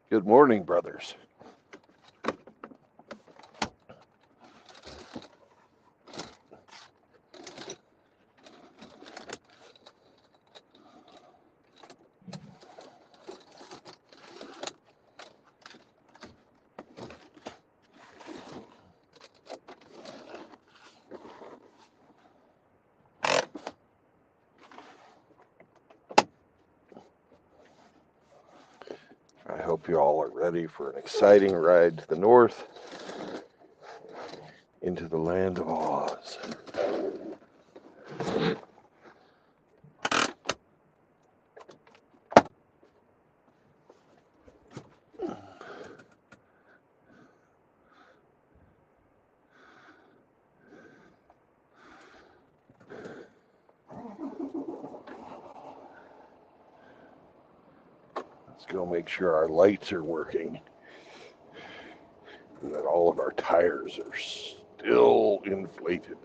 Good morning, brothers. I hope you all are ready for an exciting ride to the north into the land of Oz. Let's go make sure our lights are working and that all of our tires are still inflated.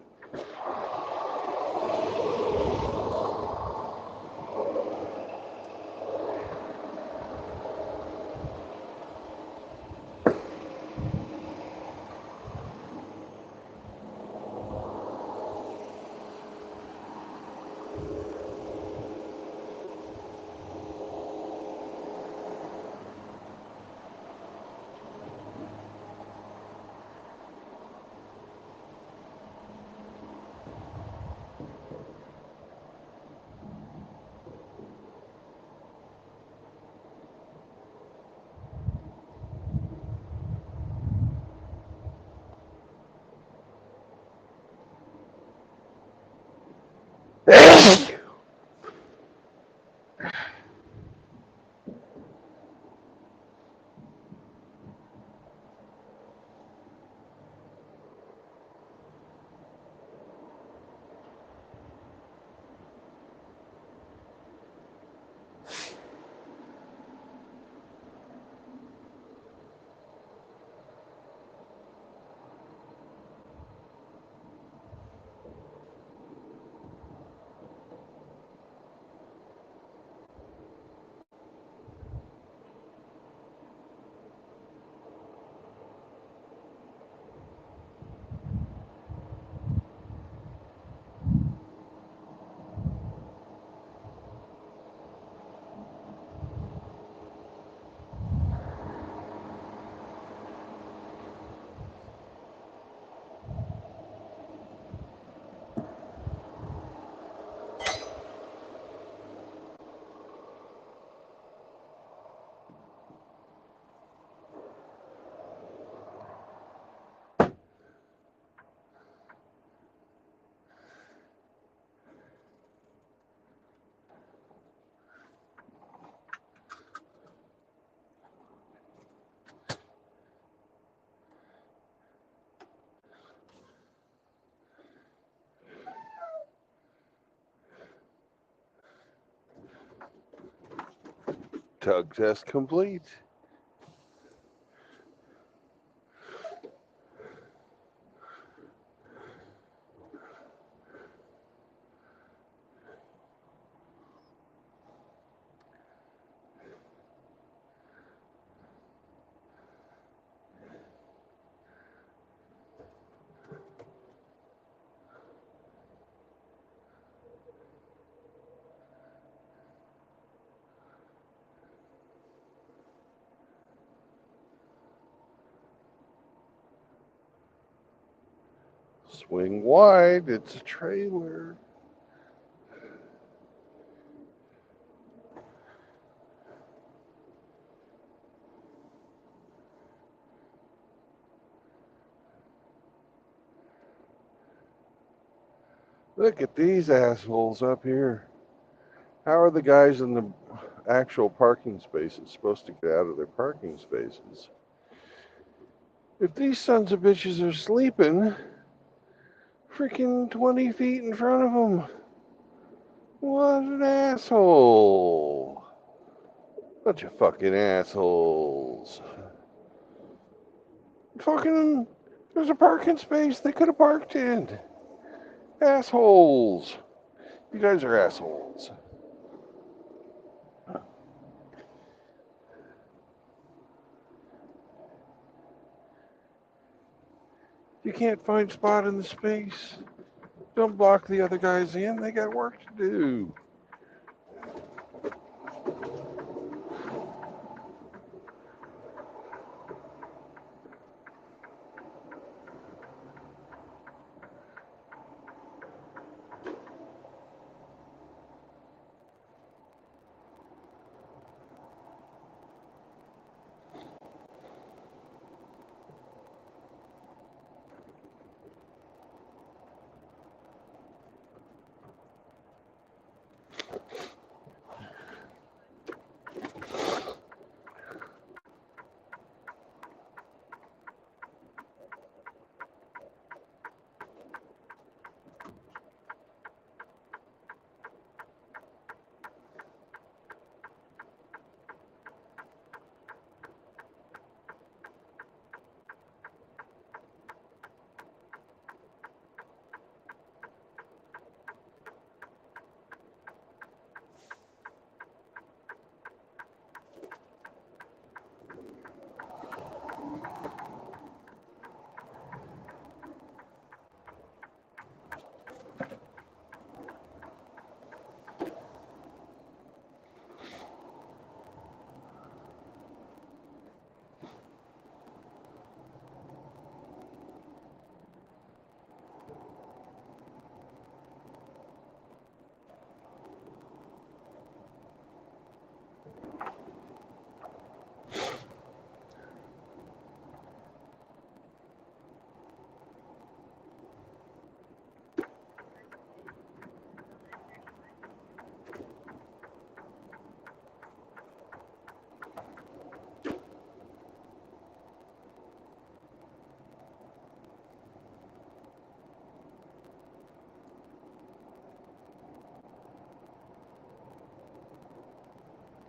Tug test complete. Swing wide, it's a trailer. Look at these assholes up here. How are the guys in the actual parking spaces supposed to get out of their parking spaces? If these sons of bitches are sleeping freaking 20 feet in front of them, what an asshole. Bunch of fucking assholes. Fucking There's a parking space they could have parked in. Assholes. You guys are assholes. You can't find spot in the space. Don't block the other guys in. They got work to do.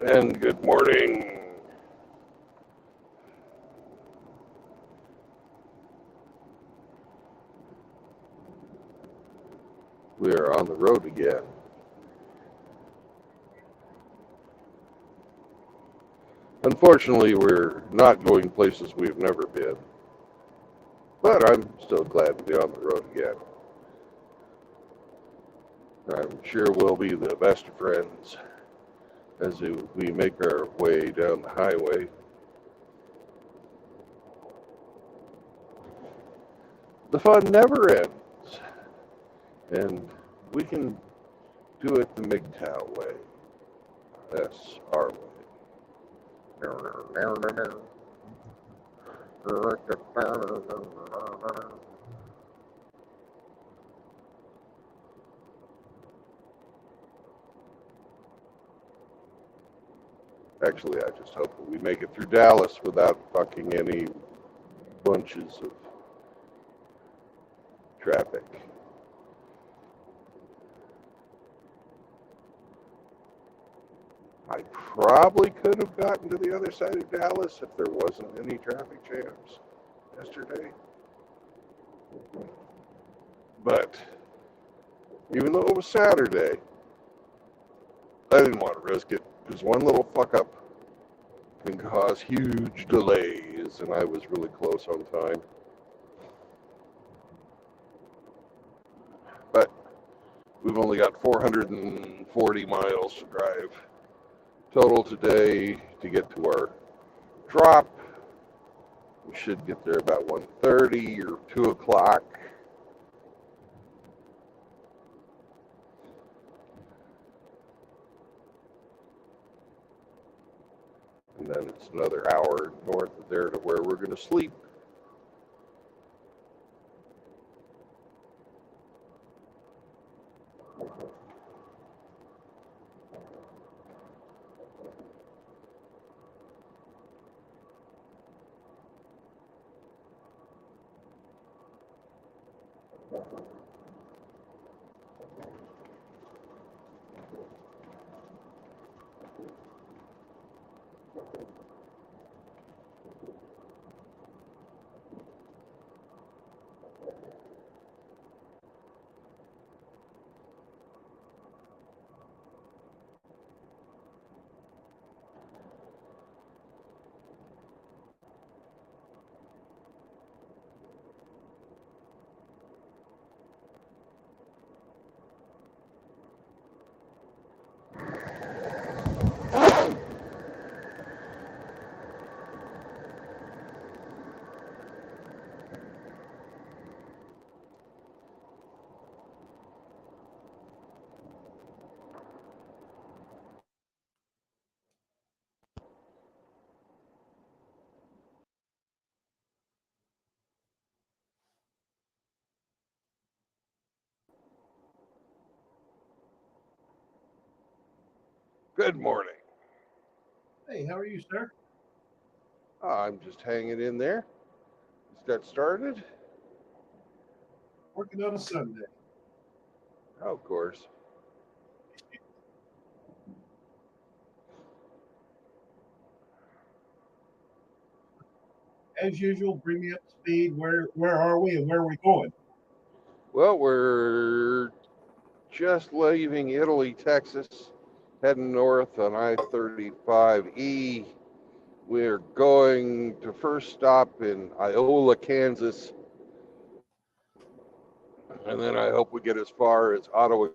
And good morning. We are on the road again. Unfortunately, we're not going places we've never been. But I'm still glad to be on the road again. I'm sure we'll be the best of friends as we make our way down the highway. The fun never ends, and we can do it the MGTOW way. That's our way. Actually, I just hope that we make it through Dallas without fucking any bunches of traffic. I probably could have gotten to the other side of Dallas if there wasn't any traffic jams yesterday. But even though it was Saturday, I didn't want to risk it because one little fuck up can cause huge delays, and I was really close on time. But we've only got 440 miles to drive total today to get to our drop. We should get there about 1:30 or 2 o'clock. And then it's another hour north of there to where we're going to sleep. Good morning. Hey, how are you, sir? I'm just hanging in there. Just got started. Working on a Sunday. Oh, of course. As usual, bring me up to speed. Where are we and where are we going? Well, we're just leaving Italy, Texas, heading north on I-35E. We're going to first stop in Iola, Kansas, and then I hope we get as far as Ottawa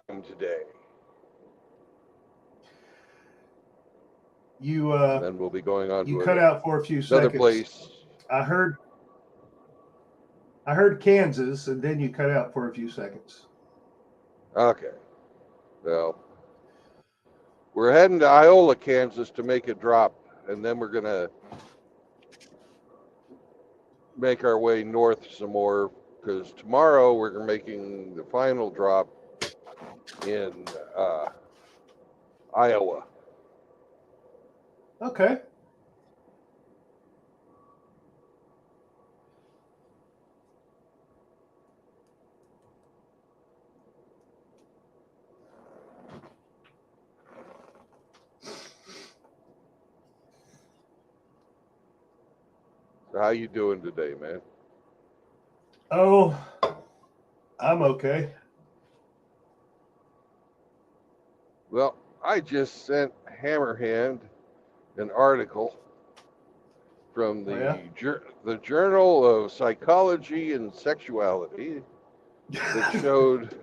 today. You And then we'll be going on you to cut out for a few another seconds. place. I heard I heard Kansas, and then you cut out for a few seconds. Okay. Well, we're heading to Iola, Kansas to make a drop, and then we're going to make our way north some more because tomorrow we're making the final drop in Iowa. Okay. So how you doing today, man? Oh, I'm okay. Well, I just sent Hammerhand an article from Oh yeah. the Journal of Psychology and Sexuality that showed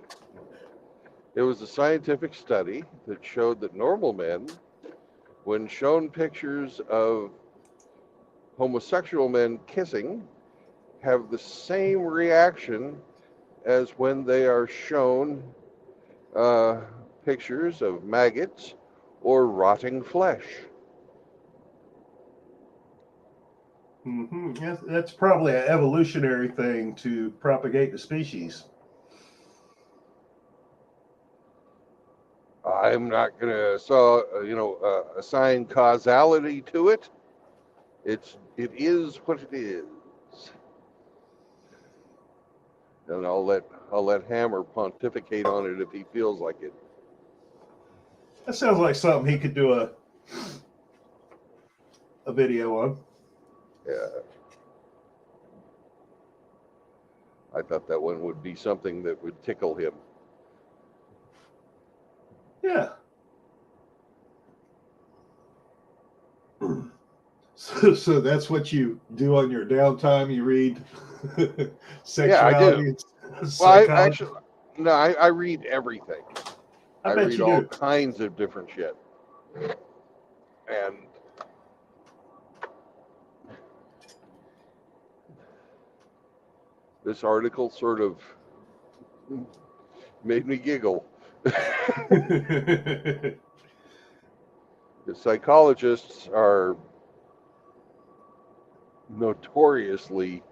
it was a scientific study that showed that normal men, when shown pictures of homosexual men kissing, have the same reaction as when they are shown uh, pictures of maggots or rotting flesh. Yes, that's probably an evolutionary thing to propagate the species. I'm not gonna assign causality to it. It is what it is, and I'll let Hammer pontificate on it if he feels like it. That sounds like something he could do a video on. Yeah, I thought that one would be something that would tickle him. Yeah. So that's what you do on your downtime. You read Yeah, I do. sexuality and Well, I psychology. actually no, I read everything. I I bet read you all do. kinds of different shit, and this article sort of made me giggle. The psychologists are notoriously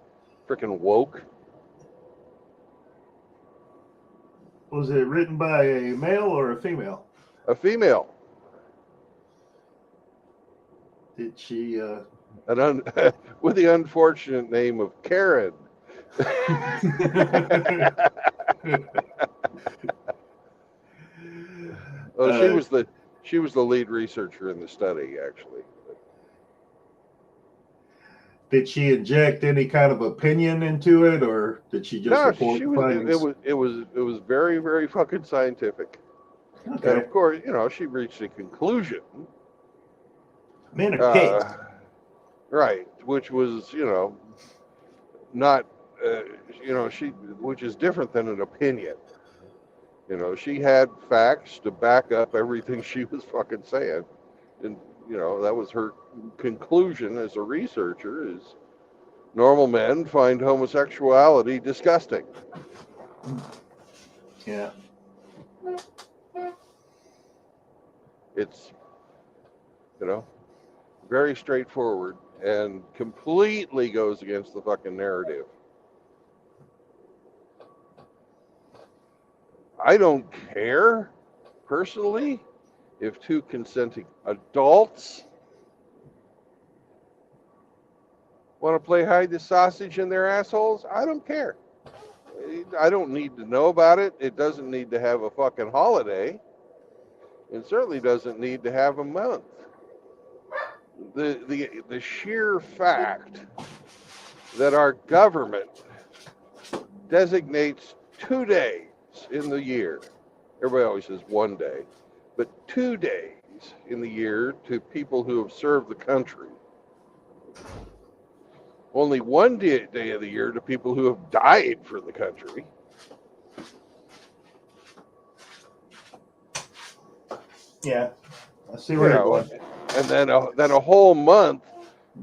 freaking woke. Was it written by a male or a female? A female, Did she? with the unfortunate name of Karen. Oh, she uh, was the lead researcher in the study, actually. did she inject any kind of opinion into it, or did she just No, report she the was. It findings? was. It was very, very fucking scientific. And Okay, of course, she reached a conclusion, men are cakes. uh, right, which was, not, uh, she, which is different than an opinion. She had facts to back up everything she was fucking saying, and that was her conclusion as a researcher: is normal men find homosexuality disgusting. Yeah. It's you know very straightforward and completely goes against the fucking narrative. I don't care, personally, if two consenting adults want to play hide the sausage in their assholes. I don't care. I don't need to know about it. It doesn't need to have a fucking holiday. It certainly doesn't need to have a month. The sheer fact that our government designates 2 days in the year, everybody always says one day, but 2 days in the year to people who have served the country. Only one day of the year to people who have died for the country. Yeah, I see where you're going. And then a whole month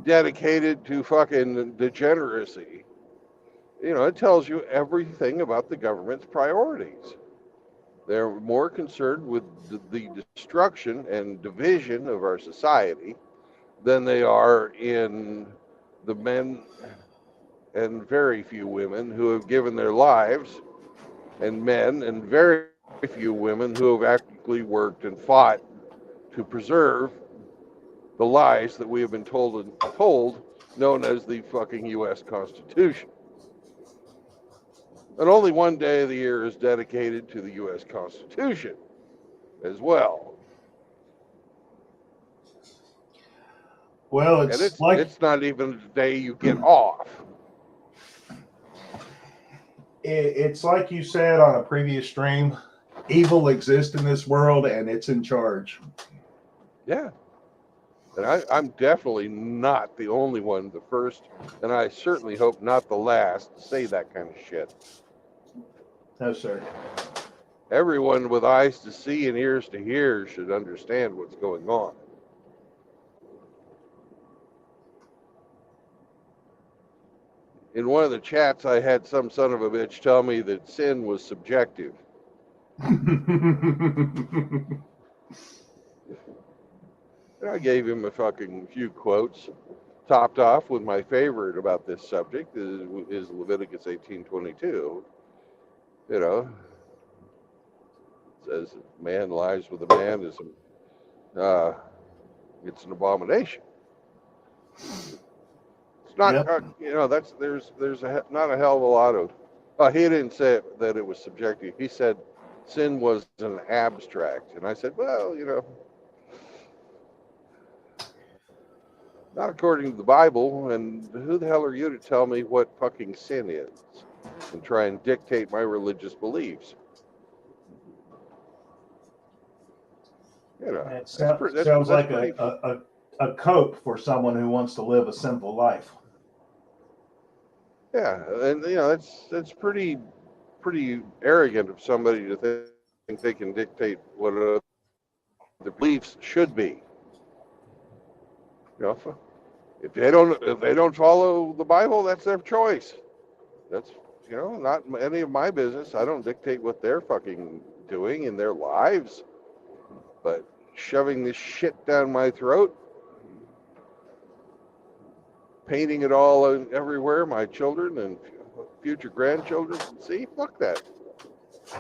dedicated to fucking degeneracy. It tells you everything about the government's priorities. They're more concerned with the destruction and division of our society than they are in the men and very few women who have given their lives, and men and very few women who have actively worked and fought to preserve the lies that we have been told, known as the fucking U.S. Constitution. And only one day of the year is dedicated to the U.S. Constitution as well. Well, it's not even a day you get off. It's like you said on a previous stream, evil exists in this world and it's in charge. Yeah. And I'm definitely not the only one, the first, and I certainly hope not the last, to say that kind of shit. No, sir. Everyone with eyes to see and ears to hear should understand what's going on. In one of the chats, I had some son of a bitch tell me that sin was subjective. And I gave him a fucking few quotes, topped off with my favorite about this subject is Leviticus 18:22. Says man lies with a man is it's an abomination. It's not, there's not a hell of a lot of. He didn't say that it was subjective. He said sin was an abstract, and I said, well, not according to the Bible. And who the hell are you to tell me what fucking sin is and try and dictate my religious beliefs? It sounds like a cope for someone who wants to live a simple life. Yeah, and that's pretty arrogant of somebody to think they can dictate what the beliefs should be. If they don't follow the Bible, that's their choice. That's not any of my business. I don't dictate what they're fucking doing in their lives. But shoving this shit down my throat, painting it all everywhere, my children and future grandchildren can see, fuck that.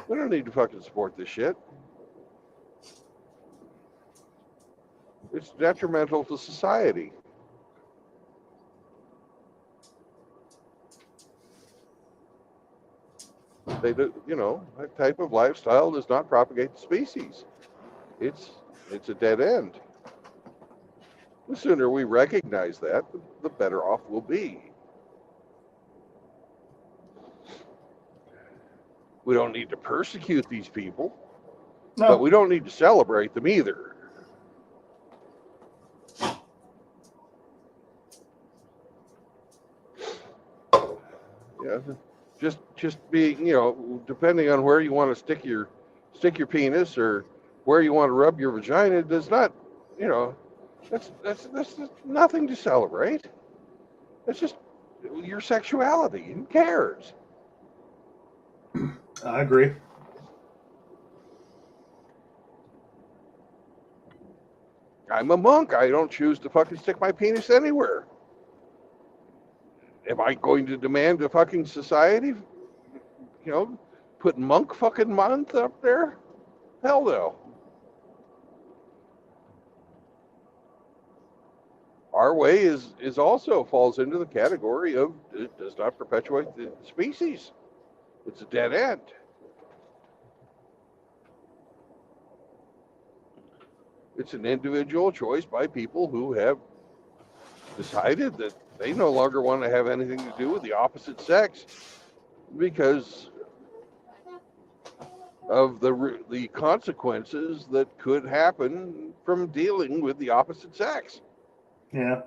We don't need to fucking support this shit. It's detrimental to society. They do, that type of lifestyle does not propagate the species. It's a dead end. The sooner we recognize that, the better off we'll be. We don't need to persecute these people, but we don't need to celebrate them either. Yeah, just being, depending on where you want to stick your penis or where you want to rub your vagina does not, that's nothing to celebrate. That's just your sexuality. Who cares? I agree. I'm a monk. I don't choose to fucking stick my penis anywhere. Am I going to demand a fucking society, Put monk fucking month up there? Hell no. Our way is also falls into the category of it does not perpetuate the species. It's a dead end. It's an individual choice by people who have decided that they no longer want to have anything to do with the opposite sex because of the consequences that could happen from dealing with the opposite sex. Yeah.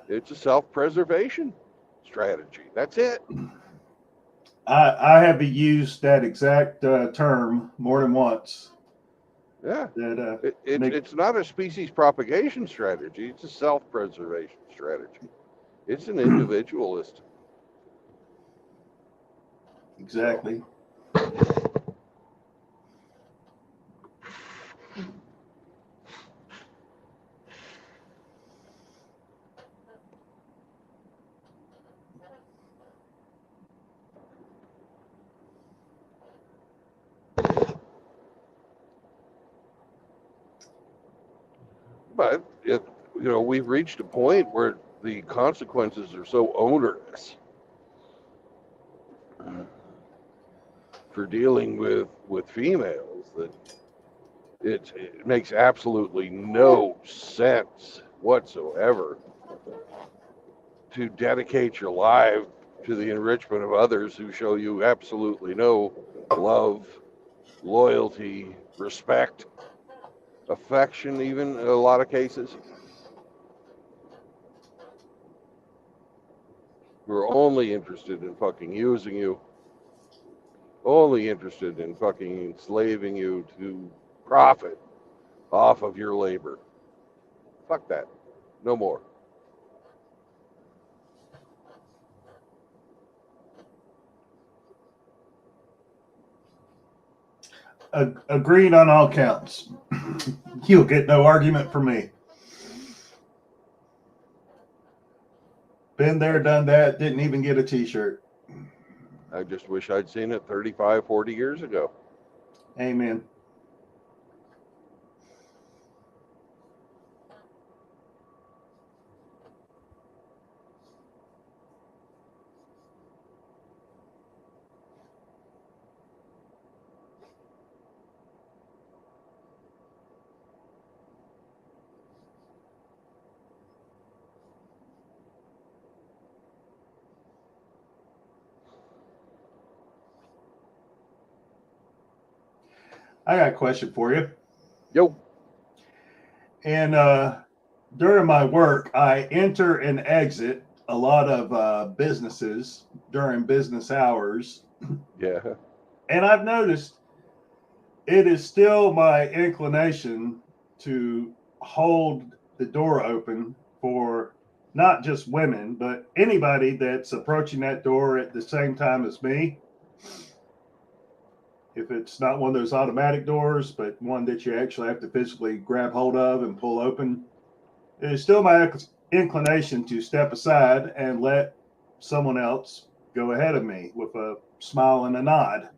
It's a self-preservation strategy. That's it. I have used that exact term more than once. Yeah. That It's not a species propagation strategy. It's a self-preservation strategy. It's an individualist. exactly. But we've reached a point where the consequences are so onerous for dealing with females that it makes absolutely no sense whatsoever to dedicate your life to the enrichment of others who show you absolutely no love, loyalty, respect, affection, even in a lot of cases. Who are only interested in fucking using you, only interested in fucking enslaving you to profit off of your labor. Fuck that. No more. Agreed on all counts. You'll get no argument from me. Been there, done that, didn't even get a t-shirt. I just wish I'd seen it 35, 40 years ago. Amen. I got a question for you. Yo. And during my work, I enter and exit a lot of businesses during business hours. Yeah. And I've noticed it is still my inclination to hold the door open for not just women, but anybody that's approaching that door at the same time as me. If it's not one of those automatic doors, but one that you actually have to physically grab hold of and pull open, it is still my inclination to step aside and let someone else go ahead of me with a smile and a nod.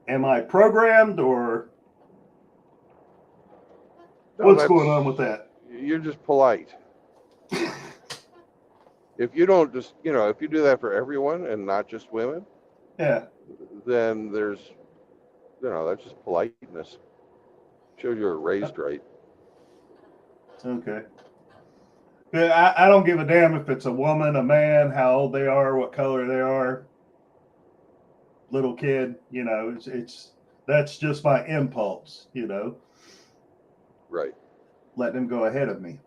Am I programmed, or No, what's going on with that? You're just polite. If you don't just, if you do that for everyone and not just women, Yeah. then there's, that's just politeness. Shows you're raised right. Okay. I don't give a damn if it's a woman, a man, how old they are, what color they are, little kid. It's that's just my impulse. Right. Let them go ahead of me.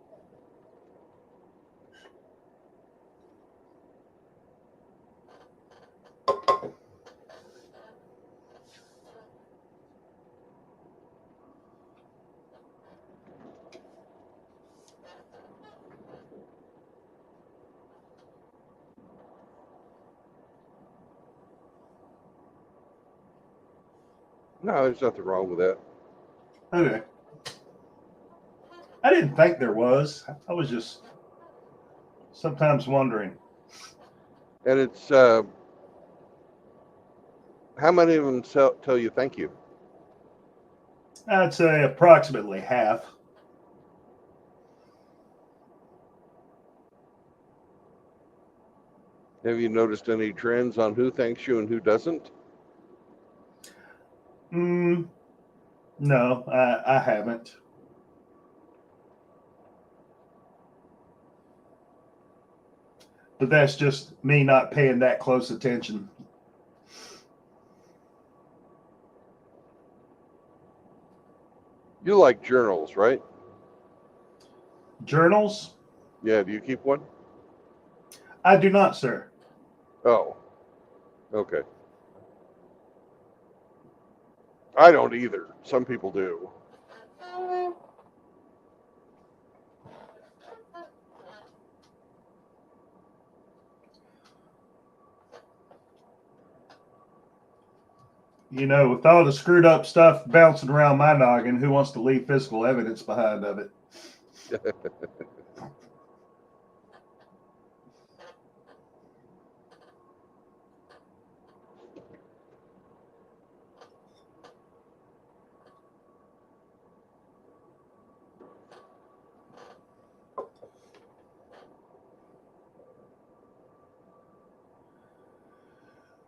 No, there's nothing wrong with that. Okay. I didn't think there was. I was just sometimes wondering. And it's how many of them tell you thank you? I'd say approximately half. Have you noticed any trends on who thanks you and who doesn't? Mm, no, I haven't. But that's just me not paying that close attention. You like journals, right? Journals? Yeah, do you keep one? I do not, sir. Oh, okay. I don't either. Some people do. You know, with all the screwed up stuff bouncing around my noggin, who wants to leave physical evidence behind of it?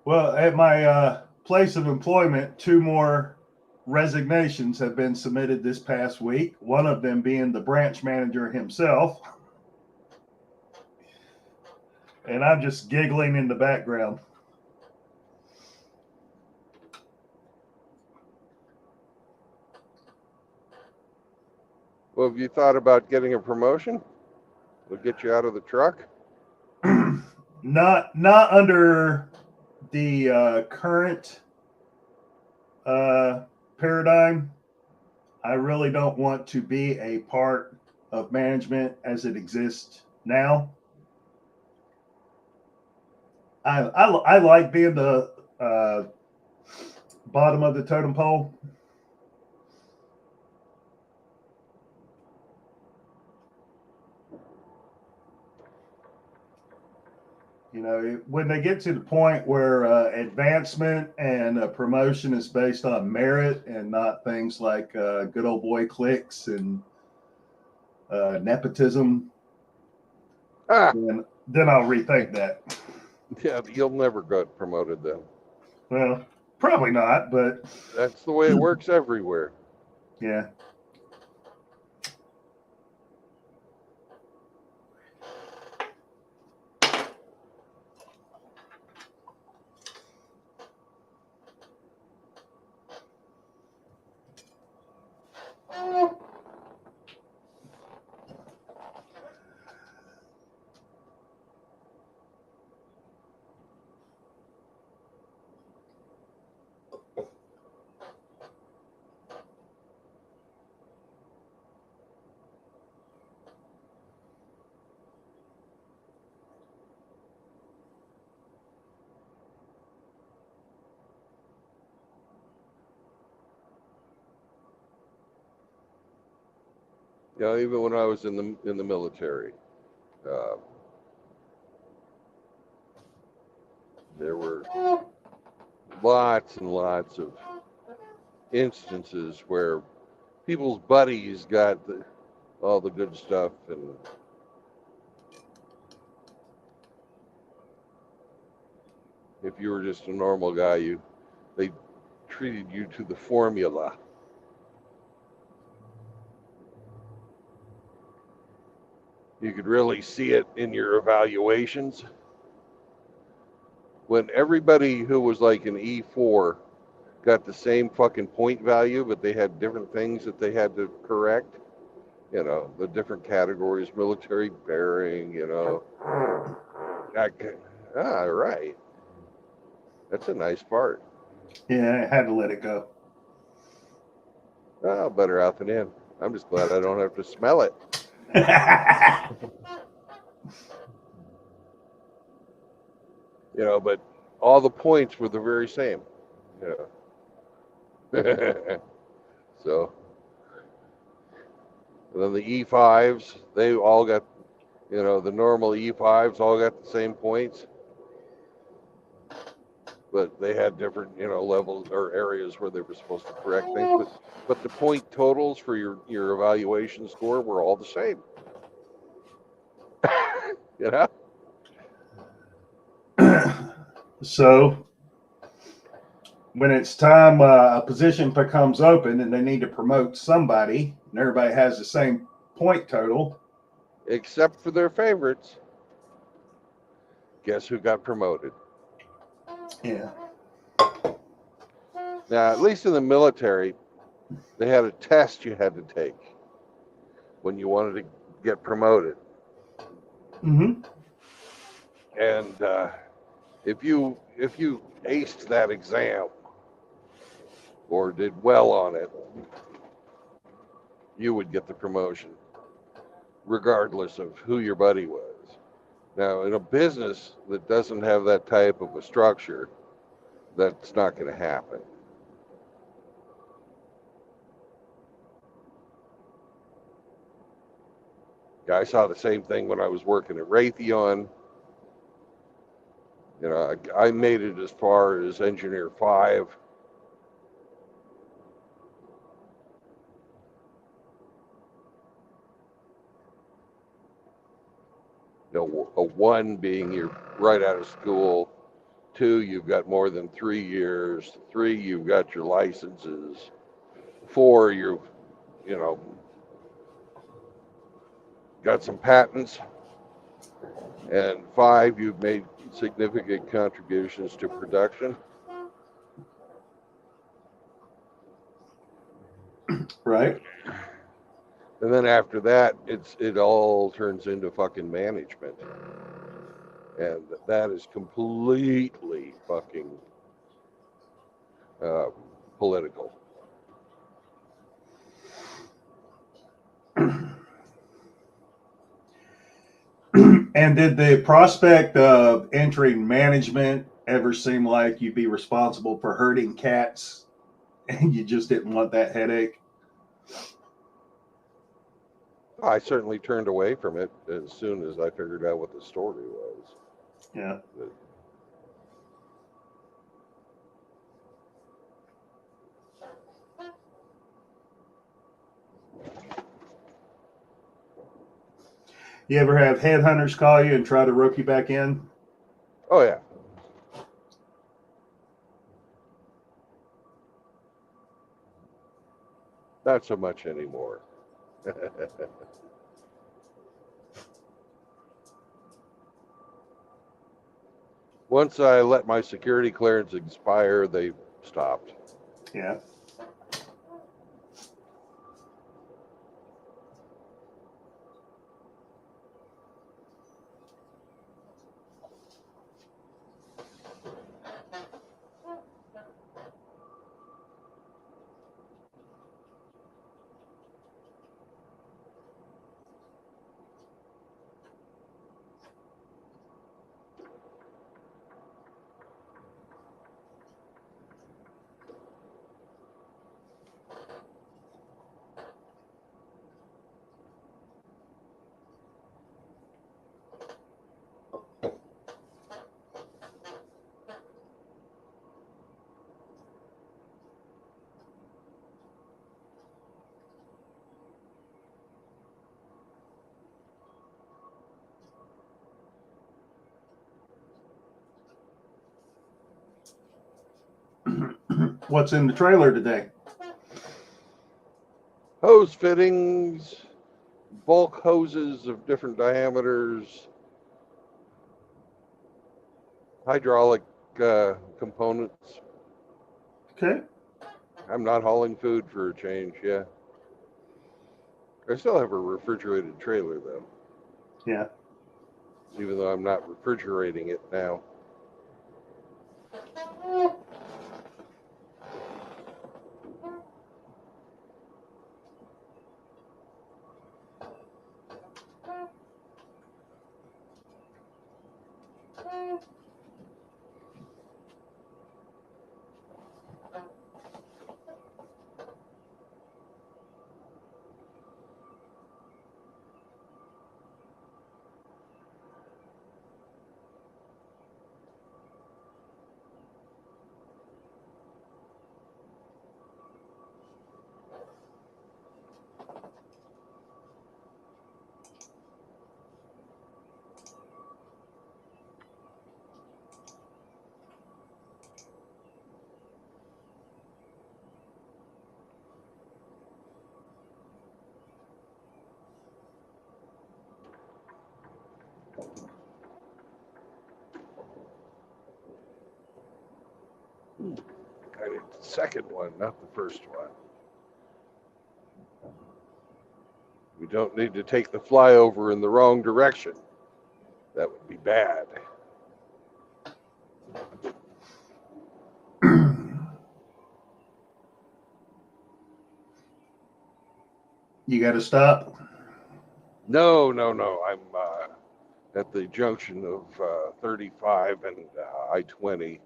Well, at my place of employment, 2 more resignations have been submitted this past week, one of them being the branch manager himself. And I'm just giggling in the background. Well, have you thought about getting a promotion? It'll get you out of the truck. Not under the current paradigm. I really don't want to be a part of management as it exists now. I like being the bottom of the totem pole. You know, when they get to the point where advancement and promotion is based on merit and not things like good old boy clicks and nepotism, Ah, then I'll rethink that. yeah, you'll never get promoted then. Well, probably not, but That's the way it works everywhere. yeah. You know, even when I was in the military, uh, there were lots and lots of instances where people's buddies got all the good stuff, and if you were just a normal guy, they treated you to the formula. You could really see it in your evaluations when everybody who was like an E4 got the same fucking point value, but they had different things that they had to correct. You know, the different categories, military bearing, you know. Right. That's a nice part. Yeah, I had to let it go. Oh, better out than in. I'm just glad I don't have to smell it. You know, but all the points were the very same. Yeah. So, And then the E5s, they all got, the normal E5s all got the same points, but they had different, levels or areas where they were supposed to correct things. But the point totals for your evaluation score were all the same. You know? So when it's time a position becomes open and they need to promote somebody, and everybody has the same point total, Except for their favorites. Guess who got promoted? yeah, Now, at least in the military, they had a test you had to take when you wanted to get promoted. mm-hmm. And if you aced that exam or did well on it, you would get the promotion, regardless of who your buddy was. Now, in a business that doesn't have that type of a structure, that's not going to happen. I saw the same thing when I was working at Raytheon. I made it as far as engineer 5. A 1 being you're right out of school. 2, you've got more than 3 years. 3, you've got your licenses. 4, you've, you know, got some patents. And 5, you've made significant contributions to production. Right. And then after that, it all turns into fucking management. And that is completely fucking political. And did the prospect of entering management ever seem like you'd be responsible for herding cats and you just didn't want that headache? I certainly turned away from it as soon as I figured out what the story was. Yeah. But You ever have headhunters call you and try to rope you back in? oh yeah. Not so much anymore. Once I let my security clearance expire, they stopped. Yeah. What's in the trailer today? Hose fittings, bulk hoses of different diameters, hydraulic components. Okay. I'm not hauling food for a change, yeah. I still have a refrigerated trailer, though, Yeah. even though I'm not refrigerating it now. the second one, not the first one. We don't need to take the flyover in the wrong direction. That would be bad. You got to stop. No. I'm at the junction of 35 and I-20,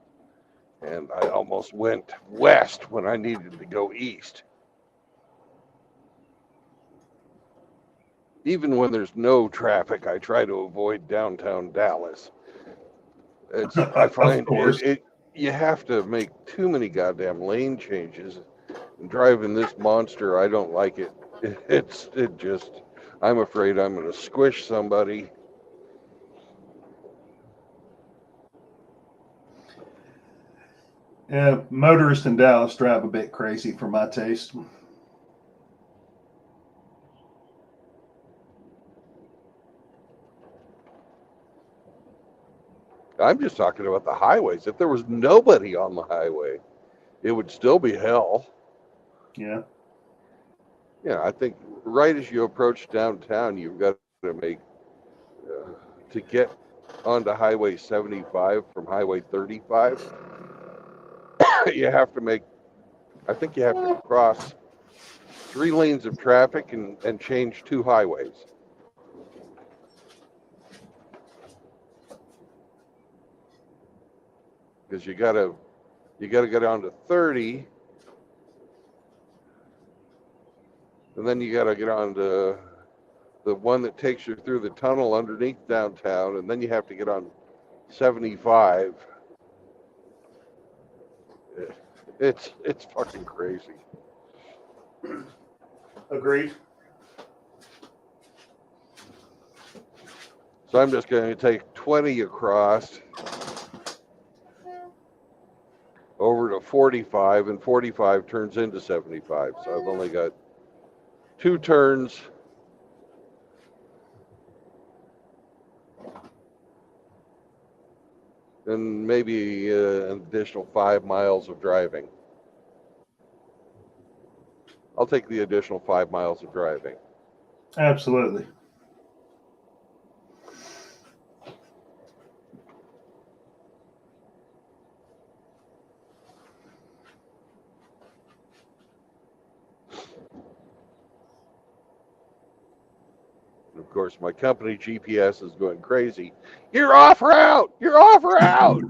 and I almost went west when I needed to go east. Even when there's no traffic, I try to avoid downtown Dallas. I find Of course. You have to make too many goddamn lane changes. And driving this monster, I don't like it. I'm afraid I'm going to squish somebody. Yeah, motorists in Dallas drive a bit crazy for my taste. I'm just talking about the highways. If there was nobody on the highway, it would still be hell. Yeah. Yeah, I think right as you approach downtown, you've got to make to get onto Highway 75 from Highway 35. You have to make, I think you have to cross 3 lanes of traffic and change 2 highways. Because you gotta get onto 30, and then you gotta get onto the one that takes you through the tunnel underneath downtown, and then you have to get on 75. It's fucking crazy. Agreed. So I'm just going to take 20 across over to 45, and 45 turns into 75. So I've only got 2 turns. And maybe an additional 5 miles of driving. I'll take the additional 5 miles of driving. Absolutely. And of course, my company GPS is going crazy. You're off route! You're off route!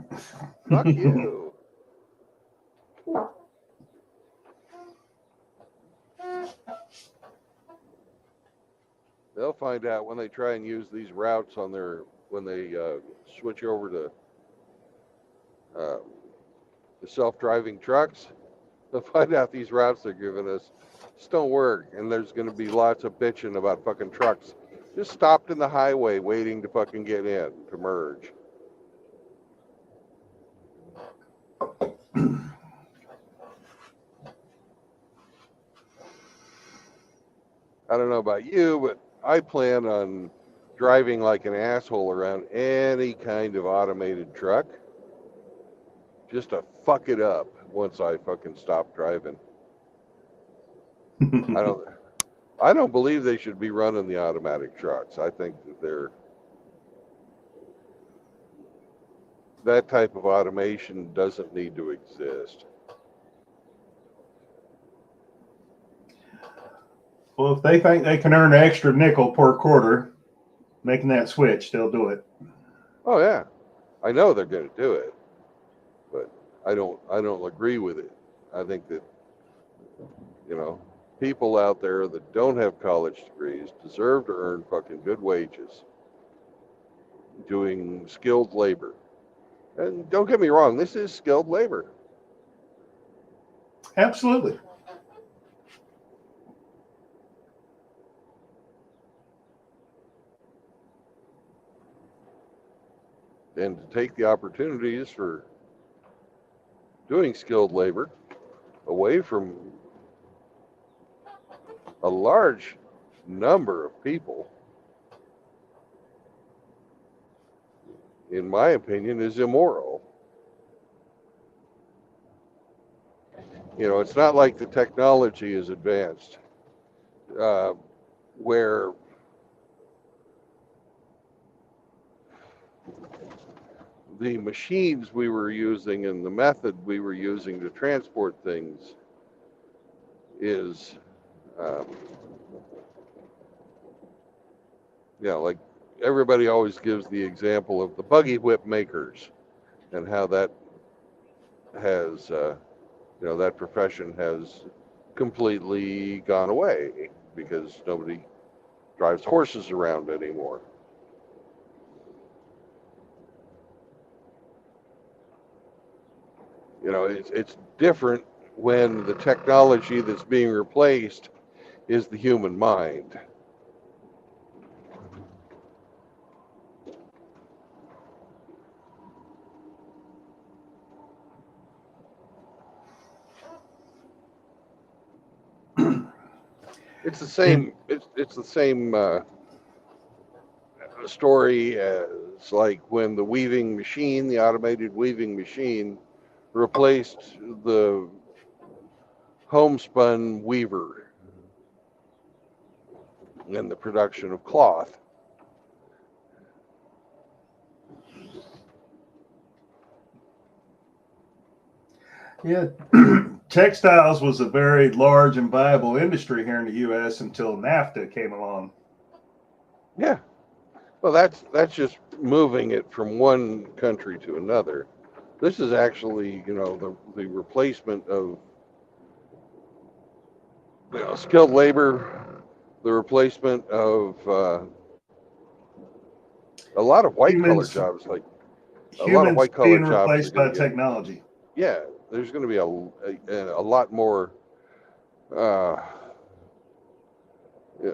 Fuck you. They'll find out when they try and use these routes on when they switch over to the self-driving trucks. They'll find out these routes they're giving us just don't work, and there's going to be lots of bitching about fucking trucks just stopped in the highway waiting to fucking get in to merge. I don't know about you, but I plan on driving like an asshole around any kind of automated truck just to fuck it up once I fucking stop driving. I don't believe they should be running the automatic trucks. I think that that type of automation doesn't need to exist. Well, if they think they can earn an extra nickel per quarter making that switch, they'll do it. Oh yeah, I know they're going to do it, but I don't agree with it. I think that people out there that don't have college degrees deserve to earn fucking good wages doing skilled labor. And don't get me wrong, this is skilled labor. Absolutely. And to take the opportunities for doing skilled labor away from a large number of people, in my opinion, is immoral. It's not like the technology is advanced, uh, where the machines we were using and the method we were using to transport things is, um, like everybody always gives the example of the buggy whip makers and how that has, that profession has completely gone away because nobody drives horses around anymore. It's different when the technology that's being replaced is the human mind. It's the It, same. It's the same story as like when the automated weaving machine, replaced the homespun weaver in the production of cloth. yeah, textiles was a very large and viable industry here in the U.S. until NAFTA came along. Yeah. Well, that's just moving it from one country to another. This is actually, the replacement of skilled labor, the replacement of a lot of white collar Humans, jobs. Like a lot of humans white collar being jobs are replaced going by to get. technology. Yeah, there's going to be a lot more uh, uh,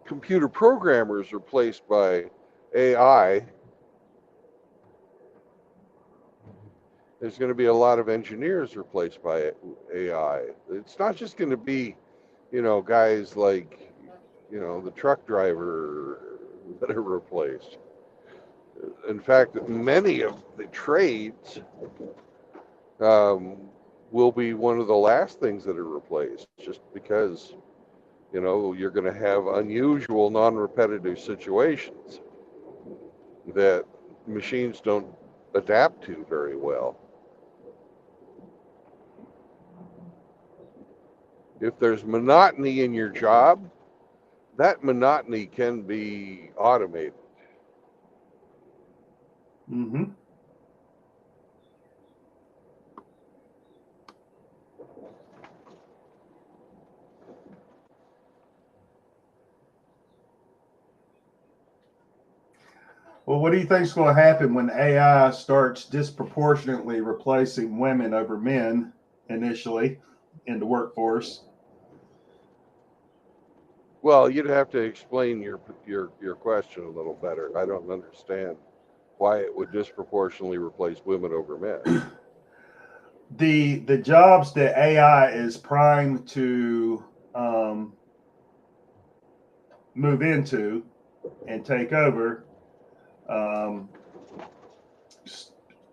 computer programmers replaced by AI. There's going to be a lot of engineers replaced by AI. It's not just going to be, guys like, the truck driver that are replaced. In fact, many of the trades um, will be one of the last things that are replaced just because, you're going to have unusual, non repetitive situations that machines don't adapt to very well. If there's monotony in your job, that monotony can be automated. Mm-hmm. Well, what do you think is going to happen when AI starts disproportionately replacing women over men initially in the workforce? Well, you'd have to explain your question a little better. I don't understand why it would disproportionately replace women over men. The jobs that AI is primed to move into and take over um,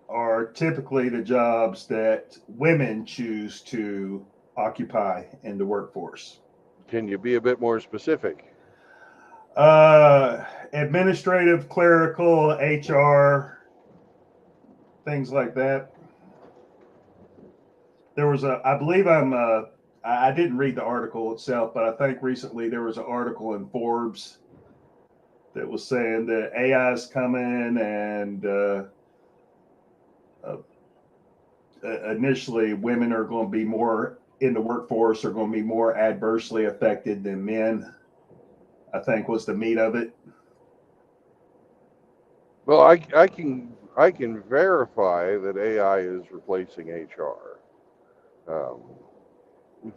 are typically the jobs that women choose to occupy in the workforce. Can you be a bit more specific? Administrative, clerical, HR, things like that. There was I believe I didn't read the article itself, but I think recently there was an article in Forbes that was saying that AI is coming and uh, initially women are going to be more in the workforce, are going to be more adversely affected than men. I think was the meat of it. Well, I can verify that AI is replacing HR. Um,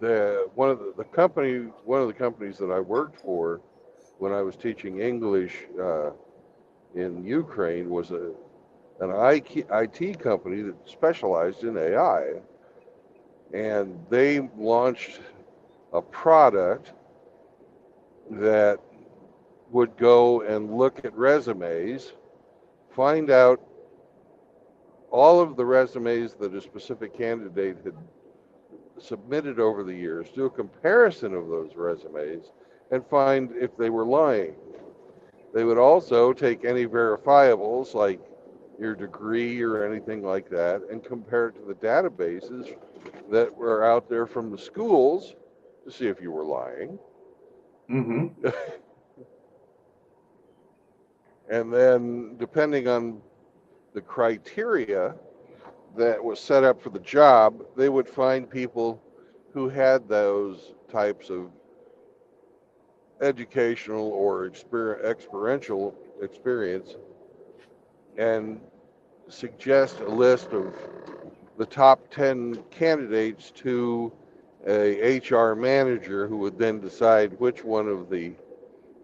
the one of the companies that I worked for when I was teaching English in Ukraine was an IT company that specialized in AI, and they launched a product that would go and look at resumes, find out all of the resumes that a specific candidate had submitted over the years, do a comparison of those resumes, and find if they were lying. They would also take any verifiables like your degree or anything like that and compare it to the databases that were out there from the schools to see if you were lying. Mm-hmm. And then, depending on the criteria that was set up for the job, they would find people who had those types of educational or experiential experience and suggest a list of the top 10 candidates to a HR manager who would then decide which one of the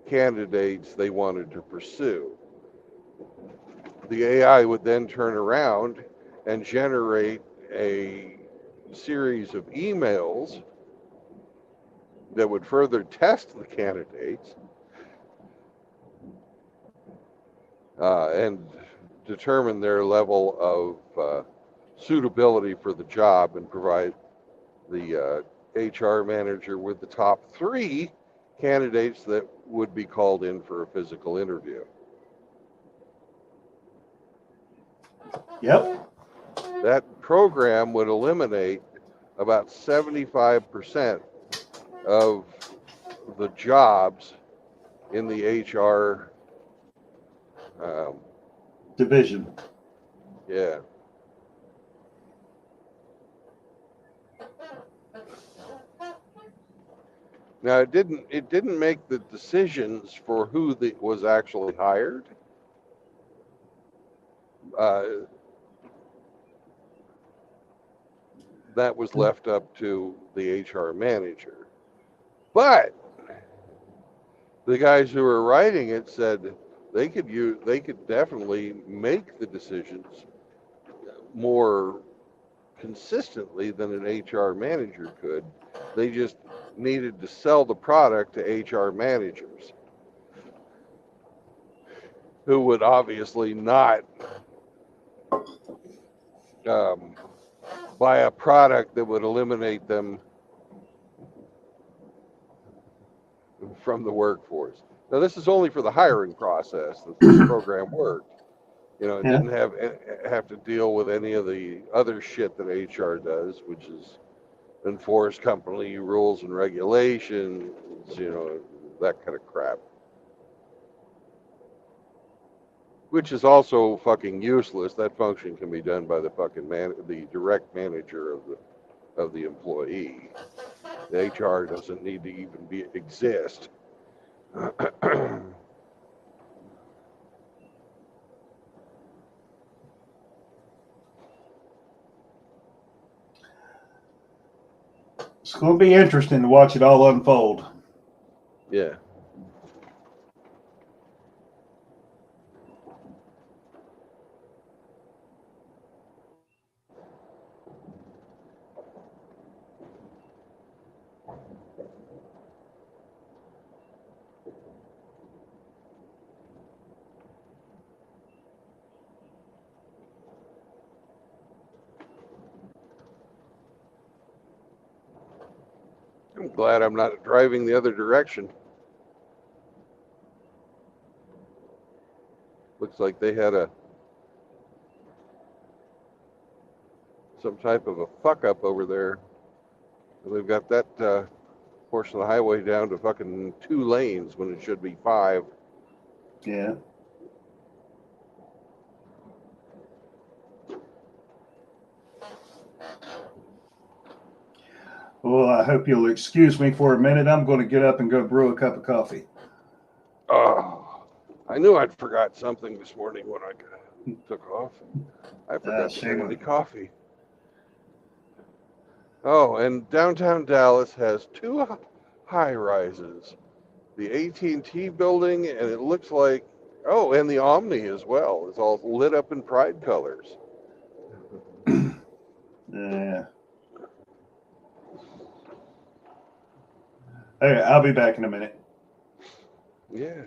candidates they wanted to pursue. The AI would then turn around and generate a series of emails that would further test the candidates and determine their level of suitability for the job and provide the HR manager with the top 3 candidates that would be called in for a physical interview. Yep. That program would eliminate about 75% of the jobs in the HR division. Yeah. Now it didn't make the decisions for who was actually hired. That was left up to the HR manager. But the guys who were writing it said they could definitely make the decisions more consistently than an HR manager could. They just needed to sell the product to HR managers who would obviously not buy a product that would eliminate them from the workforce. Now, this is only for the hiring process that this program worked. You know, it Yeah. didn't have to deal with any of the other shit that HR does, which is enforce company rules and regulations, you know, that kind of crap. Which is also fucking useless. That function can be done by the fucking the direct manager of the employee. The HR doesn't need to even exist. It's going to be interesting to watch it all unfold. Yeah. I'm glad I'm not driving the other direction. Looks like they had some type of a fuck up over there. They've got that portion of the highway down to fucking 2 lanes when it should be 5. Yeah. Well, I hope you'll excuse me for a minute. I'm going to get up and go brew a cup of coffee. Oh, I knew I'd forgot something this morning when I took off. I forgot to bring any coffee. Oh, and downtown Dallas has 2 high rises. The AT&T building, and it looks like, oh, and the Omni as well. It's all lit up in pride colors. Yeah. Okay, I'll be back in a minute. Yeah.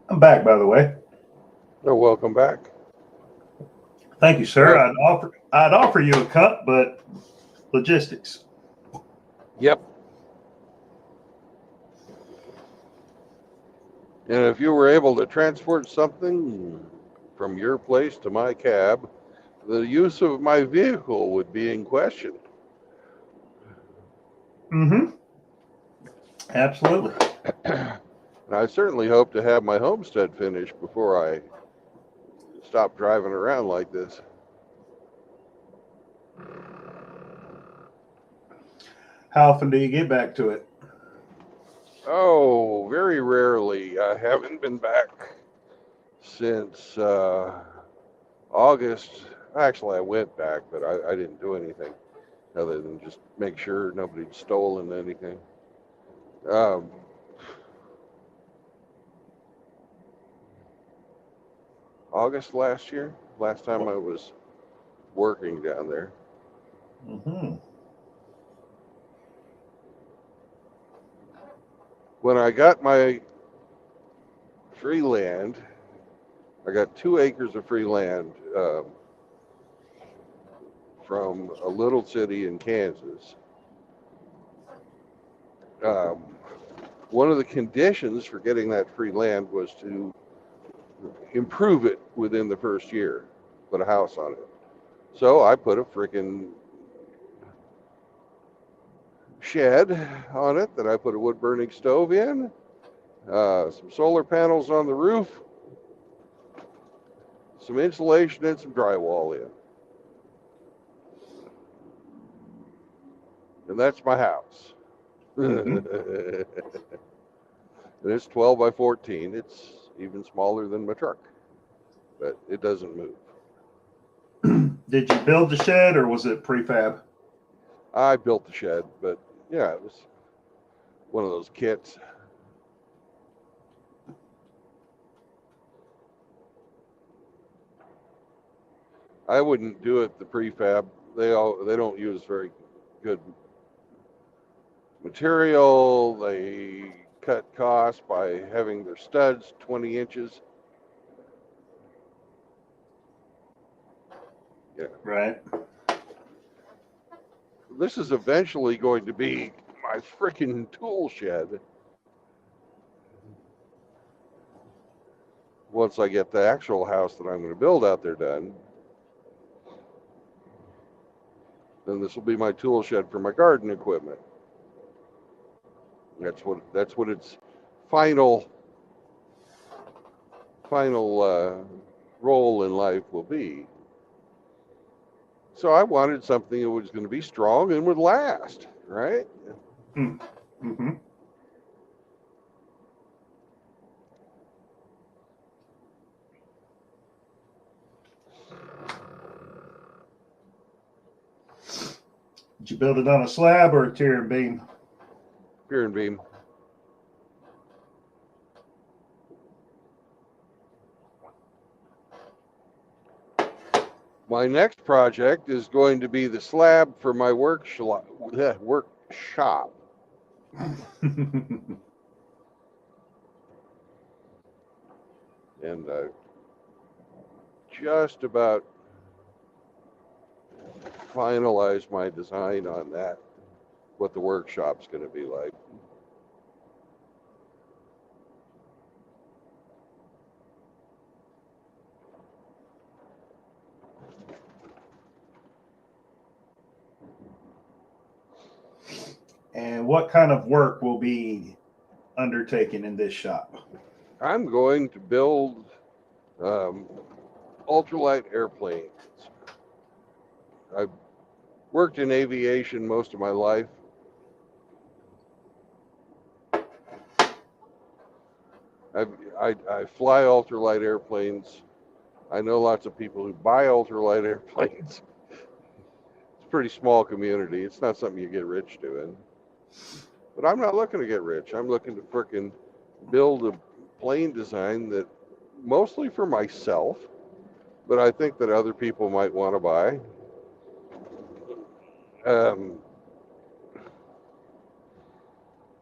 I'm back, by the way. Oh, welcome back. Thank you, sir. Uh, I'd offer you a cup, but logistics. yep. And if you were able to transport something from your place to my cab, the use of my vehicle would be in question. Mm-hmm. Absolutely. And I certainly hope to have my homestead finished before I stop driving around like this. How often do you get back to it? Oh, very rarely. I haven't been back since August. Actually, I went back, but I didn't do anything other than just make sure nobody'd stolen anything. Um, August last year, last time I was working down there. Mm-hmm. When I got my free land, I got 2 acres of free land from a little city in Kansas. Um, One of the conditions for getting that free land was to improve it within the first year, put a house on it. So I put a freaking shed on it that I put a wood burning stove in, some solar panels on the roof, some insulation, and some drywall in. And that's my house. And it's 12 by 14. It's even smaller than my truck, but it doesn't move. Did you build the shed or was it prefab? I built the shed, but yeah, it was one of those kits. I wouldn't do it the prefab. They don't use very good material. They cut costs by having their studs 20 inches. Yeah. Right. This is eventually going to be my freaking tool shed. Once I get the actual house that I'm going to build out there done, then this will be my tool shed for my garden equipment. That's what its final role in life will be. So I wanted something that was going to be strong and would last, right? Mm-hmm. Did you build it on a slab or a tier and beam? Pier and beam. My next project is going to be the slab for my workshop. And just about finalized my design on that, what the workshop's going to be like. And what kind of work will be undertaken in this shop? I'm going to build ultralight airplanes. I've worked in aviation most of my life. I fly ultralight airplanes. I know lots of people who buy ultralight airplanes. It's a pretty small community. It's not something you get rich doing. But I'm not looking to get rich. I'm looking to frickin' build a plane design that mostly for myself, but I think that other people might want to buy.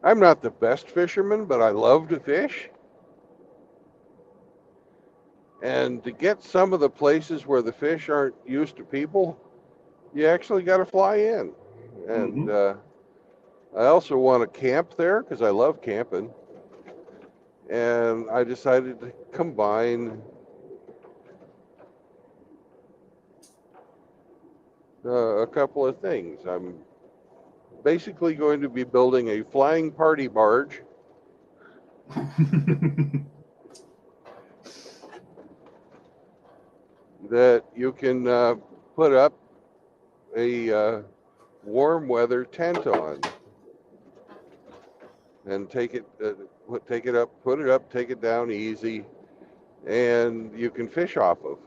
I'm not the best fisherman, but I love to fish. And to get some of the places where the fish aren't used to people, you actually got to fly in. And I also want to camp there because I love camping. And I decided to combine a couple of things. I'm basically going to be building a flying party barge that you can put up a warm weather tent on and take it up, put it up, take it down easy, and you can fish off of.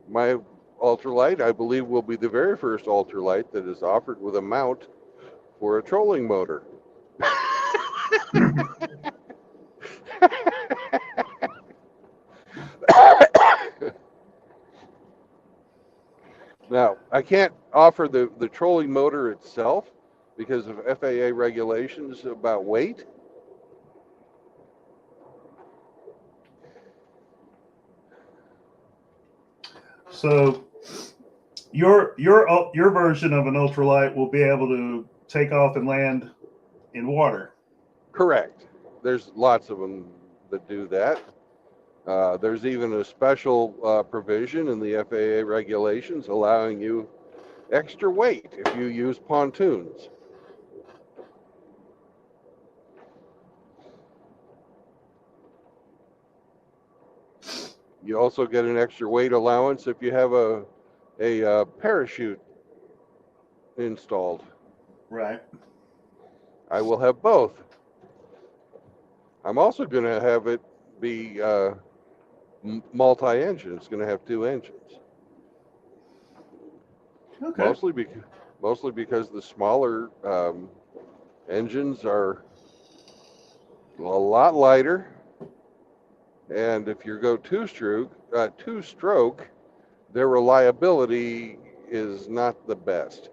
My ultralight, I believe, will be the very first ultralight that is offered with a mount for a trolling motor. Now, I can't offer the trolling motor itself because of FAA regulations about weight. So your version of an ultralight will be able to take off and land in water. Correct. There's lots of them that do that. There's even a special provision in the FAA regulations allowing you extra weight if you use pontoons. You also get an extra weight allowance if you have a parachute installed. Right. I will have both. I'm also going to have it be multi-engine. It's going to have 2 engines. Okay. Mostly because the smaller engines are a lot lighter, and if you go two-stroke, their reliability is not the best.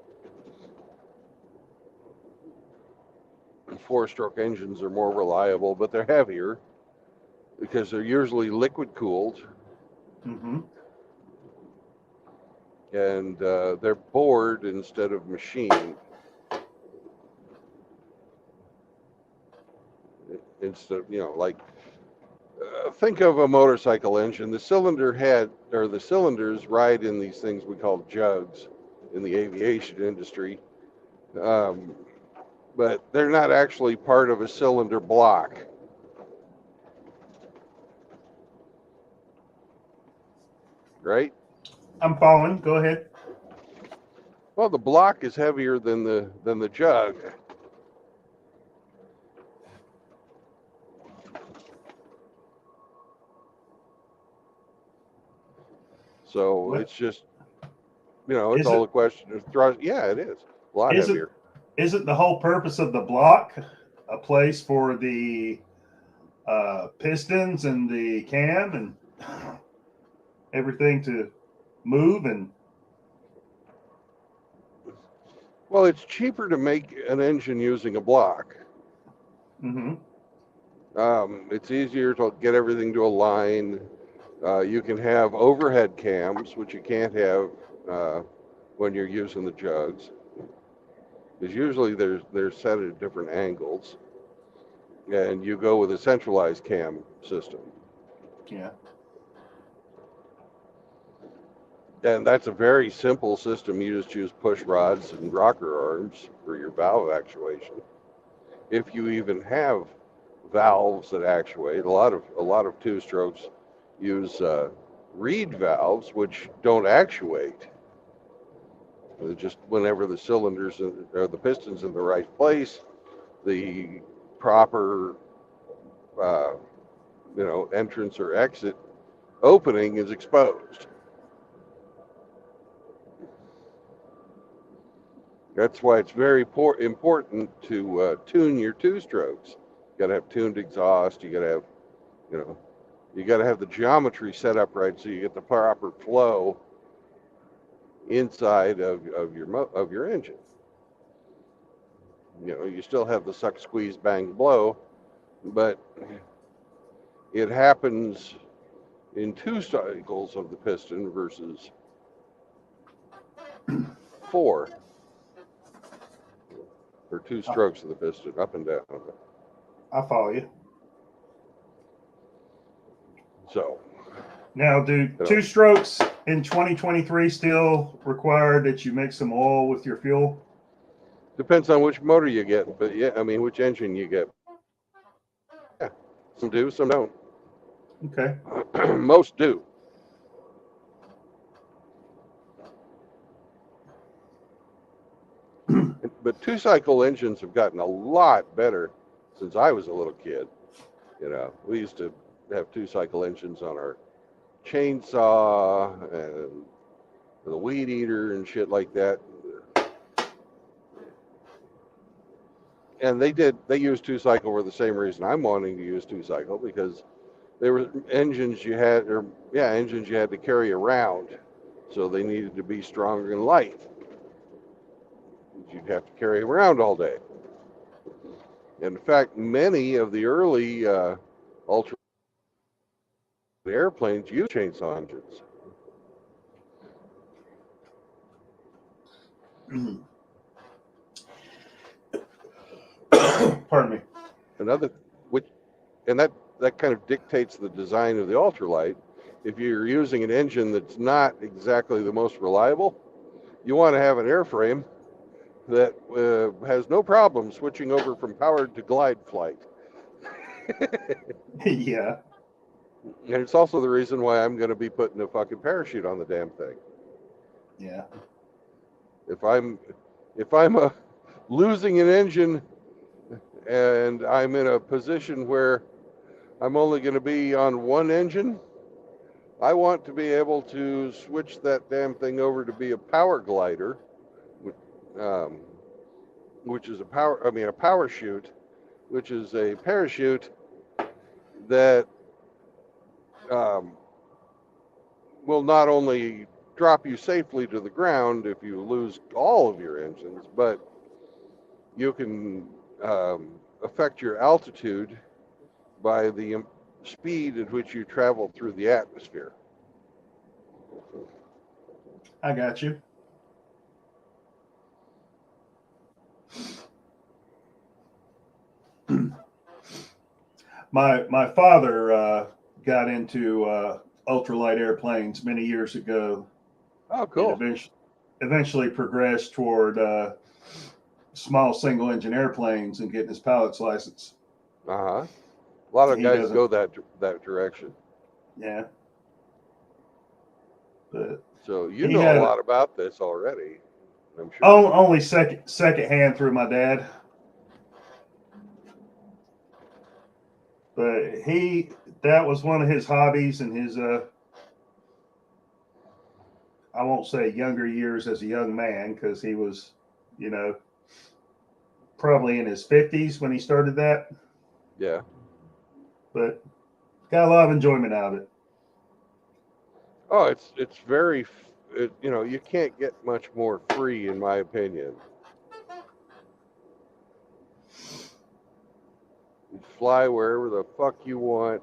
4-stroke engines are more reliable, but they're heavier because they're usually liquid cooled, Mm-hmm. and they're bored instead of machined. Instead, like think of a motorcycle engine. The cylinders ride in these things we call jugs in the aviation industry, but they're not actually part of a cylinder block. Right? I'm following. Go ahead. Well, the block is heavier than the jug. So What it's just, it's is all it? a question of thrust. Yeah, it is a lot Is it? heavier. Isn't the whole purpose of the block a place for the pistons and the cam and everything to move? And Well, it's cheaper to make an engine using a block. mm-hmm. It's easier to get everything to align. You can have overhead cams, which you can't have when you're using the jugs, because usually they're set at different angles, and you go with a centralized cam system. Yeah. And that's a very simple system. You just use push rods and rocker arms for your valve actuation. If you even have valves that actuate, a lot of two strokes use reed valves, which don't actuate. They're just whenever the cylinders or the pistons in the right place, the proper entrance or exit opening is exposed. That's why it's very important to tune your two strokes. You got to have tuned exhaust. You got to have, you got to have the geometry set up right so you get the proper flow inside of your engine. You still have the suck, squeeze, bang, blow, but it happens in 2 cycles of the piston versus 4, or 2 strokes of the piston up and down. I follow you. So Now, do 2 strokes in 2023 still require that you mix some oil with your fuel? depends on which motor you get, but yeah, I mean which engine you get. Yeah, some do, some don't. Okay. Most do. But 2-cycle engines have gotten a lot better since I was a little kid. We used to have 2-cycle engines on our chainsaw and the weed eater and shit like that. And they used 2-cycle for the same reason I'm wanting to use 2-cycle, because they were engines you had to carry around, so they needed to be stronger and light. You'd have to carry around all day. And in fact, many of the early ultra airplanes use chainsaw engines. Pardon me. And that kind of dictates the design of the ultralight. If you're using an engine that's not exactly the most reliable, You want to have an airframe that has no problem switching over from powered to glide flight. Yeah. And it's also the reason why I'm going to be putting a fucking parachute on the damn thing. Yeah. If I'm losing an engine and I'm in a position where I'm only going to be on one engine, I want to be able to switch that damn thing over to be a power glider, um, which is a power chute, which is a parachute that um, will not only drop you safely to the ground if you lose all of your engines, but you can affect your altitude by the speed at which you travel through the atmosphere. I got you. My father got into ultralight airplanes many years ago, Oh, and cool. eventually progressed toward small single engine airplanes and getting his pilot's license. Uh-huh. A lot of He guys doesn't. go that direction. Yeah, but So you he know a had lot about this already, I'm sure. only second hand through my dad. But that was one of his hobbies and his I won't say younger years as a young man, because he was, you know, probably in his 50s when he started that, Yeah. but got a lot of enjoyment out of it. Oh, it's very, you can't get much more free, in my opinion. You fly wherever the fuck you want,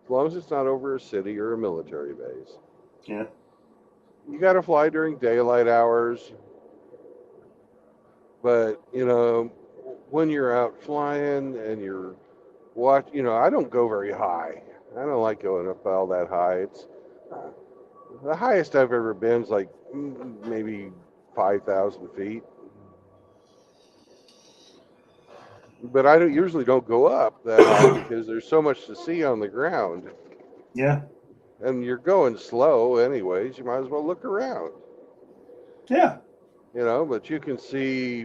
as long as it's not over a city or a military base. Yeah. You got to fly during daylight hours, but when you're out flying and you're I don't go very high. I don't like going up all that high. It's the highest I've ever been is like maybe 5,000 feet. But I usually don't go up that high because there's so much to see on the ground. Yeah. And you're going slow anyways. You might as well look around. Yeah. But you can see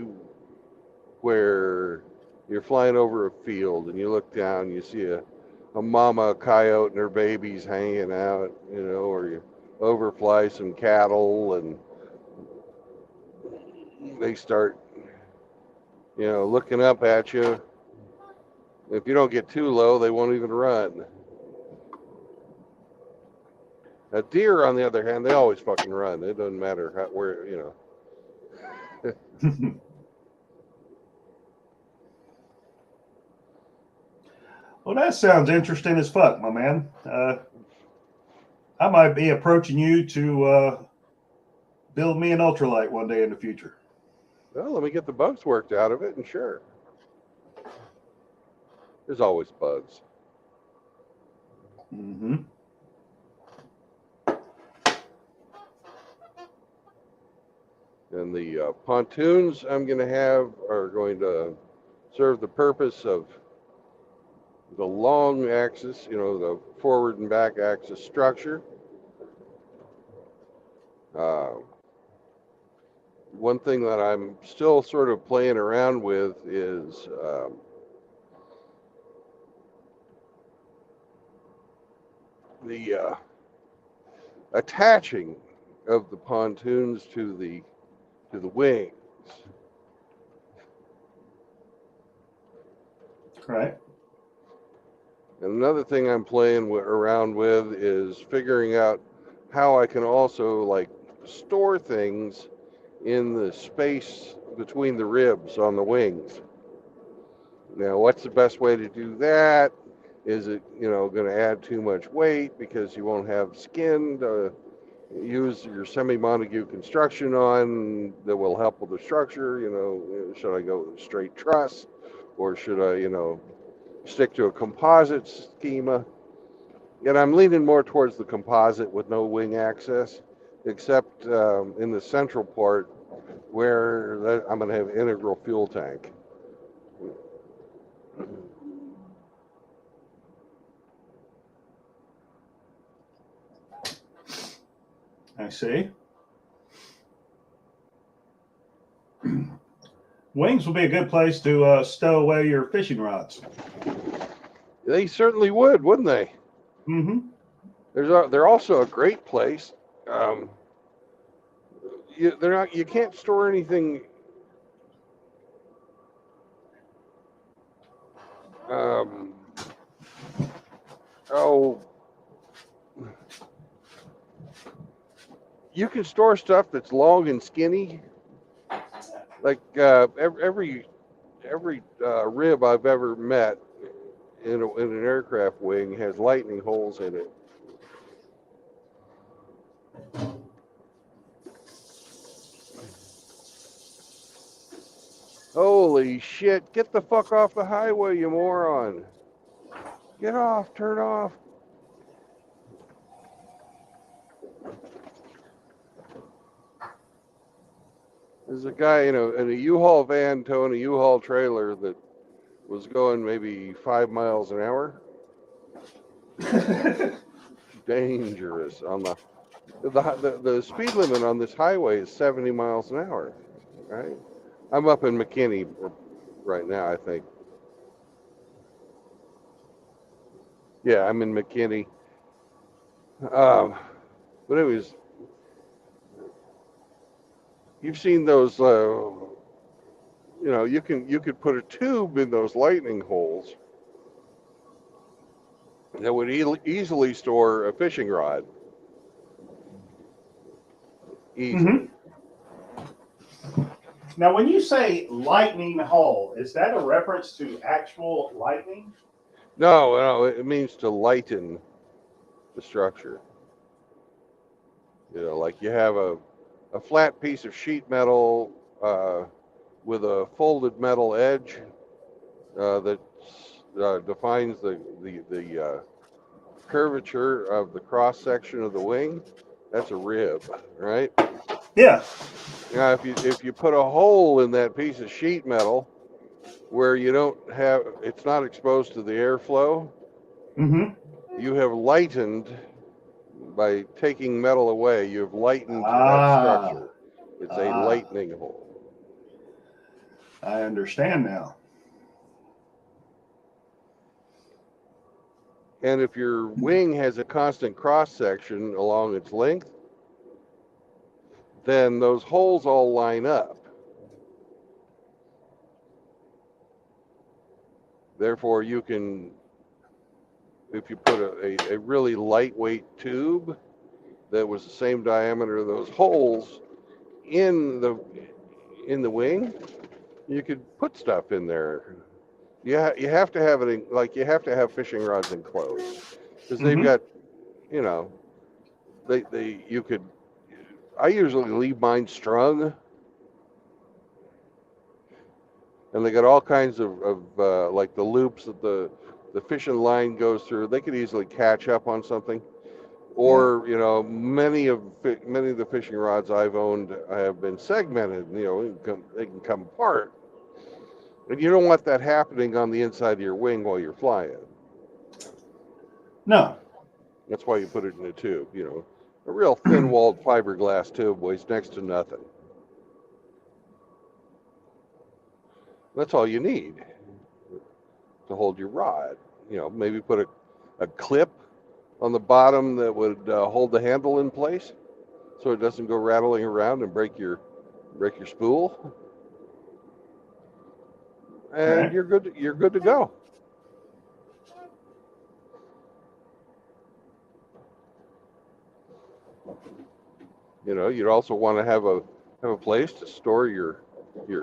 where you're flying over a field and you look down, you see a mama coyote and her babies hanging out, or you overfly some cattle and they start, looking up at you. If you don't get too low, they won't even run. A deer, on the other hand, they always fucking run. It doesn't matter where. Well, that sounds interesting as fuck, my man. I might be approaching you to build me an ultralight one day in the future. Well, let me get the bugs worked out of it, and sure, there's always bugs. Mm-hmm. And the pontoons I'm going to have are going to serve the purpose of the long axis, the forward and back axis structure. Uh, One thing that I'm still sort of playing around with is the attaching of the pontoons to the wings. Right. And another thing I'm playing around with is figuring out how I can also like store things in the space between the ribs on the wings. Now, what's the best way to do that? Is it, going to add too much weight because you won't have skin to use your semi-Montague construction on that will help with the structure? Should I go with a straight truss or should I, stick to a composite schema? Yet I'm leaning more towards the composite with no wing access, except in the central part where I'm going to have integral fuel tank. I see. Wings will be a good place to stow away your fishing rods. They certainly would, wouldn't they? Mm-hmm. They're also a great place. You can't store anything. Oh, you can store stuff that's long and skinny. Like every rib I've ever met in an aircraft wing has lightning holes in it. Holy shit! Get the fuck off the highway, you moron! Get off! Turn off! There's a guy in a U-Haul van towing a U-Haul trailer that was going maybe 5 miles an hour. Dangerous. On the speed limit on this highway is 70 miles an hour. Right? I'm up in McKinney right now, I think. Yeah, I'm in McKinney. But anyways, you've seen those. You could put a tube in those lightning holes that would easily store a fishing rod. Easily. Mm-hmm. Now, when you say lightning hole, is that a reference to actual lightning? No, it means to lighten the structure. Like you have a flat piece of sheet metal with a folded metal edge that defines the curvature of the cross section of the wing. That's a rib, right? Yeah. Now, if you put a hole in that piece of sheet metal where it's not exposed to the airflow, Mm-hmm. you have lightened, by taking metal away, you've lightened that structure. It's a lightning hole. I understand now. And if your wing has a constant cross section along its length, then those holes all line up. Therefore, you can, if you put a really lightweight tube that was the same diameter of those holes in the wing, you could put stuff in there. You have to have it you have to have fishing rods enclosed because they've got, I usually leave mine strung, and they got all kinds of like the loops that the fishing line goes through. They could easily catch up on something, or many of the fishing rods I've owned have been segmented. They can come apart, and you don't want that happening on the inside of your wing while you're flying. No. That's why you put it in a tube. A real thin-walled fiberglass tube weighs next to nothing. That's all you need to hold your rod. Maybe put a clip on the bottom that would hold the handle in place, so it doesn't go rattling around and break your spool. And you're good. You're good to go. You'd also want to have a place to store your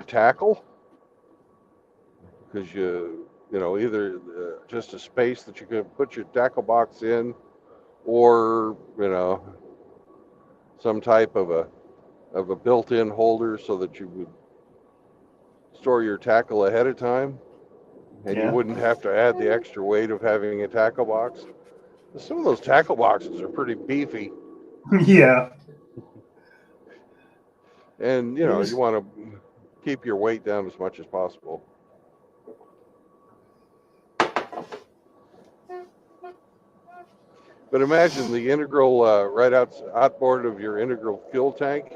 tackle, because either just a space that you can put your tackle box in, or some type of a built-in holder so that you would store your tackle ahead of time, and you wouldn't have to add the extra weight of having a tackle box. Some of those tackle boxes are pretty beefy. Yeah. And you know, you want to keep your weight down as much as possible. But imagine the integral right outboard of your integral fuel tank.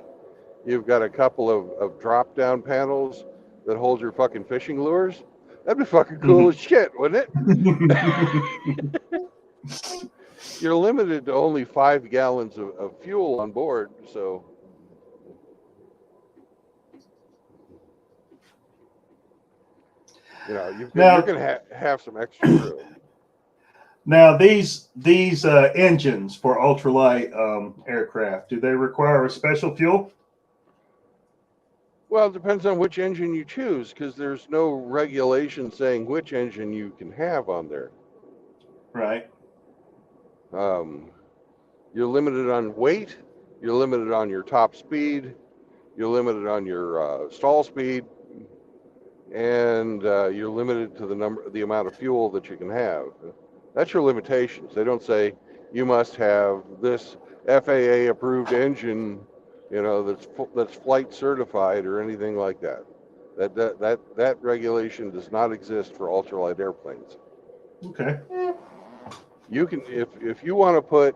You've got a couple of drop down panels that hold your fucking fishing lures. That'd be fucking cool as shit, wouldn't it? You're limited to only 5 gallons of fuel on board, so you know you're going to have some extra room. Now these engines for ultralight aircraft, do they require a special fuel? Well, it depends on which engine you choose, because there's no regulation saying which engine you can have on there. Right. You're limited on weight. You're limited on your top speed. You're limited on your stall speed, and you're limited to the amount of fuel that you can have. That's your limitations. They don't say you must have this FAA approved engine, you know, that's flight certified or anything like that. That regulation does not exist for ultralight airplanes. Okay. You can if you want to put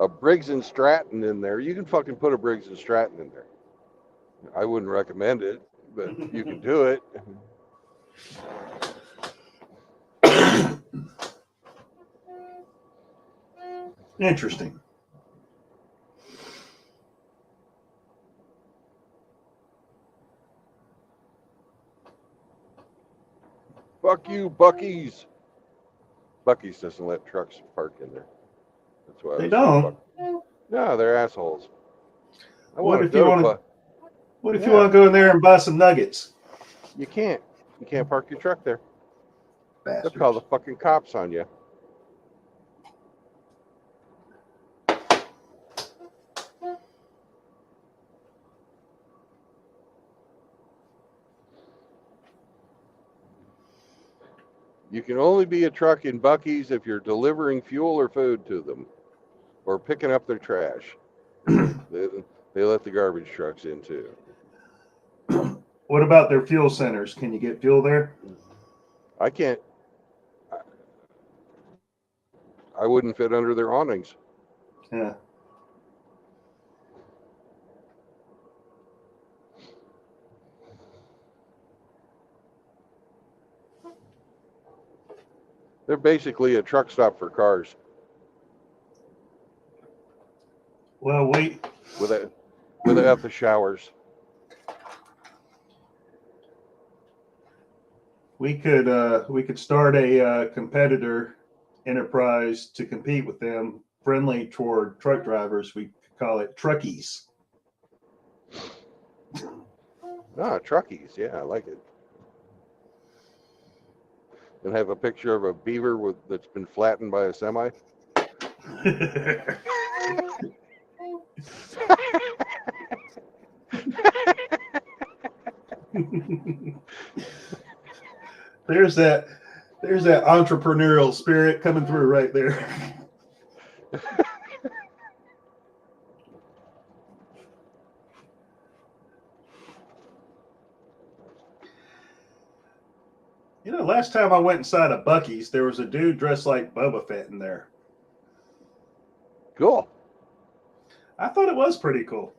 a Briggs and Stratton in there, you can fucking put a Briggs and Stratton in there. I wouldn't recommend it, but you can do it. Interesting. Fuck you, Buc-ee's. Buc-ee's doesn't let trucks park in there. That's why They don't. No, they're assholes. What if you want to go in there and buy some nuggets? You can't. You can't park your truck there. Bastards. They'll call the fucking cops on you. You can only be a truck in Buc-ee's if you're delivering fuel or food to them, or picking up their trash. They let the garbage trucks in too. What about their fuel centers? Can you get fuel there? I can't. I wouldn't fit under their awnings. Yeah. They're basically a truck stop for cars. Well, without the showers. We could start a competitor enterprise to compete with them, friendly toward truck drivers. We could call it Truckies. Truckies. Yeah, I like it. And have a picture of a beaver that's been flattened by a semi. There's that entrepreneurial spirit coming through right there. You know, last time I went inside a Buc-ee's, there was a dude dressed like Boba Fett in there. Cool. I thought it was pretty cool.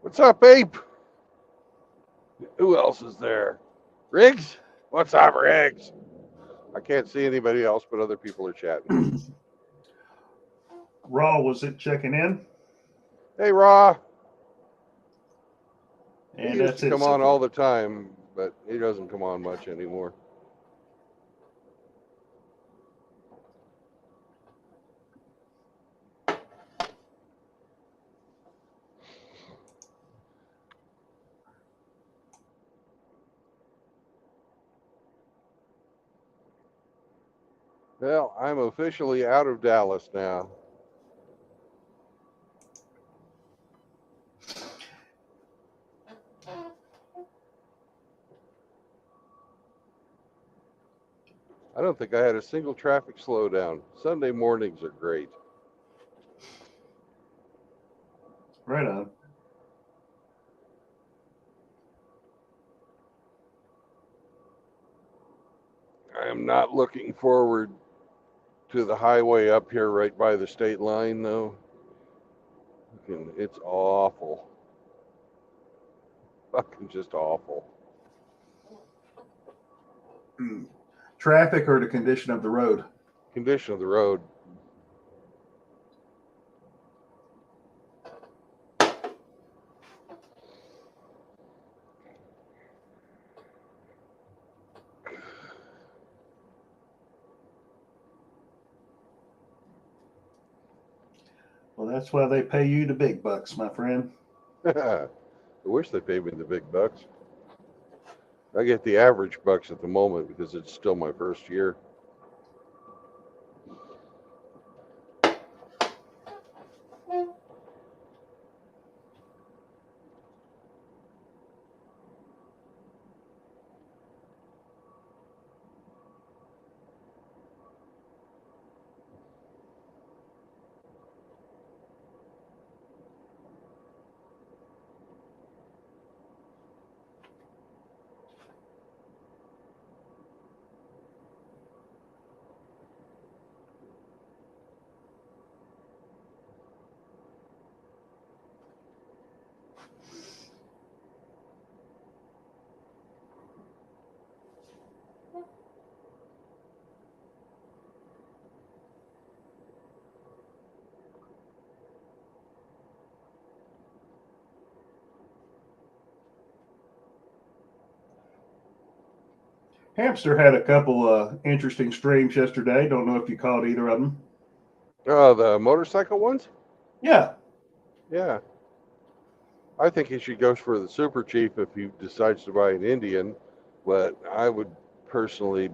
What's up, Ape? Who else is there? Riggs? What's up, Riggs? I can't see anybody else, but other people are chatting. Raw, was it checking in? Hey, Raw. And he used to come on all the time, but he doesn't come on much anymore. Well, I'm officially out of Dallas now. I don't think I had a single traffic slowdown. Sunday mornings are great. Right on. I am not looking forward to the highway up here right by the state line, though. It's awful. Fucking just awful. Traffic or the condition of the road? Condition of the road. Well, that's why they pay you the big bucks, my friend. I wish they paid me the big bucks. I get the average bucks at the moment because it's still my first year. Hamster had a couple interesting streams yesterday. Don't know if you caught either of them. Oh, the motorcycle ones? Yeah. Yeah. I think he should go for the Super Chief if he decides to buy an Indian, but I would personally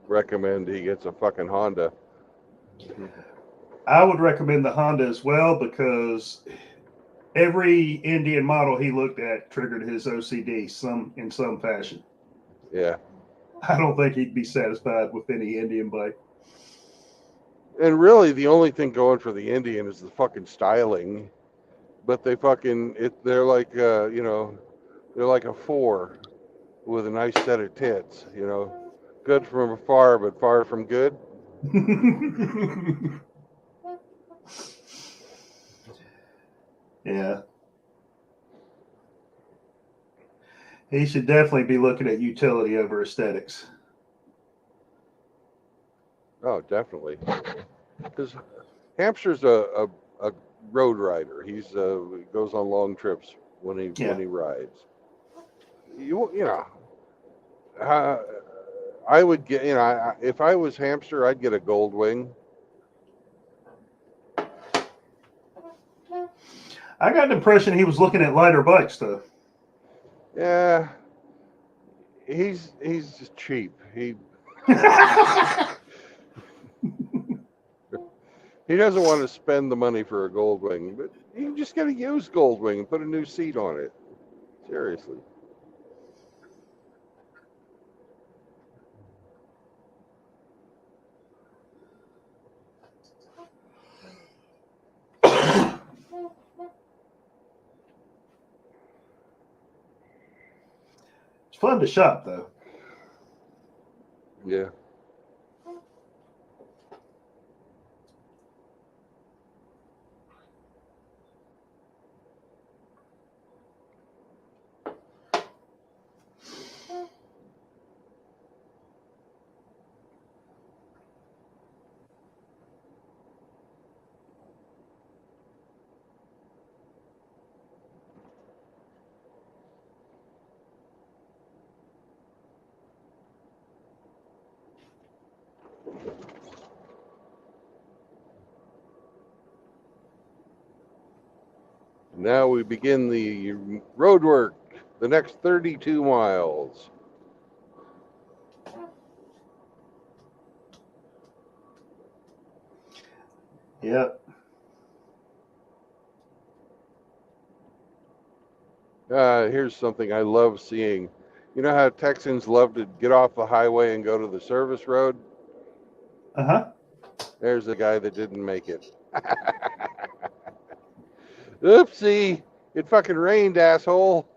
recommend he gets a fucking Honda. I would recommend the Honda as well because every Indian model he looked at triggered his OCD in some fashion. Yeah. I don't think he'd be satisfied with any Indian bike. And really, the only thing going for the Indian is the fucking styling. But they're like, they're like a 4 with a nice set of tits, Good from afar, but far from good. Yeah. He should definitely be looking at utility over aesthetics. Oh, definitely. Because Hamster's a road rider. He goes on long trips when he rides. I would get if I was Hamster, I'd get a gold wing. I got the impression he was looking at lighter bikes though. Yeah, he's just cheap. He doesn't want to spend the money for a gold wing, but you can just get a used gold wing and put a new seat on it. Seriously. It's fun to shop though. Yeah. Now we begin the road work, the next 32 miles. Yep. Here's something I love seeing. You know how Texans love to get off the highway and go to the service road? Uh-huh. There's a guy that didn't make it. Oopsie! It fucking rained, asshole.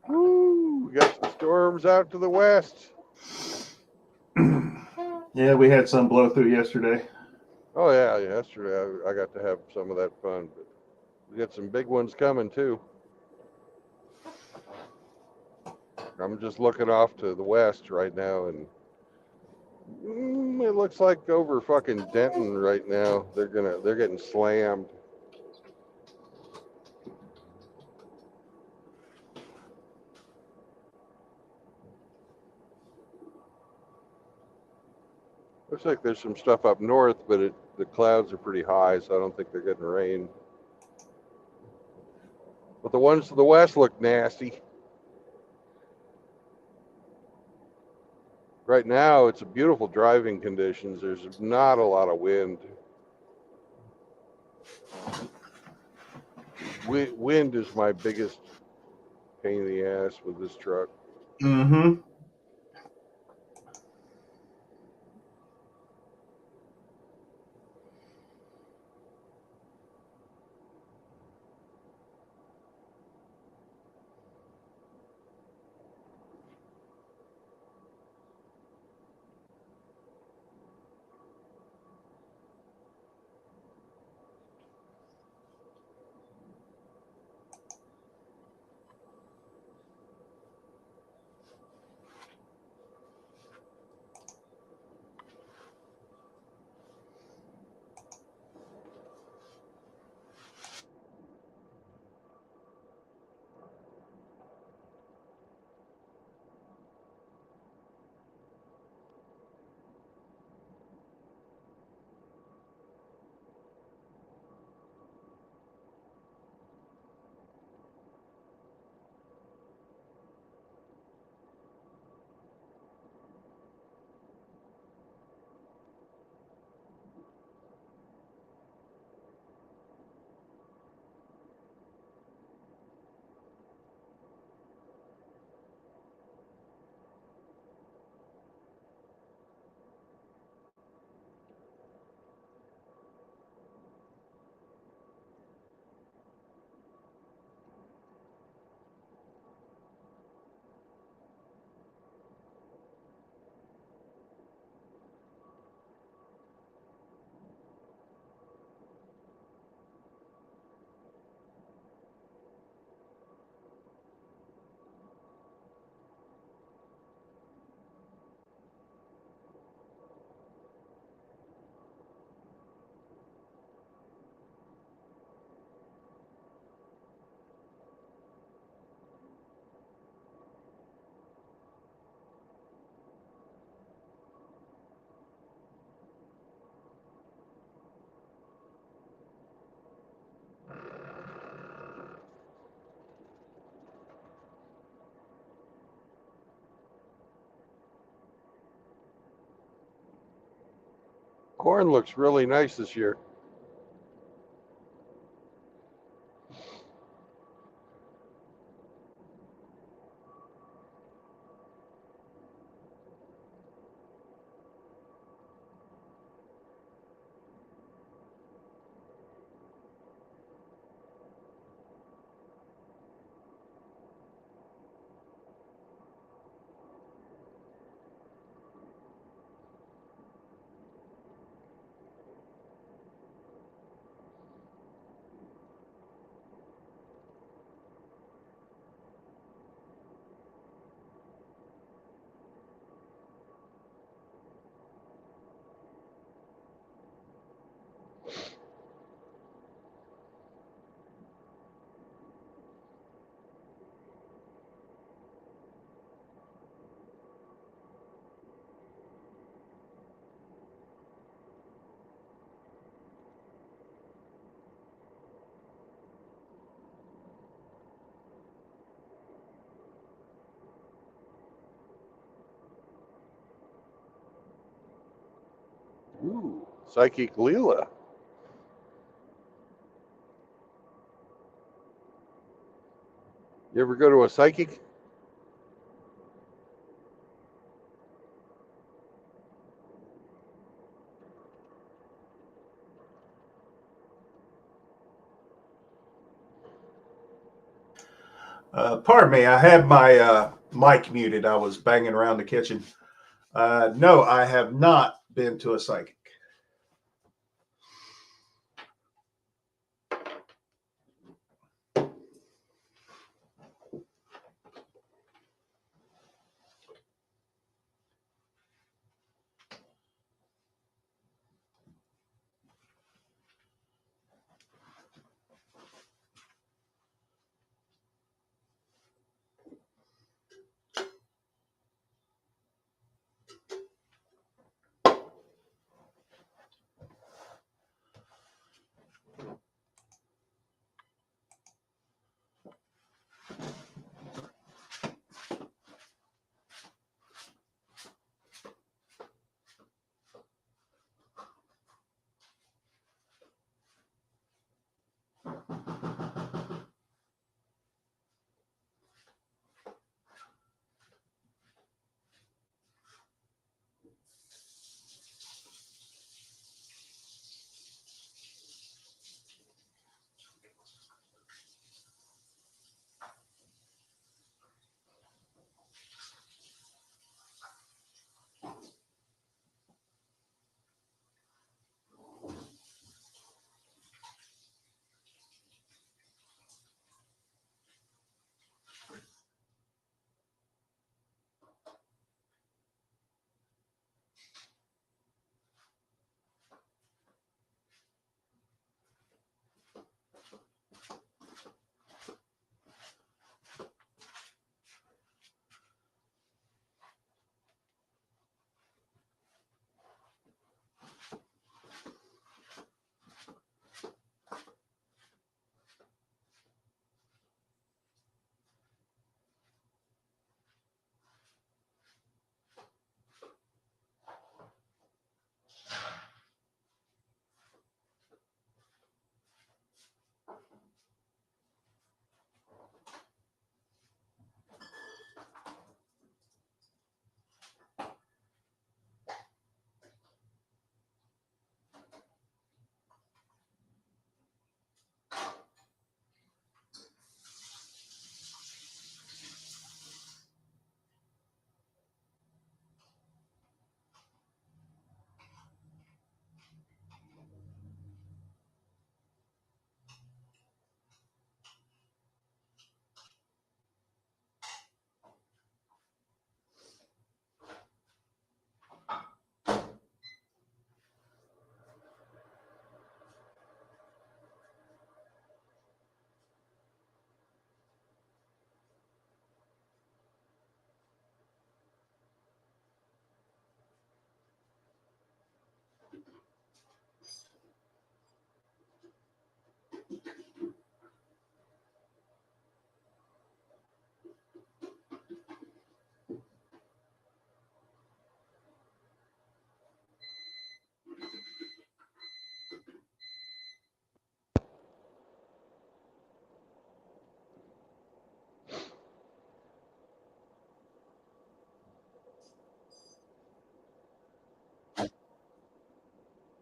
Woo! We got some storms out to the west. Yeah, we had some blow through yesterday. Oh yeah, yesterday I got to have some of that fun. But we got some big ones coming too. I'm just looking off to the west right now, and it looks like over fucking Denton right now. They're getting slammed. Looks like there's some stuff up north, but the clouds are pretty high, so I don't think they're getting rain. But the ones to the west look nasty. Right now, it's a beautiful driving conditions. There's not a lot of wind. Wind is my biggest pain in the ass with this truck. Mm-hmm. Corn looks really nice this year. Ooh, Psychic Leela. You ever go to a psychic? Pardon me, I had my mic muted. I was banging around the kitchen. No, I have not been to a psychic.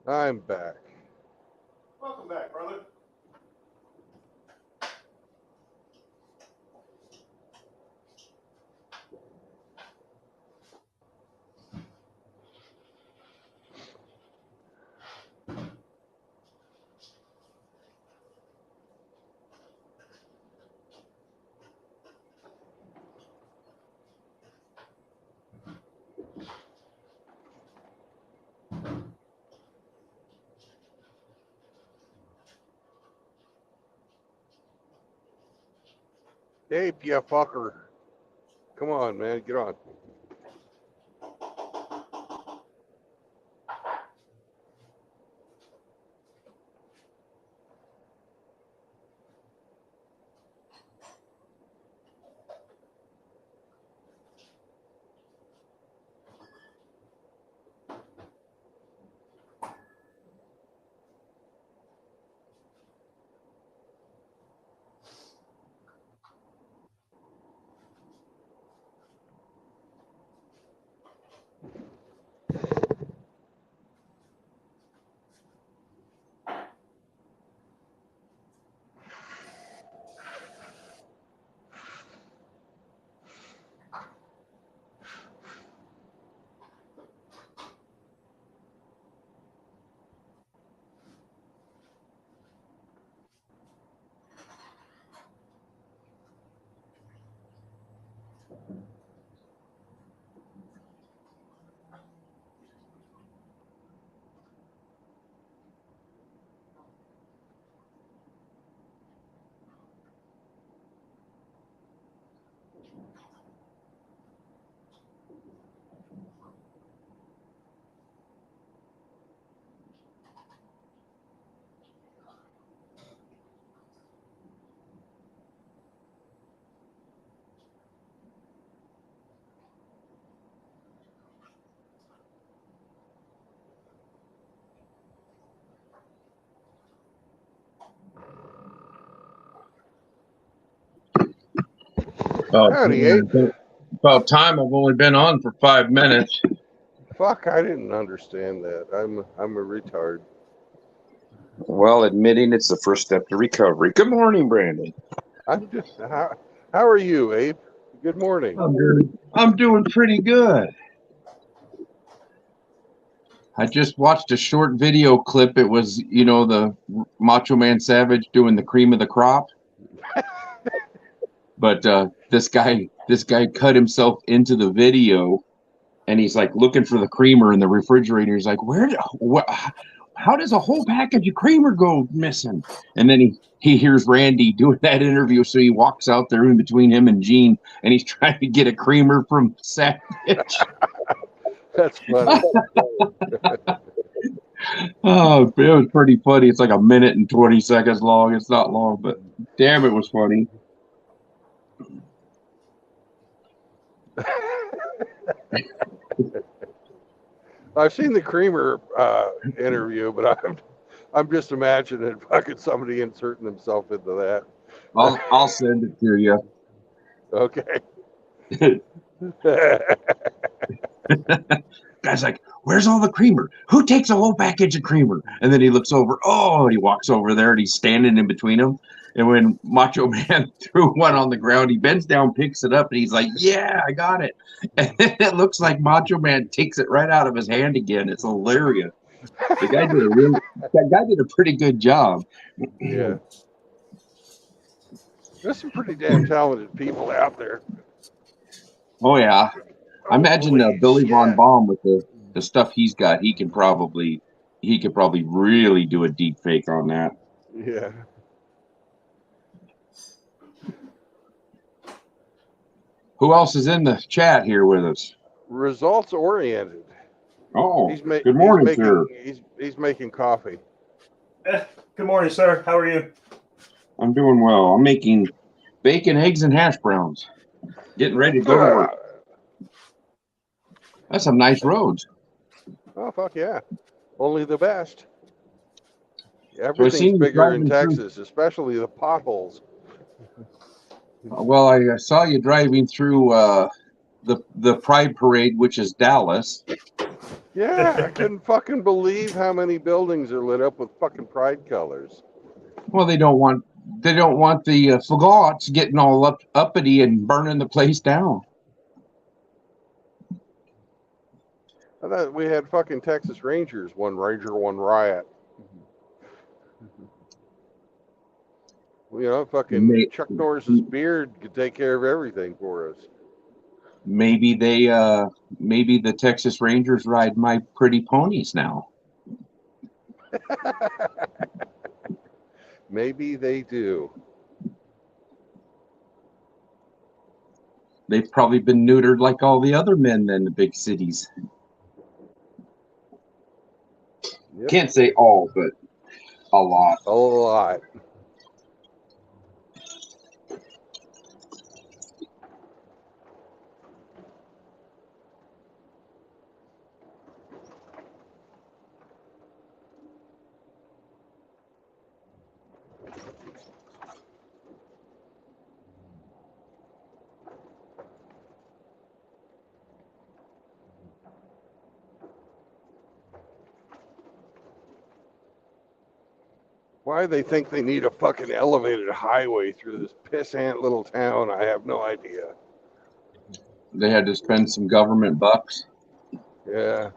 I'm back. Welcome back, brother. Hey, you fucker. Come on, man. Get on. Howdy, Abe. About time. I've only been on for 5 minutes. Fuck, I didn't understand that. I'm a retard. Well, admitting it's the first step to recovery. Good morning, Brandon. I'm just how are you, Abe? Good morning. I'm doing pretty good. I just watched a short video clip. It was, the Macho Man Savage doing the cream of the crop. But this guy cut himself into the video, and he's like looking for the creamer in the refrigerator. He's like, how does a whole package of creamer go missing? And then he hears Randy doing that interview, so he walks out there in between him and Gene, and he's trying to get a creamer from Savage. That's funny. Oh, it was pretty funny. It's like 1 minute and 20 seconds long. It's not long, but damn, it was funny. I've seen the creamer interview, but I'm just imagining fucking somebody inserting themselves into that. I'll send it to you. Okay. Guy's like, where's all the creamer? Who takes a whole package of creamer? And then he looks over. Oh, he walks over there and he's standing in between them. And when Macho Man threw one on the ground, he bends down, picks it up, and he's like, yeah, I got it. And it looks like Macho Man takes it right out of his hand again. It's hilarious. That guy did a pretty good job. Yeah. There's some pretty damn talented people out there. Oh, yeah. I imagine Billy Von Baum with the stuff he's got, he could probably really do a deep fake on that. Yeah. Who else is in the chat here with us? Results oriented. Oh, good morning, sir. He's making coffee. Good morning, sir. How are you? I'm doing well. I'm making bacon, eggs, and hash browns. Getting ready to go to work. That's some nice roads. Oh, fuck yeah. Only the best. Everything's bigger in Texas, especially the potholes. Well, I saw you driving through the Pride Parade, which is Dallas. Yeah, I couldn't fucking believe how many buildings are lit up with fucking pride colors. Well, they don't want the fagots getting all uppity and burning the place down. I thought we had fucking Texas Rangers, one Ranger, one riot. Fucking Chuck Norris's beard could take care of everything for us. Maybe the Texas Rangers ride My Pretty Ponies now. Maybe they do. They've probably been neutered like all the other men in the big cities. Yep. Can't say all, but a lot. A lot. Why they think they need a fucking elevated highway through this pissant little town, I have no idea. They had to spend some government bucks. Yeah.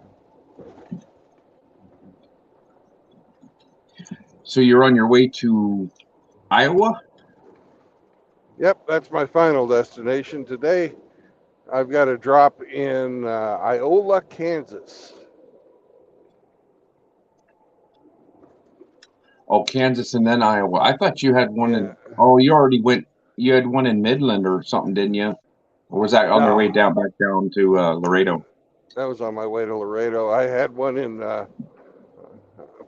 So you're on your way to Iowa? Yep, that's my final destination. Today, I've got a drop in Iola, Kansas. Oh, Kansas and then Iowa. I thought you had one Yeah. in. Oh, you already went. You had one in Midland or something, didn't you? Or was that on their way No, down back down to Laredo? that was on my way to Laredo. I had one in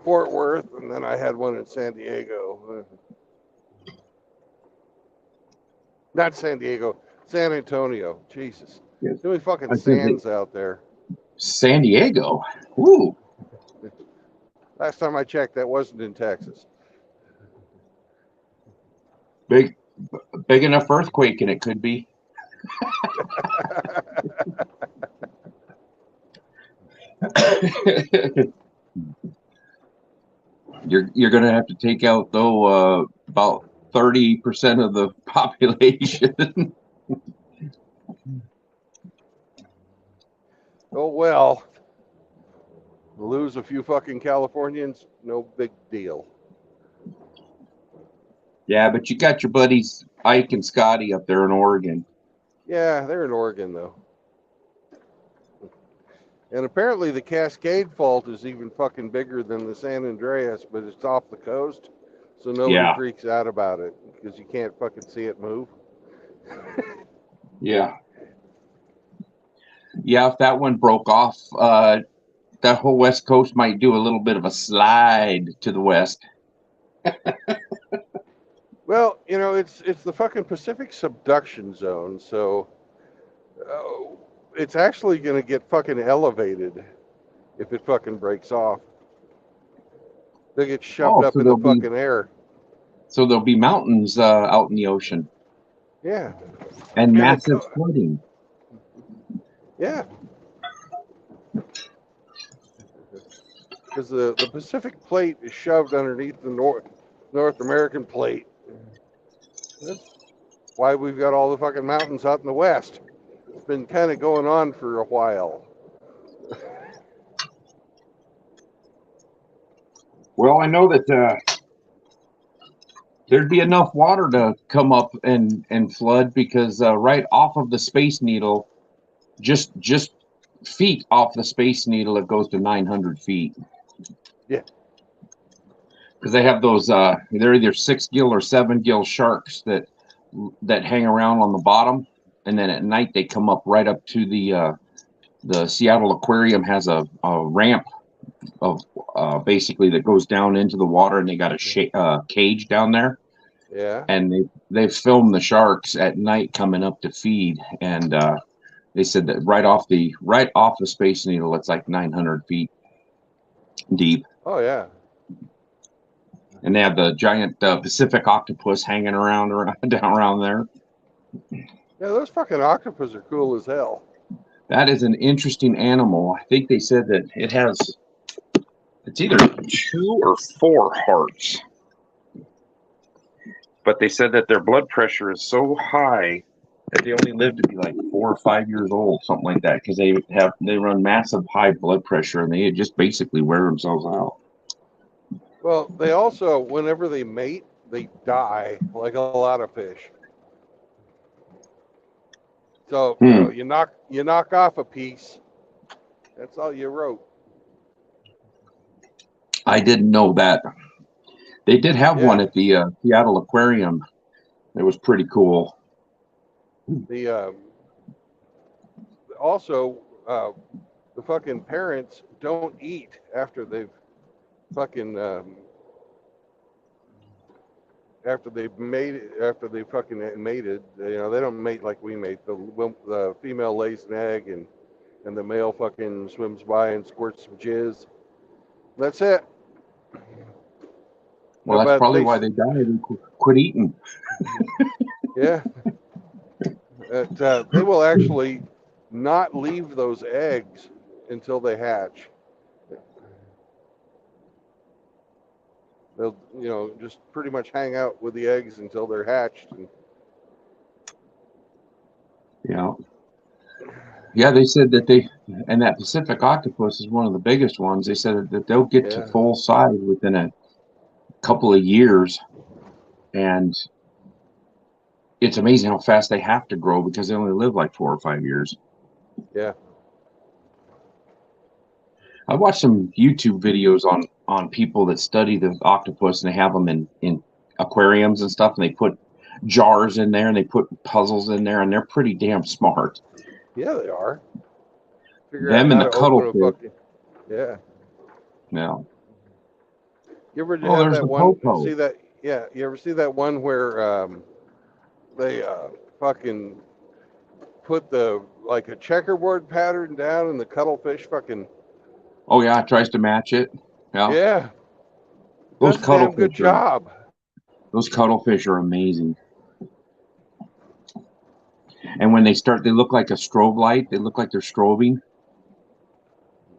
Fort Worth, and then I had one in San Diego. Not San Diego, San Antonio. Jesus, Yes. too many fucking I said that sands out there. San Diego. Ooh, Last time I checked, that wasn't in Texas. big, big enough earthquake, and it could be. You're gonna have to take out though about 30% of the population. Oh well, lose a few fucking Californians, no big deal. Yeah, but you got your buddies Ike and Scotty up there in Oregon. Yeah, they're in Oregon though. And apparently the Cascade Fault is even fucking bigger than the San Andreas, but it's off the coast, so nobody Yeah, freaks out about it because you can't fucking see it move. yeah, yeah. If that one broke off, that whole West Coast might do a little bit of a slide to the west. Well, you know, it's the fucking Pacific subduction zone, so uh, it's actually going to get fucking elevated if it fucking breaks off. They get shoved Oh, up in the fucking air. so there'll be mountains out in the ocean Yeah, and and massive flooding. yeah, because the Pacific plate is shoved underneath the North American plate. That's why we've got all the fucking mountains out in the west. It's been kind of going on for a while. Well, I know that there'd be enough water to come up and flood because right off of the Space Needle, just feet off the Space Needle, it goes to 900 feet. Yeah. Because they have those, they're either 6 gill or 7 gill sharks that hang around on the bottom, and then at night they come up right up to the Seattle Aquarium has a ramp of basically that goes down into the water, and they got a cage down there. Yeah. And they filmed the sharks at night coming up to feed, and they said that right off the Space Needle, it's like 900 feet deep, Oh yeah. and they have the giant Pacific octopus hanging around down around there. Yeah, those fucking octopus are cool as hell. That is an interesting animal. I think they said that it's either 2 or 4 hearts, but they said that their blood pressure is so high that they only live to be like 4 or 5 years old, something like that, because they run massive high blood pressure and they just basically wear themselves out. Well, they also, whenever they mate, they die like a lot of fish. So you know, you knock off a piece. That's all you wrote. I didn't know that. They did have one Yeah. at the Seattle Aquarium. It was pretty cool. The also the fucking parents don't eat after they've fucking after they fucking mated. You know, they don't mate like we mate. The female lays an egg and the male fucking swims by and squirts some jizz. That's it. Well, No, that's but probably why they died and quit eating. yeah, they will actually not leave those eggs until they hatch. They'll, you know, just pretty much hang out with the eggs until they're hatched. And Yeah. Yeah, they said that and that Pacific octopus is one of the biggest ones. They said that they'll get to yeah, full size within a couple of years. And it's amazing how fast they have to grow because they only live like 4 or 5 years. Yeah. I watched some YouTube videos on people that study the octopus, and they have them in aquariums and stuff, and they put jars in there and they put puzzles in there, and they're pretty damn smart. Yeah, they are. Figure out Them and how the to open a cuttlefish. fucking. Yeah. No. You ever Oh, have there's that the one? popo. See that? Yeah. You ever see that one where they fucking put the like a checkerboard pattern down and the cuttlefish fucking. Oh yeah, it tries to match it. Yeah. Yeah. Those Does a damn good cuttlefish are job. those cuttlefish are amazing. And when they start, they look like a strobe light. They look like they're strobing,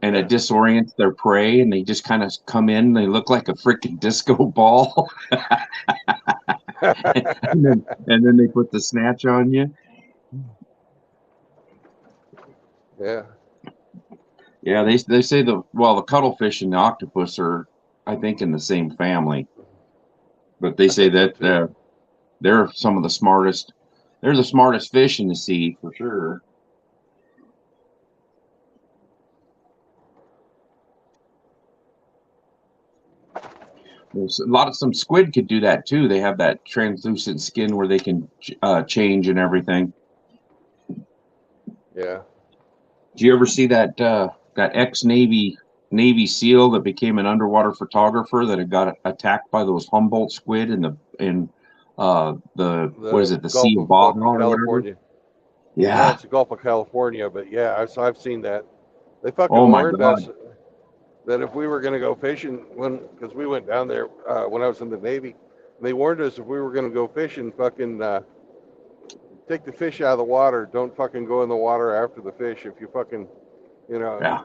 and Yeah. it disorients their prey, and they just kind of come in. They look like a freaking disco ball, and then they put the snatch on you. Yeah. Yeah, they say the cuttlefish and the octopus are, I think, in the same family, but they I say think so that too. they're some of the smartest. They're the smartest fish in the sea for sure. There's a lot of some squid could do that too. They have that translucent skin where they can change and everything. Yeah. Do you ever see that ex Navy SEAL that became an underwater photographer that had got attacked by those Humboldt squid in the what is The it, the Sea Gulf of of Baja fucking or whatever? California. Yeah, Yeah. it's the Gulf of California, but yeah, I've seen that. They fucking Oh my warned God. us that if we were going to go fishing, because we went down there when I was in the Navy, they warned us if we were going to go fishing, fucking take the fish out of the water. Don't fucking go in the water after the fish. If you fucking, you know, Yeah.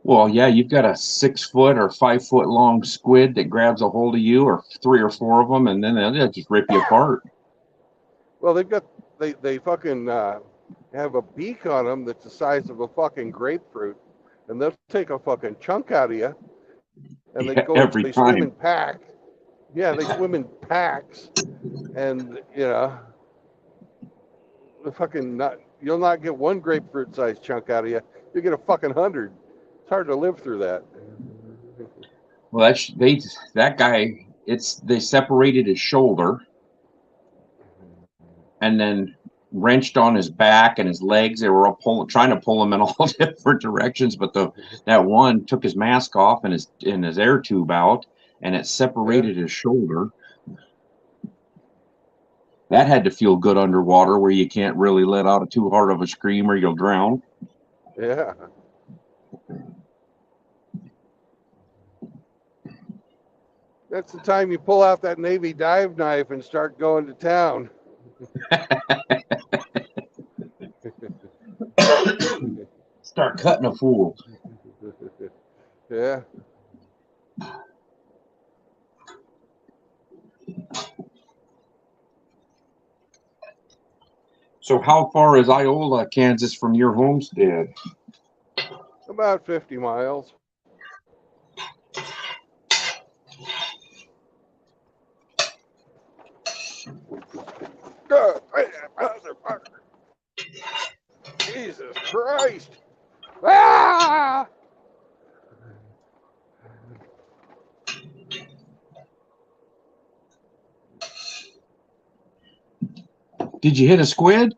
Well, yeah, you've got a 6 foot or 5 foot long squid that grabs a hold of you, or three or four of them, and then they'll just rip you apart. well, they fucking have a beak on them that's the size of a fucking grapefruit, and they'll take a fucking chunk out of you, and Yeah, every they swim in time. packs. Yeah, they swim in packs, and the fucking you'll not get one grapefruit sized chunk out of you. You get a fucking 100. It's hard to live through that. Well, that guy. They separated his shoulder and then wrenched on his back and his legs. They were all trying to pull him in all different directions, but that one took his mask off and his air tube out, and it Yeah, separated his shoulder. That had to feel good underwater, where you can't really let out too hard of a scream or you'll drown. yeah. That's the time you pull out that Navy dive knife and start going to town. Start cutting a fool. Yeah. So how far is Iola, Kansas from your homestead? About 50 miles. God, motherfucker. Jesus Christ. Ah! Did you hit a squid?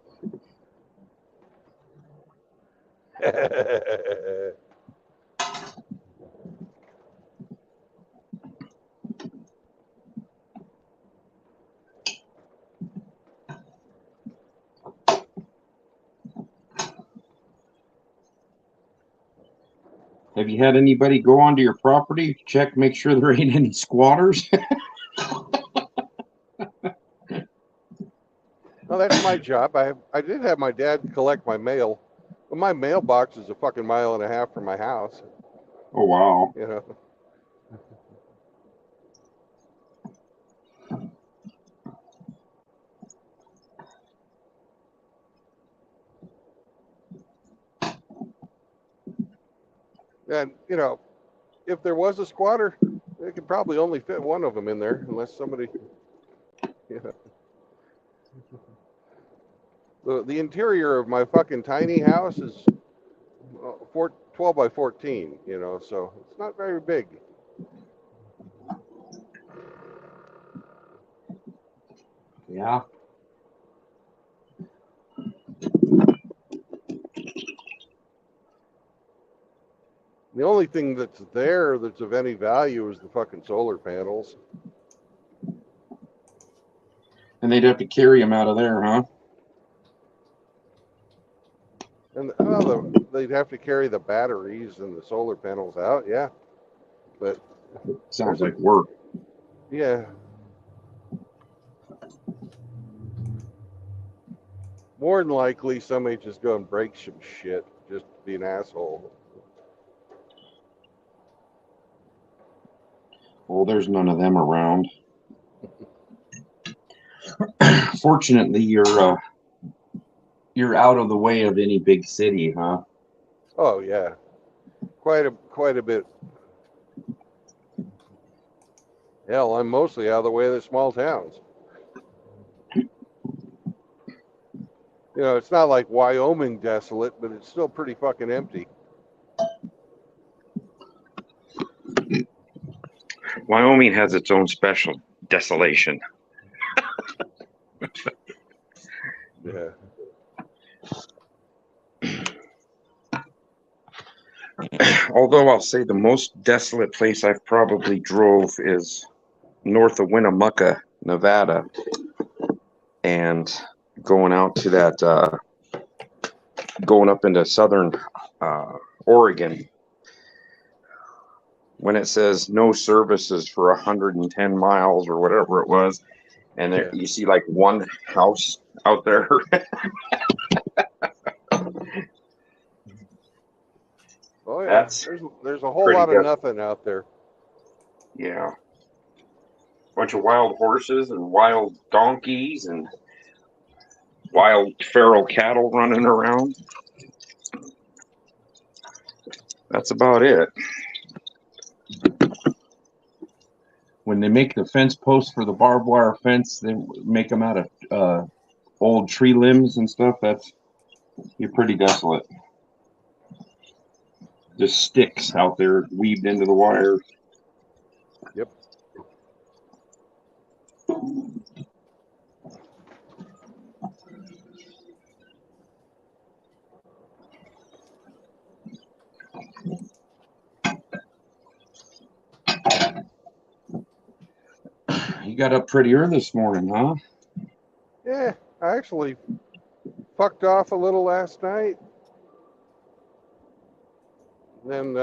Have you had anybody go onto your property, check, make sure there ain't any squatters? Well, that's my job. I did have my dad collect my mail, but my mailbox is a fucking mile and a half from my house. Oh, wow. You know. And if there was a squatter, they could probably only fit one of them in there, unless somebody The interior of my fucking tiny house is 12 by 14, you know, so it's not very big. Yeah. The only thing that's there that's of any value is the fucking solar panels. And they'd have to carry them out of there, huh? And they'd have to carry the batteries and the solar panels out, yeah. But Sounds like work. yeah. More than likely, somebody just go and break some shit just to be an asshole. Well, there's none of them around. Fortunately, you're out of the way of any big city, huh? Oh yeah, quite a bit. Hell, I'm mostly out of the way of the small towns. You know, it's not like Wyoming desolate, but it's still pretty fucking empty. Wyoming has its own special desolation. Yeah. Although I'll say the most desolate place I've probably drove is north of Winnemucca, Nevada, and going out to that, going up into southern Oregon. When it says no services for 110 miles or whatever it was, and there, you see like one house out there. Oh yeah. That's there's a whole pretty lot of good. nothing out there. Yeah. Bunch of wild horses and wild donkeys and wild feral cattle running around. That's about it. When they make the fence posts for the barbed wire fence, they make them out of old tree limbs and stuff. You're pretty desolate. Just sticks out there weaved into the wire. Yep. You got up pretty early this morning, huh? Yeah, I actually fucked off a little last night. Then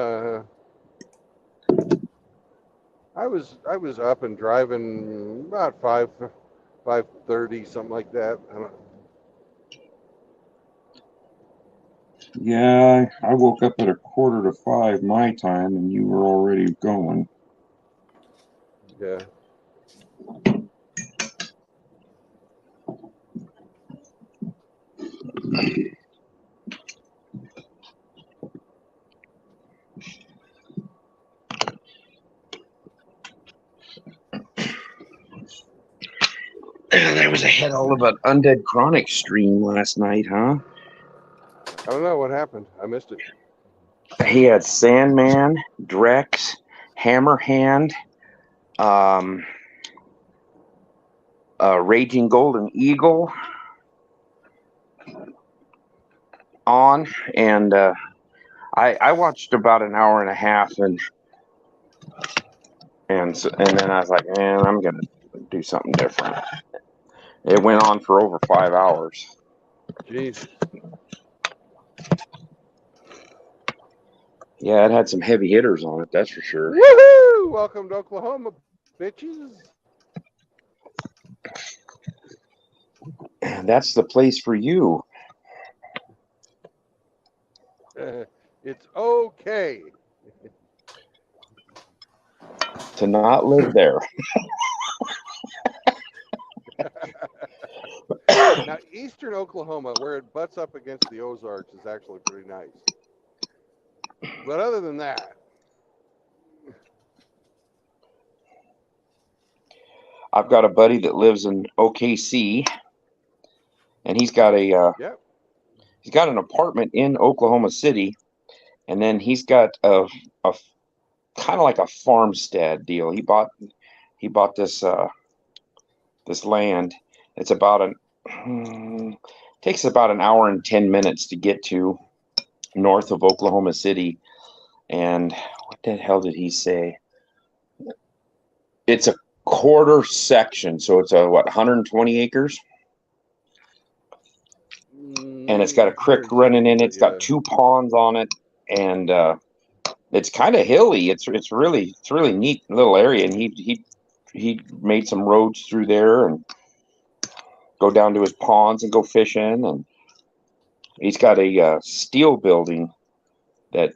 I was up and driving about 5:30, something like that. I don't, Yeah, I woke up at 4:45 my time, and you were already going. yeah. There was a hell of an Undead Chronic stream last night, huh? I don't know what happened. I missed it. He had Sandman, Drex, Hammerhand, Raging Golden Eagle on, and I watched about an hour and a half, and then I was like, man, I'm gonna do something different. It went on for over 5 hours. Jeez. Yeah, it had some heavy hitters on it, that's for sure. Woohoo! Welcome to Oklahoma, bitches. And that's the place for you. It's okay To not live there. Now, eastern Oklahoma, where it butts up against the Ozarks, is actually pretty nice. But other than that, I've got a buddy that lives in OKC, and he's got Yep. an apartment in Oklahoma City, and then he's got a kind of like a farmstead deal. He bought this land. It's about takes about an hour and 10 minutes to get to north of Oklahoma City. And what the hell did he say? It's a quarter section, so it's 120 acres, and it's got a creek running in it. It's got 2 ponds on it, and it's kind of hilly. It's really neat little area, and he made some roads through there and go down to his ponds and go fishing. And he's got a steel building that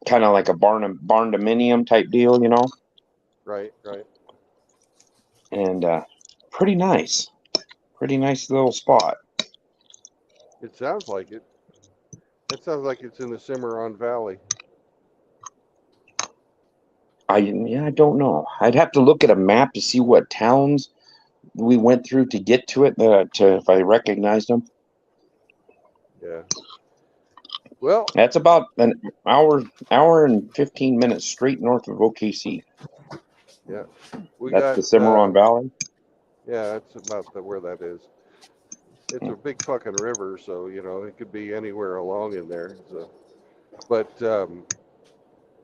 kind of like a barn dominium type deal, Right. and pretty nice little spot. It sounds like it. It sounds like it's in the Cimarron Valley. I don't know. I'd have to look at a map to see what towns we went through to get to it, if I recognized them. Yeah. Well, That's about an hour and 15 minutes straight north of OKC. yeah. That's the Cimarron Valley. Yeah, that's about where that is. It's a big fucking river, so it could be anywhere along in there. So, but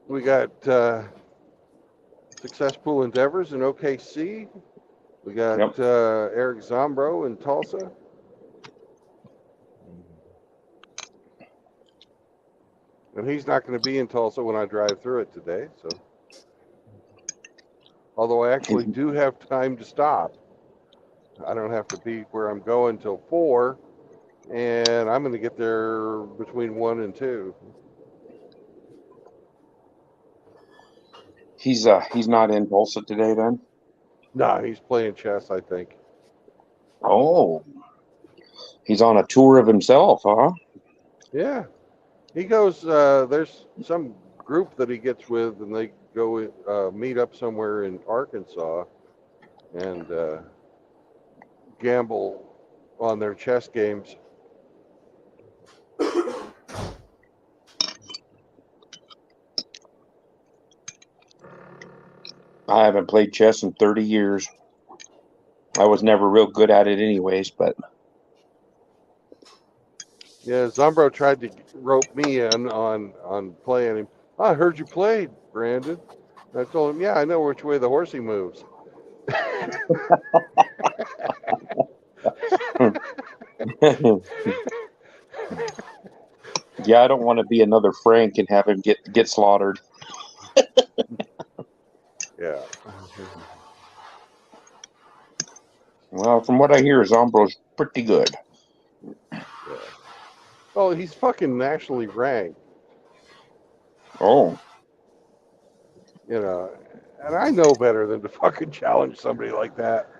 we got Successful Endeavors in OKC. We got Yep. Eric Zombro in Tulsa. And he's not going to be in Tulsa when I drive through it today. So, although I actually do have time to stop, I don't have to be where I'm going till 4, and I'm going to get there between 1 and 2. He's not in Tulsa today then? Nah, he's playing chess, I think. Oh. He's on a tour of himself, huh? Yeah. He goes, there's some group that he gets with, and they go meet up somewhere in Arkansas and gamble on their chess games. I haven't played chess in 30 years. I was never real good at it anyways, but Yeah, Zombro tried to rope me in on playing him. I heard you played, Brandon. And I told him, yeah, I know which way the horsey moves. yeah, I don't want to be another Frank and have him get slaughtered. Yeah. Well, from what I hear, Zombro's pretty good. Yeah. Oh, he's fucking nationally ranked. Oh. And I know better than to fucking challenge somebody like that.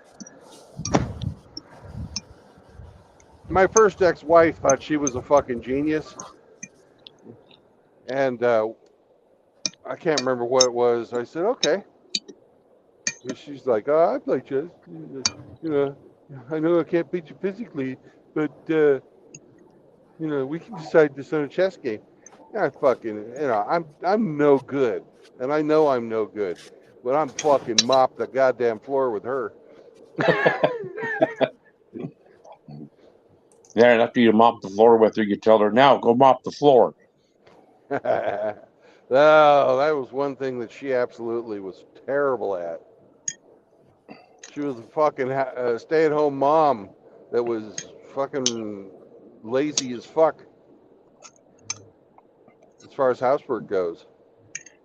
My first ex-wife thought she was a fucking genius. And I can't remember what it was. I said, okay. And she's like, oh, I play chess. I know I can't beat you physically, but, we can decide this on a chess game. I fucking, I'm no good. And I know I'm no good. But I'm fucking mop the goddamn floor with her. Yeah, and after you mop the floor with her, you tell her, now go mop the floor. Oh, that was one thing that she absolutely was terrible at. She was a fucking stay-at-home mom that was fucking lazy as fuck as far as housework goes.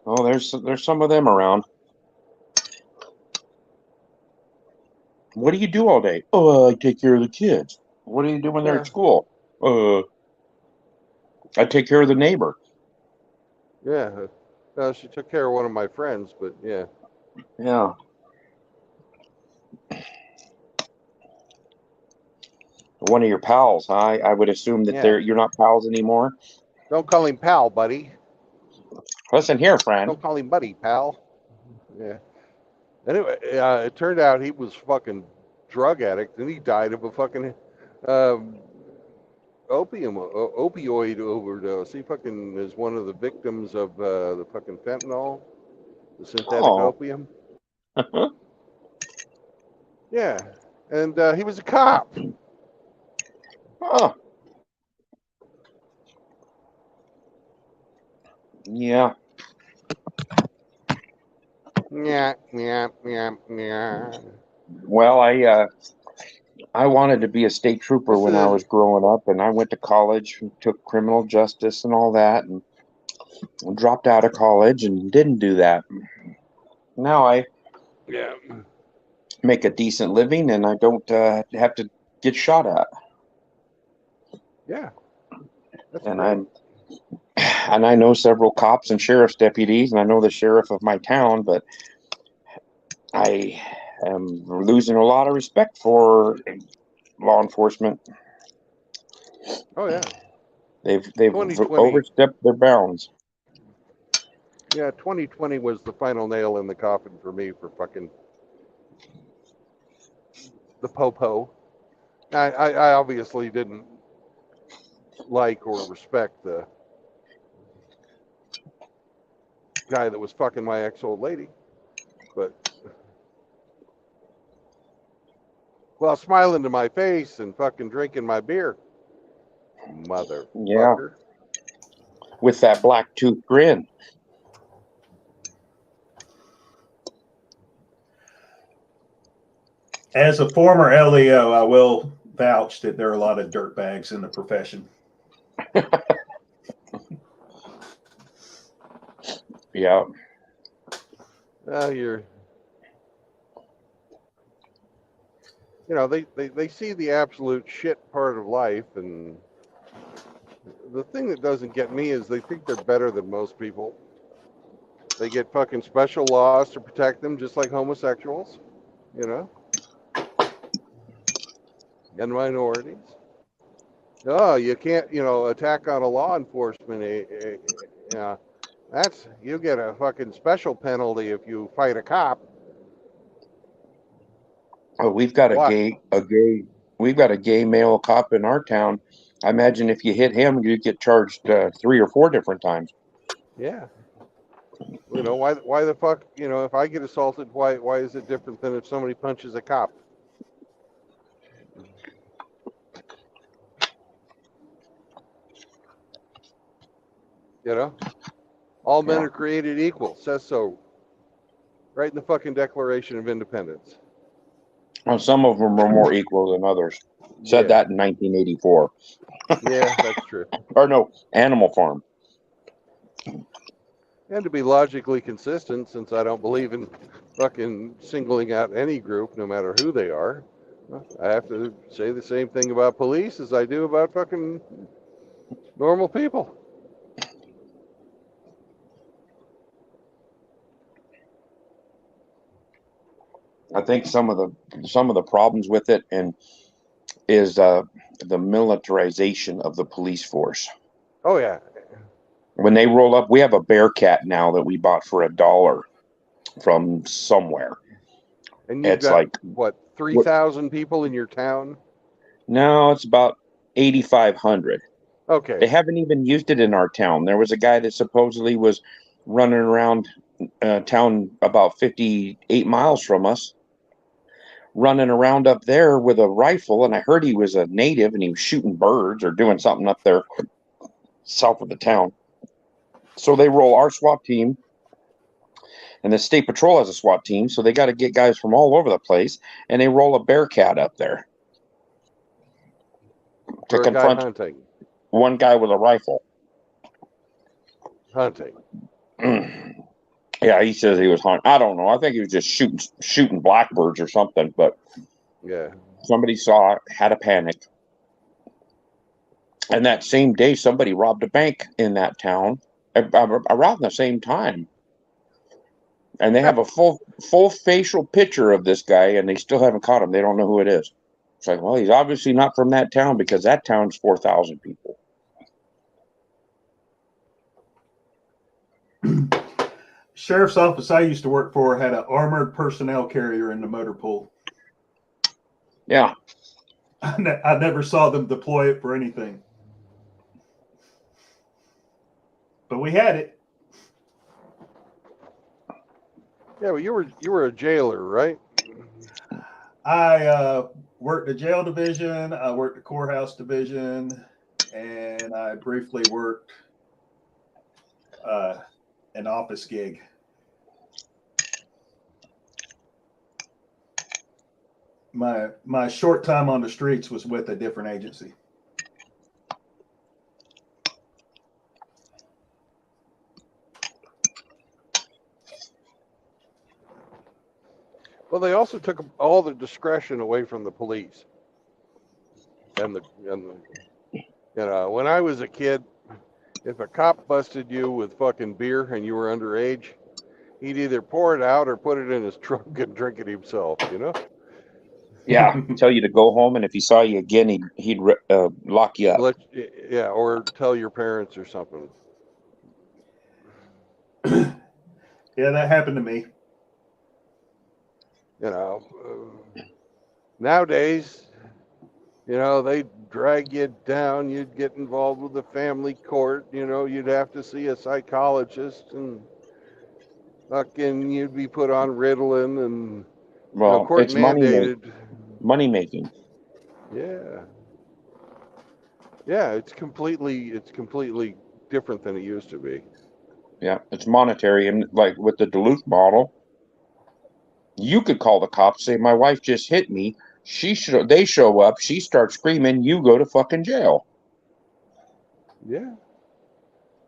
Oh, there's some of them around. What do you do all day? Oh, I take care of the kids. What do you do when they're at school? I take care of the neighbor. Yeah. She took care of one of my friends, but yeah. Yeah. One of your pals, huh? I would assume that you're not pals anymore. Don't call him pal, buddy. Listen here, friend. Don't call him buddy, pal. Yeah. Anyway, it turned out he was fucking drug addict, and he died of a fucking opioid overdose. He fucking is one of the victims of the fucking fentanyl, the synthetic Oh. opium. Yeah, and he was a cop. Oh. Yeah. Yeah, yeah, yeah, yeah. Well, I wanted to be a state trooper when I was growing up, and I went to college and took criminal justice and all that, and dropped out of college and didn't do that. Now I Yeah. make a decent living, and I don't have to get shot at. Yeah. That's And great. I know several cops and sheriff's deputies, and I know the sheriff of my town, but I am losing a lot of respect for law enforcement. Oh yeah. They've 2020. overstepped their bounds. Yeah, 2020 was the final nail in the coffin for me for fucking the popo. I obviously didn't like or respect the guy that was fucking my ex-old lady, but well, smiling to my face and fucking drinking my beer, motherfucker. Yeah, with that black tooth grin. As a former LEO, I will vouch that there are a lot of dirtbags in the profession. Yeah. You're, you know, they see the absolute shit part of life, and the thing that doesn't get me is they think they're better than most people. They get fucking special laws to protect them, just like homosexuals, you know, and minorities. Oh, you can't, you know, attack on a law enforcement. That's, you get a fucking special penalty if you fight a cop. Oh, we've got Why? we've got a gay male cop in our town. I imagine if you hit him, you get charged 3 or 4 different times. Yeah. You know, why the fuck, you know, if I get assaulted, why is it different than if somebody punches a cop? You know? All men Yeah. are created equal. Says so right in the fucking Declaration of Independence. Well, some of them are more equal than others. Said Yeah. that in 1984. Yeah, that's true. Or no, Animal Farm. And to be logically consistent, since I don't believe in fucking singling out any group, no matter who they are, I have to say the same thing about police as I do about fucking normal people. I think some of the problems with it and is the militarization of the police force. Oh yeah. When they roll up, we have a Bearcat now that we bought for $1 from somewhere. And you've It's got like what, 3,000 people in your town? no, it's about 8,500. Okay. They haven't even used it in our town. There was a guy that supposedly was running around town about 58 miles from us, running around up there with a rifle, and I heard he was a native and he was shooting birds or doing something up there south of the town. So they roll our SWAT team, and the state patrol has a SWAT team, so they got to get guys from all over the place, and they roll a Bearcat up there to For a guy confront hunting. one guy with a rifle. Hunting. Yeah, he says he was hunting. I don't know. I think he was just shooting blackbirds or something. But Yeah. somebody saw it, had a panic, and that same day, somebody robbed a bank in that town around the same time. And they have a full facial picture of this guy, and they still haven't caught him. They don't know who it is. It's like, well, he's obviously not from that town because that town's 4,000 people. Sheriff's office I used to work for had an armored personnel carrier in the motor pool. Yeah. I never saw them deploy it for anything. but we had it. Yeah, well, you were a jailer, right? I worked the jail division. I worked the courthouse division, and I briefly worked an office gig. My short time on the streets was with a different agency. Well, they also took all the discretion away from the police. And when I was a kid, if a cop busted you with fucking beer and you were underage, he'd either pour it out or put it in his trunk and drink it himself. Yeah, tell you to go home, and if he saw you again, he'd lock you up. Yeah, or tell your parents or something. Yeah, that happened to me. Nowadays, they drag you down. You'd get involved with the family court. You'd have to see a psychologist, and fucking you'd be put on Ritalin, and Well, court it's mandated. money making. Yeah. Yeah, it's completely different than it used to be. Yeah, it's monetary, and like with the Duluth model, you could call the cops, say my wife just hit me. They show up, she starts screaming, you go to fucking jail. Yeah.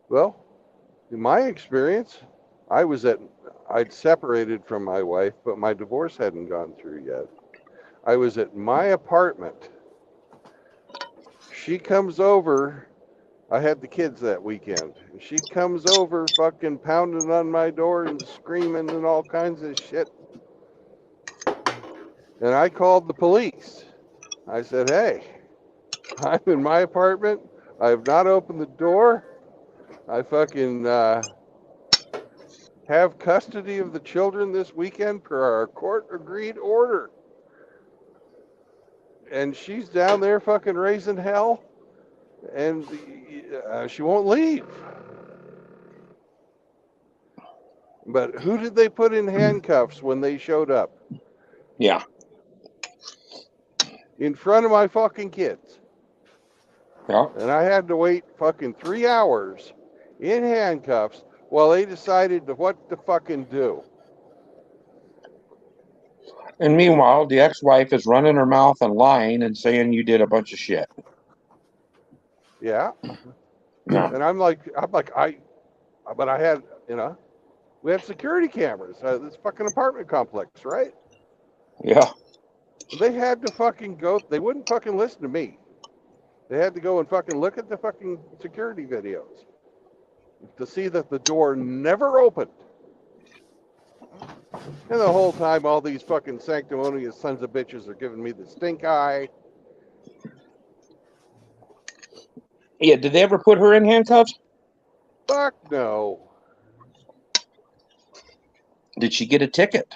Well, in my experience, I'd separated from my wife, but my divorce hadn't gone through yet. I was at my apartment. She comes over. I had the kids that weekend. She comes over, fucking pounding on my door and screaming and all kinds of shit. And I called the police. I said, hey, I'm in my apartment. I have not opened the door. I fucking have custody of the children this weekend per our court agreed order. And she's down there fucking raising hell, and she won't leave. But who did they put in handcuffs when they showed up? Yeah. In front of my fucking kids. Yeah. And I had to wait fucking 3 hours in handcuffs while they decided what to fucking do. And meanwhile, the ex-wife is running her mouth and lying and saying you did a bunch of shit. Yeah. Yeah. And but I had, we had security cameras. This fucking apartment complex, right? Yeah. They had to fucking go. They wouldn't fucking listen to me. They had to go and fucking look at the fucking security videos to see that the door never opened. And the whole time, all these fucking sanctimonious sons of bitches are giving me the stink eye. Yeah. Did they ever put her in handcuffs? Fuck no. Did she get a ticket?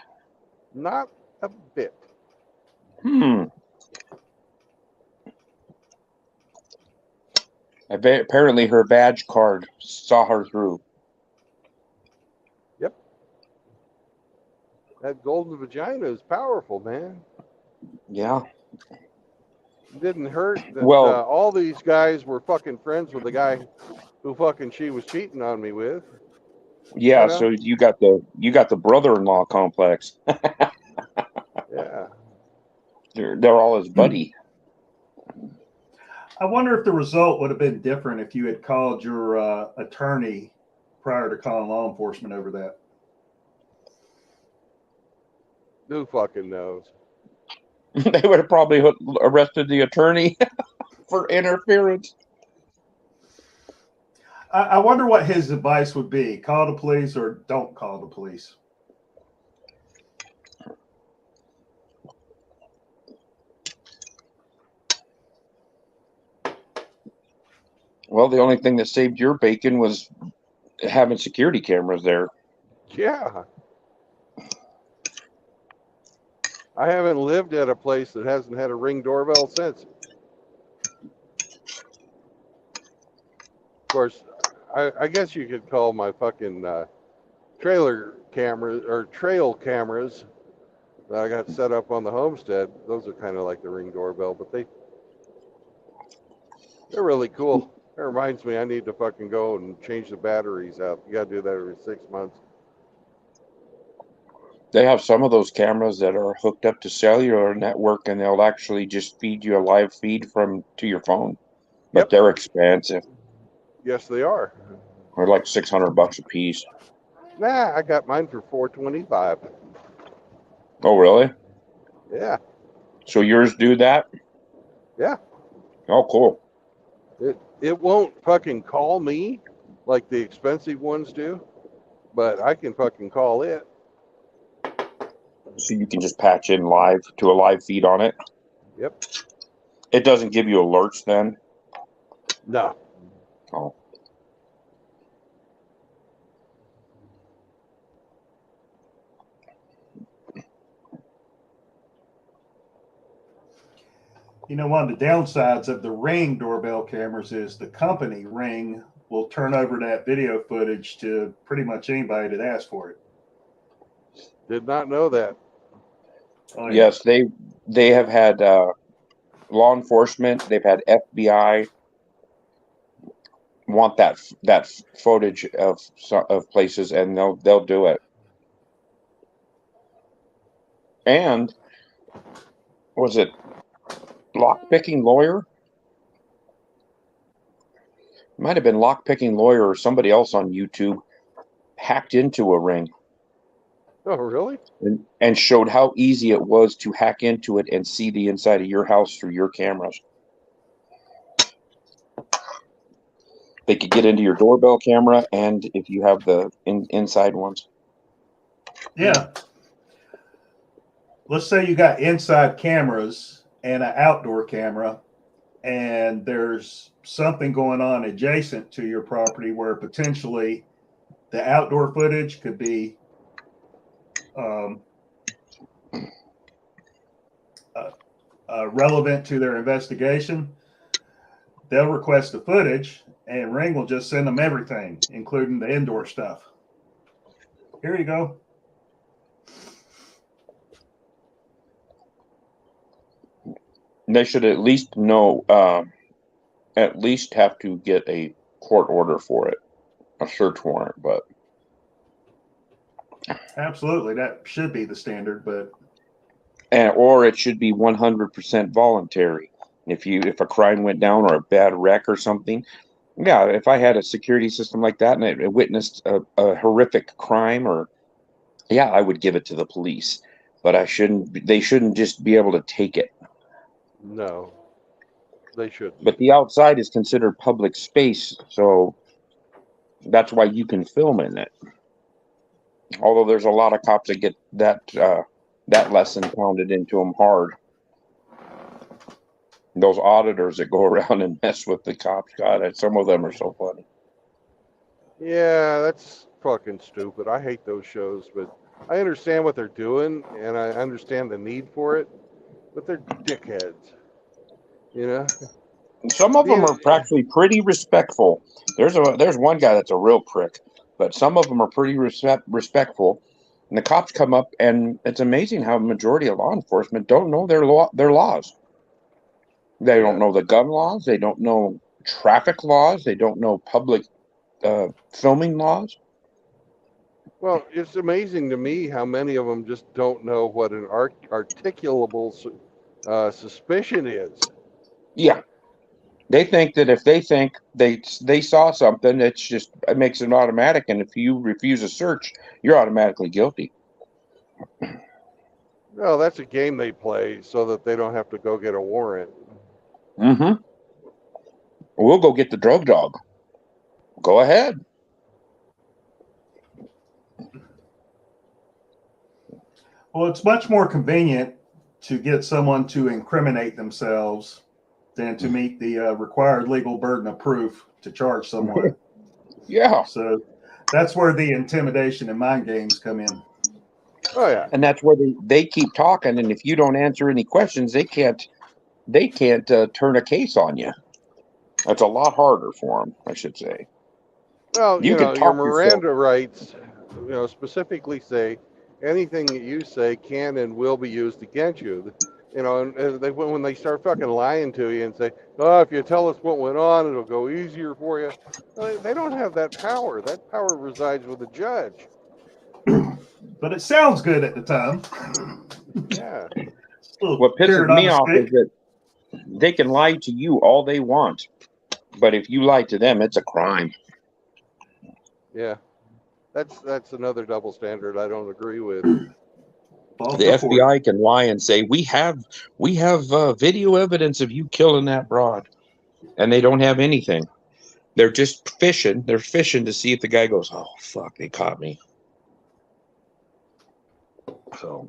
Not a bit. Apparently her badge card saw her through. Yep. That golden vagina is powerful, man. Yeah. It didn't hurt that Well, all these guys were fucking friends with the guy who fucking she was cheating on me with. yeah, so you got the brother-in-law complex. Yeah. They're all his buddy. I wonder if the result would have been different if you had called your attorney prior to calling law enforcement over that. Who fucking knows? They would have probably arrested the attorney for interference. I wonder what his advice would be. Call the police or don't call the police. Well, the only thing that saved your bacon was having security cameras there. Yeah. I haven't lived at a place that hasn't had a Ring doorbell since. Of course, I guess you could call my fucking trailer cameras or trail cameras that I got set up on the homestead. Those are kind of like the Ring doorbell, but they're really cool. It reminds me I need to fucking go and change the batteries out. You got to do that every 6 months. They have some of those cameras that are hooked up to cellular network, and they'll actually just feed you a live feed to your phone. But Yep. they're expensive. Yes, they are. They're like $600 a piece. Nah, I got mine for $425. Oh, really? Yeah, So yours do that? yeah. Oh, cool. It won't fucking call me like the expensive ones do, but I can fucking call it. So you can just patch in live to a live feed on it. Yep. It doesn't give you alerts then. No. Oh. You know, one of the downsides of the Ring doorbell cameras is the company Ring will turn over that video footage to pretty much anybody that asks for it. Did not know that. Oh, yeah. Yes, they have had law enforcement. They've had FBI want that footage of places, and they'll do it. And was it lockpicking lawyer? Might have been lockpicking lawyer or somebody else on YouTube hacked into a Ring Oh, really? and showed how easy it was to hack into it and see the inside of your house through your cameras. They could get into your doorbell camera, and if you have the inside ones. Yeah. Let's say you got inside cameras and an outdoor camera, and there's something going on adjacent to your property where potentially the outdoor footage could be relevant to their investigation. They'll request the footage, and Ring will just send them everything, including the indoor stuff. Here you go. They should at least know, at least have to get a court order for it, a search warrant. But Absolutely, that should be the standard, but or it should be 100% voluntary. If a crime went down or a bad wreck or something, yeah. If I had a security system like that and it witnessed a horrific crime, or yeah, I would give it to the police. But they shouldn't just be able to take it. No, they shouldn't. But the outside is considered public space, so that's why you can film in it. Although there's a lot of cops that get that lesson pounded into them hard. Those auditors that go around and mess with the cops, God, some of them are so funny. Yeah, that's fucking stupid. I hate those shows, but I understand what they're doing and I understand the need for it, but they're dickheads. You know? Some of them are actually pretty respectful. There's one guy that's a real prick, but some of them are pretty respectful. And the cops come up, and it's amazing how a majority of law enforcement don't know their laws. They don't know the gun laws. They don't know traffic laws. They don't know public filming laws. Well, it's amazing to me how many of them just don't know what an articulable suspicion is. Yeah. They think that if they think they saw something, it makes it automatic, and if you refuse a search, you're automatically guilty. No, that's a game they play so that they don't have to go get a warrant. Mm-hmm. We'll go get the drug dog. Go ahead. well, it's much more convenient to get someone to incriminate themselves than to meet the required legal burden of proof to charge someone. Yeah. So that's where the intimidation and mind games come in. Oh yeah. And that's where they keep talking, and if you don't answer any questions, they can't turn a case on you. That's a lot harder for them, I should say. Well, You can your talk yourself. Miranda rights, specifically say anything that you say can and will be used against you. And when they start fucking lying to you and say, "Oh, if you tell us what went on, it'll go easier for you," they don't have that power. That power resides with the judge. But it sounds good at the time. Yeah. It's a little What pisses carrot on me the off is stick. that they can lie to you all they want, but if you lie to them, it's a crime. Yeah. That's another double standard I don't agree with. False The report. FBI can lie and say we have video evidence of you killing that broad, and they don't have anything. They're just fishing. They're fishing to see if the guy goes, "Oh fuck, they caught me." So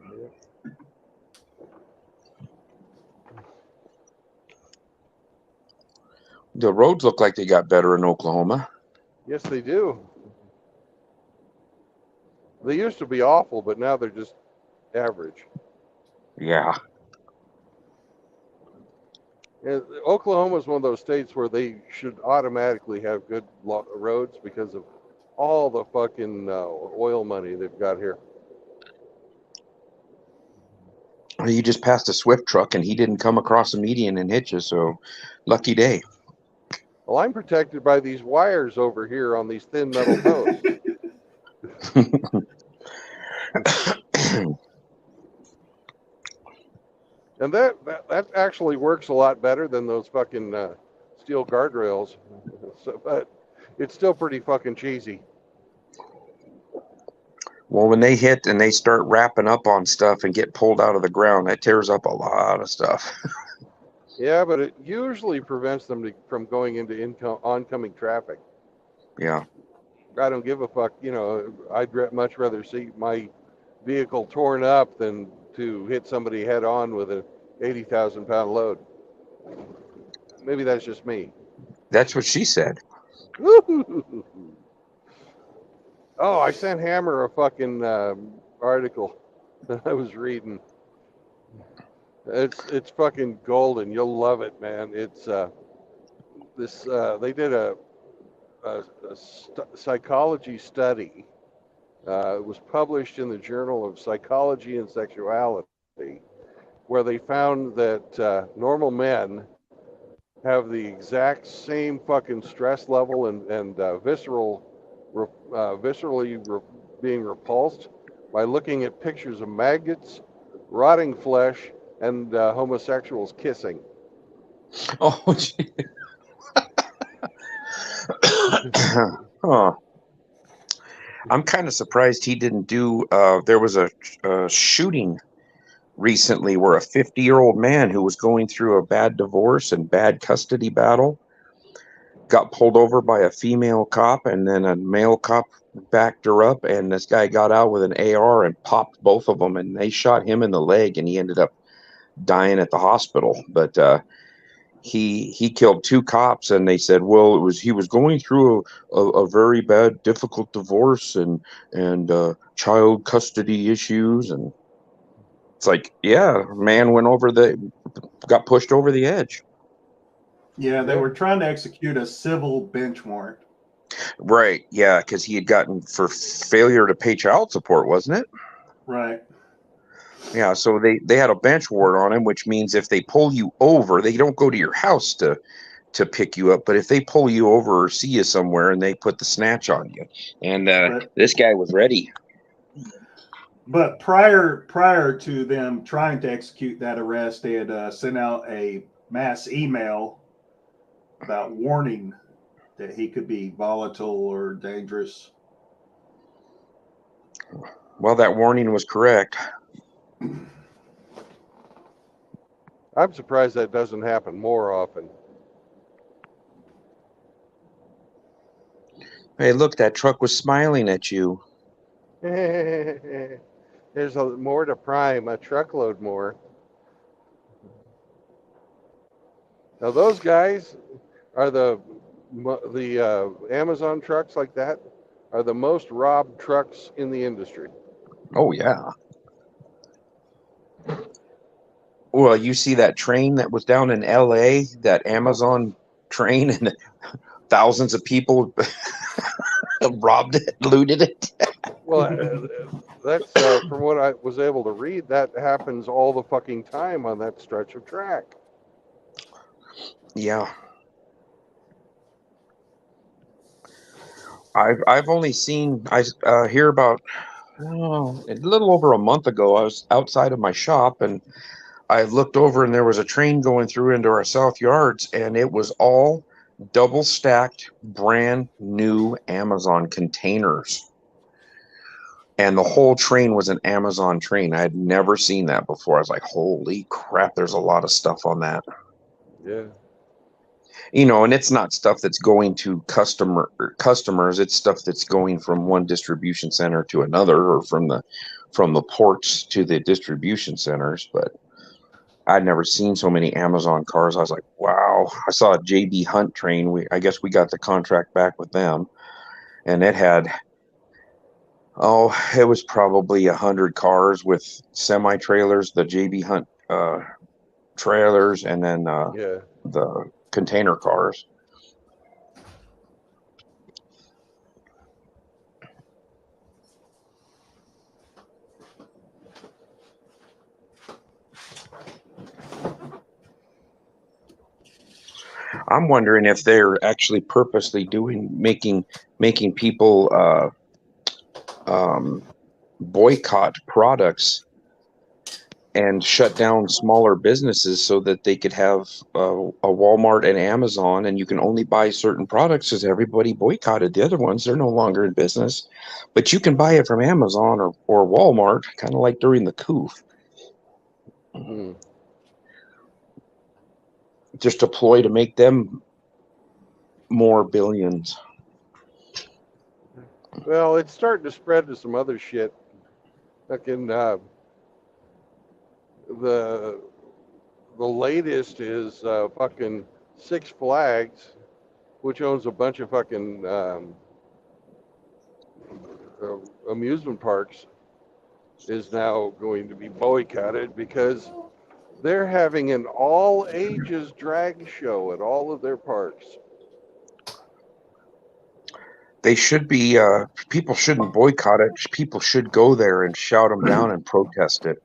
the roads look like they got better in Oklahoma. Yes, they do. They used to be awful, but now they're just average. Yeah. And Oklahoma is one of those states where they should automatically have good roads because of all the fucking oil money they've got here. You just passed a Swift truck and he didn't come across a median and hit you, so lucky day. Well, I'm protected by these wires over here on these thin metal posts. And that actually works a lot better than those fucking steel guardrails. So, but it's still pretty fucking cheesy. Well, when they hit and they start wrapping up on stuff and get pulled out of the ground, that tears up a lot of stuff. Yeah, but it usually prevents them from going into oncoming traffic. Yeah. I don't give a fuck. I'd much rather see my vehicle torn up than to hit somebody head on with a 80,000-pound load. Maybe that's just me. That's what she said. Oh, I sent Hammer a fucking article that I was reading. It's fucking golden. You'll love it, man. It's they did a psychology study. It was published in the Journal of Psychology and Sexuality, where they found that normal men have the exact same fucking stress level and viscerally being repulsed by looking at pictures of maggots, rotting flesh, and homosexuals kissing. Oh, gee. Huh. I'm kind of surprised he didn't do. There was a shooting recently where a 50-year-old man who was going through a bad divorce and bad custody battle got pulled over by a female cop, and then a male cop backed her up, and this guy got out with an AR and popped both of them, and they shot him in the leg, and he ended up dying at the hospital. But he killed two cops, and they said, well, he was going through a very bad, difficult divorce and child custody issues, and it's like, yeah, man got pushed over the edge. Yeah, they were trying to execute a civil bench warrant. Right, yeah, because he had gotten for failure to pay child support, wasn't it? Right. Yeah, so they had a bench warrant on him, which means if they pull you over, they don't go to your house to pick you up, but if they pull you over or see you somewhere and they put the snatch on you, and this guy was ready. But prior to them trying to execute that arrest, they had sent out a mass email about warning that he could be volatile or dangerous. Well, that warning was correct. I'm surprised that doesn't happen more often. Hey, look, that truck was smiling at you. There's more to Prime, a truckload more. Now those guys are the Amazon trucks like that are the most robbed trucks in the industry. Oh yeah. Well, you see that train that was down in LA, that Amazon train, and thousands of people Robbed it, looted it. Well, that's from what I was able to read. That happens all the fucking time on that stretch of track. Yeah. I've only seen hear about a little over a month ago. I was outside of my shop and I looked over and there was a train going through into our south yards and it was all double stacked brand new Amazon containers. And the whole train was an Amazon train. I had never seen that before. I was like, holy crap, there's a lot of stuff on that. Yeah. You know, and it's not stuff that's going to customers. It's stuff that's going from one distribution center to another, or from the ports to the distribution centers. But I'd never seen so many Amazon cars. I was like, wow. I saw a JB Hunt train. I guess we got the contract back with them, and it had, it was probably 100 cars with semi trailers, the JB Hunt trailers, and then Yeah. the container cars. I'm wondering if they're actually purposely making people boycott products and shut down smaller businesses so that they could have a Walmart and Amazon, and you can only buy certain products because everybody boycotted the other ones. They're no longer in business, but you can buy it from Amazon or Walmart, kind of like during the coup. Mm. Just a ploy to make them more billions. Well, it's starting to spread to some other shit. Fucking the latest is fucking Six Flags, which owns a bunch of fucking amusement parks, is now going to be boycotted because they're having an all ages drag show at all of their parks. They should be, people shouldn't boycott it. People should go there and shout them down and protest it.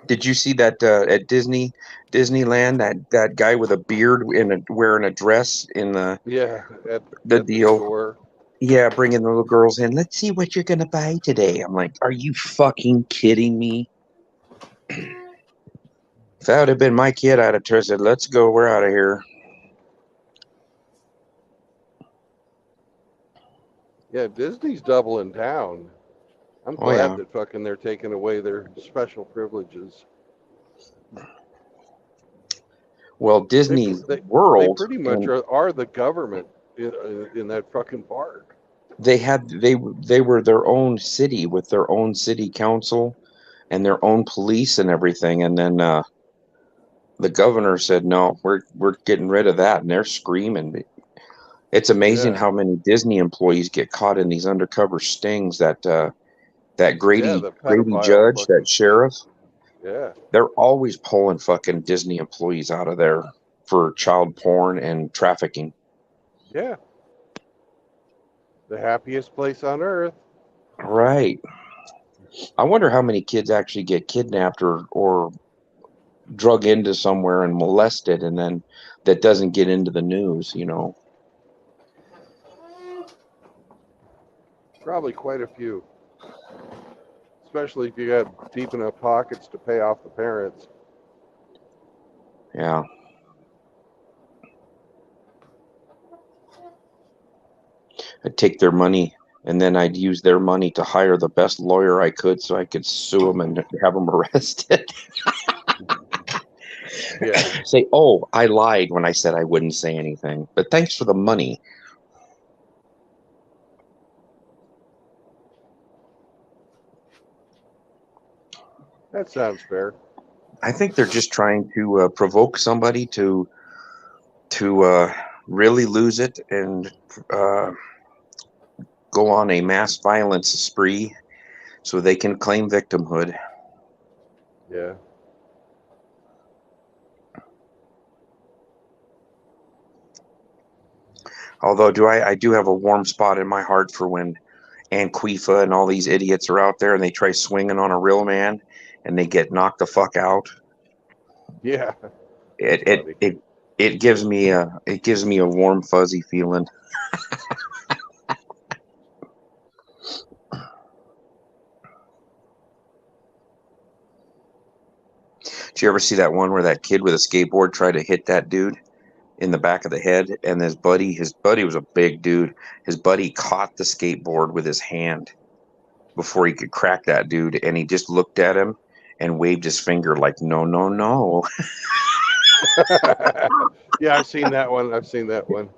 Did you see that at Disneyland, that guy with a beard wearing a dress in the At the the deal? store. Yeah, bringing the little girls in. Let's see what you're gonna buy today. I'm like, are you fucking kidding me? If that would have been my kid, I'd have said, let's go, we're out of here. Yeah, Disney's doubling down. I'm Oh yeah. glad that fucking they're taking away their special privileges. Well, They Disney they, they World, pretty much and are the government in that fucking park. they were their own city with their own city council and their own police and everything, and then the governor said, no, we're getting rid of that, and they're screaming. It's amazing Yeah, how many Disney employees get caught in these undercover stings. That yeah, Grady the pedophile judge, that fucking sheriff, yeah, they're always pulling fucking Disney employees out of there for child porn and trafficking. yeah. The happiest place on earth. Right. I wonder how many kids actually get kidnapped or drug into somewhere and molested, and then that doesn't get into the news, you know. Probably quite a few. Especially if you got deep enough pockets to pay off the parents. Yeah. I'd take their money and then I'd use their money to hire the best lawyer I could so I could sue them and have them arrested. Yeah. Say, oh, I lied when I said I wouldn't say anything, but thanks for the money. That sounds fair. I think they're just trying to provoke somebody to really lose it and uh, go on a mass violence spree so they can claim victimhood. Yeah. Although, I do have a warm spot in my heart for when Anquifa and all these idiots are out there and they try swinging on a real man and they get knocked the fuck out. Yeah. It That's it funny. it it gives me a warm fuzzy feeling. Did you ever see that one where that kid with a skateboard tried to hit that dude in the back of the head, and his buddy was a big dude. His buddy caught the skateboard with his hand before he could crack that dude, and he just looked at him and waved his finger like, no, no, no. Yeah, I've seen that one. I've seen that one.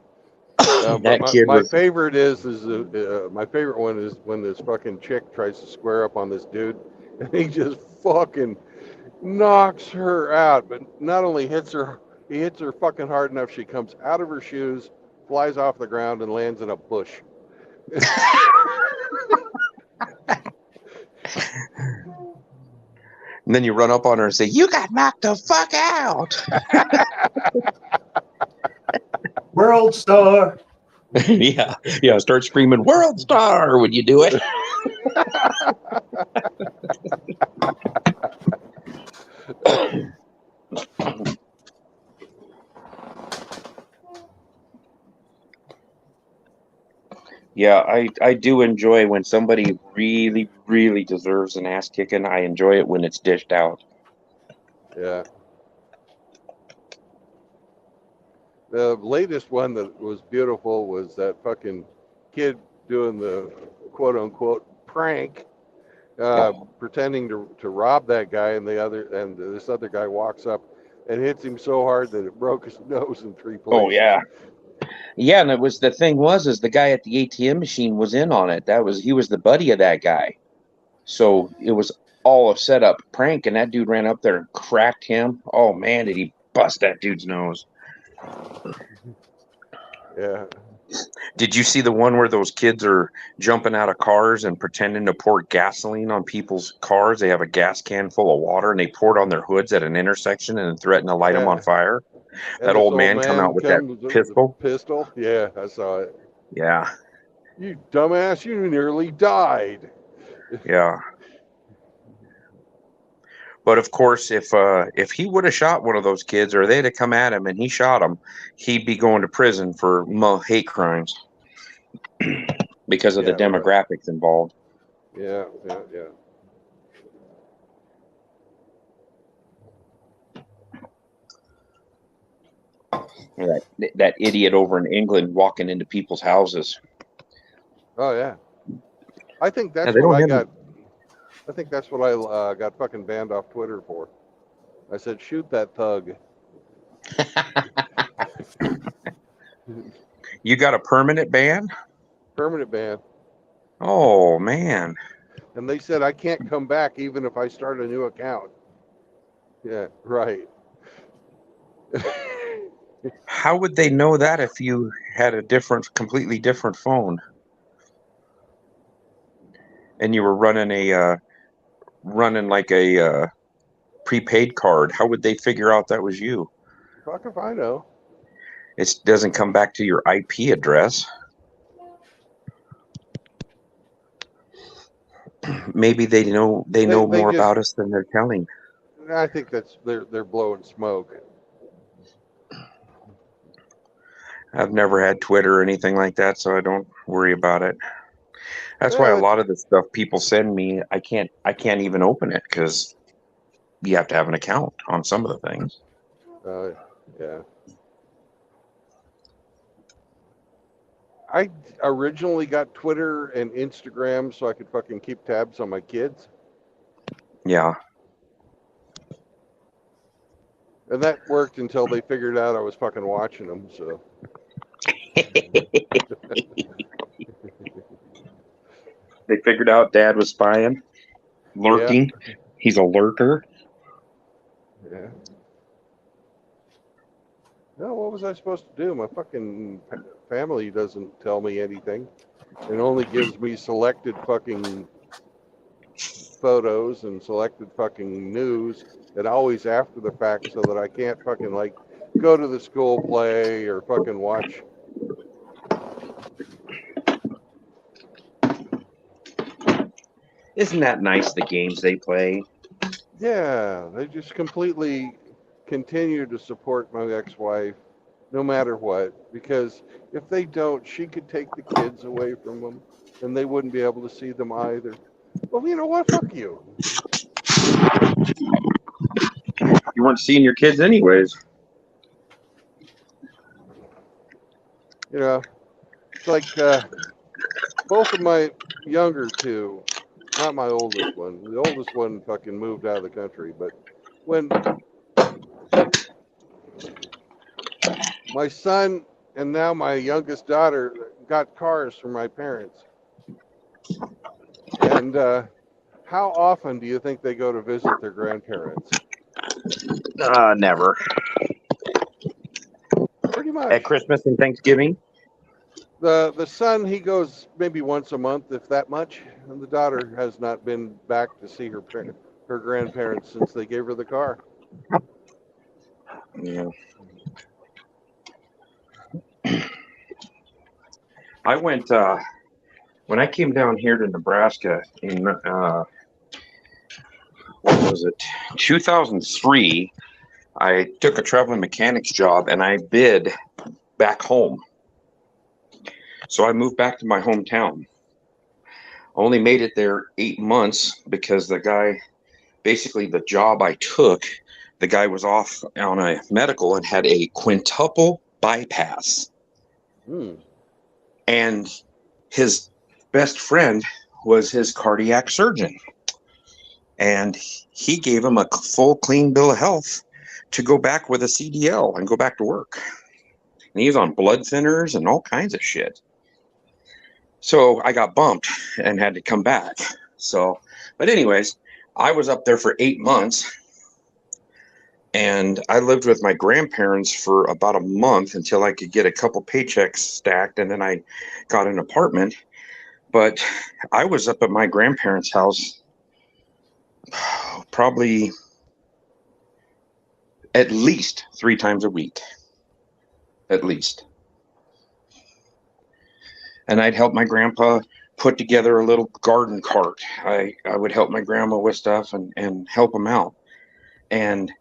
But That kid my was, favorite is my favorite one is when this fucking chick tries to square up on this dude, and he just fucking knocks her out. But not only hits her, he hits her fucking hard enough she comes out of her shoes, flies off the ground, and lands in a bush. and then you run up on her and say, you got knocked the fuck out. World star. yeah, start screaming world star when you do it. Yeah, I do enjoy when somebody really, really deserves an ass kicking. I enjoy it when it's dished out. Yeah. The latest one that was beautiful was that fucking kid doing the quote unquote prank, pretending to rob that guy, and this other guy walks up and hits him so hard that it broke his nose in 3 places. Oh yeah. Yeah, and the thing is the guy at the ATM machine was in on it. He was the buddy of that guy. So it was all a set up prank, and that dude ran up there and cracked him. Oh man, did he bust that dude's nose. Yeah. Did you see the one where those kids are jumping out of cars and pretending to pour gasoline on people's cars? They have a gas can full of water and they pour it on their hoods at an intersection and threaten to light them on Yeah. fire. And That this old man come out with that comes with pistol. the pistol. Yeah, I saw it. Yeah, You dumbass, you nearly died. yeah. But of course, if he would have shot one of those kids, or they'd have come at him and he shot him, he'd be going to prison for hate crimes because of the Yeah, right. demographics involved. Yeah, yeah, yeah. That idiot over in England walking into people's houses. Oh yeah. I think Yeah, that's they what don't I have got. I think that's what I got fucking banned off Twitter for. I said, shoot that thug. You got a permanent ban? Permanent ban. Oh man. And they said I can't come back even if I start a new account. Yeah, right. How would they know that if you had a completely different phone, and you were running like a prepaid card? How would they figure out that was you? Fuck if I know. It doesn't come back to your IP address. Maybe they know They more just. about us than they're telling. I think they're blowing smoke. I've never had Twitter or anything like that, so I don't worry about it. That's why a lot of the stuff people send me, I can't even open it because you have to have an account on some of the things. Yeah. I originally got Twitter and Instagram so I could fucking keep tabs on my kids. Yeah. And that worked until they figured out I was fucking watching them, so. They figured out Dad was spying, lurking. Yeah. He's a lurker. Yeah. No, what was I supposed to do? My fucking family doesn't tell me anything. It only gives me selected fucking photos and selected fucking news, and always after the fact, so that I can't fucking like go to the school play or fucking watch Isn't that nice, the games they play? Yeah, they just completely continue to support my ex-wife no matter what, because if they don't, she could take the kids away from them and they wouldn't be able to see them either. Well, you know what? Fuck you. You weren't seeing your kids anyways. You know, it's like both of my younger two, not my oldest one. The oldest one fucking moved out of the country, but when my son and now my youngest daughter got cars from my parents, and how often do you think they go to visit their grandparents? Never. Pretty At much. Christmas and Thanksgiving? The son, he goes maybe once a month, if that much, and the daughter has not been back to see her grandparents since they gave her the car. Yeah. I went, when I came down here to Nebraska in, what was it, 2003, I took a traveling mechanics job and I bid back home. So I moved back to my hometown. Only made it there 8 months because the guy, basically the job I took, the guy was off on a medical and had a quintuple bypass. Hmm. And his best friend was his cardiac surgeon. And he gave him a full clean bill of health to go back with a CDL and go back to work. And he was on blood thinners and all kinds of shit. So I got bumped and had to come back. So, but anyways, I was up there for 8 months and I lived with my grandparents for about a month until I could get a couple paychecks stacked. And then I got an apartment. But I was up at my grandparents' house probably at least 3 times a week. At least. And I'd help my grandpa put together a little garden cart. I would help my grandma with stuff and help him out. And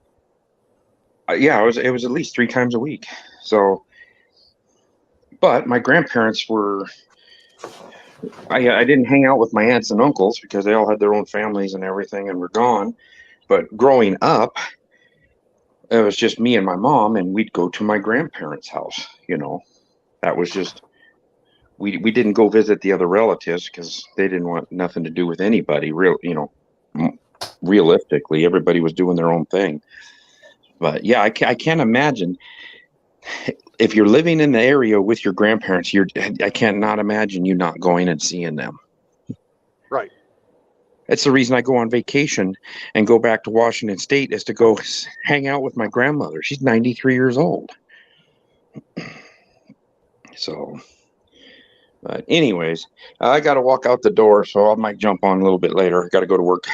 yeah, it was at least 3 times a week. So, but my grandparents were, I didn't hang out with my aunts and uncles because they all had their own families and everything and were gone. But growing up, it was just me and my mom, and we'd go to my grandparents' house. You know, that was just, we didn't go visit the other relatives because they didn't want nothing to do with anybody. Realistically, everybody was doing their own thing. But yeah, I can't imagine if you're living in the area with your grandparents. I cannot imagine you not going and seeing them. Right. That's the reason I go on vacation and go back to Washington State, is to go hang out with my grandmother. She's 93 years old. So, but anyways, I got to walk out the door, so I might jump on a little bit later. I got to go to work.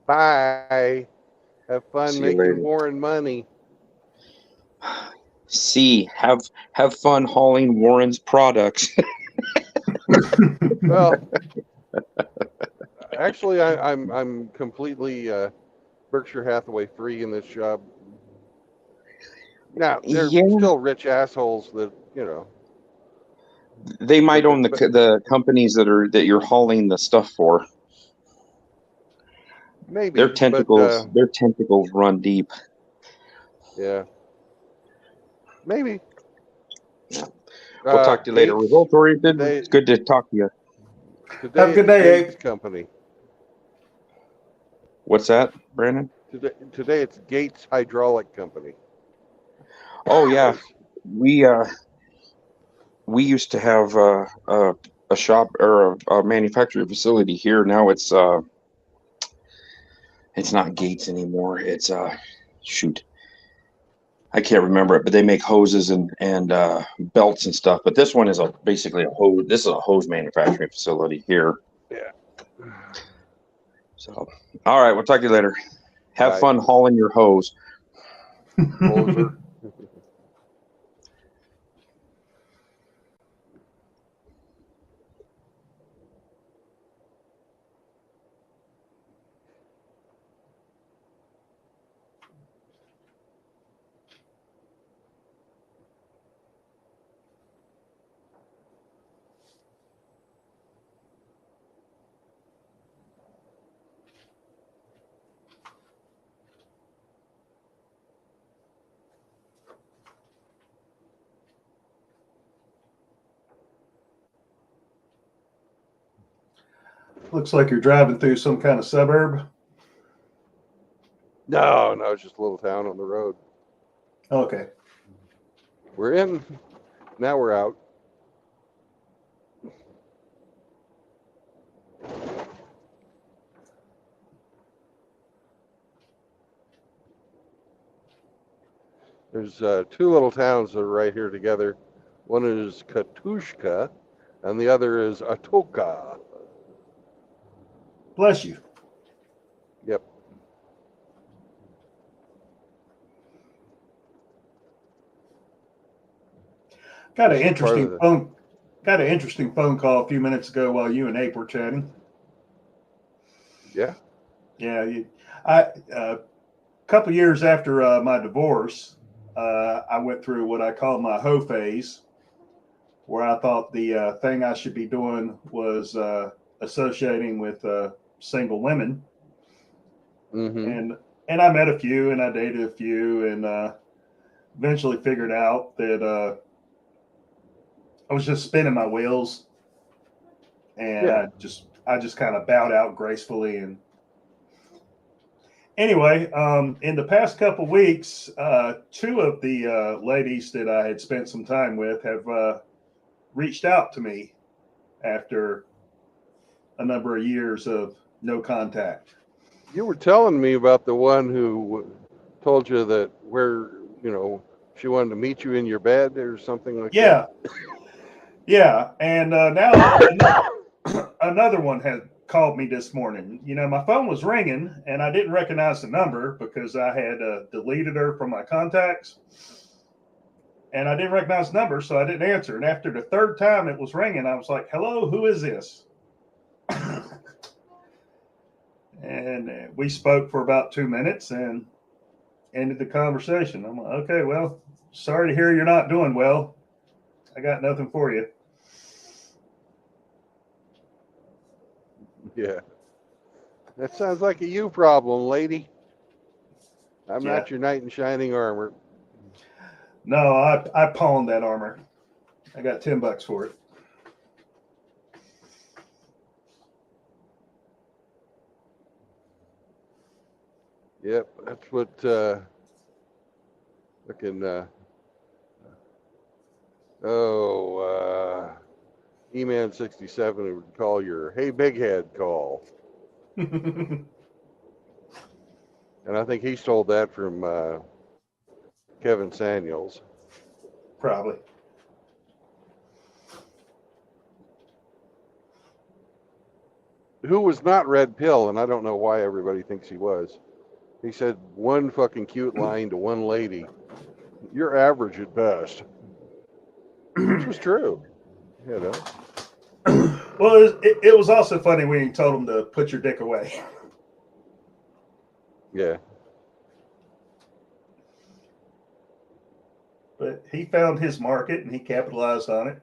Bye. Have fun See you making later. Warren money. Have fun hauling Warren's products. Well, actually, I'm completely Berkshire Hathaway free in this job. Now they're Yeah, still rich assholes that they might own but the companies that you're hauling the stuff for. maybe, Their tentacles run deep. yeah, maybe. Yeah. We'll talk to you later. Gates, Results oriented. today, It's good to talk to you. today Have a good it's day, Gates Abe. Company. What's that, Brandon? Today it's Gates Hydraulic Company. Oh yeah, we used to have a shop or a manufacturing facility here. Now it's not Gates anymore. It's shoot, I can't remember it, but they make hoses and belts and stuff. But this one is basically a hose. This is a hose manufacturing facility here. Yeah. So, all right, we'll talk to you later. Have Bye. fun hauling your hose. Hoser. Looks like you're driving through some kind of suburb. No, it's just a little town on the road. Okay. We're in. Now we're out. There's two little towns that are right here together. One is Katushka, and the other is Atoka. Bless you. Yep. Got an This is part of interesting the- phone. Got an interesting phone call a few minutes ago while you and Abe were chatting. Yeah. Yeah, a couple years after my divorce, I went through what I call my hoe phase, where I thought the thing I should be doing was associating with single women, Mm-hmm. and I met a few, and I dated a few, and eventually figured out that I was just spinning my wheels, and Yeah. I just kind of bowed out gracefully. And anyway, in the past couple weeks, two of the ladies that I had spent some time with have reached out to me after a number of years of no contact. You were telling me about the one who told you that she wanted to meet you in your bed or something like Yeah, that. yeah, and now another one had called me this morning. You know, my phone was ringing and I didn't recognize the number because I had deleted her from my contacts. And I didn't recognize the number, so I didn't answer. And after the third time it was ringing, I was like, hello, who is this? And we spoke for about 2 minutes and ended the conversation. I'm like, okay, well, sorry to hear you're not doing well. I got nothing for you. Yeah. That sounds like a you problem, lady. I'm Yeah. not your knight in shining armor. No, I pawned that armor. I got $10 for it. Yep, that's what E-Man 67 would call your hey big head call. And I think he stole that from Kevin Samuels. Probably. Who was not Red Pill, and I don't know why everybody thinks he was. He said one fucking cute line to one lady. You're average at best. Which was true. You know. Well, it was also funny when you told him to put your dick away. Yeah. But he found his market and he capitalized on it.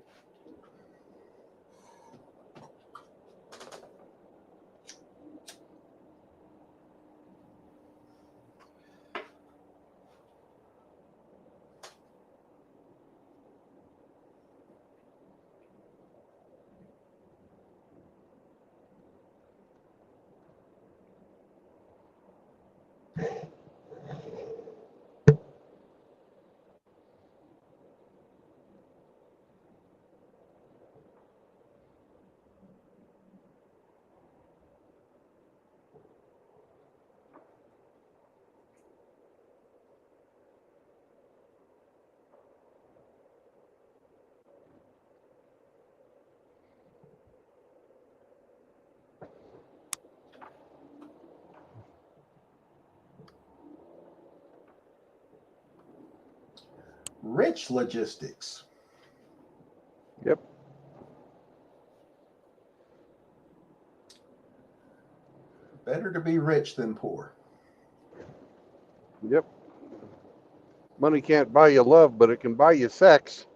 Rich logistics. Yep. Better to be rich than poor. Yep. Money can't buy you love, but it can buy you sex.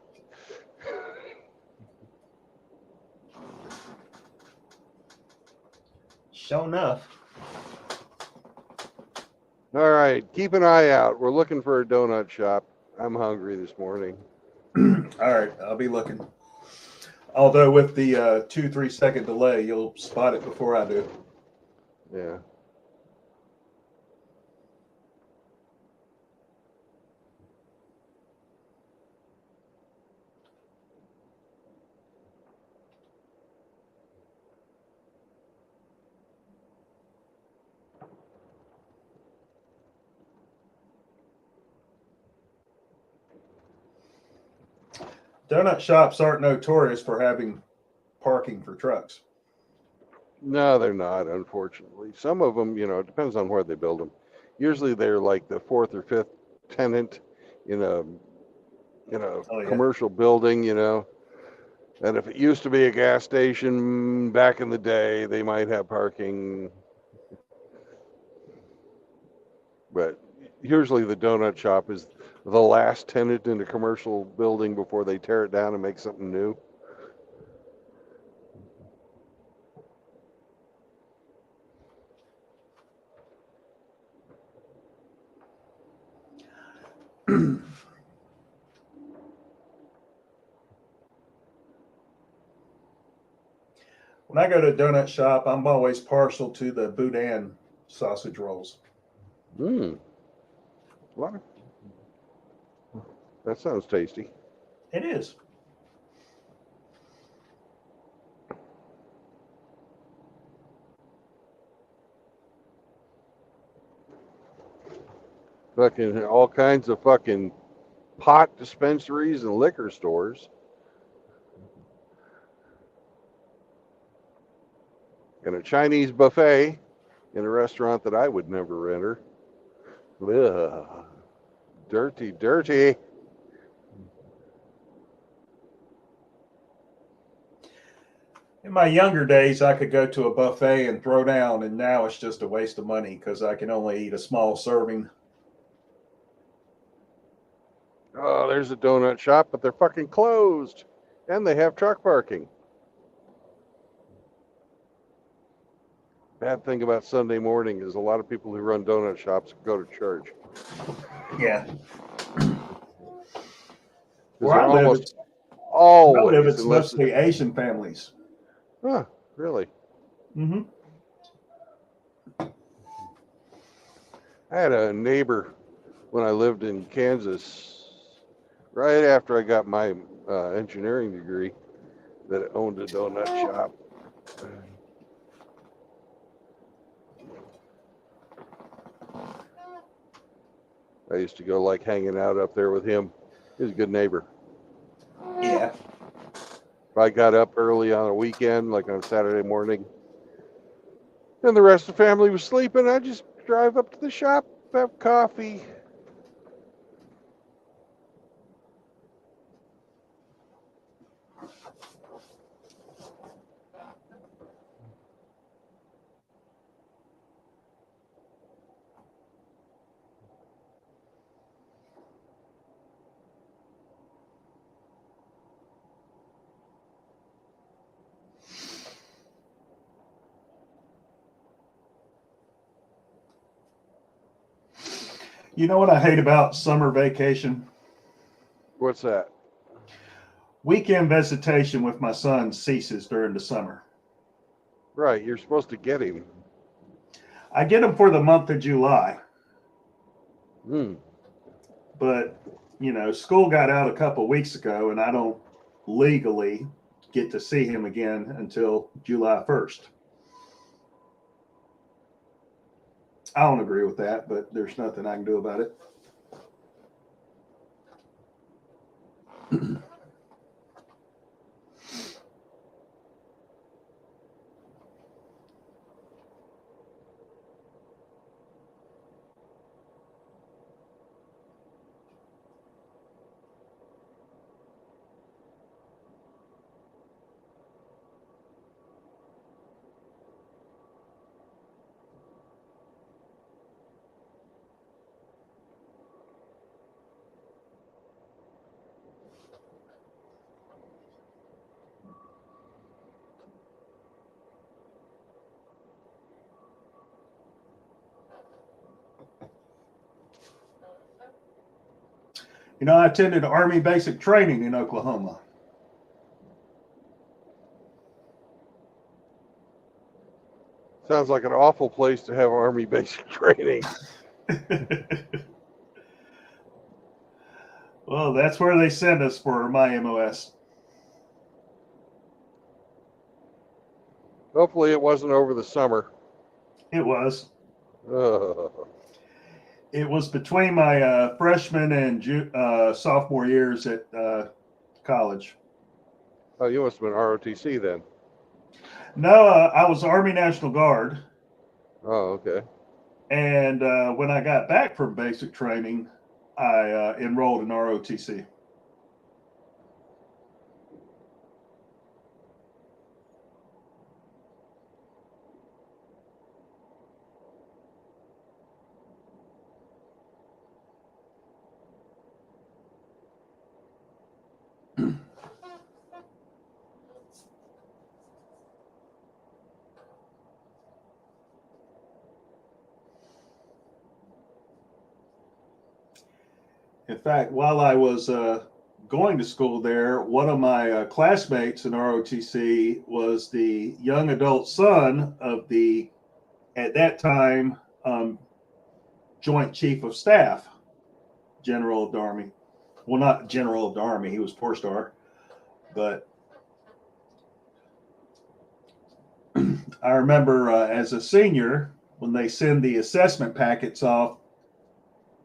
Sure enough. All right, keep an eye out. We're looking for a donut shop. I'm hungry this morning. All right, I'll be looking. Although with the 2-3 second delay, you'll spot it before I do. Yeah. Donut shops aren't notorious for having parking for trucks. No, they're not, unfortunately. Some of them, it depends on where they build them. Usually they're like the fourth or fifth tenant in a Oh, yeah. commercial building, And if it used to be a gas station back in the day, they might have parking. But usually the donut shop is the last tenant in a commercial building before they tear it down and make something new. When I go to a donut shop, I'm always partial to the boudin sausage rolls. A lot of, that sounds tasty. It is. Fucking all kinds of fucking pot dispensaries and liquor stores. And a Chinese buffet in a restaurant that I would never enter. Ugh. Dirty, dirty. In my younger days, I could go to a buffet and throw down, and now it's just a waste of money because I can only eat a small serving. Oh, there's a donut shop, but they're fucking closed. And they have truck parking. Bad thing about Sunday morning is a lot of people who run donut shops go to church. Yeah. Because they're almost where I always, live, it's unless mostly Asian families. Huh, really? Mm-hmm. I had a neighbor when I lived in Kansas, right after I got my engineering degree, that owned a donut shop. I used to go like hanging out up there with him. He was a good neighbor. Yeah. If I got up early on a weekend, like on Saturday morning, and the rest of the family was sleeping, I'd just drive up to the shop, have coffee. You know what I hate about summer vacation? What's that? Weekend visitation with my son ceases during the summer. Right, you're supposed to get him. I get him for the month of July, but school got out a couple weeks ago, and I don't legally get to see him again until July 1st. I don't agree with that, but there's nothing I can do about it. I attended Army basic training in Oklahoma. Sounds like an awful place to have Army basic training. Well, that's where they send us for my MOS. Hopefully, it wasn't over the summer. It was. Uh, It was between my freshman and sophomore years at college. oh, you must have been ROTC then. No, I was Army National Guard. Oh, okay. And when I got back from basic training, I enrolled in ROTC. In fact, while I was going to school there, one of my classmates in ROTC was the young adult son of the, at that time, Joint Chief of Staff, General of the Army. Well, not General of the Army, he was 4-star, but I remember as a senior, when they send the assessment packets off,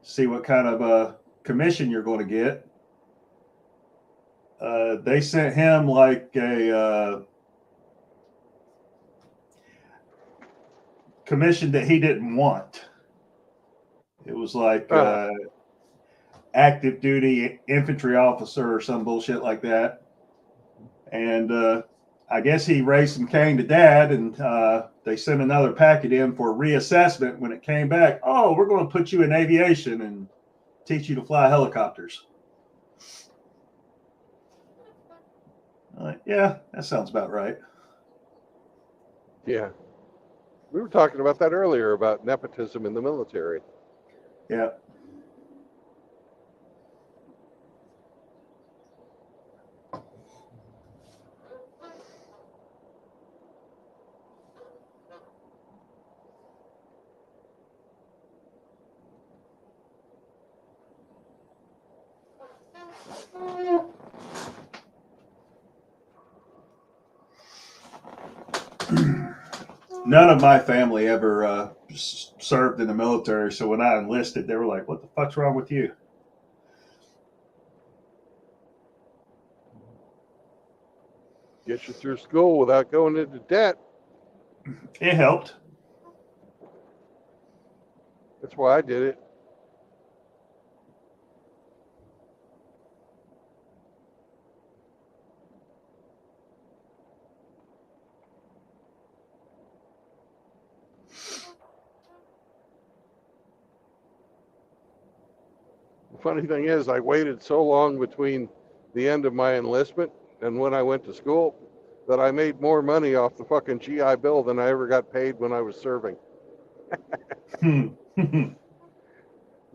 see what kind of commission you're going to get. They sent him like a commission that he didn't want. It was like active duty infantry officer or some bullshit like that. And I guess he raised some cane to dad, and they sent another packet in for reassessment. When it came back, oh, we're going to put you in aviation and teach you to fly helicopters. Yeah, that sounds about right. Yeah. We were talking about that earlier about nepotism in the military. Yeah. None of my family ever served in the military, so when I enlisted, they were like, "What the fuck's wrong with you?" Get you through school without going into debt. It helped. That's why I did it. The funny thing is, I waited so long between the end of my enlistment and when I went to school that I made more money off the fucking GI Bill than I ever got paid when I was serving. Because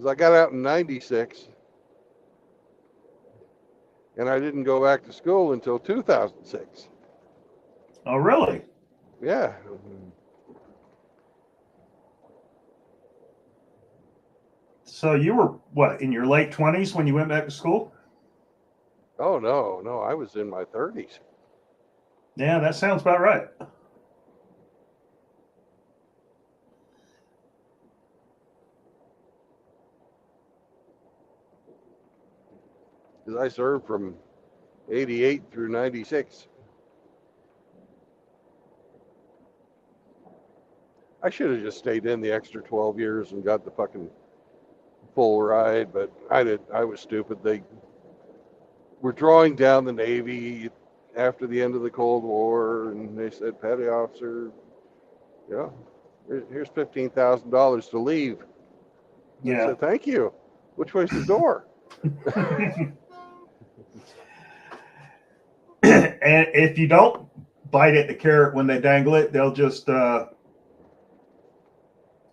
I got out in '96 and I didn't go back to school until 2006. Oh, really? Yeah. So you were what, in your late 20s when you went back to school? Oh, no, I was in my 30s. Yeah, that sounds about right. Because I served from '88 through '96. I should have just stayed in the extra 12 years and got the fucking full ride, but I was stupid. They were drawing down the Navy after the end of the Cold War, and they said, "Petty officer, you know, here's $15,000 to leave." And I Yeah. said, "Thank you. Which way's the door?" And if you don't bite at the carrot when they dangle it, they'll just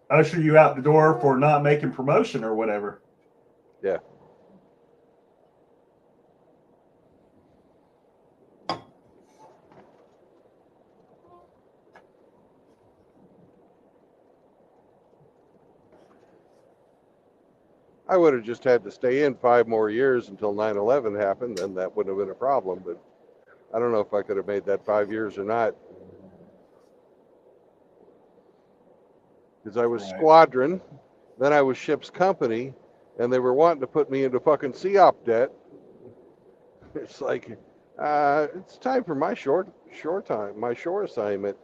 usher you out the door for not making promotion or whatever. Yeah. I would have just had to stay in 5 more years until 9/11 happened, then that wouldn't have been a problem. But I don't know if I could have made that 5 years or not. Because I was Right. squadron, then I was ship's company, and they were wanting to put me into fucking COP debt. It's like, it's time for my shore assignment.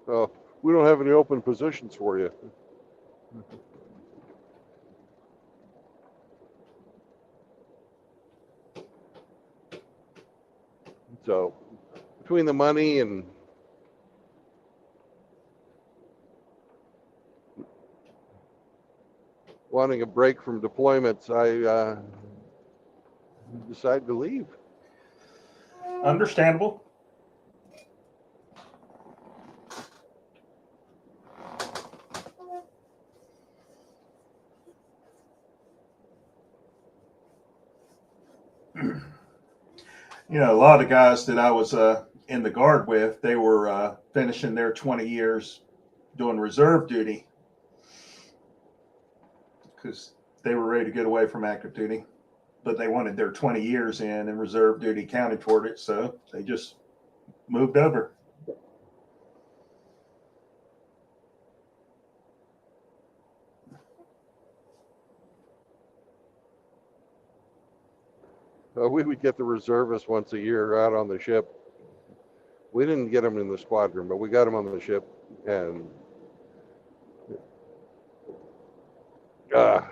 Oh, we don't have any open positions for you. So, between the money and wanting a break from deployments, I decided to leave. Understandable. You know, a lot of guys that I was in the Guard with, they were finishing their 20 years doing reserve duty because they were ready to get away from active duty, but they wanted their 20 years in, and reserve duty counted toward it, so they just moved over. We would get the reservists once a year out on the ship. We didn't get them in the squadron, but we got them on the ship. And the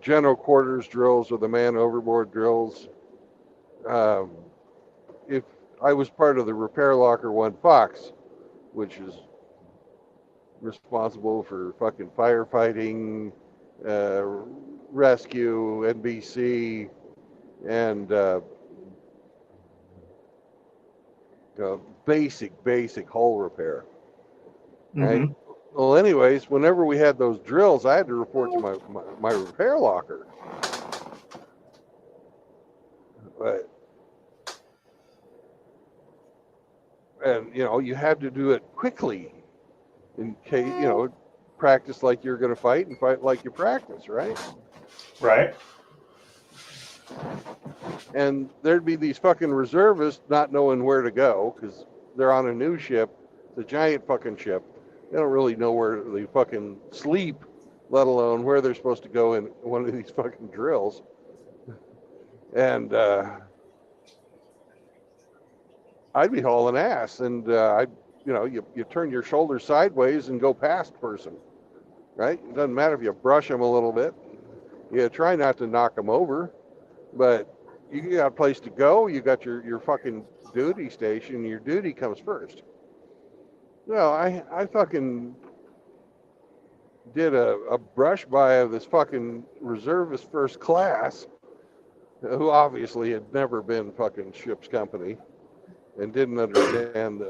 general quarters drills or the man overboard drills. If I was part of the repair locker 1 Fox, which is responsible for fucking firefighting, rescue, NBC, and basic hull repair. Right? Mm-hmm. Well, anyways, whenever we had those drills, I had to report to my repair locker. But, and you had to do it quickly, in case practice like you're going to fight and fight like you practice, right? Right. And there'd be these fucking reservists not knowing where to go because they're on a new ship, the giant fucking ship. They don't really know where they fucking sleep, let alone where they're supposed to go in one of these fucking drills. And I'd be hauling ass, and you turn your shoulder sideways and go past person, right? It doesn't matter if you brush them a little bit. You try not to knock them over, but you got a place to go. You got your fucking duty station. Your duty comes first. I fucking did a brush by of this fucking reservist first class, who obviously had never been fucking ship's company and didn't understand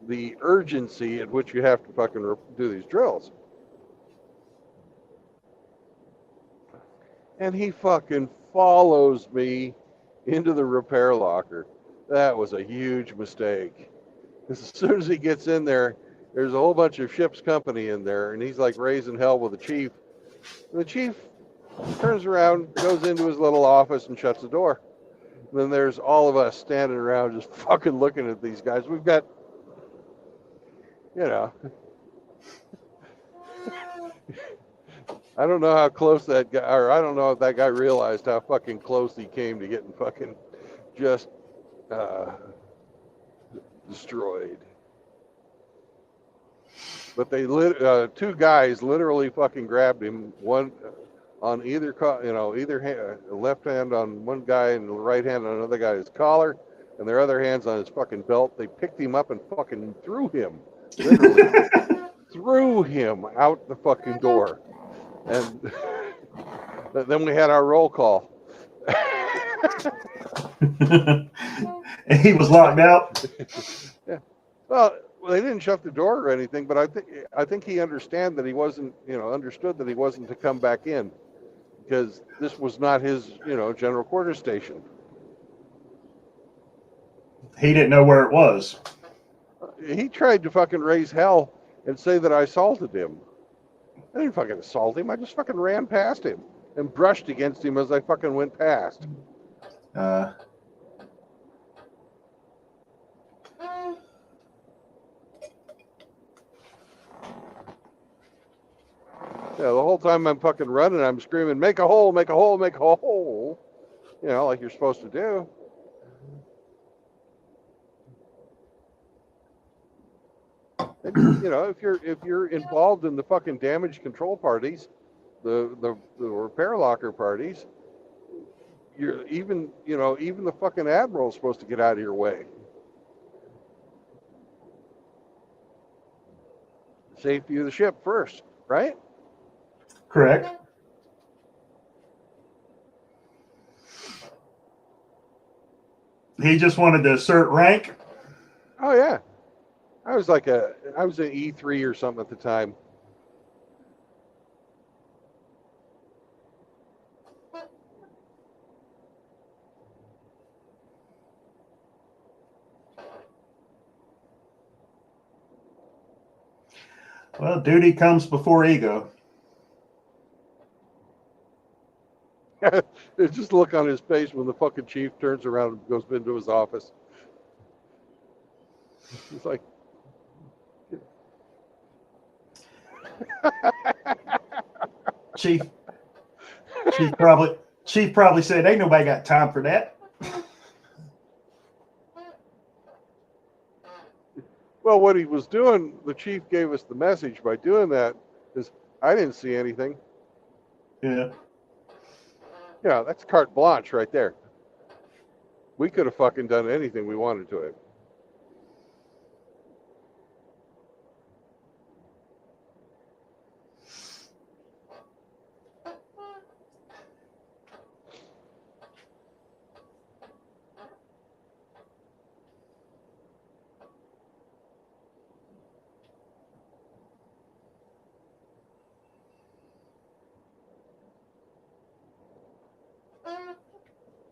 the urgency at which you have to fucking do these drills. And he fucking follows me into the repair locker. That was a huge mistake. As soon as he gets in there, there's a whole bunch of ship's company in there, and he's like raising hell with the chief. And the chief turns around, goes into his little office, and shuts the door. And then there's all of us standing around just fucking looking at these guys. We've got, I don't know how close that guy, or I don't know if that guy realized how fucking close he came to getting fucking just destroyed. But they 2 guys literally fucking grabbed him, one on either hand, left hand on one guy and the right hand on another guy's collar, and their other hands on his fucking belt. They picked him up and fucking threw him, literally threw him out the fucking door. And then we had our roll call. And he was locked out. Yeah. Well, they didn't shut the door or anything, but I think he understood that he wasn't to come back in, because this was not his, general quarters station. He didn't know where it was. He tried to fucking raise hell and say that I assaulted him. I didn't fucking assault him. I just fucking ran past him and brushed against him as I fucking went past. Yeah, the whole time I'm fucking running, I'm screaming, make a hole, make a hole, make a hole. You know, like you're supposed to do. And, you know, if you're involved in the fucking damage control parties, the repair locker parties, you're even the fucking admiral's supposed to get out of your way. Safety of the ship first, right? Correct. He just wanted to assert rank. Oh yeah, I was an E3 or something at the time. Well, duty comes before ego. There's just a look on his face when the fucking chief turns around and goes into his office. He's like, Chief probably said, "Ain't nobody got time for that." well, what he was doing, the chief gave us the message by doing that is, I didn't see anything. Yeah. Yeah, that's carte blanche right there. We could have fucking done anything we wanted to it.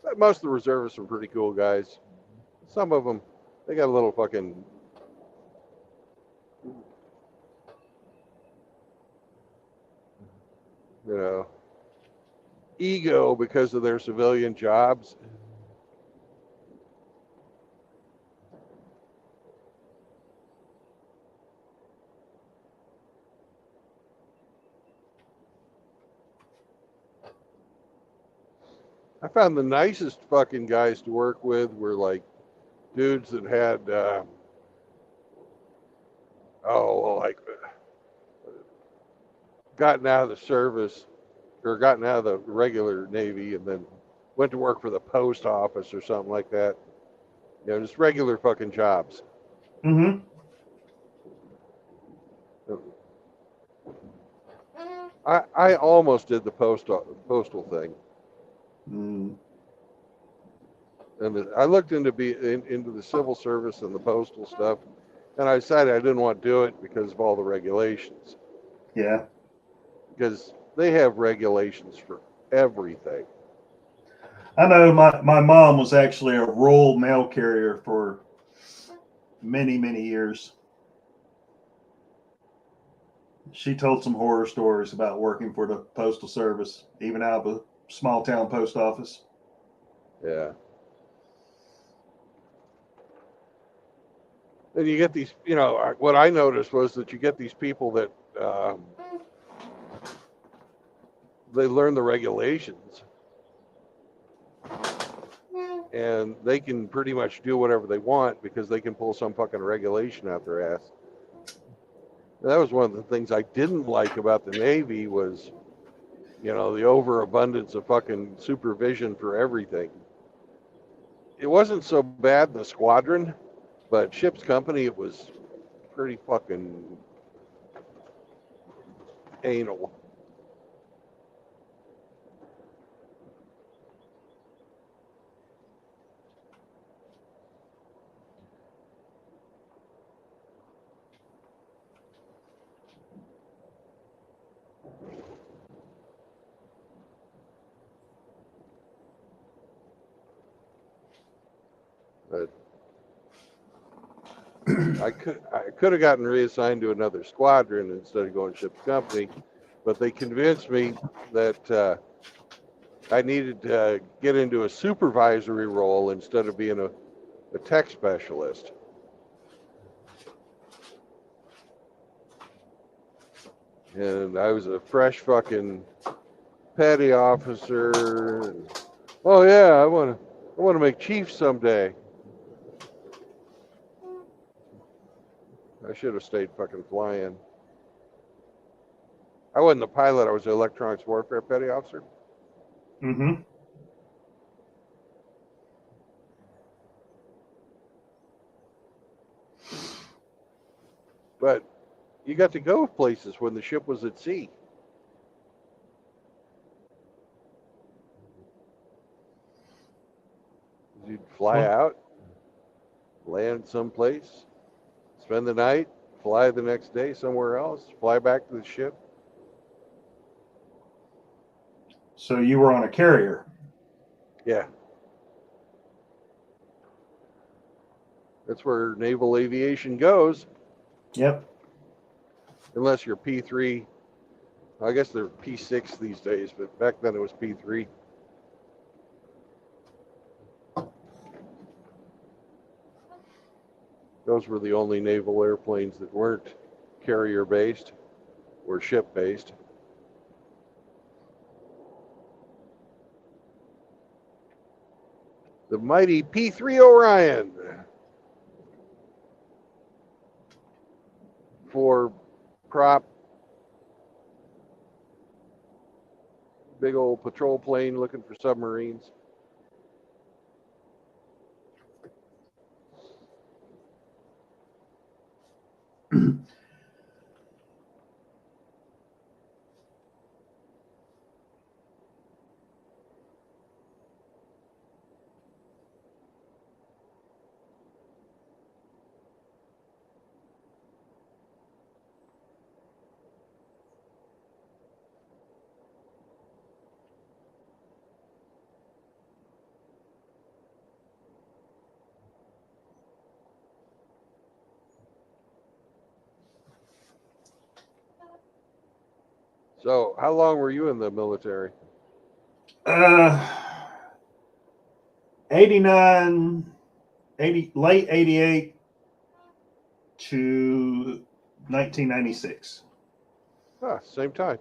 But most of the reservists are pretty cool guys. Some of them, they got a little fucking, you know, ego because of their civilian jobs. I found the nicest fucking guys to work with were like dudes that had, like gotten out of the service or gotten out of the regular Navy and then went to work for the post office or something like that. You know, just regular fucking jobs. Mm-hmm. I almost did the postal thing. Mm. And I looked into the civil service and the postal stuff, and I decided I didn't want to do it because of all the regulations. Yeah. Because they have regulations for everything. I know my mom was actually a rural mail carrier for many, many years. She told some horror stories about working for the postal service, even out of a small town post office. Yeah. And you get these, what I noticed was that you get these people that they learn the regulations and they can pretty much do whatever they want because they can pull some fucking regulation out their ass. And that was one of the things I didn't like about the Navy was, the overabundance of fucking supervision for everything. It wasn't so bad in the squadron, but ship's company, it was pretty fucking anal. But I could have gotten reassigned to another squadron instead of going ship to company, but they convinced me that I needed to get into a supervisory role instead of being a tech specialist. And I was a fresh fucking petty officer. Oh yeah, I want to make chief someday. I should have stayed fucking flying. I wasn't the pilot. I was the electronics warfare petty officer. Mm-hmm. But you got to go places when the ship was at sea. You'd fly out, land someplace, spend the night, fly the next day somewhere else, fly back to the ship. So you were on a carrier. Yeah. That's where naval aviation goes, Yep. unless you're P3. I guess they're P6 these days, but back then it was P3. Those were the only naval airplanes that weren't carrier based or ship based. The mighty P3 Orion, for prop, big old patrol plane looking for submarines. So, how long were you in the military? 89, 80, late 88 to 1996. Same time.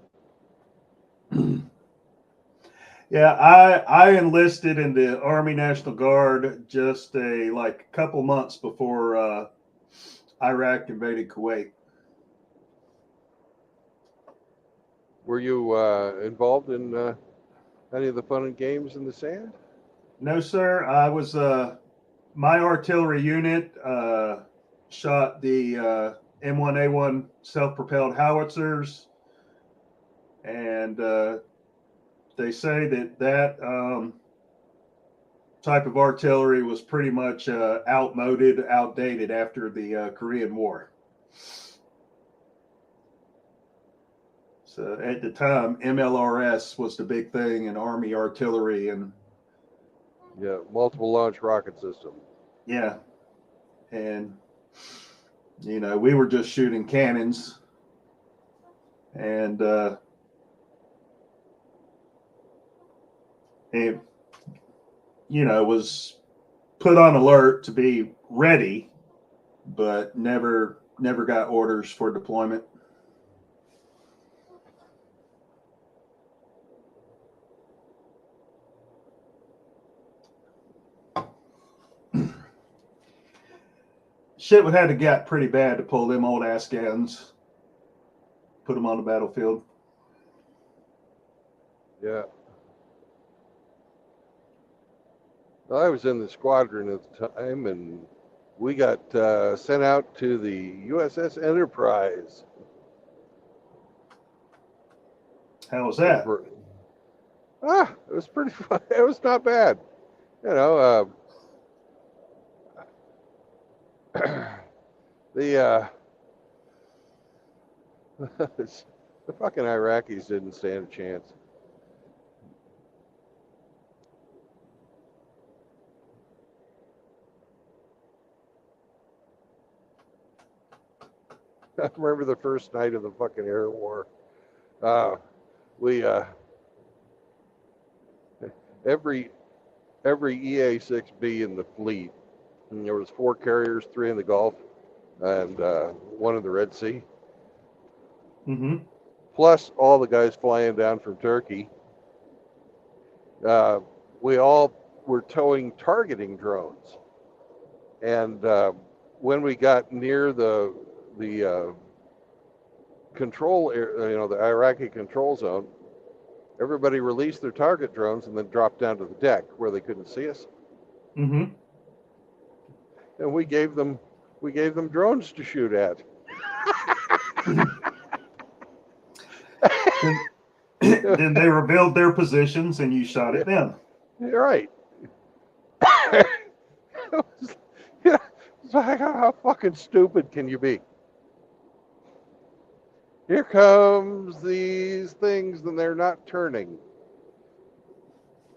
Yeah, I enlisted in the Army National Guard just a couple months before Iraq invaded Kuwait. Were you involved in any of the fun and games in the sand? No, sir. I was my artillery unit shot the M1A1 self-propelled howitzers, and they say that type of artillery was pretty much outdated after the Korean War. So at the time, MLRS was the big thing in Army artillery, and Yeah, multiple launch rocket system. yeah, and we were just shooting cannons, and it was put on alert to be ready, but never got orders for deployment. Shit would have to get pretty bad to pull them old Afghans, put them on the battlefield. Yeah. I was in the squadron at the time, and we got sent out to the USS Enterprise. How was that? It was pretty fun. It was not bad. You know, the the fucking Iraqis didn't stand a chance. I remember the first night of the fucking air war. We every EA-6B in the fleet, and there was 4 carriers, 3 in the Gulf, and 1 in the Red Sea. Mm-hmm. Plus all the guys flying down from Turkey. We all were towing targeting drones, and when we got near the control area, the Iraqi control zone, everybody released their target drones and then dropped down to the deck where they couldn't see us. Mm-hmm. And we gave them drones to shoot at. Then they revealed their positions and you shot at them. You're right. So how fucking stupid can you be? Here comes these things, and they're not turning.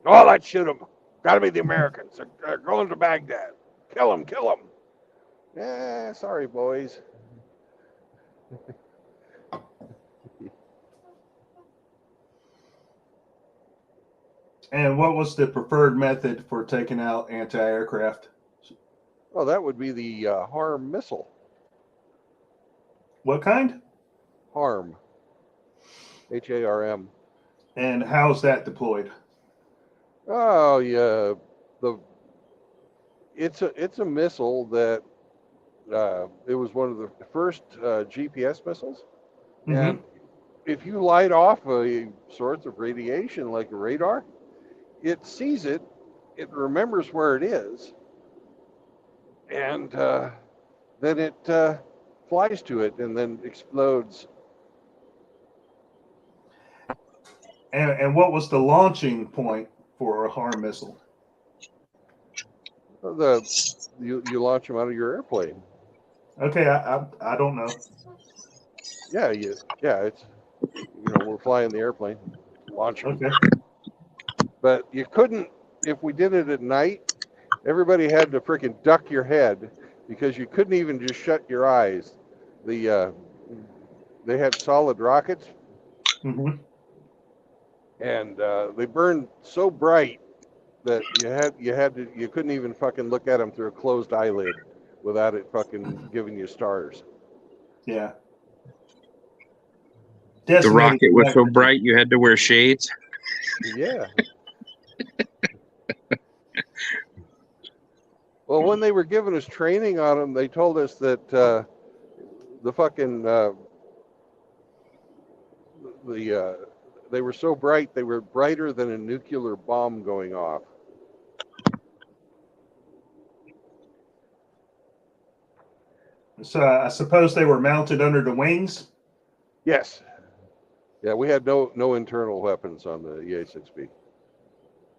Oh, let's shoot them. Got to be the Americans. They're going to Baghdad. Kill them, kill them. Yeah, sorry, boys. And what was the preferred method for taking out anti-aircraft? Oh, that would be the HARM missile. What kind? HARM. HARM. And how's that deployed? Oh yeah, it's a missile that it was one of the first GPS missiles, Mm-hmm. and if you light off a source of radiation like a radar, it sees it, it remembers where it is, and then it flies to it and then explodes. And what was the launching point for a HARM missile? You launch them out of your airplane. Okay, I don't know. Yeah, it's we're flying the airplane, launch them. Okay. But you couldn't, if we did it at night, everybody had to freaking duck your head because you couldn't even just shut your eyes. They had solid rockets, Mm-hmm. and they burned so bright that you couldn't even fucking look at them through a closed eyelid without it fucking giving you stars. Yeah. The rocket was so bright you had to wear shades. Yeah. Well, when they were giving us training on them, they told us that the fucking they were so bright, they were brighter than a nuclear bomb going off. So I suppose they were mounted under the wings? Yes. Yeah, we had no internal weapons on the EA-6B.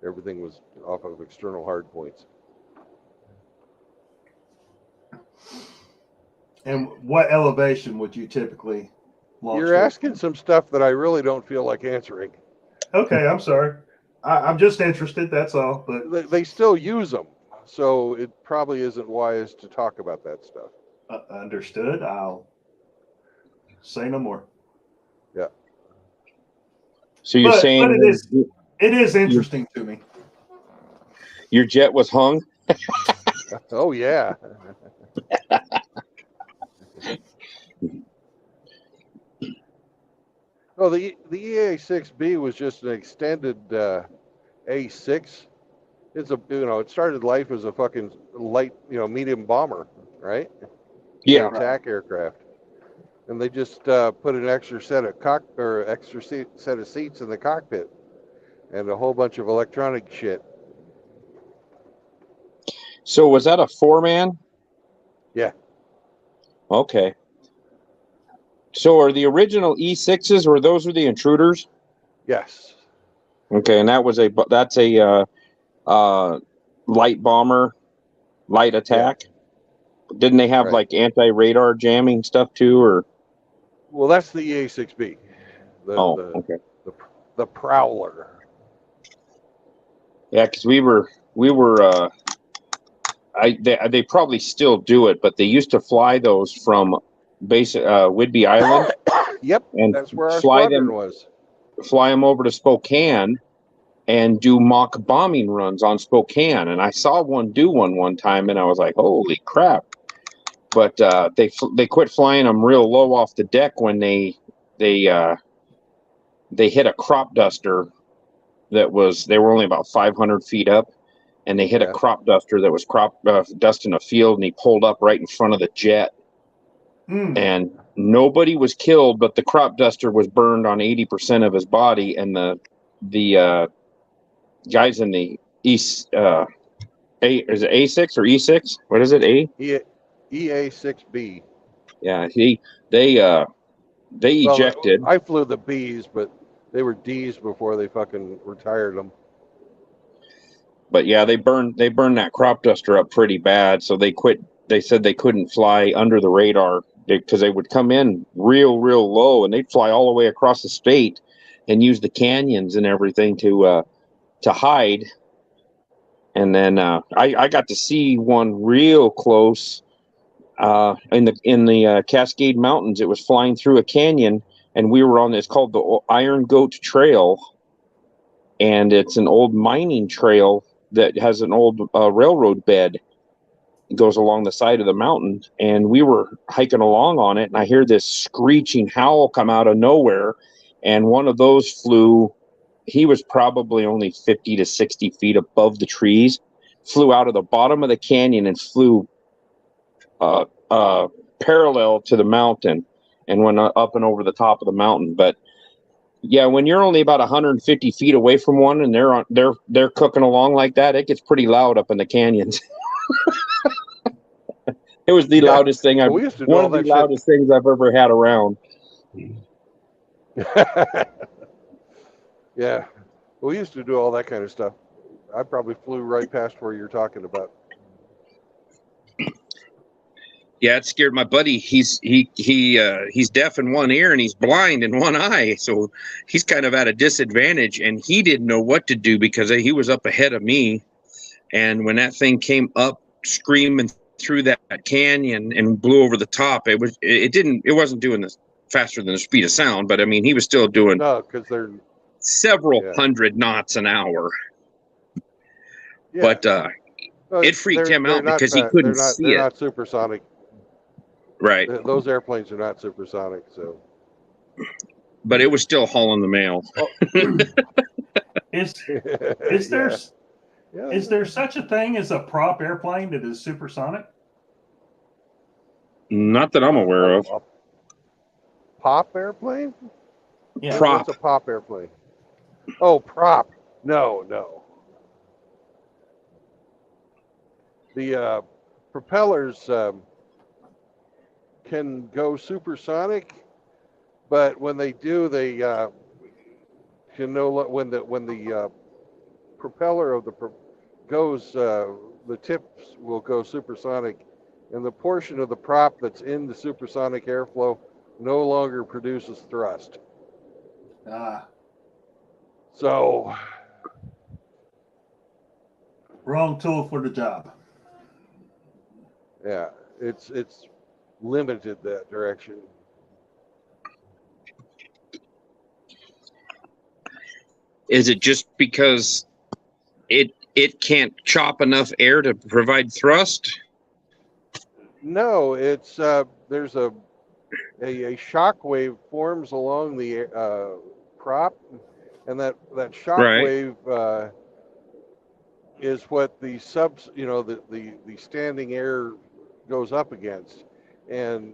Everything was off of external hard points. And what elevation would you typically launch? You're asking some stuff that I really don't feel like answering. Okay, I'm sorry. I'm just interested, that's all. But they still use them, so it probably isn't wise to talk about that stuff. Understood. I'll say no more. Yeah. So you're saying but it is interesting to me. Your jet was hung? Oh yeah. Oh, the EA-6B was just an extended A6. It's it started life as a fucking light, medium bomber, right? Yeah. Attack aircraft, and they just put an extra set of seats in the cockpit, and a whole bunch of electronic shit. So was that a 4-man? Yeah. Okay. So are the original E6s, or those were the intruders? Yes. Okay, and that's a light bomber, light attack. Yeah. Didn't they have like anti-radar jamming stuff too, or? Well, that's the EA-6B. Okay. The Prowler. Yeah, because they probably still do it, but they used to fly those from Whidbey Island, Yep, and that's where our fly squadron them was. over to Spokane and do mock bombing runs on Spokane. And I saw one do one time, and I was like, "Holy crap!" But they quit flying them real low off the deck when they hit a crop duster they were only about 500 feet up, and they hit a Yeah. crop duster that was dusting a field, and he pulled up right in front of the jet. And nobody was killed, but the crop duster was burned on 80% of his body, and the guys in the East is it A6 or E6? What is it? EA6B. Yeah, they ejected. Well, I flew the Bs, but they were Ds before they fucking retired them. But yeah, they burned that crop duster up pretty bad, so they quit. They said they couldn't fly under the radar because they would come in real low, and they'd fly all the way across the state and use the canyons and everything to hide. And then I got to see one real close in the Cascade Mountains. It was flying through a canyon, and we were on this called the Iron Goat Trail, and it's an old mining trail that has an old railroad bed. It goes along the side of the mountain, and we were hiking along on it, and I hear this screeching howl come out of nowhere, and one of those flew. He was probably only 50 to 60 feet above the trees, flew out of the bottom of the canyon and flew parallel to the mountain and went up and over the top of the mountain. But yeah, when you're only about 150 feet away from one and they're cooking along like that, it gets pretty loud up in the canyons. It was the loudest thing We used to do one all of the that loudest things I've ever had around. Yeah, we used to do all that kind of stuff. I probably flew right past where you're talking about. Yeah, it scared my buddy. He's deaf in one ear and he's blind in one eye, so he's kind of at a disadvantage. And he didn't know what to do because he was up ahead of me. And when that thing came up screaming through that canyon and blew over the top, it wasn't doing this faster than the speed of sound, but I mean he was still doing because they're several hundred knots an hour. Yeah. But it freaked him out because he couldn't see it. They're not supersonic. Right. Those airplanes are not supersonic, so. But it was still hauling the mail. Is there such a thing as a prop airplane that is supersonic? Not that I'm aware of. A pop airplane? Yeah. Prop. What's a pop airplane? Oh, prop. No. The propellers can go supersonic, but when they do, they can when the propeller of the goes, the tips will go supersonic, and the portion of the prop that's in the supersonic airflow no longer produces thrust. So wrong tool for the job. Yeah, it's limited that direction. Is it just because it can't chop enough air to provide thrust? No, it's there's a shock wave forms along the prop, and that shock wave is what the the standing air goes up against, and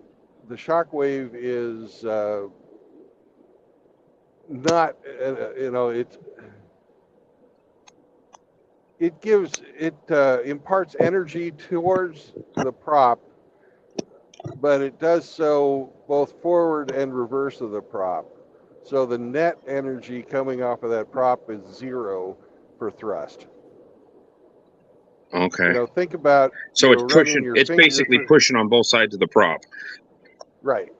the shock wave is not it imparts energy towards the prop, but it does so both forward and reverse of the prop. So the net energy coming off of that prop is zero for thrust. Okay. Think about so it's pushing. It's basically pushing on both sides of the prop. Right.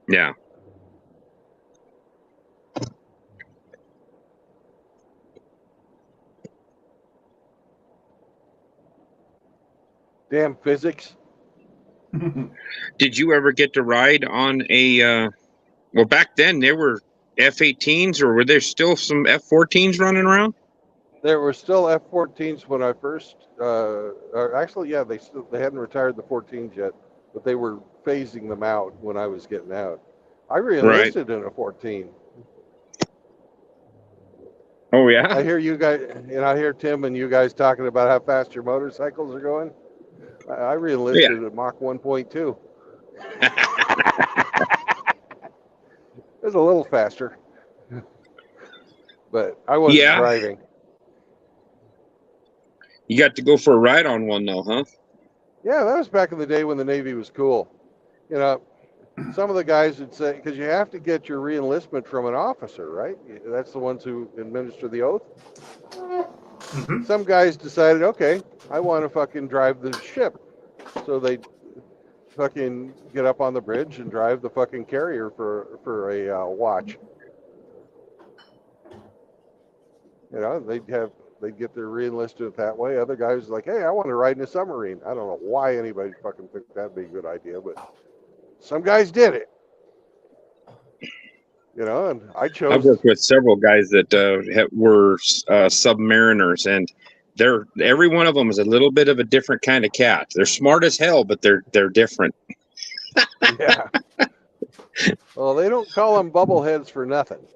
Yeah. Damn physics. Did you ever get to ride on a? Well, back then there were F-18s, or were there still some F-14s running around? There were still F-14s when I first. Or actually, yeah, they hadn't retired the 14s yet, but they were phasing them out when I was getting out. I Right. re-enlisted in a 14. Oh yeah. I hear you guys, and I hear Tim and you guys talking about how fast your motorcycles are going. I Yeah. re-enlisted at Mach 1.2. It was a little faster, but I wasn't Yeah. driving. You got to go for a ride on one though, huh? Yeah, that was back in the day when the Navy was cool. You know, some of the guys would say, because you have to get your re-enlistment from an officer, right? That's the ones who administer the oath. Mhm. Some guys decided, okay, I want to fucking drive the ship. So they fucking get up on the bridge and drive the fucking carrier for a watch. You know, they'd get their re-enlisted that way. Other guys like, hey, I want to ride in a submarine. I don't know why anybody fucking picked that'd be a good idea, but some guys did it. You know, and I I've chose. worked with several guys that were submariners, and every one of them is a little bit of a different kind of cat. They're smart as hell, but they're different. Yeah. Well, they don't call them bubbleheads for nothing.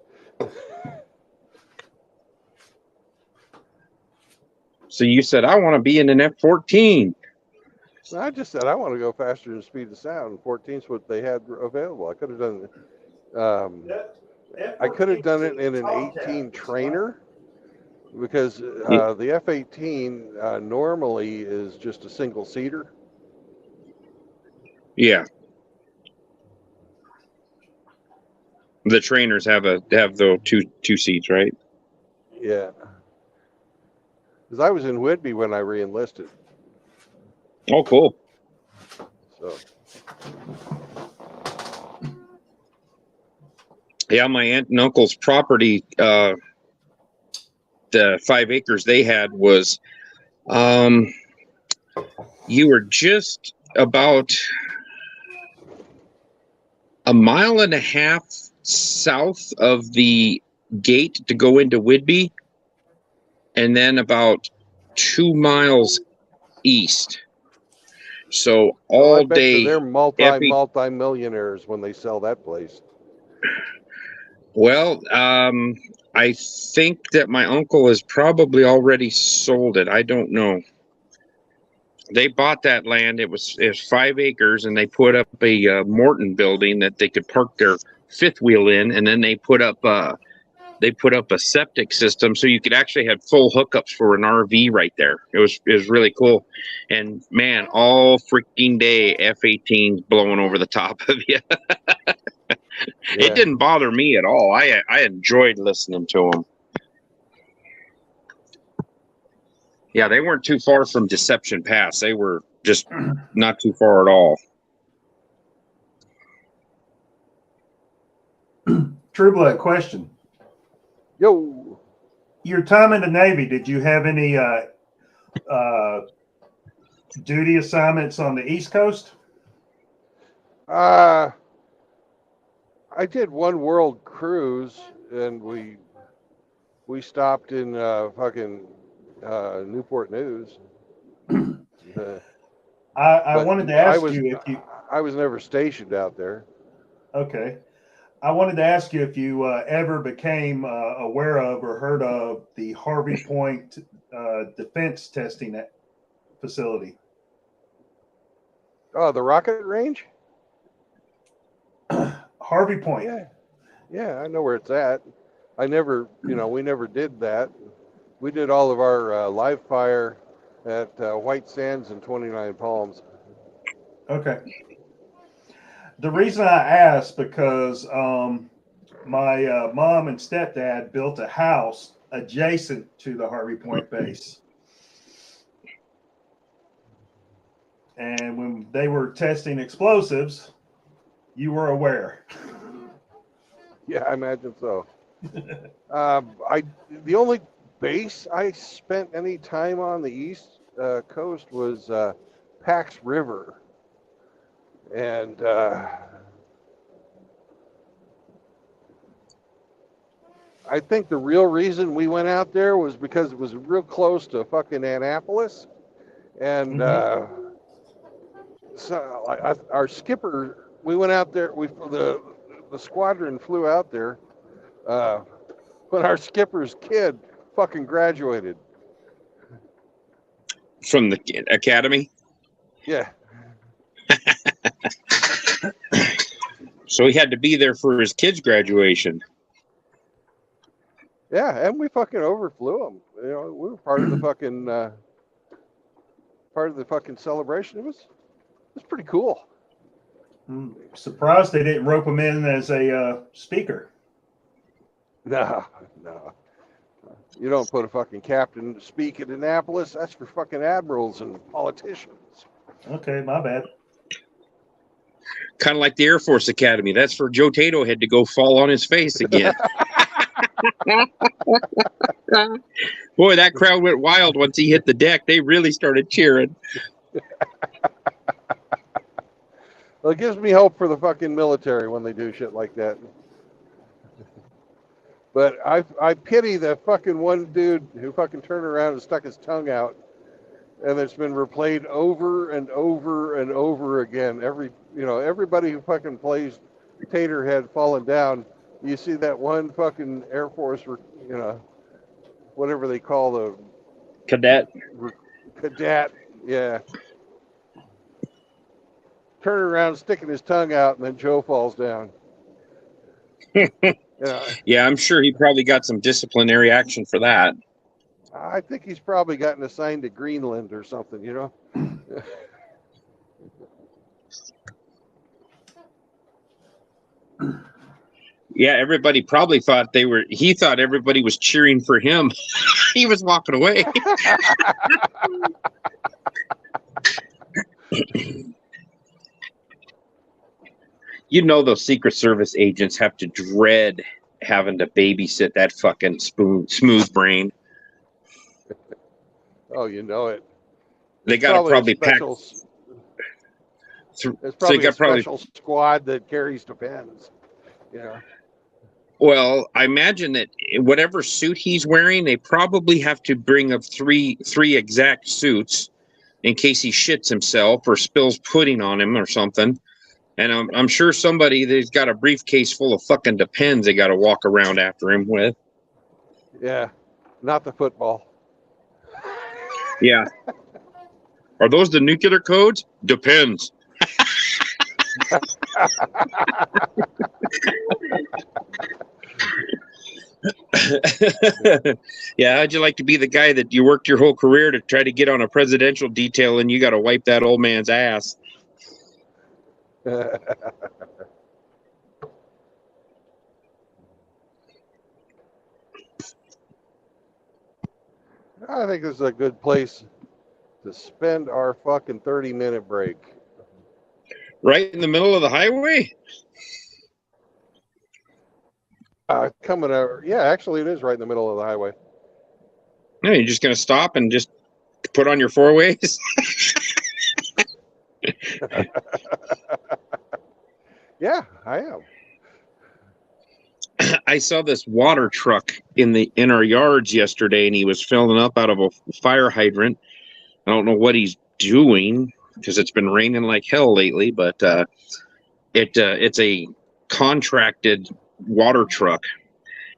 So you said I want to be in an F-14. I just said I want to go faster than speed of sound. 14's what they had available. I could have done. I could have done it in an 18 trainer because the F-18 normally is just a single seater. Yeah. The trainers have the two seats, right? Yeah. Because I was in Whitby when I re-enlisted. Oh, cool. So. Yeah, my aunt and uncle's property, the 5 acres they had was, you were just about a mile and a half south of the gate to go into Whitby, and then about 2 miles east. So Well, I all bet you day, they're multi-millionaires when they sell that place. well, I think that my uncle has probably already sold it. I don't know. They bought that land. It was 5 acres, and they put up a Morton building that they could park their fifth wheel in, and then they put up a septic system so you could actually have full hookups for an RV right there. It was really cool, and man, all freaking day F-18s blowing over the top of you. Yeah. It didn't bother me at all. I enjoyed listening to them. Yeah, they weren't too far from Deception Pass. They were just not too far at all. True Blood question. Yo. Your time in the Navy, did you have any duty assignments on the East Coast? I did one world cruise, and we stopped in fucking Newport News. I wanted to ask you if you. I was never stationed out there. Okay. I wanted to ask you if you ever became aware of or heard of the Harvey Point defense testing facility. Oh, the rocket range? Harvey Point. Yeah, I know where it's at. I never, we never did that. We did all of our live fire at White Sands and 29 Palms. Okay. The reason I asked because my mom and stepdad built a house adjacent to the Harvey Point base. And when they were testing explosives, you were aware. Yeah, I imagine so. The only base I spent any time on the East Coast was Pax River, And I think the real reason we went out there was because it was real close to fucking Annapolis. And so our skipper, we went out there, the squadron flew out there when our skipper's kid fucking graduated. From the academy. Yeah. So he had to be there for his kid's graduation. Yeah, and we fucking overflew him. You know, we were part of the fucking celebration. It was pretty cool. I'm surprised they didn't rope him in as a speaker. No. You don't put a fucking captain to speak at Annapolis. That's for fucking admirals and politicians. Okay, my bad. Kind of like the Air Force Academy. That's for Joe Tato had to go fall on his face again. Boy, that crowd went wild once he hit the deck. They really started cheering. Well, it gives me hope for the fucking military when they do shit like that. But I pity the fucking one dude who fucking turned around and stuck his tongue out, and it's been replayed over and over and over again. Everybody who fucking plays Taterhead falling down, you see that one fucking Air Force, whatever they call the Cadet. cadet, yeah. Turning around, sticking his tongue out, and then Joe falls down. Yeah, I'm sure he probably got some disciplinary action for that. I think he's probably gotten assigned to Greenland or something, you know? Yeah, everybody probably thought he thought everybody was cheering for him. He was walking away. You know those Secret Service agents have to dread having to babysit that fucking smooth brain. Oh, you know it. They got to probably pack. There's probably a special squad that carries the pens. Yeah. Well, I imagine that whatever suit he's wearing, they probably have to bring up three exact suits in case he shits himself or spills pudding on him or something. And I'm sure somebody that's got a briefcase full of fucking Depends they got to walk around after him with. Yeah, not the football. Yeah. Are those the nuclear codes? Depends. Yeah, how'd you like to be the guy that you worked your whole career to try to get on a presidential detail and you got to wipe that old man's ass? I think this is a good place to spend our fucking 30-minute break. Right in the middle of the highway? Coming over. Yeah, actually, it is right in the middle of the highway. No, you're just going to stop and just put on your four ways? Yeah, I am. I saw this water truck in our yards yesterday, and he was filling up out of a fire hydrant. I don't know what he's doing because it's been raining like hell lately, but it's a contracted water truck,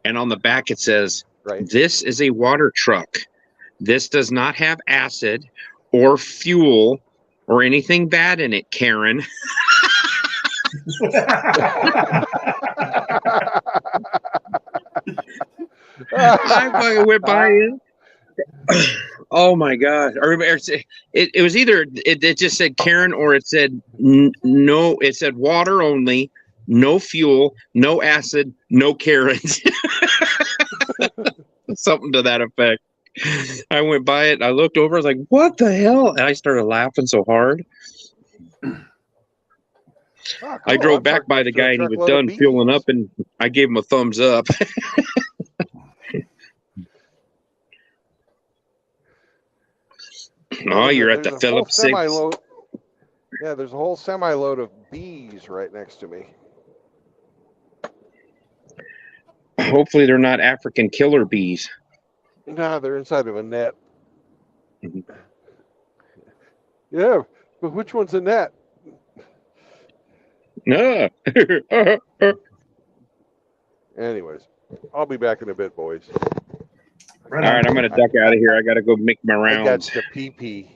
and on the back it says, Right. "This is a water truck. This does not have acid or fuel or anything bad in it, Karen." I fucking went by it. Oh my god! It was either it just said Karen or it said no. It said water only, no fuel, no acid, no Karens. Something to that effect. I went by it and I looked over. I was like, "What the hell?" And I started laughing so hard. Oh, cool. I drove back by the guy and he was done fueling up, and I gave him a thumbs up. Oh, you're at the Phillips 6. Yeah, there's a whole semi-load of bees right next to me. Hopefully, they're not African killer bees. Nah, they're inside of a net. Mhm. Yeah, but which one's a net? No. Anyways, I'll be back in a bit, boys. Right All on. right, I'm gonna duck out of here. I gotta go make my I got rounds. to pee.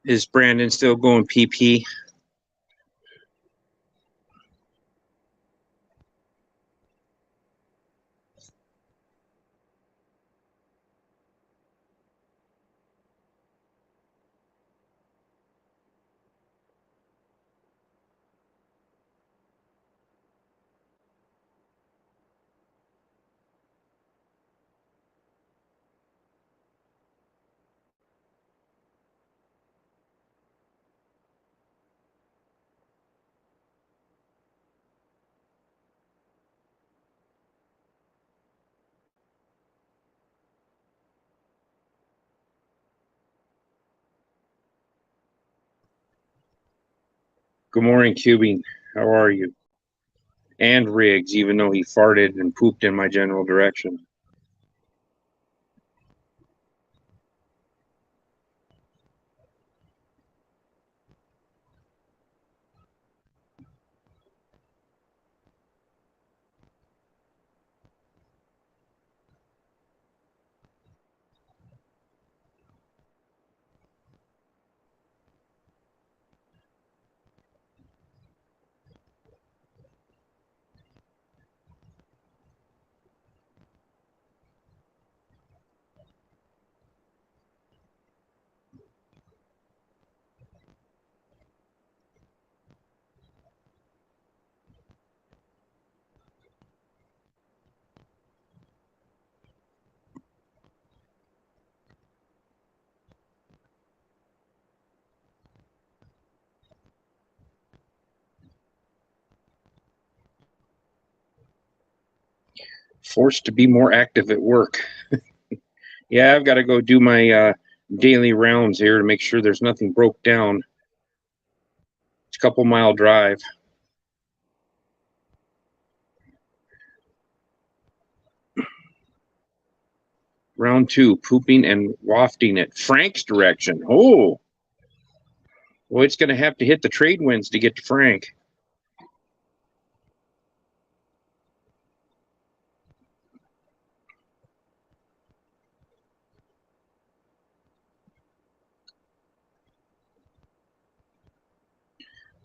Is Brandon still going PP? Good morning, Cubing. How are you? And Riggs, even though he farted and pooped in my general direction. Forced to be more active at work. Yeah, I've got to go do my daily rounds here to make sure there's nothing broke down. It's a couple-mile drive. Round 2, pooping and wafting it Frank's direction. Oh, well, it's going to have to hit the trade winds to get to Frank.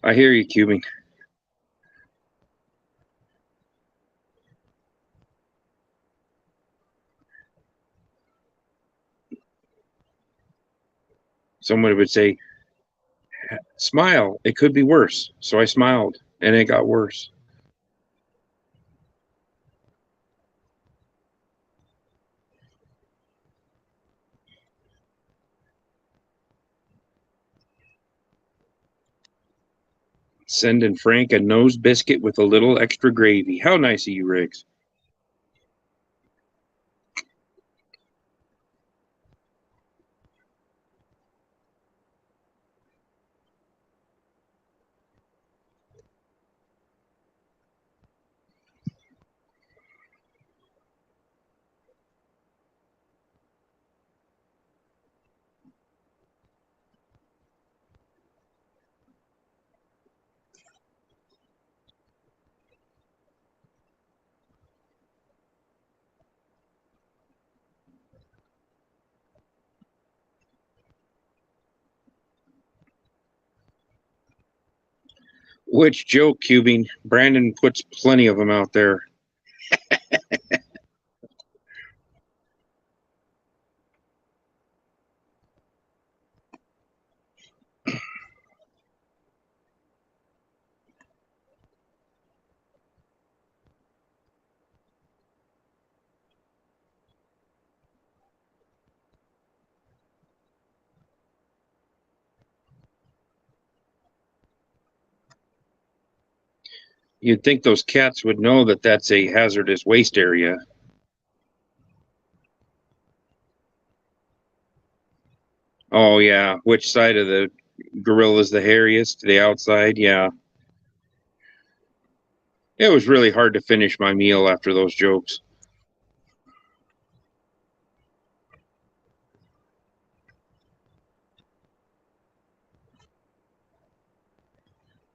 I hear you, Cubing. Someone would say, smile, it could be worse. So I smiled, and it got worse. Sending Frank a nose biscuit with a little extra gravy. How nice of you, Riggs. Which joke, Cubing? Brandon puts plenty of them out there. You'd think those cats would know that that's a hazardous waste area. Oh, yeah. Which side of the gorilla is the hairiest? The outside? Yeah. It was really hard to finish my meal after those jokes.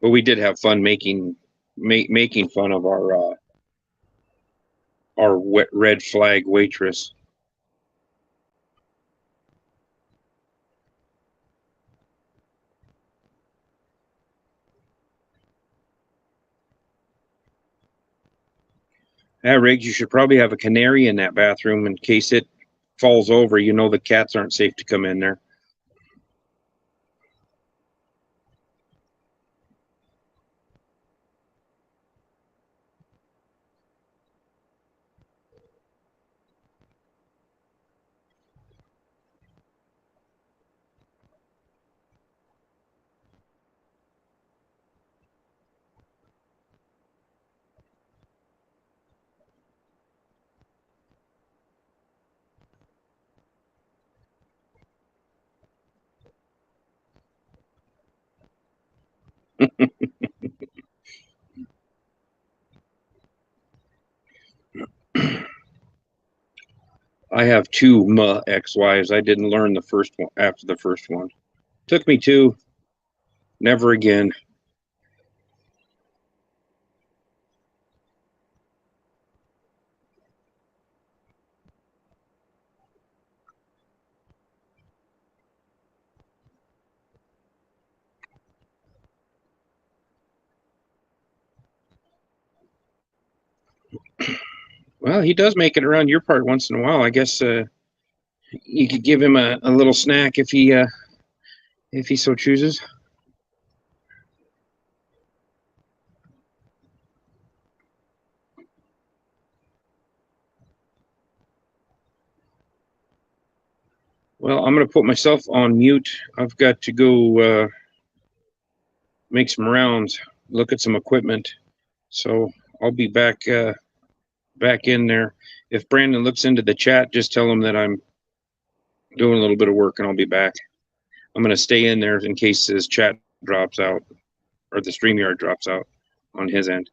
But we did have fun making fun of our red flag waitress. Yeah, Riggs, you should probably have a canary in that bathroom in case it falls over. You know the cats aren't safe to come in there. I have two ex-wives. I didn't learn the first one after the first one. Took me two. Never again. Well, he does make it around your part once in a while. I guess you could give him a little snack if he so chooses. Well, I'm going to put myself on mute. I've got to go make some rounds, look at some equipment. So I'll be back in there. If Brandon looks into the chat, just tell him that I'm doing a little bit of work and I'll be back. I'm going to stay in there in case his chat drops out or the StreamYard drops out on his end.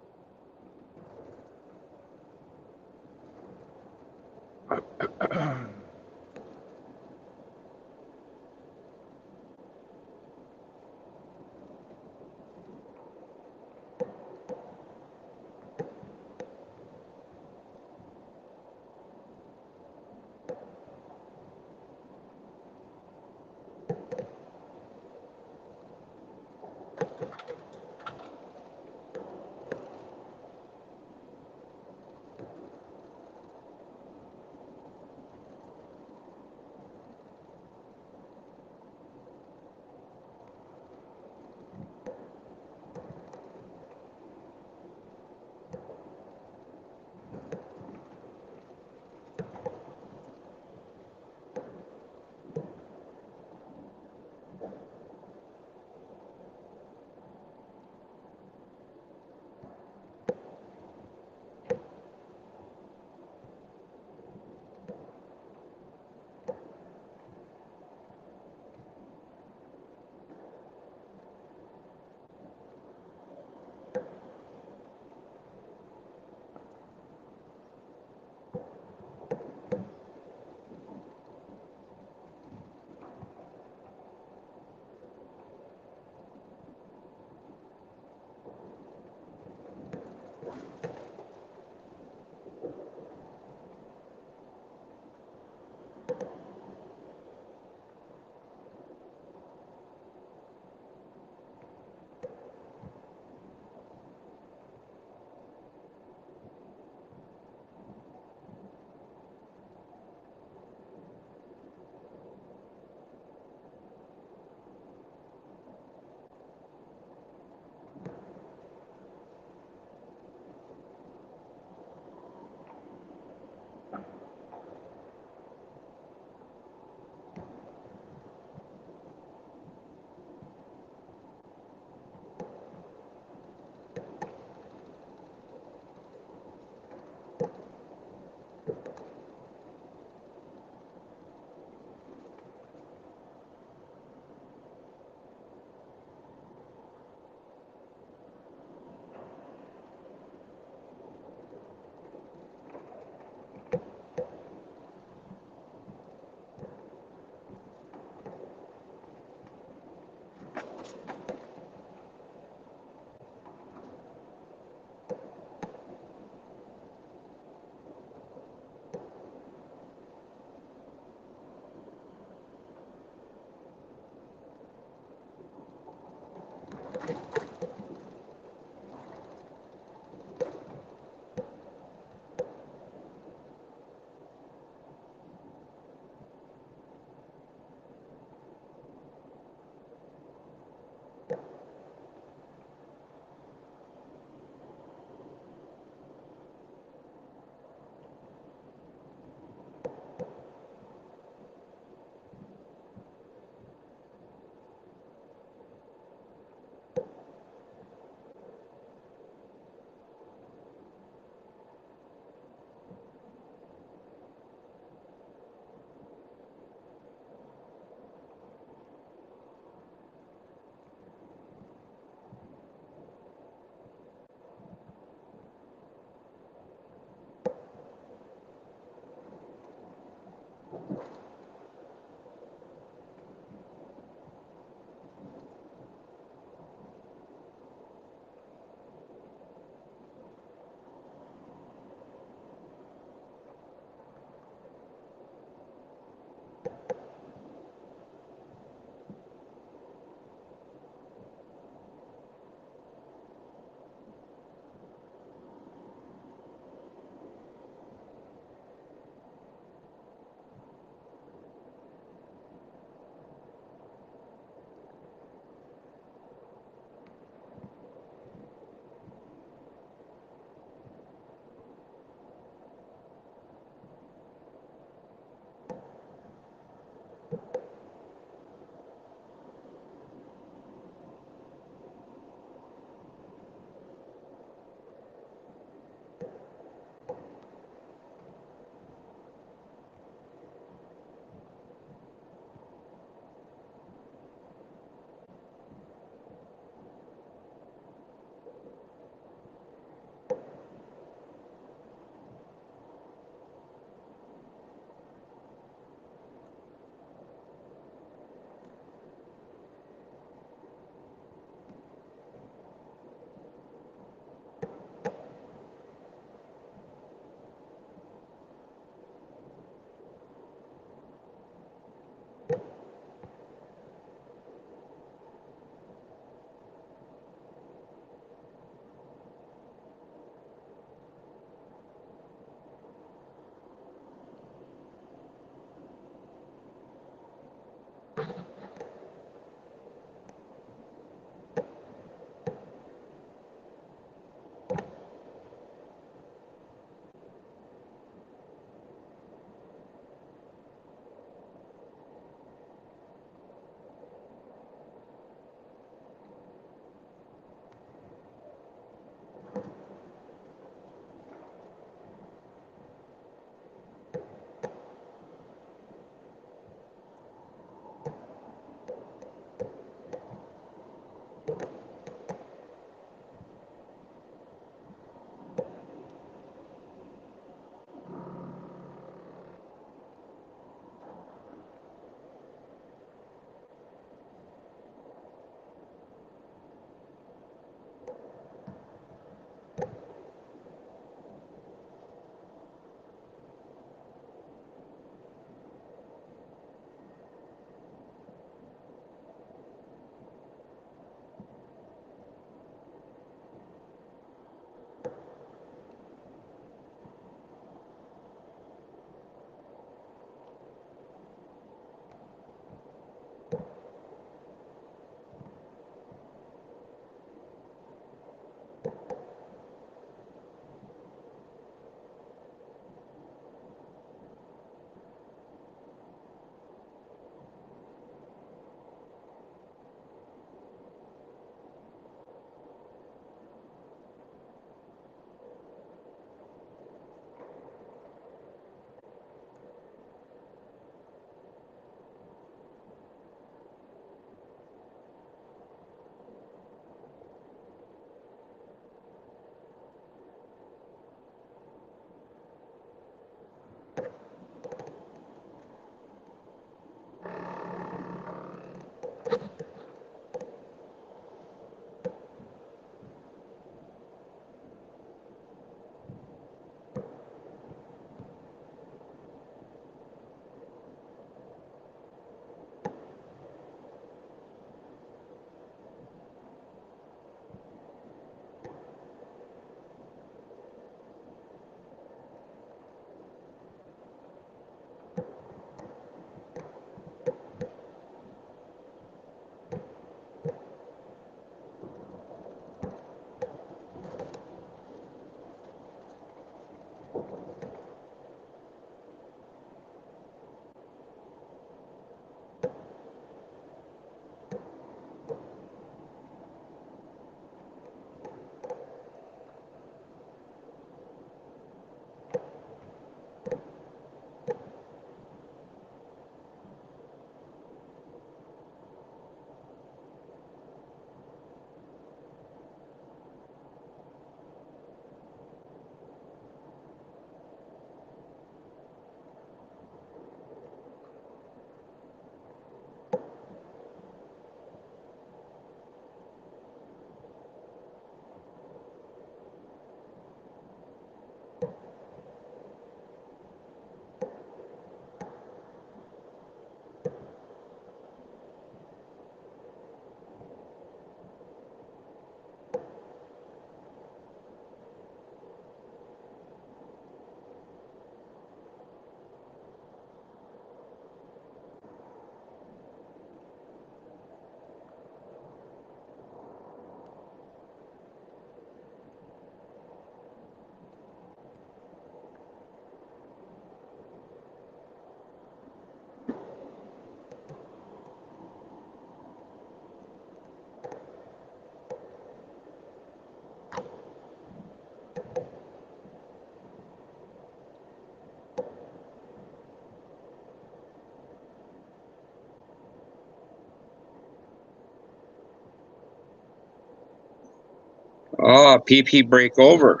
Oh, PP break over.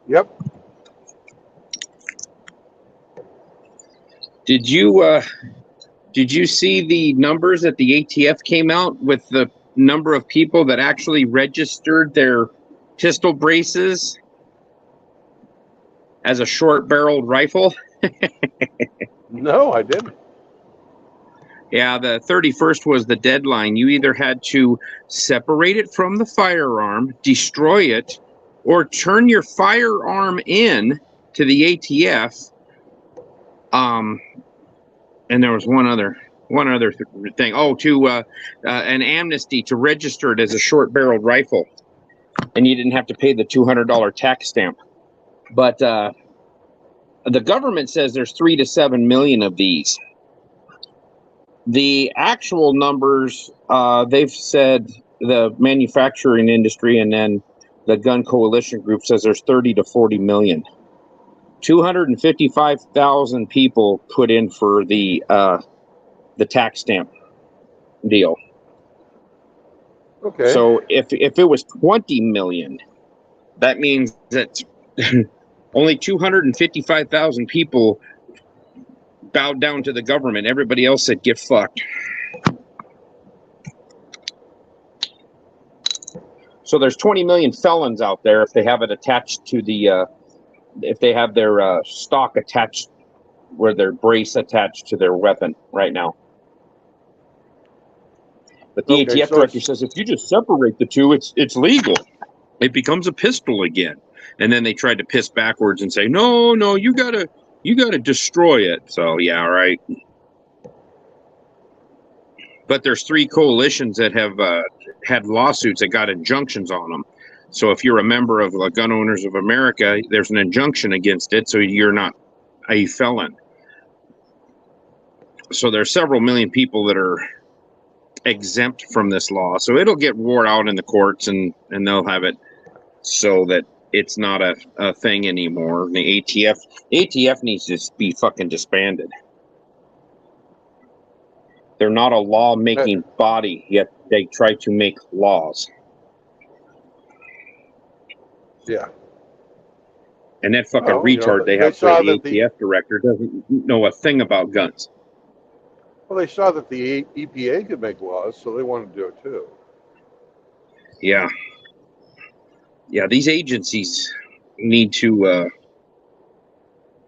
Yep. Did you see the numbers that the ATF came out with the number of people that actually registered their pistol braces as a short-barreled rifle? No, I didn't. Yeah, the 31st was the deadline. You either had to separate it from the firearm, destroy it, or turn your firearm in to the ATF. And there was one other thing. Oh, to an amnesty to register it as a short-barreled rifle, and you didn't have to pay the $200 tax stamp. But the government says there's 3 to 7 million of these. The actual numbers, they've said, the manufacturing industry and then the gun coalition group says there's 30 to 40 million. 255,000 people put in for the tax stamp deal. Okay. So if it was 20 million, that means that only 255,000 people bowed down to the government. Everybody else said, get fucked. So there's 20 million felons out there if they have it attached to the, if they have their stock attached, where their brace attached to their weapon right now. But the Okay, ATF so director it's- says if you just separate the two, it's legal. It becomes a pistol again. And then they tried to piss backwards and say, no, you gotta destroy it. So yeah, right. But there's 3 coalitions that have had lawsuits that got injunctions on them. So if you're a member of Gun Owners of America, there's an injunction against it, so you're not a felon. So there's several million people that are exempt from this law. So it'll get wore out in the courts, and they'll have it so that it's not a thing anymore. The ATF needs to be fucking disbanded. They're not a law-making body, yet they try to make laws. Yeah. And that fucking Well, you know, retard they they have saw for the that the- ATF director doesn't know a thing about guns. Well, they saw that the EPA could make laws, so they wanted to do it too. Yeah. Yeah, these agencies need to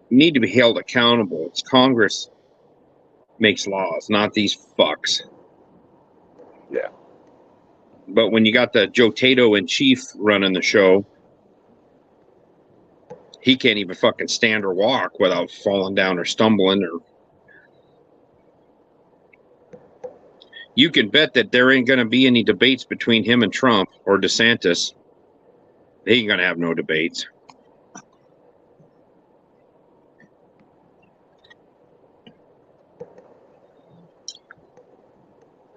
be held accountable. It's Congress makes laws, not these fucks. Yeah. But when you got the Joe Tato in chief running the show, he can't even fucking stand or walk without falling down or stumbling. Or you can bet that there ain't going to be any debates between him and Trump or DeSantis. They ain't going to have no debates.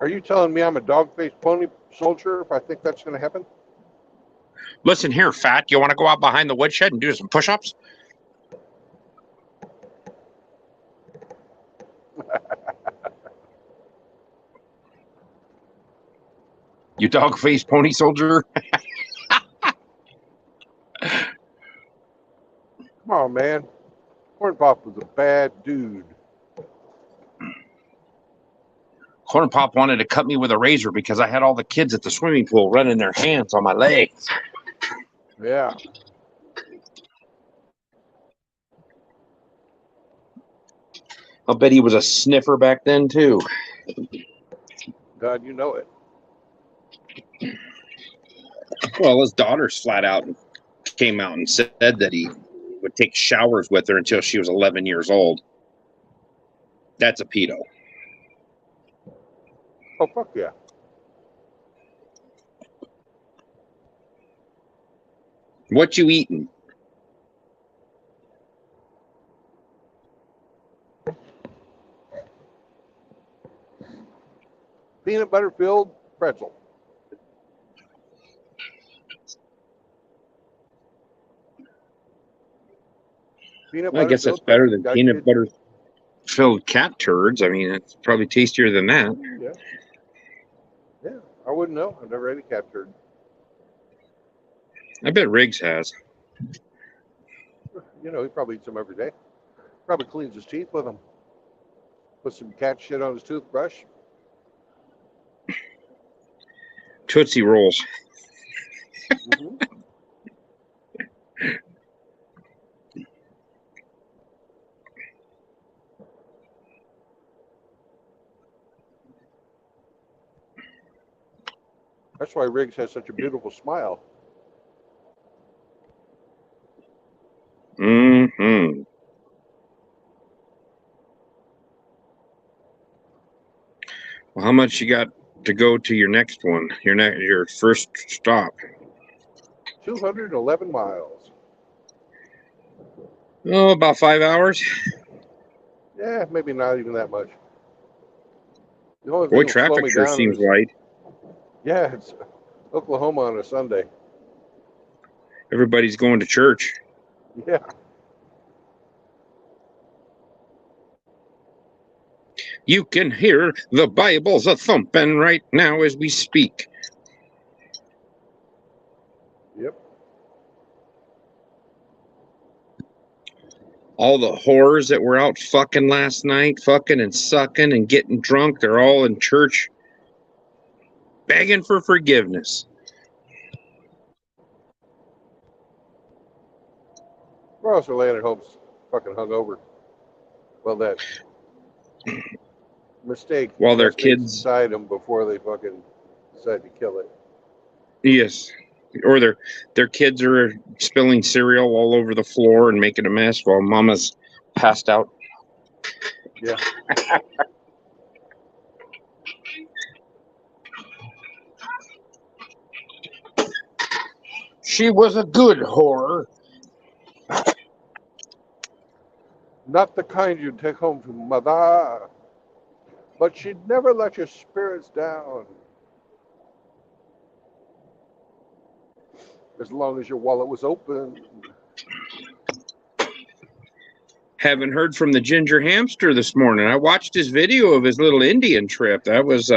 Are you telling me I'm a dog-faced pony soldier if I think that's going to happen? Listen here, fat. You want to go out behind the woodshed and do some push-ups? You dog-faced pony soldier? Come on, man. Corn Pop was a bad dude. Corn Pop wanted to cut me with a razor because I had all the kids at the swimming pool running their hands on my legs. Yeah. I'll bet he was a sniffer back then, too. God, you know it. Well, his daughters flat out came out and said that he would take showers with her until she was 11 years old. That's a pedo. Oh, fuck yeah. What you eating? Peanut butter filled pretzel. Peanut Well, I butter guess that's filled better pretzel. than Got peanut kids- butter filled cat turds. I mean, it's probably tastier than that. Yeah. Yeah. I wouldn't know. I've never had a cat turd. I bet Riggs has. You know, he probably eats them every day. Probably cleans his teeth with them. Put some cat shit on his toothbrush. Tootsie Rolls. Mm-hmm. That's why Riggs has such a beautiful smile. Mm-hmm. Well, how much you got to go to your next one? Your first stop? 211 miles. Oh, about 5 hours. Yeah, maybe not even that much. The only thing Boy, that'll slow traffic me sure down seems is, light. yeah, it's Oklahoma on a Sunday. Everybody's going to church. Yeah. You can hear the Bible's a thumping right now as we speak. Yep. All the whores that were out fucking last night, fucking and sucking and getting drunk, they're all in church begging for forgiveness. We're also laying at home fucking hungover. Well, that mistake While their just made kids, inside them before they fucking decided to kill it. yes, or their kids are spilling cereal all over the floor and making a mess while mama's passed out. Yeah. She was a good whore. Not the kind you'd take home to mother, but she'd never let your spirits down. As long as your wallet was open. Haven't heard from the ginger hamster this morning. I watched his video of his little Indian trip. That was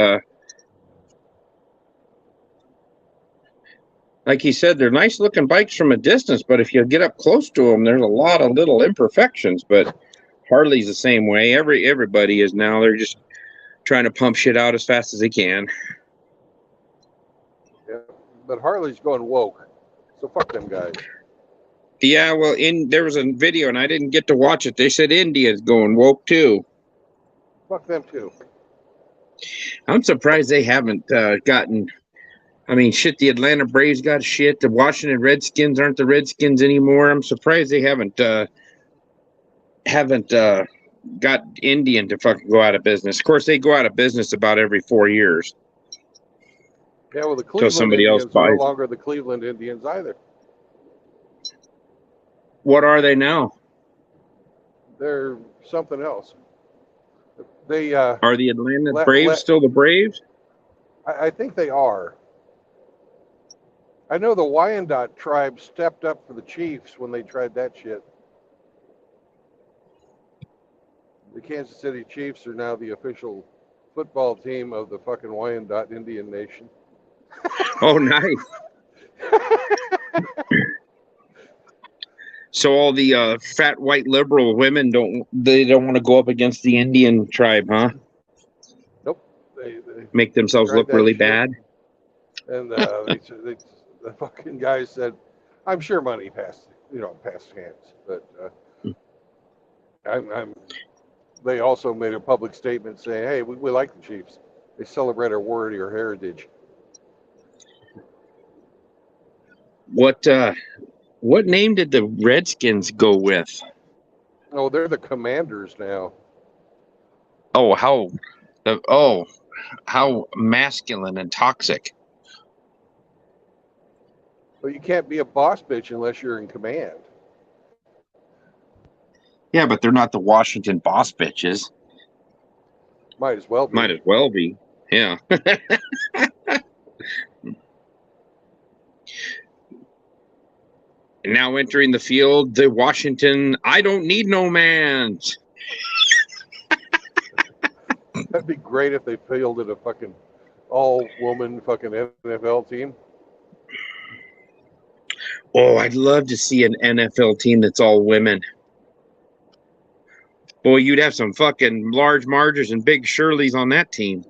like he said, they're nice looking bikes from a distance, but if you get up close to them, there's a lot of little imperfections. But Harley's the same way. Everybody is now. They're just trying to pump shit out as fast as they can. Yeah. But Harley's going woke. So fuck them guys. Yeah, well, there was a video and I didn't get to watch it. They said India's going woke too. Fuck them too. I'm surprised they haven't gotten. I mean, shit. The Atlanta Braves got shit. The Washington Redskins aren't the Redskins anymore. I'm surprised they haven't got Indian to fucking go out of business. Of course, they go out of business about every 4 years. Yeah, well, the Till Cleveland somebody else Indians are no buys. longer the Cleveland Indians either. What are they now? They're something else. They Are the Atlanta Braves still the Braves? I think they are. I know the Wyandotte tribe stepped up for the Chiefs when they tried that shit. The Kansas City Chiefs are now the official football team of the fucking Wyandotte Indian Nation. Oh, nice. So all the fat white liberal women don't want to go up against the Indian tribe, huh? Nope. They Make themselves tried look that really shit, bad. and the fucking guy said, "I'm sure money passed hands," but They also made a public statement saying, "Hey, we like the Chiefs. They celebrate our warrior heritage." What name did the Redskins go with? Oh, they're the Commanders now. Oh, how masculine and toxic. But you can't be a boss bitch unless you're in command. Yeah, but they're not the Washington boss bitches. Might as well be. Might as well be. Yeah. And now entering the field, the Washington, I don't need no man. That'd be great if they fielded a fucking all-woman fucking NFL team. Oh, I'd love to see an NFL team that's all women. Boy, you'd have some fucking large Margers and big Shirleys on that team.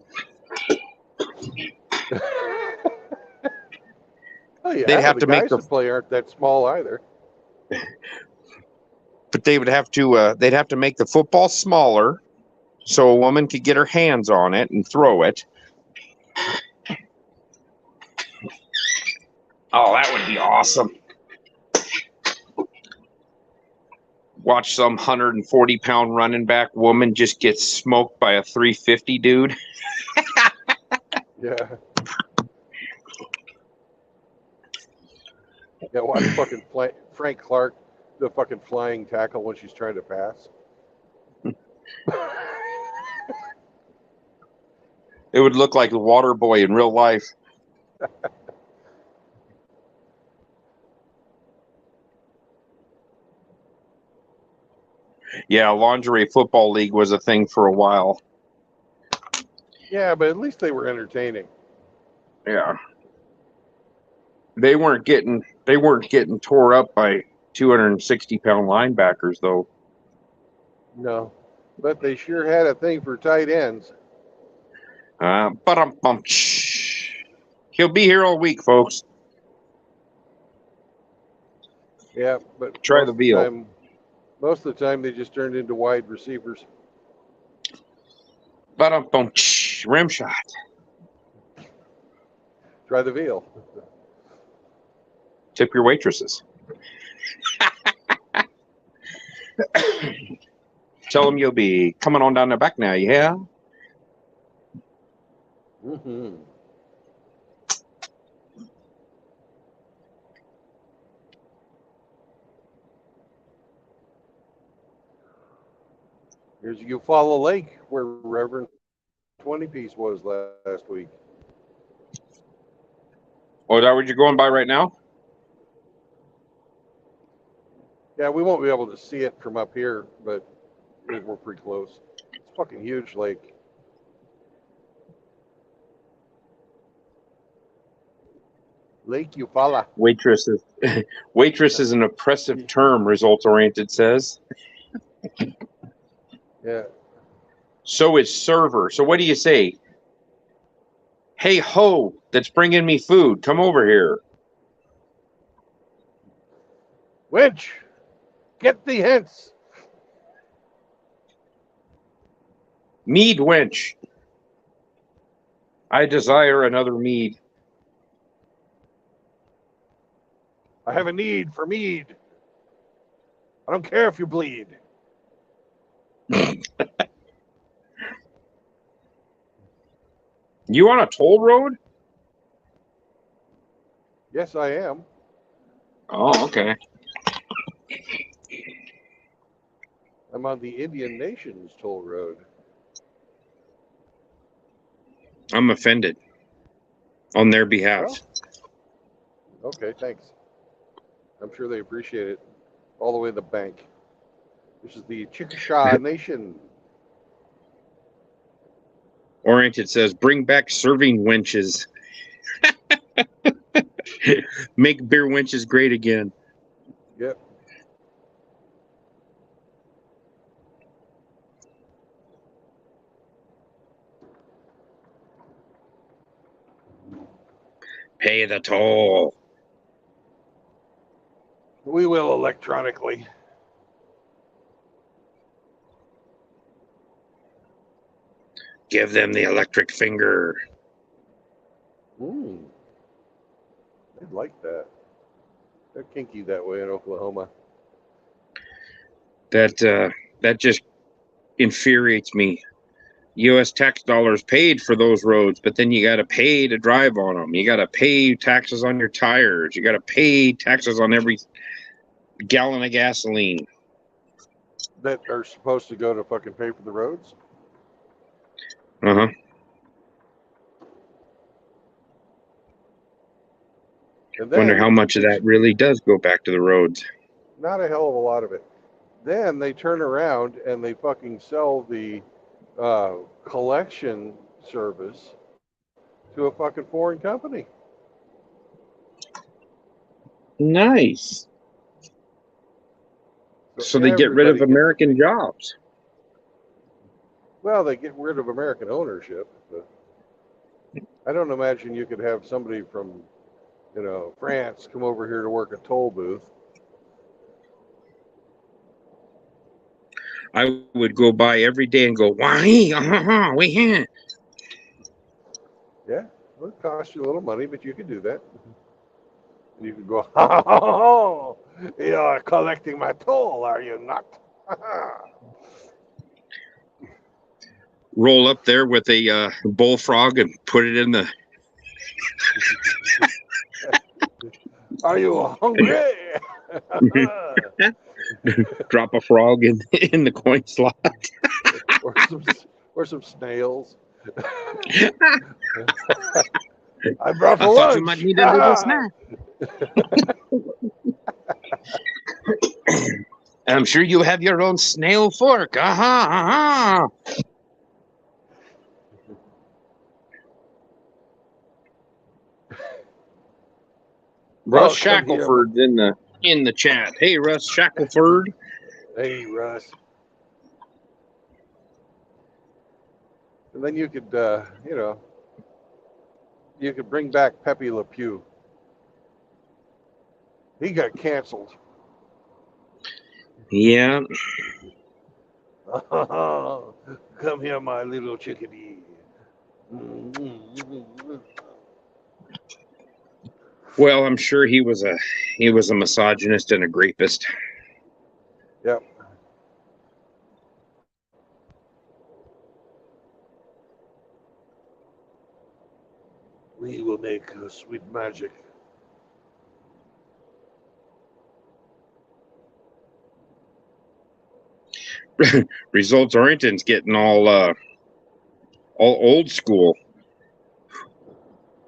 Oh yeah, They'd have the to make guys the, that play aren't that small either. but they would have to. They'd have to make the football smaller, so a woman could get her hands on it and throw it. Oh, that would be awesome. Watch some 140-pound running back woman just get smoked by a 350 dude. Yeah. Yeah, watch fucking Frank Clark, the fucking flying tackle when she's trying to pass. It would look like the Water Boy in real life. Yeah, lingerie football league was a thing for a while. Yeah, but at least they were entertaining. Yeah. They weren't getting tore up by 260-pound linebackers though. No, but they sure had a thing for tight ends. He'll be here all week, folks. Yeah, but Try the veal. most of the time they just turned into wide receivers. Rim shot. Try the veal. Tip your waitresses. Tell them you'll be coming on down the back now, yeah? Mm-hmm. Here's Eufaula Lake, where Reverend 20 Piece was last week. Oh, is that what you're going by right now? Yeah, we won't be able to see it from up here, but we're pretty close. It's a fucking huge lake. Lake Eufaula. Waitress is an oppressive term, results oriented says. Yeah. So is server. So what do you say? Hey ho, that's bringing me food. Come over here. Wench, get thee hence. Mead wench. I desire another mead. I have a need for mead. I don't care if you bleed. You on a toll road? Yes, I am. Oh, okay. I'm on the Indian Nations toll road. I'm offended on their behalf. Well, okay, thanks. I'm sure they appreciate it. All the way to the bank. This is the Chickasaw Nation. Oriented says, bring back serving wenches. Make beer wenches great again. Yep. Pay the toll. We will electronically. Give them the electric finger. They'd like that. They're kinky that way in Oklahoma. That just infuriates me. U.S. tax dollars paid for those roads, but then you got to pay to drive on them. You got to pay taxes on your tires. You got to pay taxes on every gallon of gasoline. That are supposed to go to fucking pay for the roads? Uh-huh. And then, Wonder how much of that really does go back to the roads. Not a hell of a lot of it. Then they turn around and they fucking sell the collection service to a fucking foreign company. Nice. So they get rid of everybody gets a American piece. jobs. Well, they get rid of American ownership. But I don't imagine you could have somebody from, France come over here to work a toll booth. I would go by every day and go, why? We here. Yeah, it would cost you a little money, but you could do that. And you could go, oh, you're collecting my toll, are you not? Roll up there with a bullfrog and put it in the. Are you hungry? Drop a frog in the coin slot. or some snails. I brought I for thought lunch. you might need a little snack. I'm sure you have your own snail fork. Russ Oh, come here. Shackelford's in the chat. Hey, Russ Shackelford. Hey, Russ. And then you could, you could bring back Pepe Le Pew. He got canceled. Yeah. Come here, my little chickadee. Well, I'm sure he was a misogynist and a rapist. Yep. We will make sweet magic. Results Orrington's getting all old school.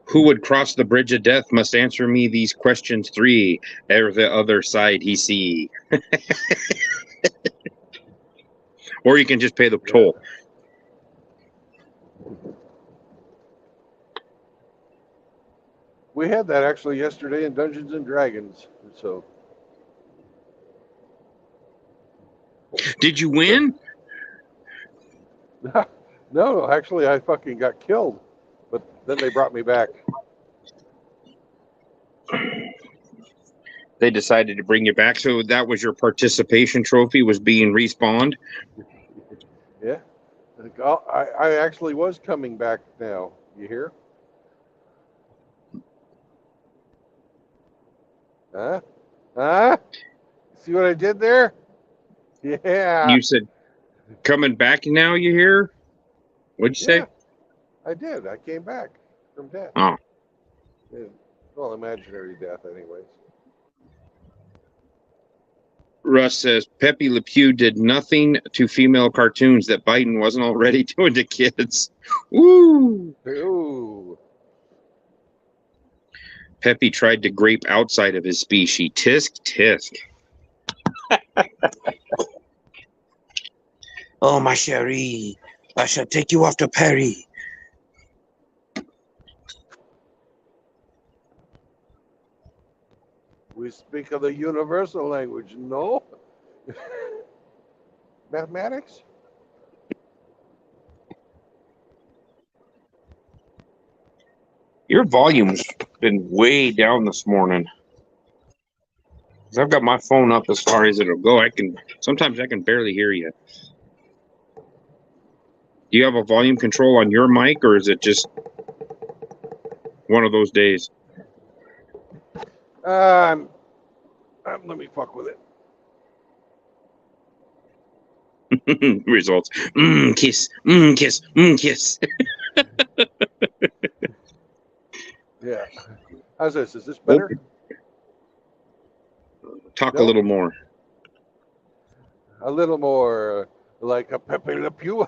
Who would cross the bridge of death must answer me these questions 3, ere the other side he see. Or you can just pay the toll. We had that actually yesterday in Dungeons and Dragons. So. Did you win? No, actually, I fucking got killed. But then they brought me back. They decided to bring you back, so that was your participation trophy, was being respawned? Yeah. I actually was coming back now. You hear? Huh? Huh? See what I did there? Yeah. You said, coming back now, you hear? What'd you say? I did. I came back from death. Oh. Yeah. Well, imaginary death, anyways. Russ says, Pepe Le Pew did nothing to female cartoons that Biden wasn't already doing to kids. Woo! Ooh. Pepe tried to grape outside of his species. Tisk, tisk. Oh, my cherie, I shall take you off to Paris. We speak of the universal language, no? Mathematics? Your volume's been way down this morning. 'Cause I've got my phone up as far as it'll go. Sometimes I can barely hear you. Do you have a volume control on your mic, or is it just one of those days? Let me fuck with it. Results. Kiss. Kiss. Kiss. Yeah. How's this? Is this better? Talk No? a little more. A little more like a Pepe Le Pew.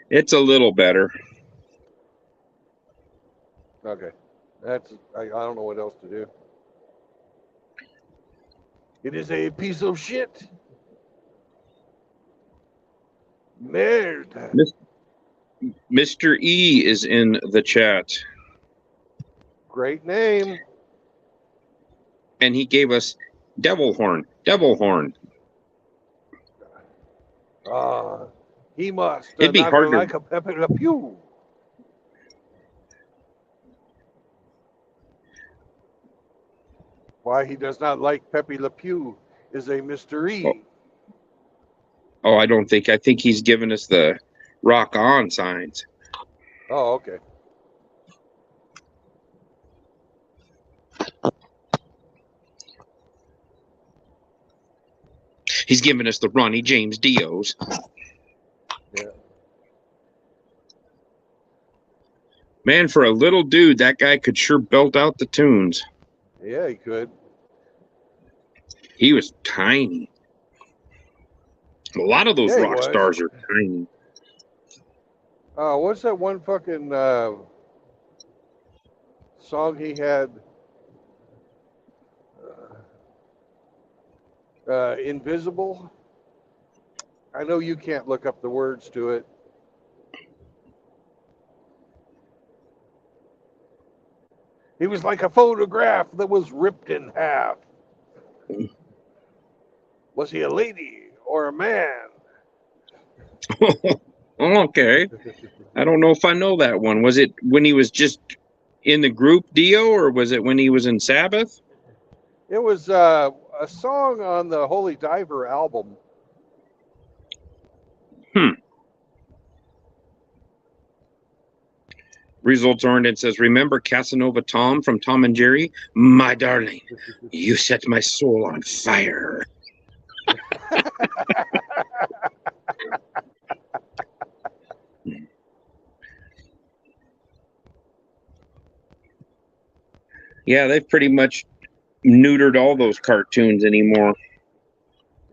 It's a little better. Okay. I don't know what else to do. It is a piece of shit. Merde. Mr. E is in the chat. Great name. and he gave us devil horn. Devil horn. He must It'd be not hard to- like a Pepe Le Pew. Why he does not like Pepe Le Pew is a mystery. Oh, I think he's given us the rock on signs. Oh, okay. He's given us the Ronnie James Dios. Yeah. Man, for a little dude, that guy could sure belt out the tunes. Yeah, he could. He was tiny. A lot of those Yeah, he rock was. stars are tiny. What's that one fucking song he had? Invisible. I know you can't look up the words to it. He was like a photograph that was ripped in half. Was he a lady or a man? Okay. I don't know if I know that one. Was it when he was just in the group Dio, or was it when he was in Sabbath? It was a song on the Holy Diver album. Results oriented says, remember Casanova Tom from Tom and Jerry? My darling, you set my soul on fire. Yeah, they've pretty much neutered all those cartoons anymore.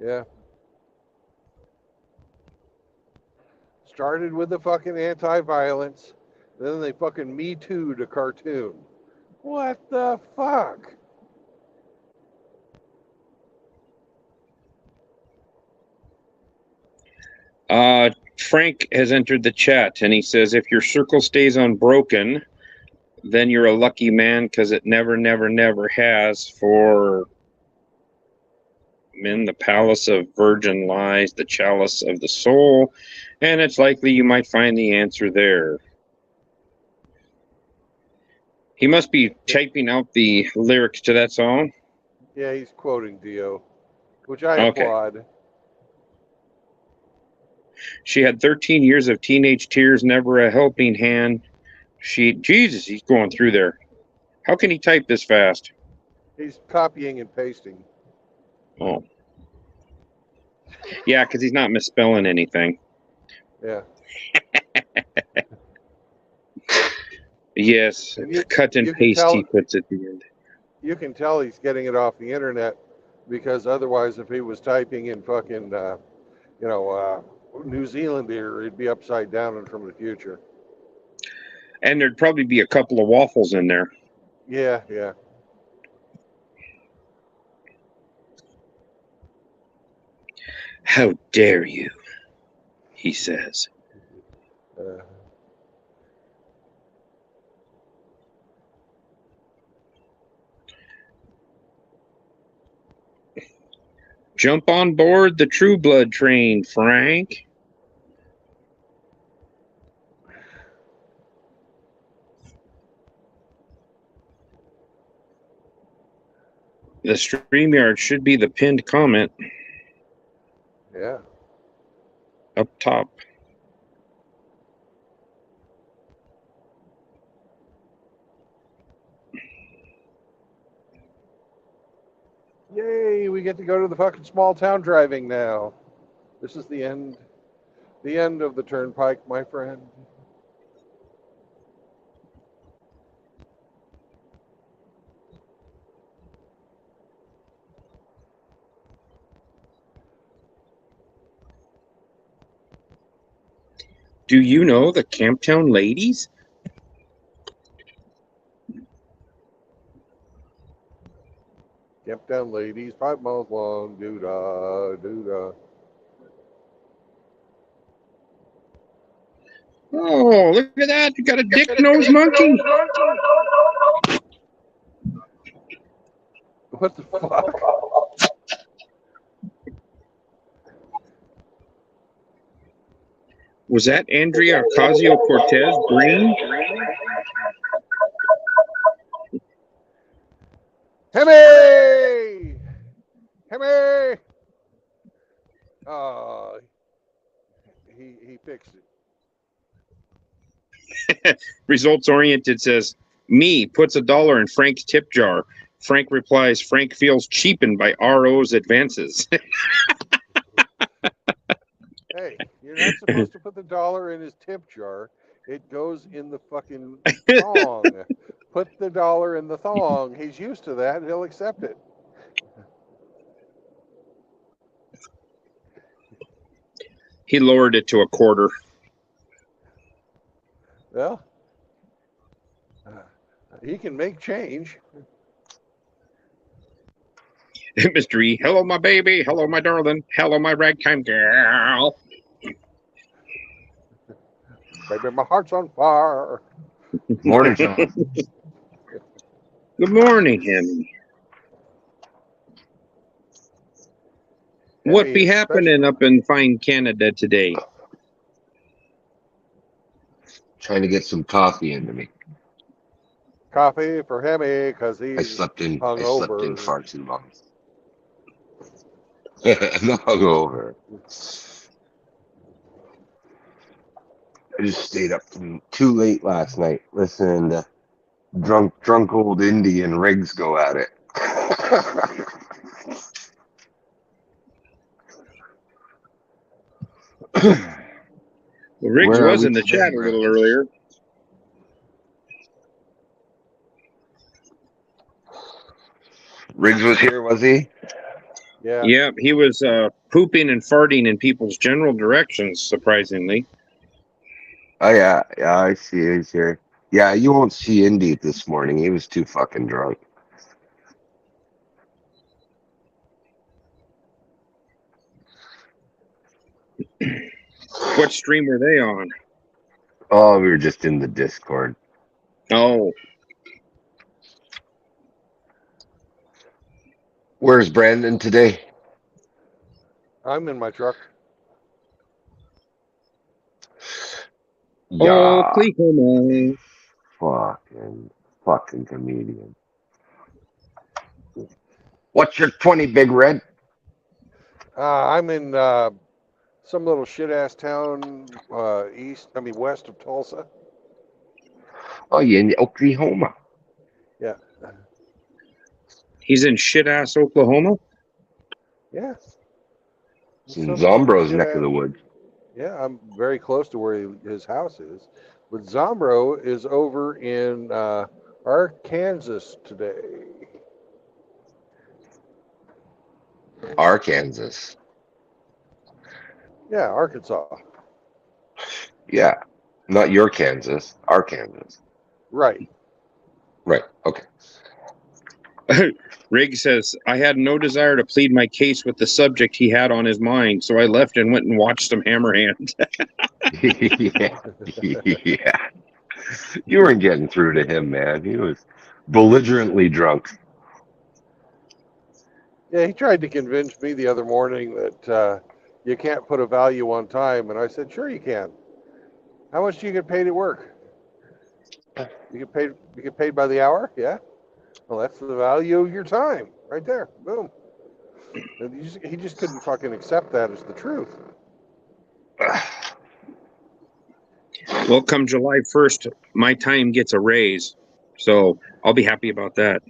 Yeah. Started with the fucking anti-violence, then they fucking Me Too'd a cartoon. What the fuck? Frank has entered the chat and he says, if your circle stays unbroken, then you're a lucky man because it never, never, never has. For men, the palace of virgin lies, the chalice of the soul, and it's likely you might find the answer there. He must be typing out the lyrics to that song. Yeah, he's quoting Dio, which I applaud. She had 13 years of teenage tears, never a helping hand. Jesus, he's going through there. How can he type this fast? He's copying and pasting. Oh. Yeah, because he's not misspelling anything. Yeah. Yes, cut and paste he puts at the end. You can tell he's getting it off the internet, because otherwise if he was typing in fucking, New Zealand here, it'd be upside down and from the future. And there'd probably be a couple of waffles in there. Yeah, yeah. How dare you, he says. Jump on board the True Blood train, Frank. The StreamYard should be the pinned comment. Yeah. Up top. Yay, we get to go to the fucking small town driving now. This is the end of the turnpike, my friend. Do you know the Camptown ladies? Camptown ladies, 5 miles long, doo-dah, doo-dah. Oh, look at that. You got a dick-nosed monkey. What the fuck? Was that Andrea Ocasio-Cortez green? Hemi! Hemi! Oh, he fixed it. Results oriented says, me puts $1 in Frank's tip jar. Frank replies, Frank feels cheapened by RO's advances. Hey, you're not supposed to put the dollar in his tip jar. It goes in the fucking thong. Put the dollar in the thong. He's used to that. He'll accept it. He lowered it to a quarter. Well, he can make change. Mr. E, hello, my baby. Hello, my darling. Hello, my ragtime girl. Baby, my heart's on fire. Morning, John. Good morning, Henry. What be happening up in fine Canada today? Trying to get some coffee into me. Coffee for Hemi because he's I slept in hungover. far too long. I'm not hungover. I just stayed up too late last night listening to drunk old Indian rigs go at it. Well, Riggs Where are was we in the today, chat a Brad? little earlier. Riggs was here, was he? Yeah. Yeah, he was pooping and farting in people's general directions, surprisingly. Oh yeah, I see he's here. Yeah, you won't see Indy this morning. He was too fucking drunk. What stream were they on? Oh, we were just in the Discord. Oh, Where's Brandon today? I'm in my truck. oh, Yeah, Cleveland. fucking comedian. What's your 20, Big Red? I'm in some little shit ass town west of Tulsa. Oh, you in Oklahoma? Yeah. He's in shit-ass Oklahoma? Yeah. It's in Zombro's neck of the woods. Yeah, I'm very close to where his house is. But Zombro is over in Arkansas today. Arkansas. Yeah, Arkansas. Yeah, not your Kansas, Arkansas. Right. Right. Okay. Riggs says, I had no desire to plead my case with the subject he had on his mind, so I left and went and watched some Hammerhand. Yeah. Yeah. You weren't getting through to him, man. He was belligerently drunk. Yeah, he tried to convince me the other morning that you can't put a value on time, and I said, sure you can. How much do you get paid at work? You get paid by the hour? Yeah. Well, that's the value of your time, right there. Boom. And he just couldn't fucking accept that as the truth. Well, come July 1st, my time gets a raise, so I'll be happy about that.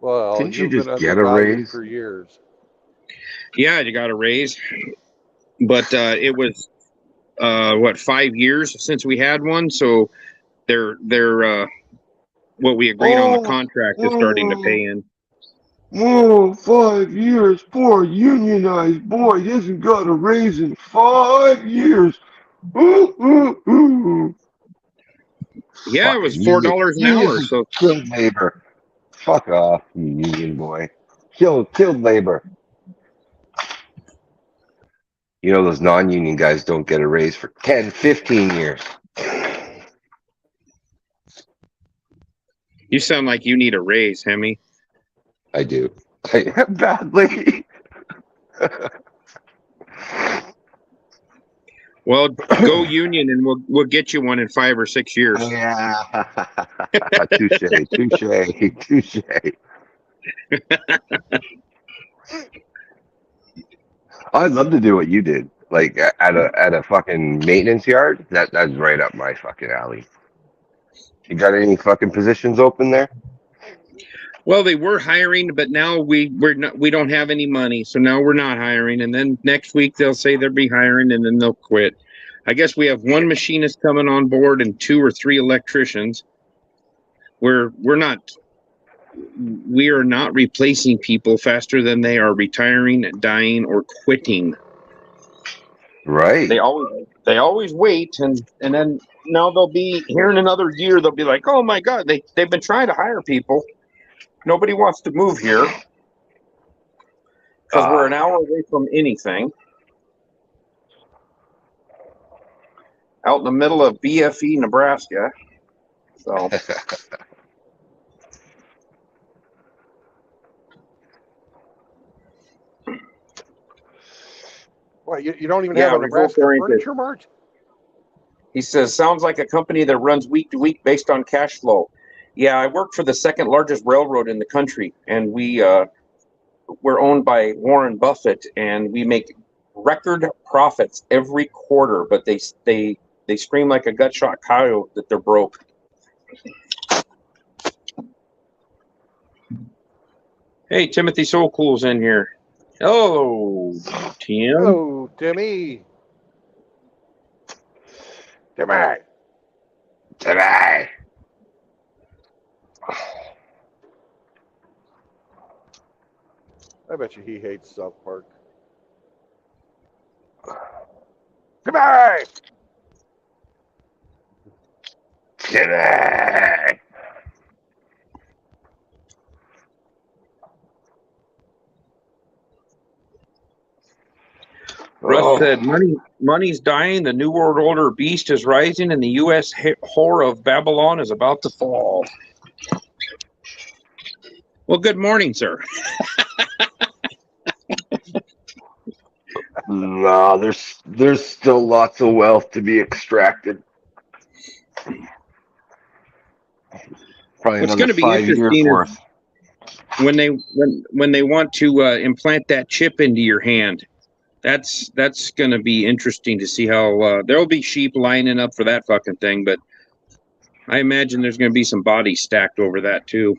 Well, Didn't you you've been just get a undervalued raise? for years. Yeah, you got a raise, but it was 5 years since we had one, so they're what we agreed on the contract is starting to pay in. Whoa, 5 years. Poor unionized boy hasn't got a raise in 5 years. Ooh, ooh, ooh. Yeah, it was Fucking $4 an hour. So killed labor. Fuck off, you union boy. Killed labor. You know those non-union guys don't get a raise for 10, 15 years. you sound like you need a raise, Hemi. I do. Badly. Well, go Union, and we'll get you one in 5 or 6 years. Yeah. Touche, touche, touche. I'd love to do what you did, like at a fucking maintenance yard. That's right up my fucking alley. You got any fucking positions open there? Well, they were hiring, but now we don't have any money, so now we're not hiring. And then next week they'll say they'll be hiring, and then they'll quit. I guess we have one machinist coming on board and 2 or 3 electricians. We are not replacing people faster than they are retiring, dying, or quitting. Right. They always wait, and then now they'll be here in another year. They'll be like, oh my god, they've been trying to hire people. Nobody wants to move here because we're an hour away from anything. Out in the middle of BFE, Nebraska. So What, you don't even Yeah, have a Nebraska result-oriented. Furniture Mart? he says, sounds like a company that runs week to week based on cash flow. Yeah, I work for the second largest railroad in the country, and we're owned by Warren Buffett, and we make record profits every quarter. But they scream like a gut-shot coyote that they're broke. Hey, Timothy Sokol's in here. Hello, Tim. Hello, Timmy. Timmy. Today. I bet you he hates South Park. Today. Today. Russ said, money's dying, the New World Order beast is rising, and the U.S. whore of Babylon is about to fall. Well, good morning, sir. No, there's still lots of wealth to be extracted. Probably What's another going to be 5 years interesting worth. is when they want to implant that chip into your hand. That's going to be interesting to see how there'll be sheep lining up for that fucking thing, but I imagine there's going to be some bodies stacked over that too.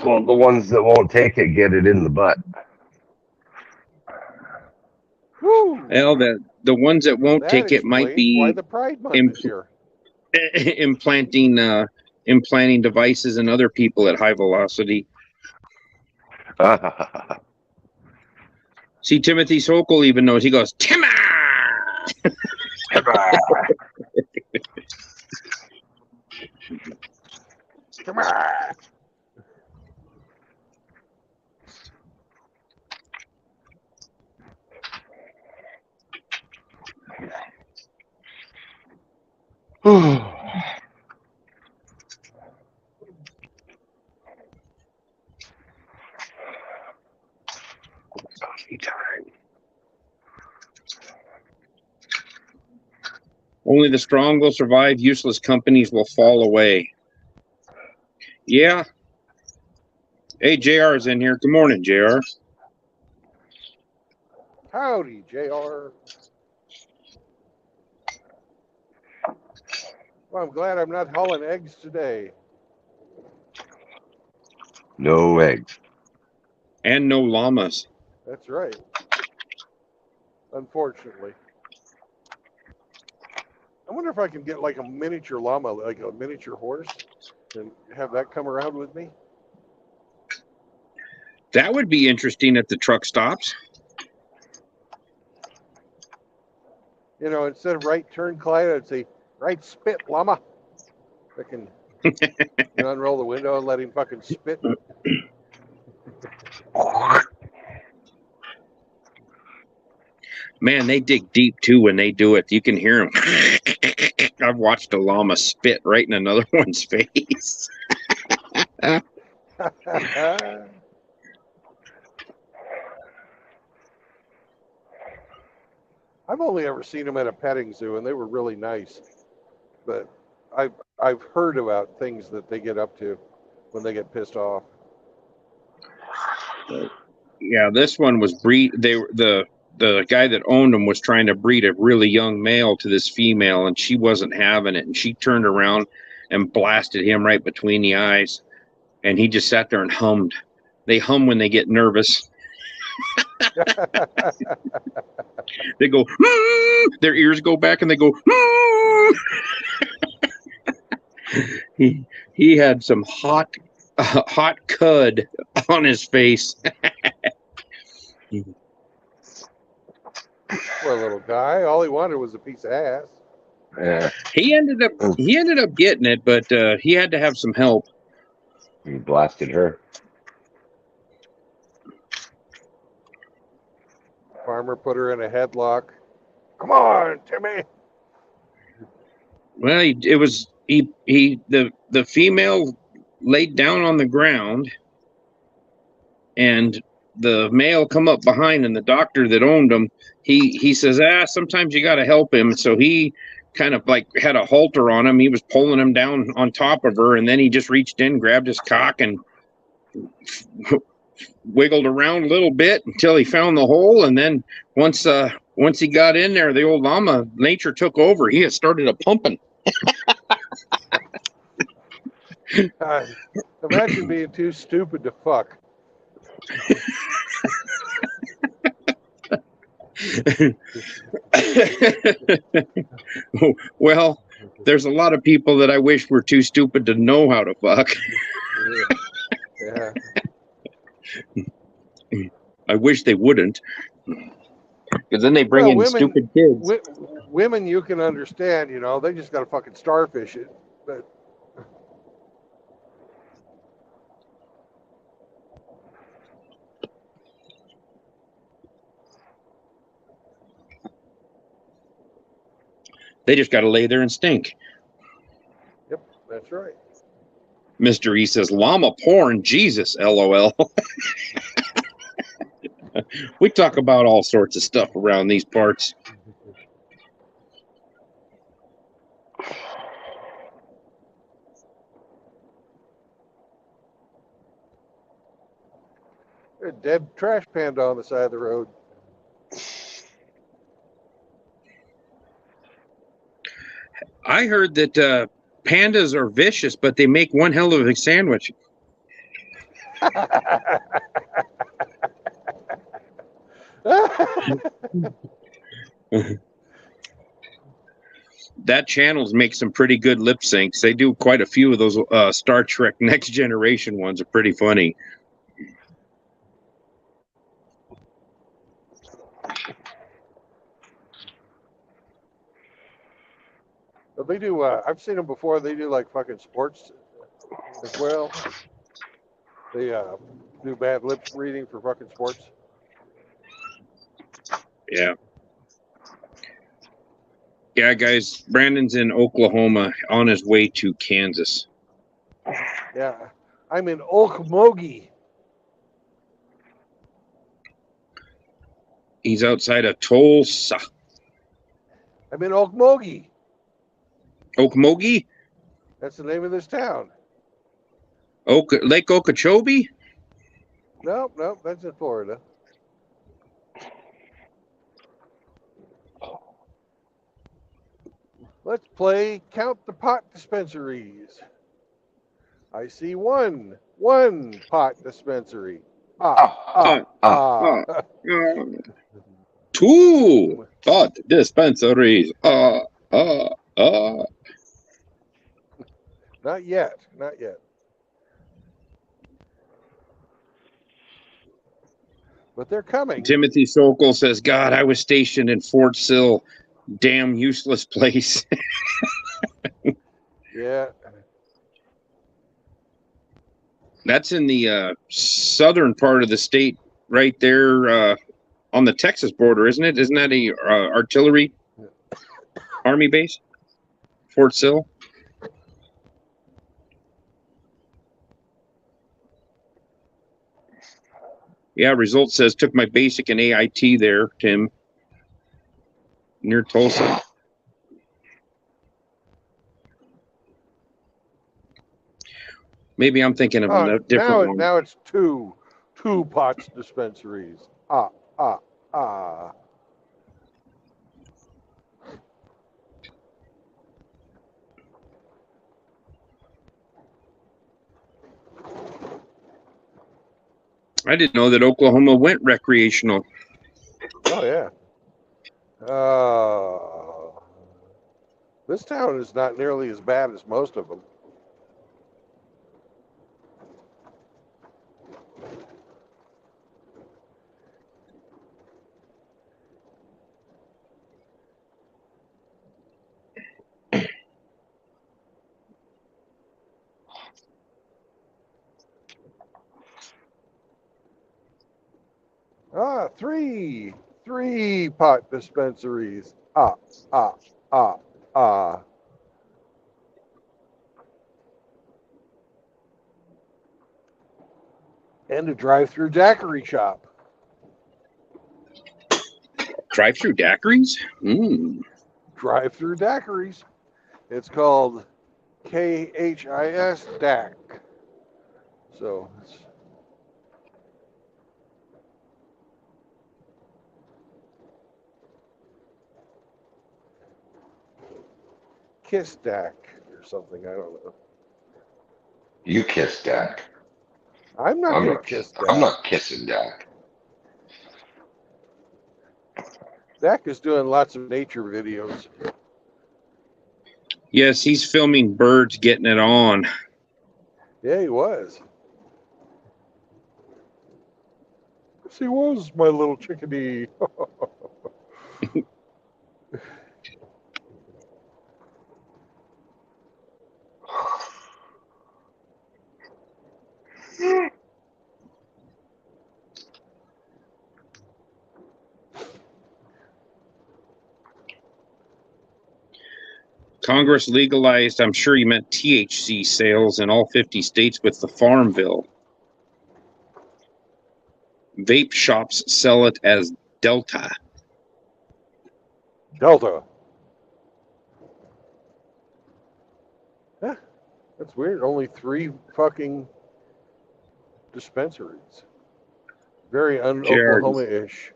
Well, the ones that won't take it get it in the butt. Woo! Well, the ones that won't That take it might explains why be the Pride Month is here. implanting devices in other people at high velocity. See, Timothy Sokol even knows. He goes, Timmer! Come on. Coffee time. Only the strong will survive. Useless companies will fall away. Yeah. Hey, JR is in here. Good morning, JR. Howdy, JR. Well, I'm glad I'm not hauling eggs today. No eggs. And no llamas. That's right. Unfortunately. I wonder if I can get like a miniature llama, like a miniature horse, and have that come around with me. That would be interesting at the truck stops. You know, instead of right turn, Clyde, I'd say right spit, llama. I can unroll the window and let him fucking spit. Man, they dig deep too when they do it. You can hear them. I've watched a llama spit right in another one's face. I've only ever seen them at a petting zoo, and they were really nice. But I've heard about things that they get up to when they get pissed off. Yeah, this one was breed. The guy that owned them was trying to breed a really young male to this female, and she wasn't having it. And she turned around and blasted him right between the eyes, and he just sat there and hummed. They hum when they get nervous. They go. Their ears go back, and they go. He had some hot cud on his face. Poor little guy. All he wanted was a piece of ass. Yeah, He ended up getting it, but he had to have some help. he blasted her. Farmer put her in a headlock. Come on, Timmy. Well, the female laid down on the ground, and the male come up behind, and the doctor that owned him, he says, sometimes you got to help him. So he kind of like had a halter on him. He was pulling him down on top of her, and then he just reached in, grabbed his cock, and wiggled around a little bit until he found the hole. And then once he got in there, the old llama nature took over. He had started a pumping. Imagine being too stupid to fuck. Well, there's a lot of people that I wish were too stupid to know how to fuck. Yeah. I wish they wouldn't, because then they bring in women, stupid kids. Women, you can understand, they just got to fucking starfish it. But They just got to lay there and stink. yep, that's right. Mr. E says, llama porn, Jesus, LOL. We talk about all sorts of stuff around these parts. There's a dead trash panda on the side of the road. I heard that pandas are vicious, but they make one hell of a sandwich. That channel's make some pretty good lip syncs. They do quite a few of those Star Trek Next Generation ones. Are pretty funny. But they do. I've seen them before. They do like fucking sports as well. They do bad lip reading for fucking sports. Yeah. Yeah, guys. Brandon's in Oklahoma on his way to Kansas. Yeah, I'm in Okmulgee. He's outside of Tulsa. I'm in Okmulgee. Okmulgee? That's the name of this town. Lake Okeechobee? Nope, that's in Florida. Let's play Count the Pot Dispensaries. I see one pot dispensary. Two pot dispensaries. Not yet. But they're coming. Timothy Sokol says, God, I was stationed in Fort Sill. Damn useless place. Yeah. That's in the southern part of the state, right there on the Texas border, isn't it? Isn't that a artillery army base? Fort Sill? Yeah, result says took my basic and AIT there, Tim, near Tulsa. Maybe I'm thinking of a different one. Now it's two POTS dispensaries. Ah. I didn't know that Oklahoma went recreational. Oh yeah. This town is not nearly as bad as most of them. Three pot dispensaries. Ah. And a drive-through daiquiri shop. Drive-through daiquiris? Drive-through daiquiris. It's called KHIS DAC. So it's Kiss DAC or something. I don't know. You kiss Dak. I'm not going to kiss DAC. I'm not kissing Dak. DAC is doing lots of nature videos. Yes, he's filming birds getting it on. Yeah, he was. Yes, he was, my little chickadee. Congress legalized, I'm sure you meant THC sales in all 50 states with the Farm Bill. Vape shops sell it as Delta. Delta. Huh, that's weird. Only 3 fucking dispensaries. Very un-Oklahoma-ish.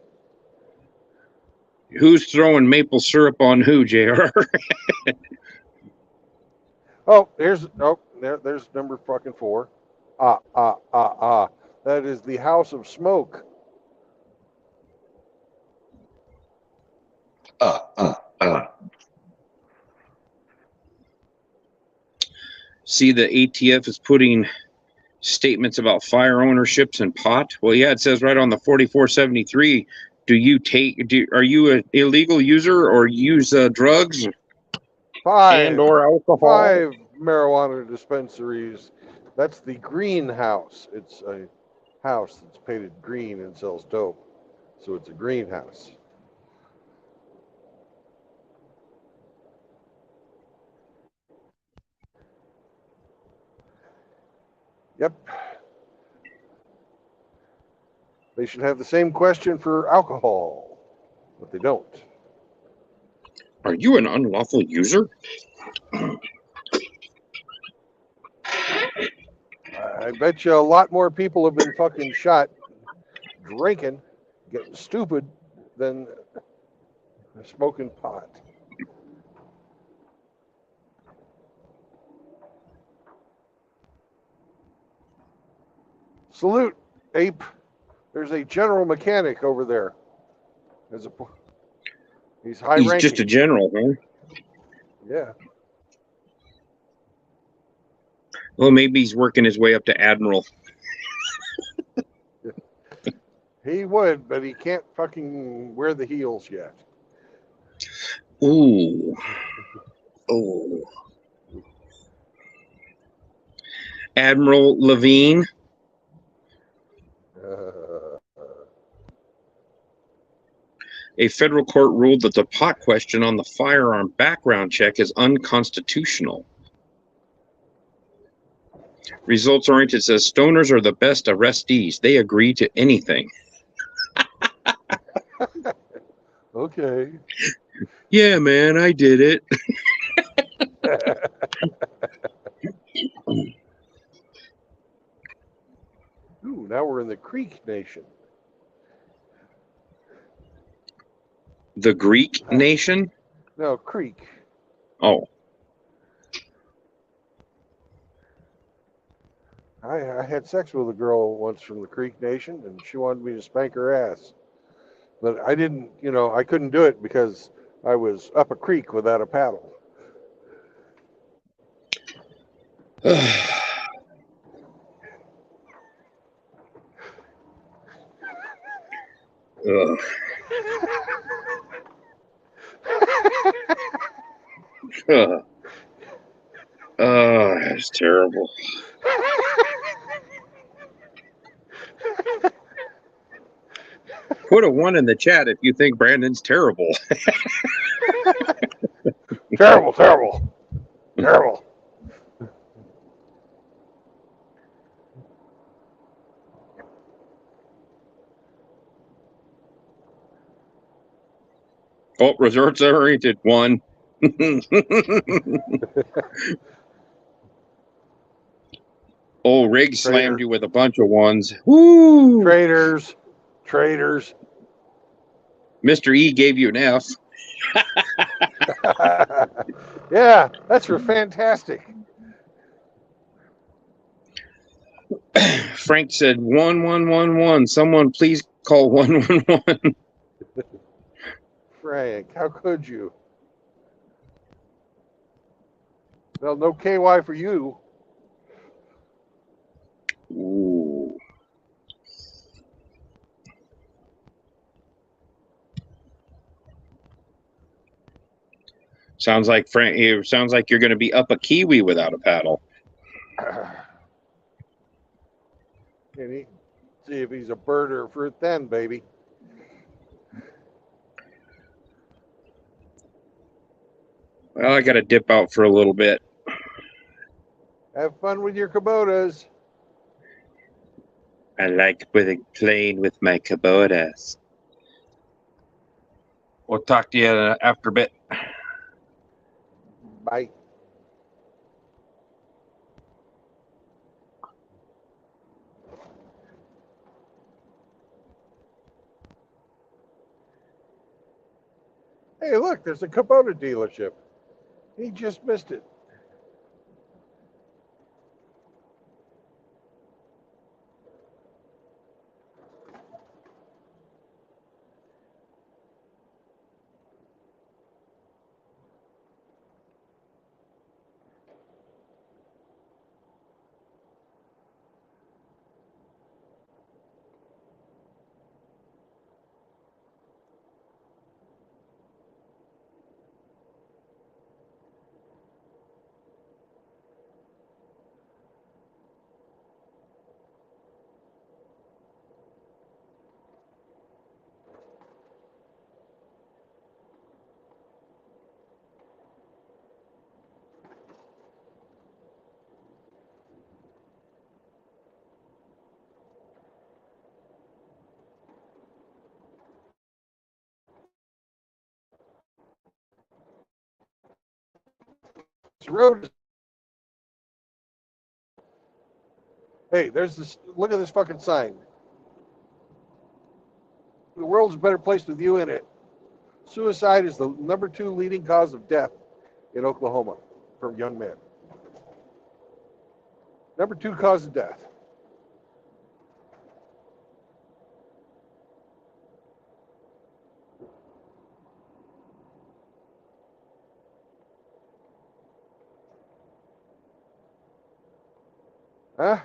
Who's throwing maple syrup on who, JR? Oh, there's number fucking 4. That is the House of Smoke. See, the ATF is putting statements about fire ownerships and pot. Well, yeah, it says right on the 4473. Are you an illegal user or use drugs 5 and or alcohol? 5 marijuana dispensaries. That's the greenhouse. It's a house that's painted green and sells dope. So it's a greenhouse. Yep. They should have the same question for alcohol, but they don't. Are you an unlawful user? I bet you a lot more people have been fucking shot drinking, getting stupid, than smoking pot. Salute, ape. There's a general mechanic over there. He's high ranking. He's just a general, huh? Yeah. Well, maybe he's working his way up to admiral. He would, but he can't fucking wear the heels yet. Ooh. Oh. Admiral Levine. A federal court ruled that the pot question on the firearm background check is unconstitutional. Results oriented says stoners are the best arrestees. They agree to anything. Okay. Yeah, man, I did it. Ooh, now we're in the Creek Nation. The Greek nation? No, Creek. Oh, I had sex with a girl once from the Creek Nation, and she wanted me to spank her ass. But I didn't, I couldn't do it because I was up a creek without a paddle. Ugh. Ugh. Oh, that's terrible. Put a 1 in the chat if you think Brandon's terrible. Terrible, terrible, terrible. Oh, results oriented 1. Oh, Riggs slammed Traitor. you with a bunch of 1s. Woo! Traitors, traitors. Mr. E gave you an F. Yeah, that's for fantastic. Frank said 1111. Someone please call 111. Frank, how could you? Well, no KY for you. Ooh. Sounds like Frank. It sounds like you're going to be up a kiwi without a paddle. See if he's a bird or a fruit then, baby. Well, I got to dip out for a little bit. Have fun with your Kubotas. I like playing with my Kubotas. We'll talk to you after a bit. Bye. Hey, look, there's a Kubota dealership. He just missed it. This road is. Hey, there's this. Look at this fucking sign. The world's a better place with you in it. Suicide is the #2 leading cause of death in Oklahoma for young men. #2 cause of death. Huh?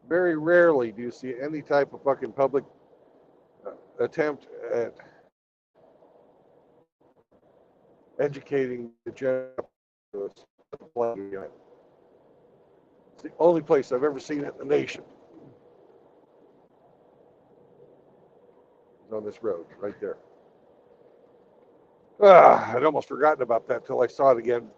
Very rarely do you see any type of fucking public attempt at educating the general populace. It's the only place I've ever seen it in the nation. It's on this road right there. I'd almost forgotten about that till I saw it again.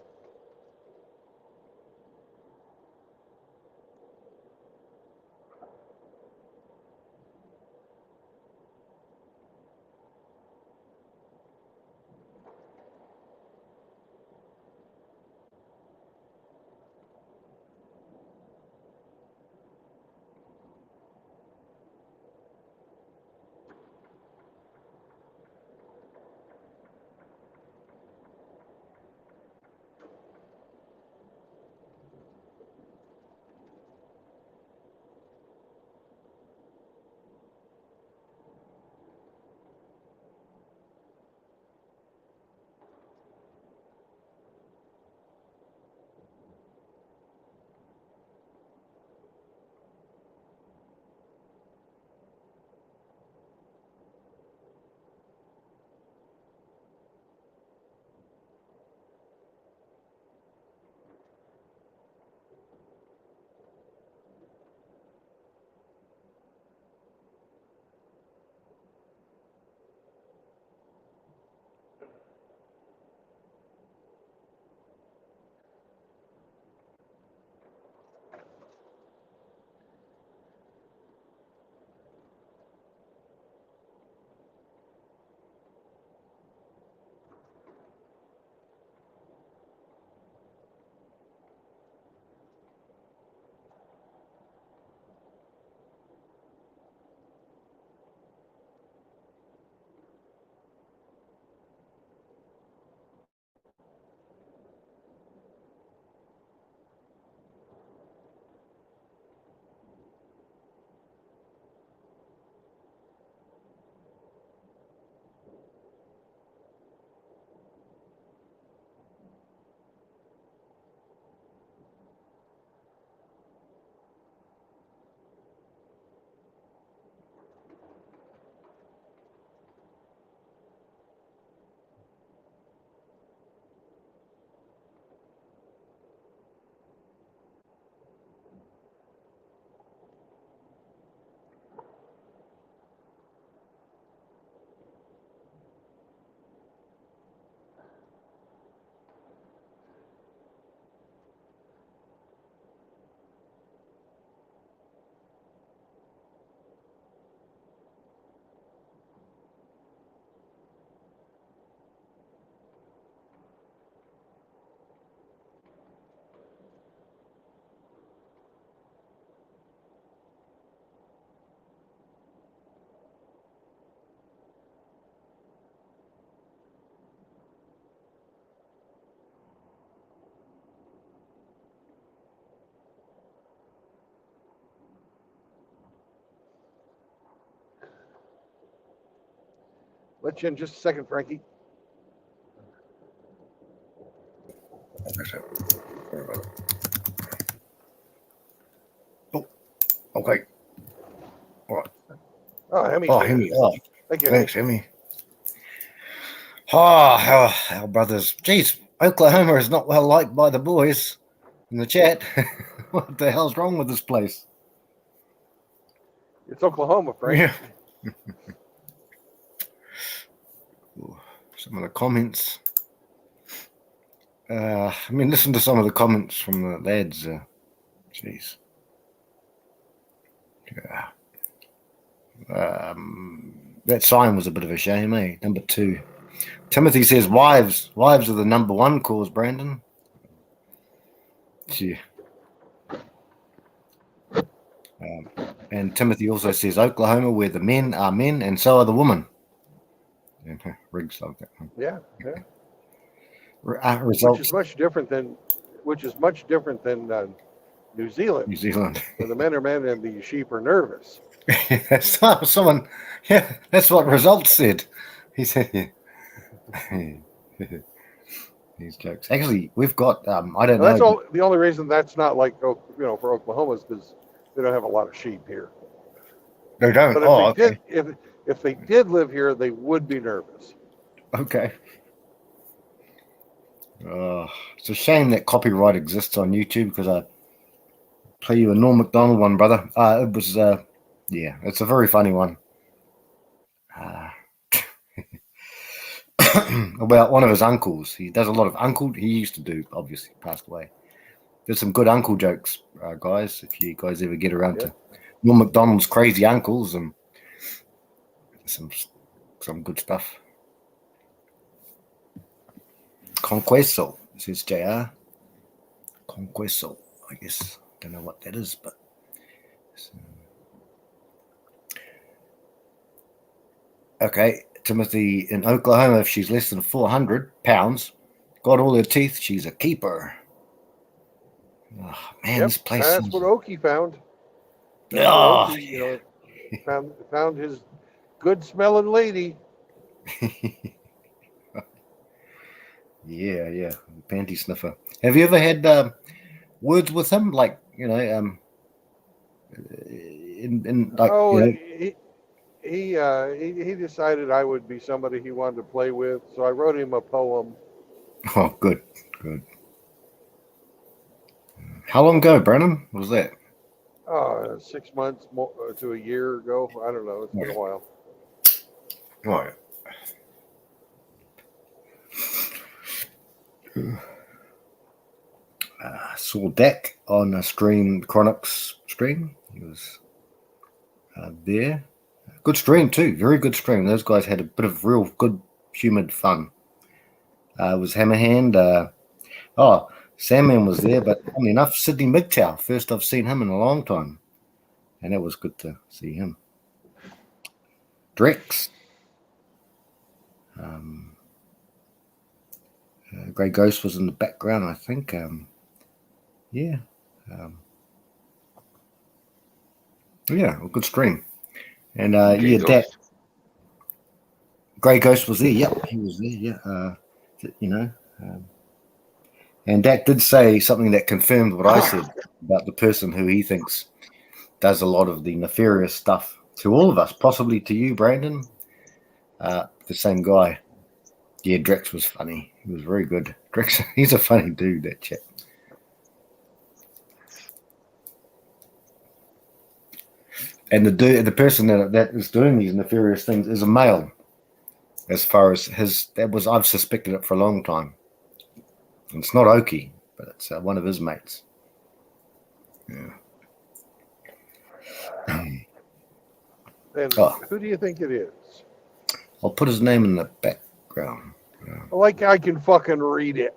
Let you in just a second, Frankie. Oh, okay. Right. Oh, Hemi's Oh, here. Hemi. Oh, Thank you, Hemi. thanks, Hemi. Our brothers. Geez, Oklahoma is not well liked by the boys in the chat. What the hell's wrong with this place? It's Oklahoma, Frank. Yeah. Ooh, some of the comments. Listen to some of the comments from the lads. Jeez. Yeah. That sign was a bit of a shame, eh? Number 2. Timothy says wives are the number 1 cause, Brandon. Gee. And Timothy also says Oklahoma, where the men are men and so are the women. And Riggs like that. Yeah. Results. Which is much different than New Zealand, New Zealand. where the men are men and the sheep are nervous. Someone, yeah, that's what results said. He said, yeah. These jokes. Actually, we've got, I don't Now, know. the only reason that's not like, for Oklahoma is because they don't have a lot of sheep here. They don't. But if Oh, they okay. did, if they did live here, they would be nervous. Okay. It's a shame that copyright exists on YouTube because I play you a Norm Macdonald one, brother. It was, yeah, it's a very funny one. about one of his uncles. He does a lot of uncle. He used to do, obviously passed away. There's some good uncle jokes, guys. If you guys ever get around to Norm Macdonald's crazy uncles and some good stuff. Conqueso, says JR. Conqueso, I guess. Don't know what that is, but. Okay, Timothy, in Oklahoma, if she's less than 400 pounds, got all her teeth, she's a keeper. Oh, man, this place. That's what Okie found. Oh, Okie, found his good smelling lady. yeah, panty sniffer. Have you ever had words with him, like in like? He decided I would be somebody he wanted to play with, so I wrote him a poem. Oh, good. How long ago, Brennan, was that? 6 months to a year ago. I don't know. It's been a while. Right. Saw Dak on a stream, Chronix stream. He was there. Good stream too. Very good stream. Those guys had a bit of real good humoured fun. It was Hammerhand. Sandman was there, but funny enough, Sydney MGTOW. First I've seen him in a long time. And it was good to see him. Drex. Grey Ghost was in the background, I think. Yeah, a good stream. And Dak. Grey Ghost was there. Yep, he was there. Yeah, and Dak did say something that confirmed what I said about the person who he thinks does a lot of the nefarious stuff to all of us, possibly to you, Brandon. The same guy. Yeah, Drex was funny. He was very good. Drex, he's a funny dude, that chap. And the person that is doing these nefarious things is a male. As far as I've suspected it for a long time. And it's not Okie, but it's one of his mates. Yeah. And who do you think it is? I'll put his name in the background. Yeah. Like I can fucking read it.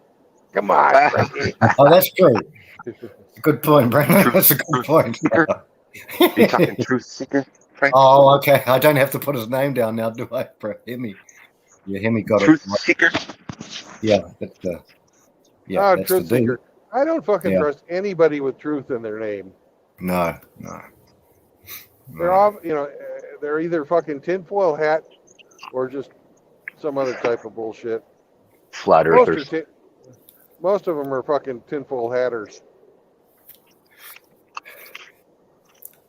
Come on, Frankie. Oh, that's true. Good point, Brandon. That's a good point. Are you talking Truth Seeker, Frank? Oh, okay. I don't have to put his name down now, do I? Hemi. Yeah, Hemi got Truth it. Seeker? Yeah, that's that's Truth the dude. Seeker. I don't fucking trust anybody with truth in their name. No. They're all, they're either fucking tinfoil hat or just some other type of bullshit. Flat earthers. Most of them are fucking tinfoil hatters.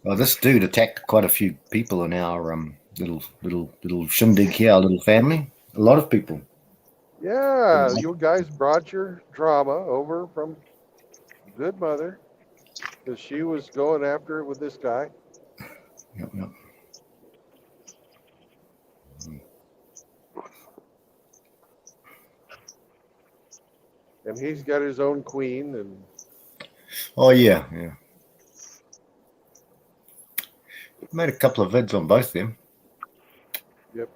Well, this dude attacked quite a few people in our little shindig here, our little family. A lot of people. Yeah, you guys brought your drama over from Good Mother because she was going after it with this guy. Yep. And he's got his own queen and. Oh yeah. Made a couple of vids on both of them. Yep.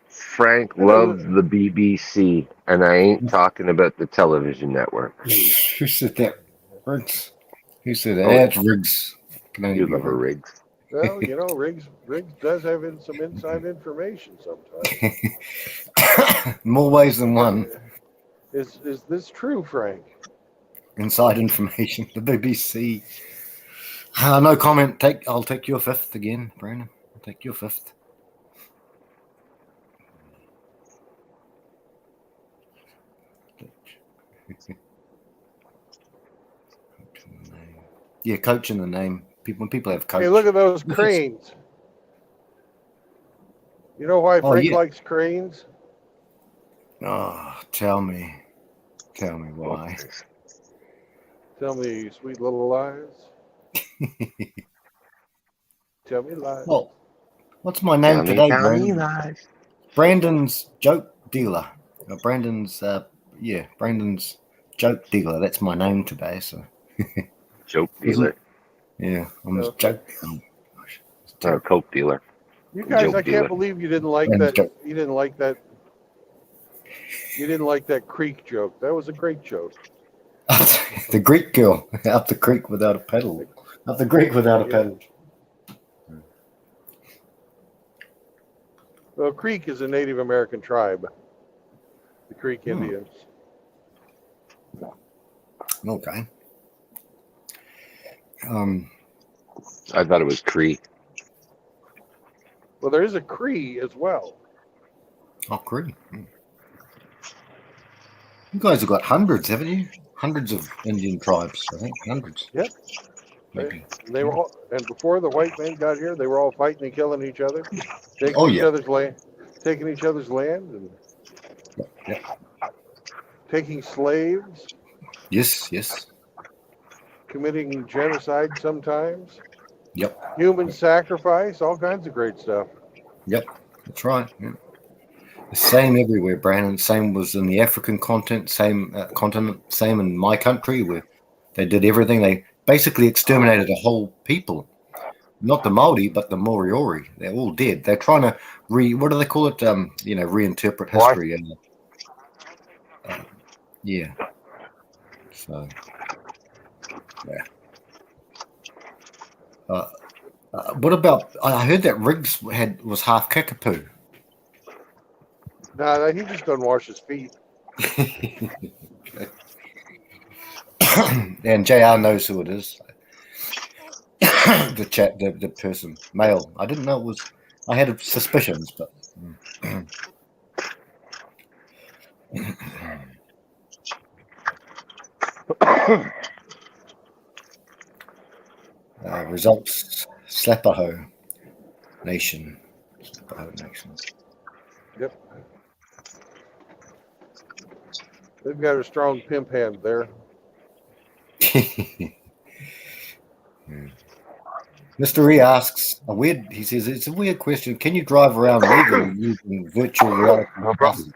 Frank loves the BBC, and I ain't talking about the television network. Who said that? Riggs. Who said that? That's Riggs. You love her, Riggs. Well, Riggs does have some inside information sometimes. More ways than one. Is this true, Frank? Inside information. The BBC. No comment. I'll take your fifth again, Brandon. I'll take your fifth. Yeah, coach in the name. When people have coach. Hey, look at those cranes. You know why Frank likes cranes? Oh, tell me why. Tell me, sweet little lies. Tell me lies. Well, what's my name today, Brandon? Brandon's joke dealer. Brandon's Brandon's joke dealer. That's my name today. So Joke Isn't- dealer. yeah, I'm a Okay. joke dealer. Not a coke dealer. You guys, Joke I dealer. can't believe you didn't like Brandon's that. joke. You didn't like that. You didn't like that creek joke. That was a great joke. The Greek girl up the creek without a paddle. Up the creek without a Yeah. paddle. Well, Creek is a Native American tribe. The Creek Indians. Okay. I thought it was Cree. Well, there is a Cree as well. Oh, Cree. You guys have got hundreds, haven't you? Hundreds of Indian tribes, I think. Hundreds. Yep. Maybe. They were all, and before the white men got here, they were all fighting and killing each other, taking Oh, each yeah. other's land, and Yeah. taking slaves, Yes. committing genocide sometimes, Yep. human sacrifice, all kinds of great stuff. Yep. That's right. Yeah. The same everywhere, Brandon. Same was in the African continent, same in my country where they did everything. They basically exterminated a whole people. Not the Maori, but the Moriori. They're all dead. They're trying to what do they call it? Reinterpret What? history. And yeah. So, yeah. What about? I heard that Riggs was half Kickapoo. Nah, he just doesn't wash his feet. And JR knows who it is. the person, male. I didn't know it was. I had suspicions, but. Results: Slapaho Nation. Slapaho Nation. Yep. They've got a strong pimp hand there. Mr. E asks he says it's a weird question. Can you drive around legally using virtual reality? No problem.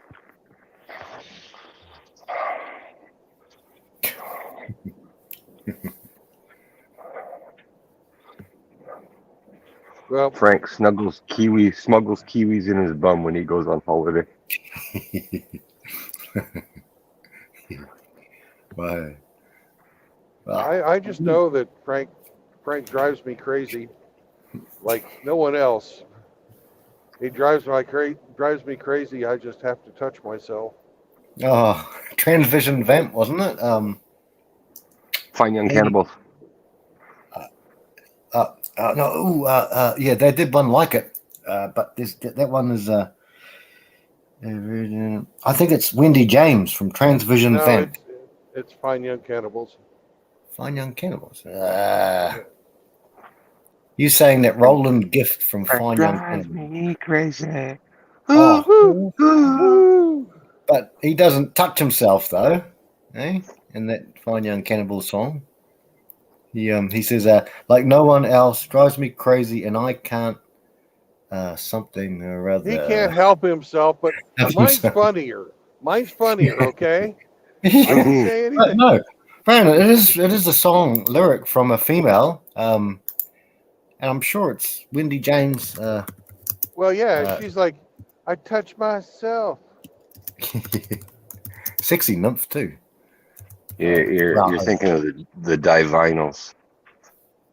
Well, Frank smuggles kiwis in his bum when he goes on holiday. Wow. I just know that Frank drives me crazy, like no one else. He drives me crazy. I just have to touch myself. Oh, Transvision Vamp, wasn't it? Fine Young Cannibals. Yeah, they did one like it, but that one is. I think it's Wendy James from Transvision No, Vamp. it's Fine Young Cannibals. Fine Young Cannibals. You saying that Roland Gift from Fine Young Cannibals? Me crazy. Oh, but he doesn't touch himself though, eh? In that Fine Young Cannibals song, he says, like no one else drives me crazy, and I can't. Something or other. He can't help himself, but mine's funnier. Mine's funnier, okay? I didn't say anything. No, Brandon, it is a song lyric from a female, and I'm sure it's Wendy James. Well, yeah, she's like, I touch myself. Sexy nymph too. You're thinking of the Divinals.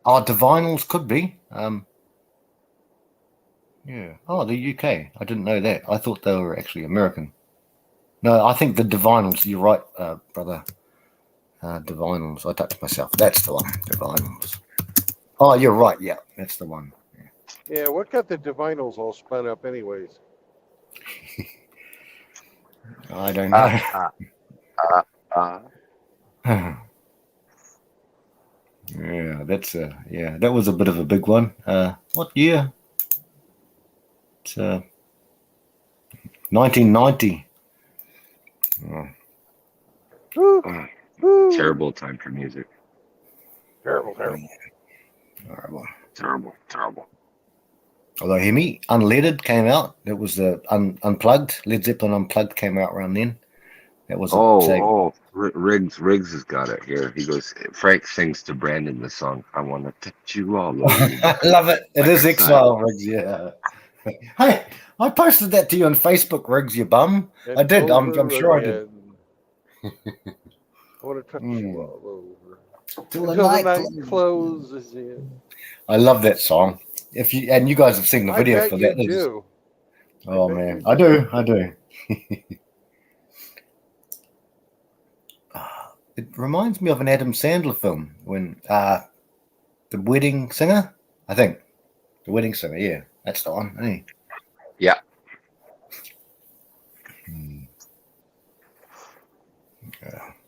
Oh, Divinals could be. Yeah. Oh, the UK. I didn't know that. I thought they were actually American. No, I think the Divinals. You're right, brother. Divinals. I touched myself. That's the one. Divinals. Oh, you're right. Yeah, that's the one. Yeah, what got the Divinals all spun up, anyways? I don't know. Yeah, that was a bit of a big one. What year? It's 1990. Terrible time for music. Terrible. Horrible. Terrible. Although hear me, Unleaded came out. It was the Unplugged. Led Zeppelin Unplugged came out around then. That was Riggs has got it here. He goes, Frank sings to Brandon the song, I want to touch you all over. I love it. It Like is a Exile, Riggs, yeah. Hey, I posted that to you on Facebook, Riggs, you bum. And I did. I'm over sure I did. again. I want to touch you all over. Till Until the night closes. closes in. I love that song. If you and you guys have seen the I video bet for you that. do. Oh bet man, you I do. I do. It reminds me of an Adam Sandler film when The Wedding Singer, I think. The Wedding Singer, yeah. That's the one, eh? Yeah.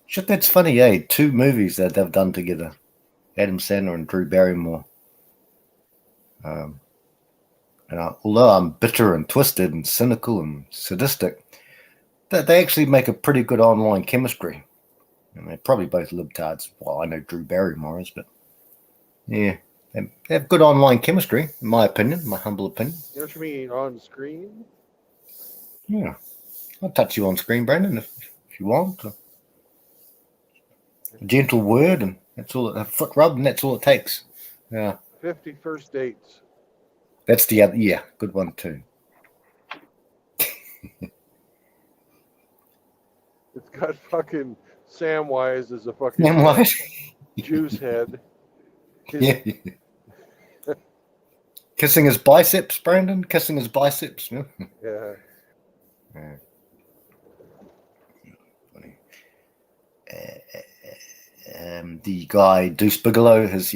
Shit, that's funny, eh? 2 movies that they've done together. Adam Sandler and Drew Barrymore. Although I'm bitter and twisted and cynical and sadistic, they actually make a pretty good online chemistry. And they're probably both libtards. Well, I know Drew Barrymore is, but yeah. They have good online chemistry, in my opinion, my humble opinion. You know what you mean on screen? Yeah. I'll touch you on screen, Brandon, if you want. A gentle word, and that's all. A foot rub, and that's all it takes. Yeah. 50 First Dates. That's the other. Yeah, good one too. It's got fucking Samwise as a fucking Damn right. juice head. Yeah. Kissing his biceps, Brandon. Kissing his biceps. Yeah. Yeah. Funny. The guy Deuce Bigelow, his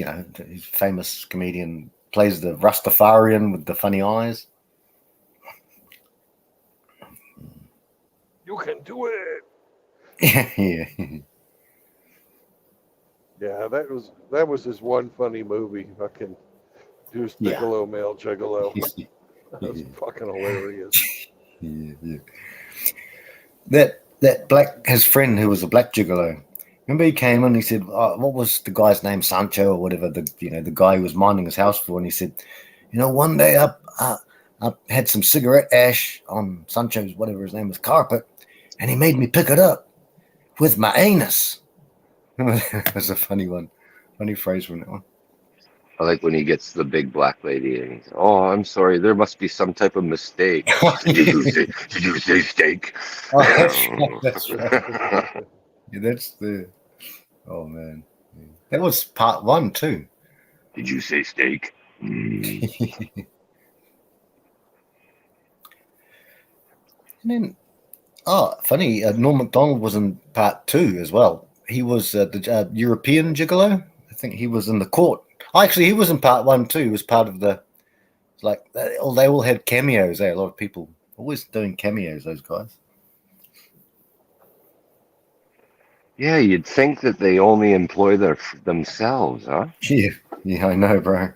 famous comedian, plays the Rastafarian with the funny eyes. You can do it. Yeah. Yeah, that was his one funny movie. Fucking Deuce Yeah. Bigelow, male gigolo. That was fucking hilarious. Yeah. That black, his friend who was a black gigolo. Remember he came in and he said, what was the guy's name, Sancho or whatever, the guy who was minding his house for, and he said, one day I had some cigarette ash on Sancho's, whatever his name was, carpet, and he made me pick it up with my anus. That was a funny one. Funny phrase from that one. I like when he gets the big black lady and he's, oh, I'm sorry, there must be some type of mistake. Did you say steak? Oh, that's right. Yeah, that's the. Oh man, that was part 1 too. Did you say steak? And then, funny, Norm Macdonald was in part 2 as well. He was the European gigolo. I think he was in the court. Actually, he was in part 1 too. He was part of the, they all had cameos. A lot of people always doing cameos. Those guys. Yeah, you'd think that they only employ themselves, huh? Yeah, I know, bro.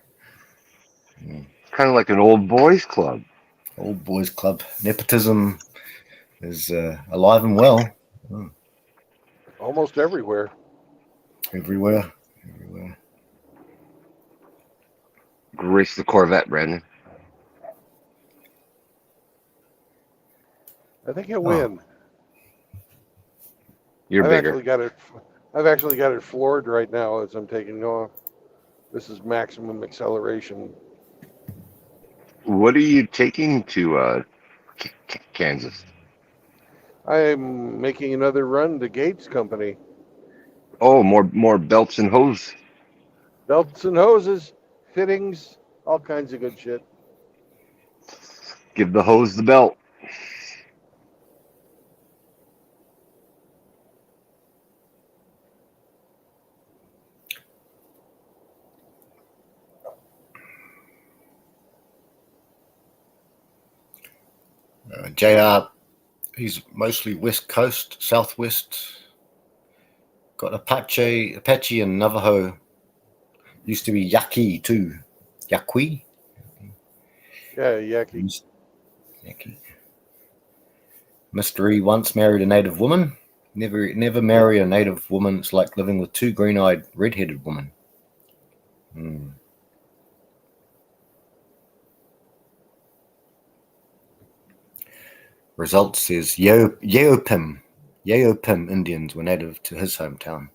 Yeah. Kind of like an old boys club. Old boys club. Nepotism is alive and well. Oh. Almost everywhere. Everywhere. Race the Corvette, Brandon. I think he'll win. You're bigger. I've actually got it floored right now as I'm taking off. This is maximum acceleration. What are you taking to Kansas? I'm making another run to Gates Company. Oh, more belts and hose. Belts and hoses, fittings, all kinds of good shit. Give the hose the belt. JR, he's mostly West Coast, Southwest. Got Apache and Navajo. Used to be Yaqui too. Yaqui? Yeah, Yaqui. Mystery once married a native woman. Never marry a native woman. It's like living with 2 green-eyed, red-headed women. Results says Yeopim Indians were native to his hometown.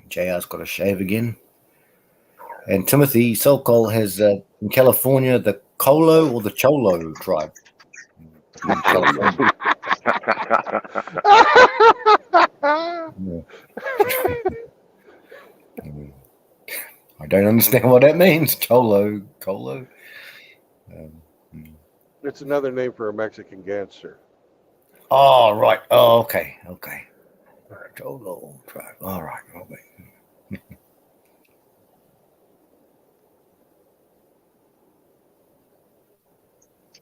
JR's got a shave again. And Timothy Sokol has in California the Colo or the Cholo tribe. In California. I don't understand what that means. Cholo. It's another name for a Mexican gangster. Oh, right. Oh, okay. Cholo tribe. All right. Okay.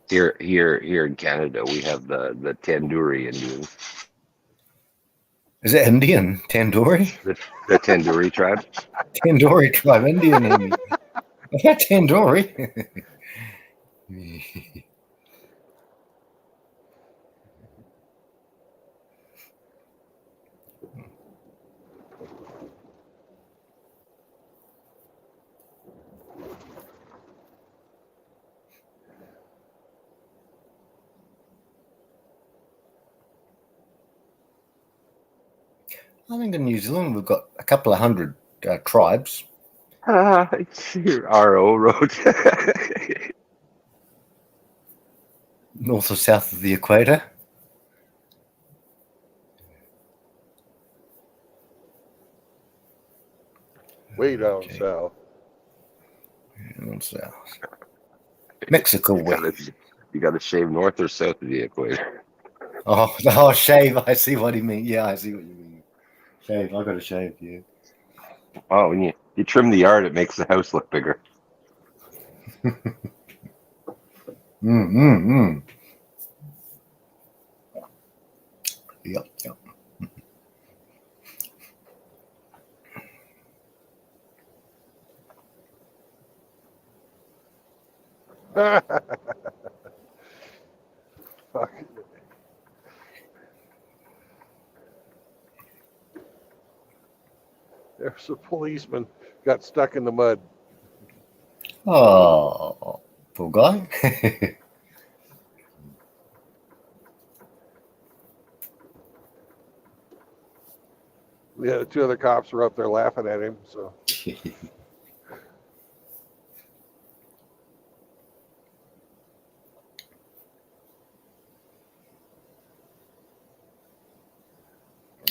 Here in Canada, we have the Tandoori Indians, Is it Indian? Tandoori? the Tandoori tribe. Tandoori tribe. Indian. Tandoori. I think in New Zealand we've got a couple of hundred tribes. It's your RO road. North or south of the equator. Way down Okay. south. Down south. Mexico way. You got to shave north or south of the equator. Oh, shave. I see what you mean. Yeah, I see what you mean. Shave. I got to shave. Yeah. Oh, when you trim the yard, it makes the house look bigger. Yep. Fuck. There's a policeman got stuck in the mud. Oh, poor guy. Yeah, the two other cops were up there laughing at him. So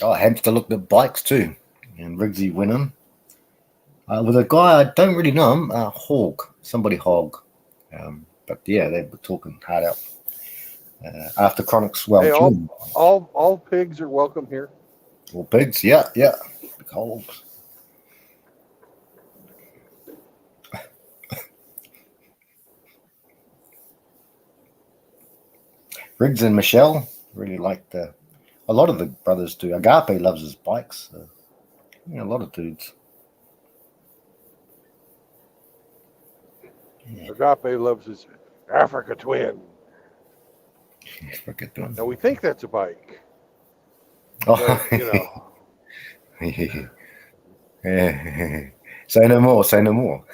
Oh, Hamster looked at bikes too, and Riggsy went in with a guy I don't really know him, Hog, somebody Hog, but yeah, they were talking hard out after Chronic's well hey, tuned. all pigs are welcome here. All pigs, yeah, big hogs. Riggs and Michelle really liked a lot of the brothers do. Agape loves his bikes. A lot of dudes. Yeah. Agape loves his Africa Twin. Forget them. Now we think that's a bike, Oh. but, you know. Say no more. Say no more.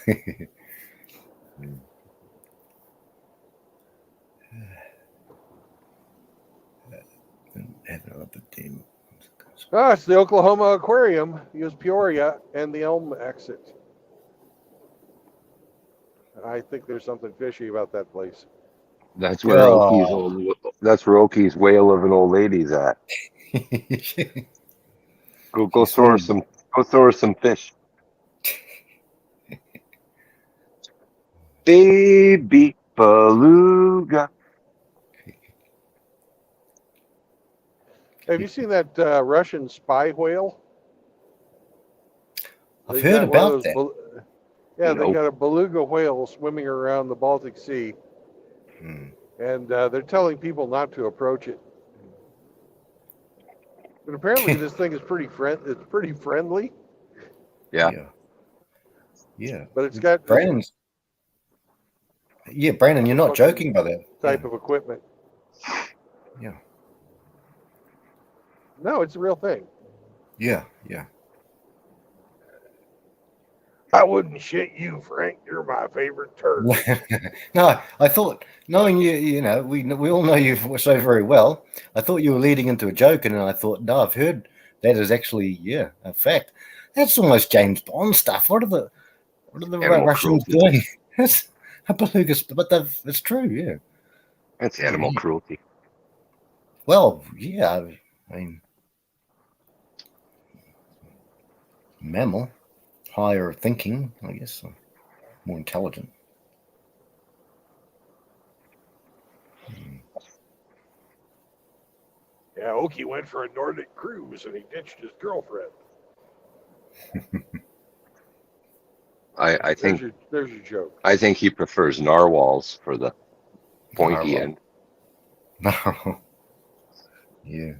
It's the Oklahoma Aquarium. Use Peoria and the Elm exit. I think there's something fishy about that place. That's where Oki's whale of an old lady's at. Go throw her some fish. Baby beluga. Have you seen that Russian spy whale? I've heard about that. They got a beluga whale swimming around the Baltic Sea, and they're telling people not to approach it. But apparently, this thing is pretty friendly. Yeah. But it's got Brandon's. Yeah, Brandon, you're not joking about that type of equipment. Yeah. No, it's a real thing. Yeah. I wouldn't shit you, Frank. You're my favorite turd. No, I thought, knowing you, we all know you so very well. I thought you were leading into a joke, and I thought, no, I've heard that is actually, a fact. That's almost James Bond stuff. What are the Animal Russians cruelty. doing? It's a beluga, but it's true, yeah. That's animal Yeah. cruelty. Well, yeah, I mean, mammal, higher thinking, I guess, or more intelligent. Yeah, Oki went for a Nordic cruise and he ditched his girlfriend. I think There's your joke. I think he prefers narwhals for the pointy Narwhal. end. No. Yeah.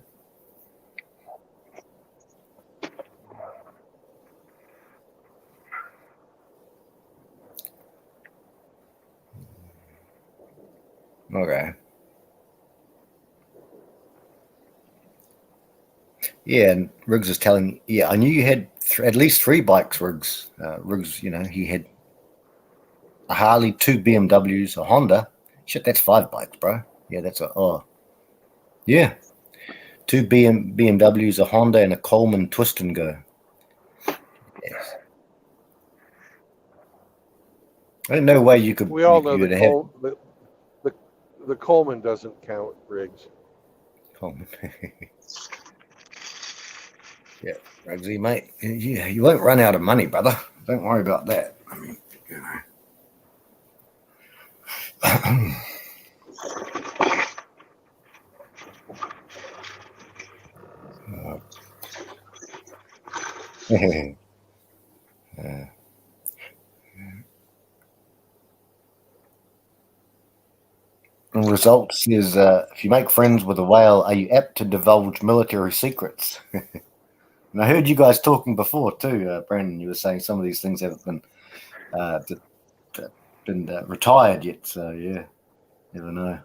Okay. Yeah, and Riggs is telling. Yeah, I knew you had at least 3 bikes, Riggs. Riggs, he had a Harley, 2 BMWs, a Honda. Shit, that's 5 bikes, bro. Yeah, yeah, 2 BMWs, a Honda, and a Coleman Twist and Go. Yes. There's no way you could. We all know the Coleman doesn't count, Riggs. Coleman. Yeah, Riggsy, mate. Yeah, you won't run out of money, brother. Don't worry about that. I mean, The result is if you make friends with a whale, are you apt to divulge military secrets? And I heard you guys talking before too, Brandon. You were saying some of these things haven't been retired yet. So yeah, never know.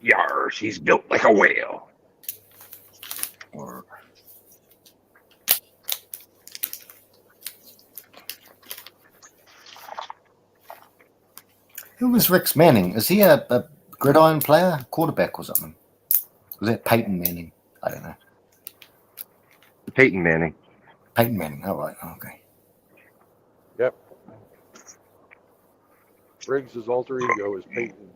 Yar, she's built like a whale. Who was Rex Manning? Is he a gridiron player, quarterback or something? Was that Peyton Manning? I don't know. Peyton Manning. Peyton Manning. Oh, right. Okay. Yep. Riggs' alter ego is Peyton.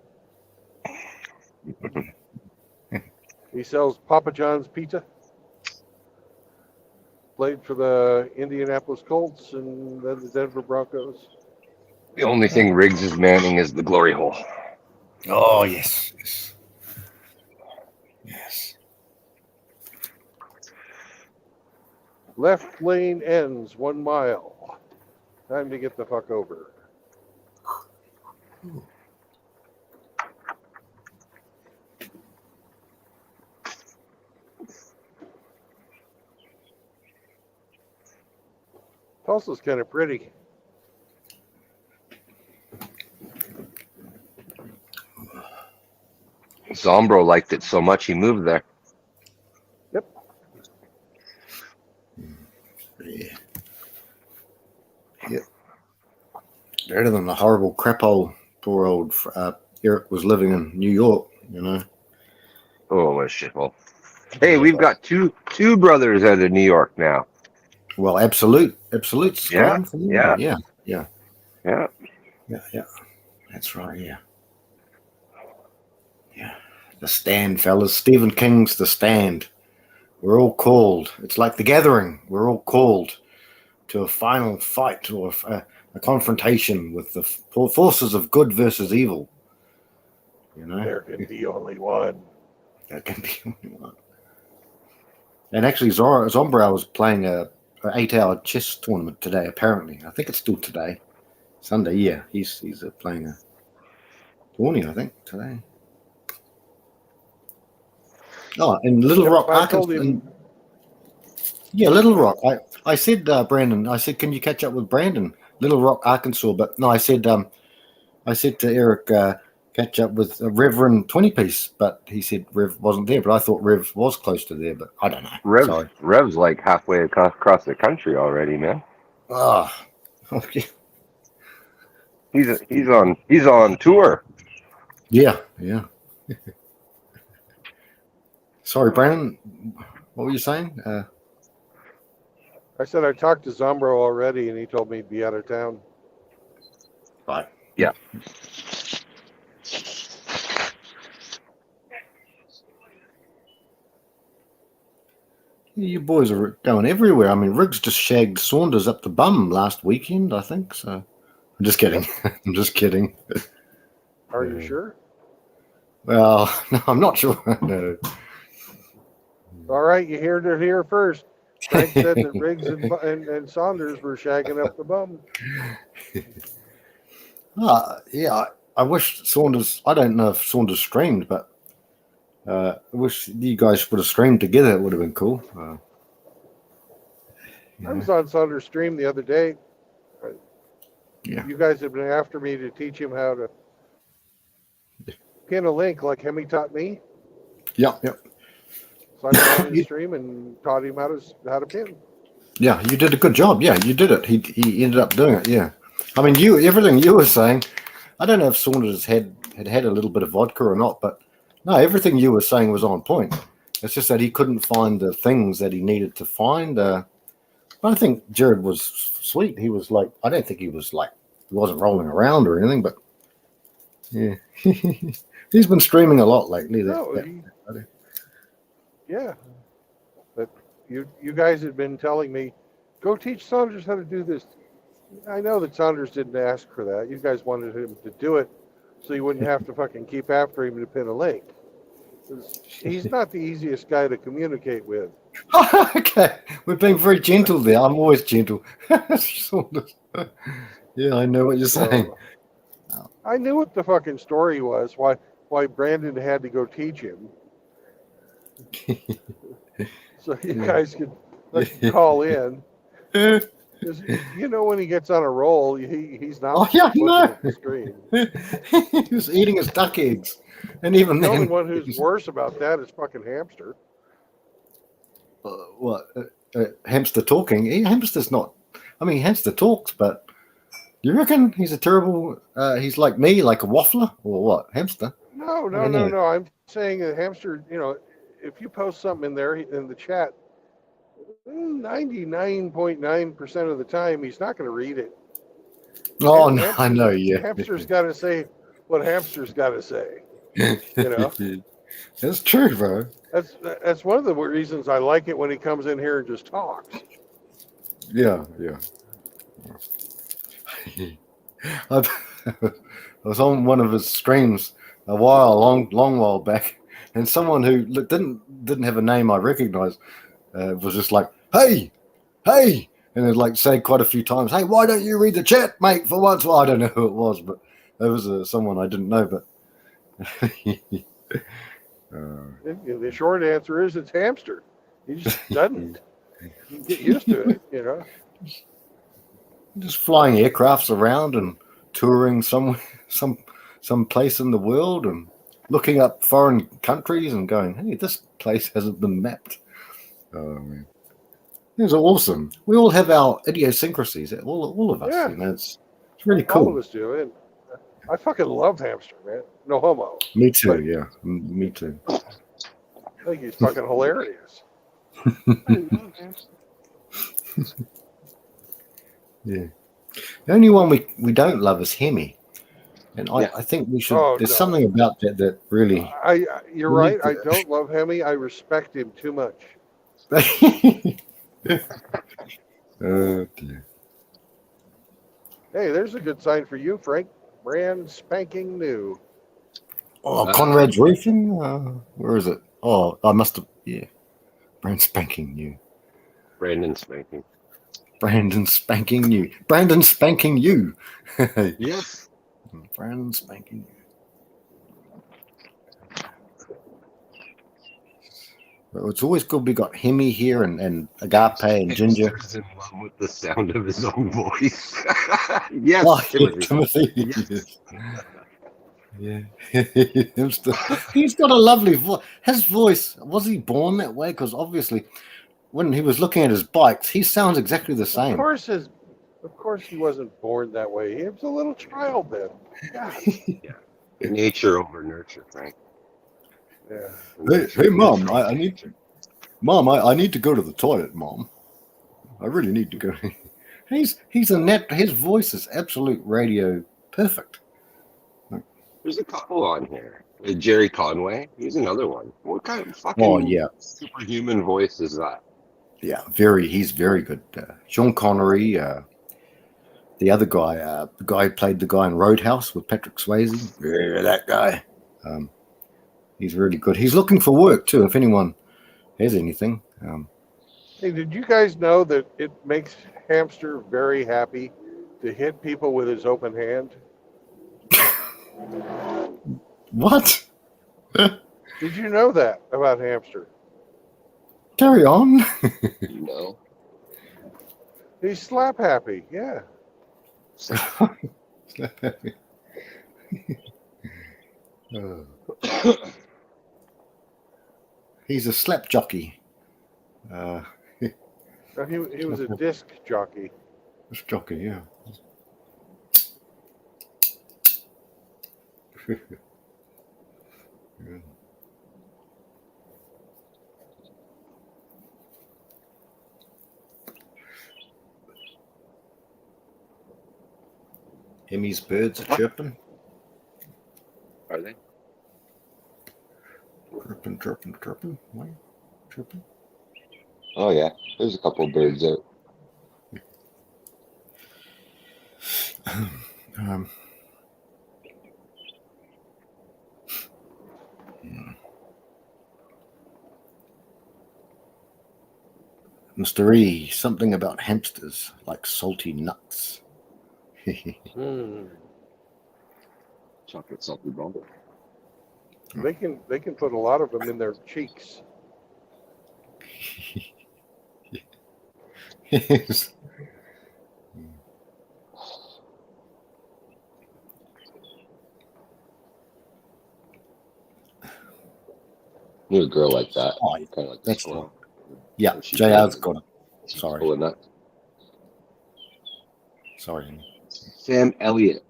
He sells Papa John's pizza. Played for the Indianapolis Colts and then the Denver Broncos. The only thing Riggs is manning is the glory hole. Oh, yes. Yes. Left lane ends 1 mile. Time to get the fuck over. Tulsa's kind of pretty. Zombro liked it so much he moved there. Yep. Yeah. Yep. Better than the horrible crap-hole poor old Eric was living in New York, Oh, what a shithole. Hey, we've got two brothers out of New York now. Well, absolute. Yeah. That's right. Yeah. The Stand, fellas. Stephen King's The Stand. We're all called. It's like The Gathering. We're all called to a final fight or a confrontation with the forces of good versus evil. There can be only one. There can be only one. And actually, Zombrow was playing an 8-hour chess tournament today. Apparently, I think it's still today, Sunday. Yeah, he's playing a tourney, I think, today. Oh, in Little Rock, Arkansas. Yeah, Little Rock. I said, Brandon, can you catch up with Brandon? Little Rock, Arkansas. But no, I said to Eric, catch up with Reverend 20 Piece, but he said Rev wasn't there. But I thought Rev was close to there, but I don't know. Sorry. Rev's like halfway across the country already, man. Oh, okay. He's on tour. Yeah. Sorry, Brandon. What were you saying? I said I talked to Zombro already, and he told me he'd be out of town. Right. Yeah. You boys are going everywhere. I mean, Riggs just shagged Saunders up the bum last weekend, I think. So I'm just kidding. I'm just kidding. Are you sure? Well, no, I'm not sure. No. All right, you heard it here first. Frank said that Riggs and Saunders were shagging up the bum. Yeah, I wish Saunders. I don't know if Saunders streamed, but I wish you guys would have streamed together. It would have been cool. I was on Saunders' stream the other day. Yeah. You guys have been after me to teach him how to pin a link like Hemi taught me. Yep. So I went on his stream and taught him how to pin. Yeah, you did a good job. Yeah, you did it. He ended up doing it. Yeah. I mean, everything you were saying. I don't know if Saunders had a little bit of vodka or not, but no, everything you were saying was on point. It's just that he couldn't find the things that he needed to find. But I think Jared was sweet. He was like, I don't think he wasn't rolling around or anything, but yeah, he's been streaming a lot lately. Yeah, but you guys had been telling me, go teach Saunders how to do this. I know that Saunders didn't ask for that. You guys wanted him to do it so you wouldn't have to fucking keep after him to pin a link. He's not the easiest guy to communicate with. Okay, we're being very gentle there. I'm always gentle. Yeah, I know what you're saying. I knew what the fucking story was. Why Brandon had to go teach him. So you guys could call in. You know, when he gets on a roll, he's not looking at the screen. He was eating his duck eggs, and even The then, only one who's worse about that is fucking Hamster. Hamster talking? Hamster's not. I mean, Hamster talks, but you reckon he's a terrible? He's like me, like a waffler, or what? Hamster? No. I'm saying that Hamster. You know, if you post something in there in the chat, 99.9% of the time he's not going to read it. Oh no, I know. Yeah, Hamster's got to say what Hamster's got to say. You know, that's true, bro. That's one of the reasons I like it when he comes in here and just talks. Yeah. I was on one of his streams a long while back, and someone who didn't have a name I recognized was just like, hey, and they'd like say quite a few times, hey, why don't you read the chat, mate, for once? Well, I don't know who it was, but it was someone I didn't know, but the short answer is it's Hamster. He just doesn't. You get used to it, you know. Just flying aircrafts around and touring some place in the world and looking up foreign countries and going, hey, this place hasn't been mapped. Oh man, these are awesome. We all have our idiosyncrasies. All of us. Yeah. You know, it's really cool. All of us do, and I fucking love Hamster, man. No homo. Me too. Yeah, me too. I think he's fucking hilarious. Yeah. The only one we don't love is Hemi, and I think we should. There's something about that really. You're right. I don't love Hemi. I respect him too much. Oh dear. Hey, there's a good sign for you, Frank. Brand spanking new. Oh, Conrad's Roofing? Where is it? Oh, I must have. Yeah. Brand spanking new. Brandon spanking. Brandon spanking new. Brandon spanking you. Yes. Brandon spanking you. It's always good we got Hemi here and Agape and Ginger. Hamster's in love with the sound of his own voice. Yes, Oh, Timothy. Timothy. Yes. Yeah. He's got a lovely voice. His voice, was he born that way? Because obviously, when he was looking at his bikes, he sounds exactly the Of same. course he wasn't born that way. He was a little child then. Yeah. Nature over nurture, Frank. Yeah. Hey, Mom, I need to go to the toilet, Mom. I really need to go. He's a net. His voice is absolute radio perfect. There's a couple on here. Jerry Conway. He's another one. What kind of fucking Oh yeah, superhuman voice is that? yeah. He's very good. Sean Connery. The other guy, the guy who played the guy in Roadhouse with Patrick Swayze. Yeah, that guy. He's really good. He's looking for work too. If anyone has anything. Hey, did you guys know that it makes Hamster very happy to hit people with his open hand? What? Did you know that about Hamster? Carry on. You know? He's slap happy. Yeah. He's a slap jockey. No, he was a disc jockey. Disc jockey, yeah. Yeah. Emmy's birds are chirping. Are they? Chirping. Why? Chirping. Oh yeah. There's a couple of birds out. Mr. E, something about hamsters, like salty nuts. Chocolate salty bomb. They can put a lot of them in their cheeks. Yes. Knew a girl like that. Oh, Kind of like that's squirrel. Yeah, She's JR's full- got it. she's Sorry. full of nuts. Sorry, Henry. Sam Elliott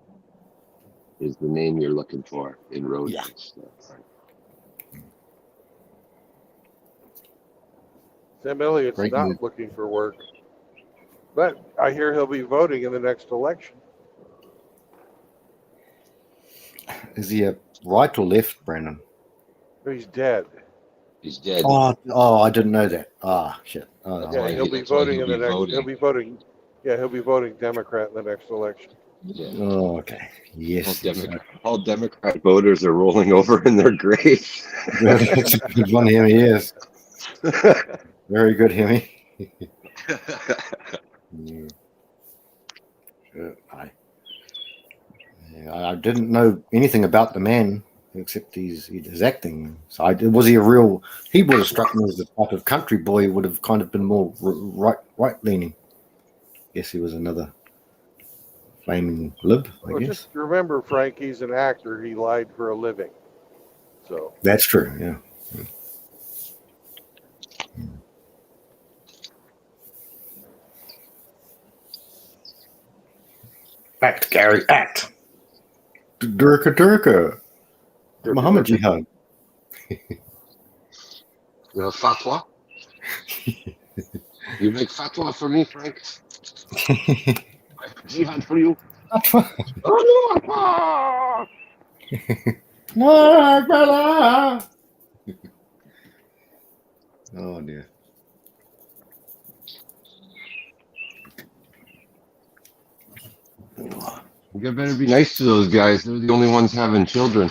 is the name you're looking for in road. Yeah. Sam Elliott's Great not move. looking for work, but I hear he'll be voting in the next election. Is he a right or left, Brandon? He's dead. He's dead. Oh, I didn't know that. Ah, shit. Oh, That's Yeah, why he'll be that's why voting he'll in the be next. voting. He'll be voting. Yeah, he'll be voting Democrat in the next election. Yeah. Oh, okay. Yes. All Democrat voters are rolling over in their graves. That's a good one, Hemi. Yes. Very good, Hemi. Yeah. Sure. I didn't know anything about the man except his acting. So was he a real? He would have struck me as the type of country boy who would have kind of been more right leaning. Guess he was another flaming lib, I Well, guess. just remember, Frank, he's an actor. He lied for a living. So That's true. Yeah. Act, Gary, act. Durka. Muhammad Jihad. You know, fatwa? You make fatwa for me, Frank? Jihad for you? Oh dear. You better be nice to those guys. They're the only ones having children.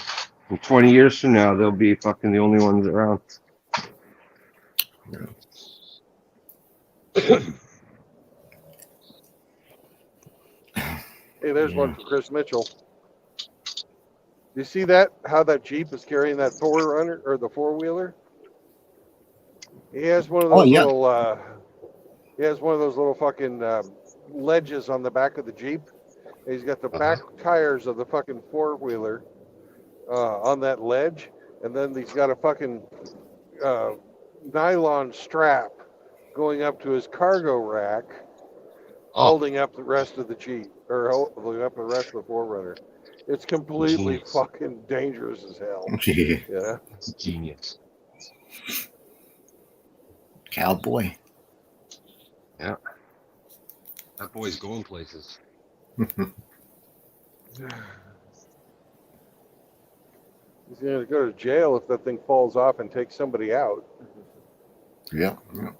In 20 years from now, they'll be fucking the only ones around. hey, there's one for Chris Mitchell. You see that? How that Jeep is carrying that 4Runner or the 4-wheeler? He has one of Oh those yeah. little. He has one of those little fucking ledges on the back of the Jeep. He's got the back tires of the fucking four-wheeler on that ledge, and then he's got a fucking uh, nylon strap going up to his cargo rack, holding up the rest of the Jeep, or holding up the rest of the Forerunner. It's completely Genius. fucking dangerous as hell. Yeah. Yeah. It's genius. Cowboy. Yeah. That boy's going places. He's going to go to jail if that thing falls off and takes somebody out. Yeah. Yeah.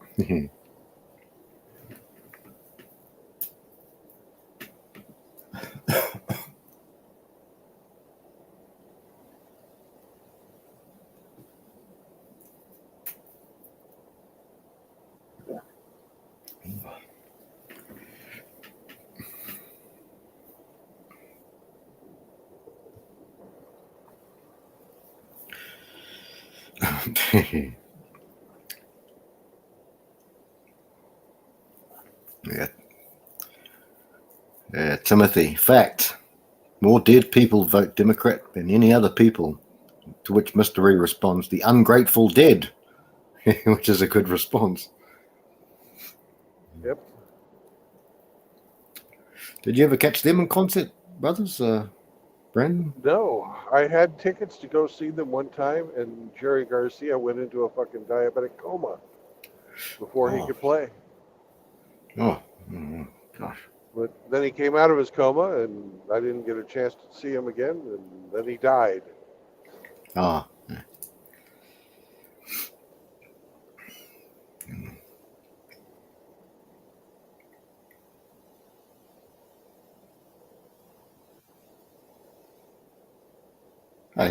Yeah. Yeah, Timothy. Fact. More dead people vote Democrat than any other people. To which Mr. E responds, the ungrateful dead, which is a good response. Yep. Did you ever catch them in concert, brothers? Brandon? No, I had tickets to go see them one time, and Jerry Garcia went into a fucking diabetic coma before he Oh. could play. Oh, gosh. But then he came out of his coma, and I didn't get a chance to see him again, and then he died. Ah.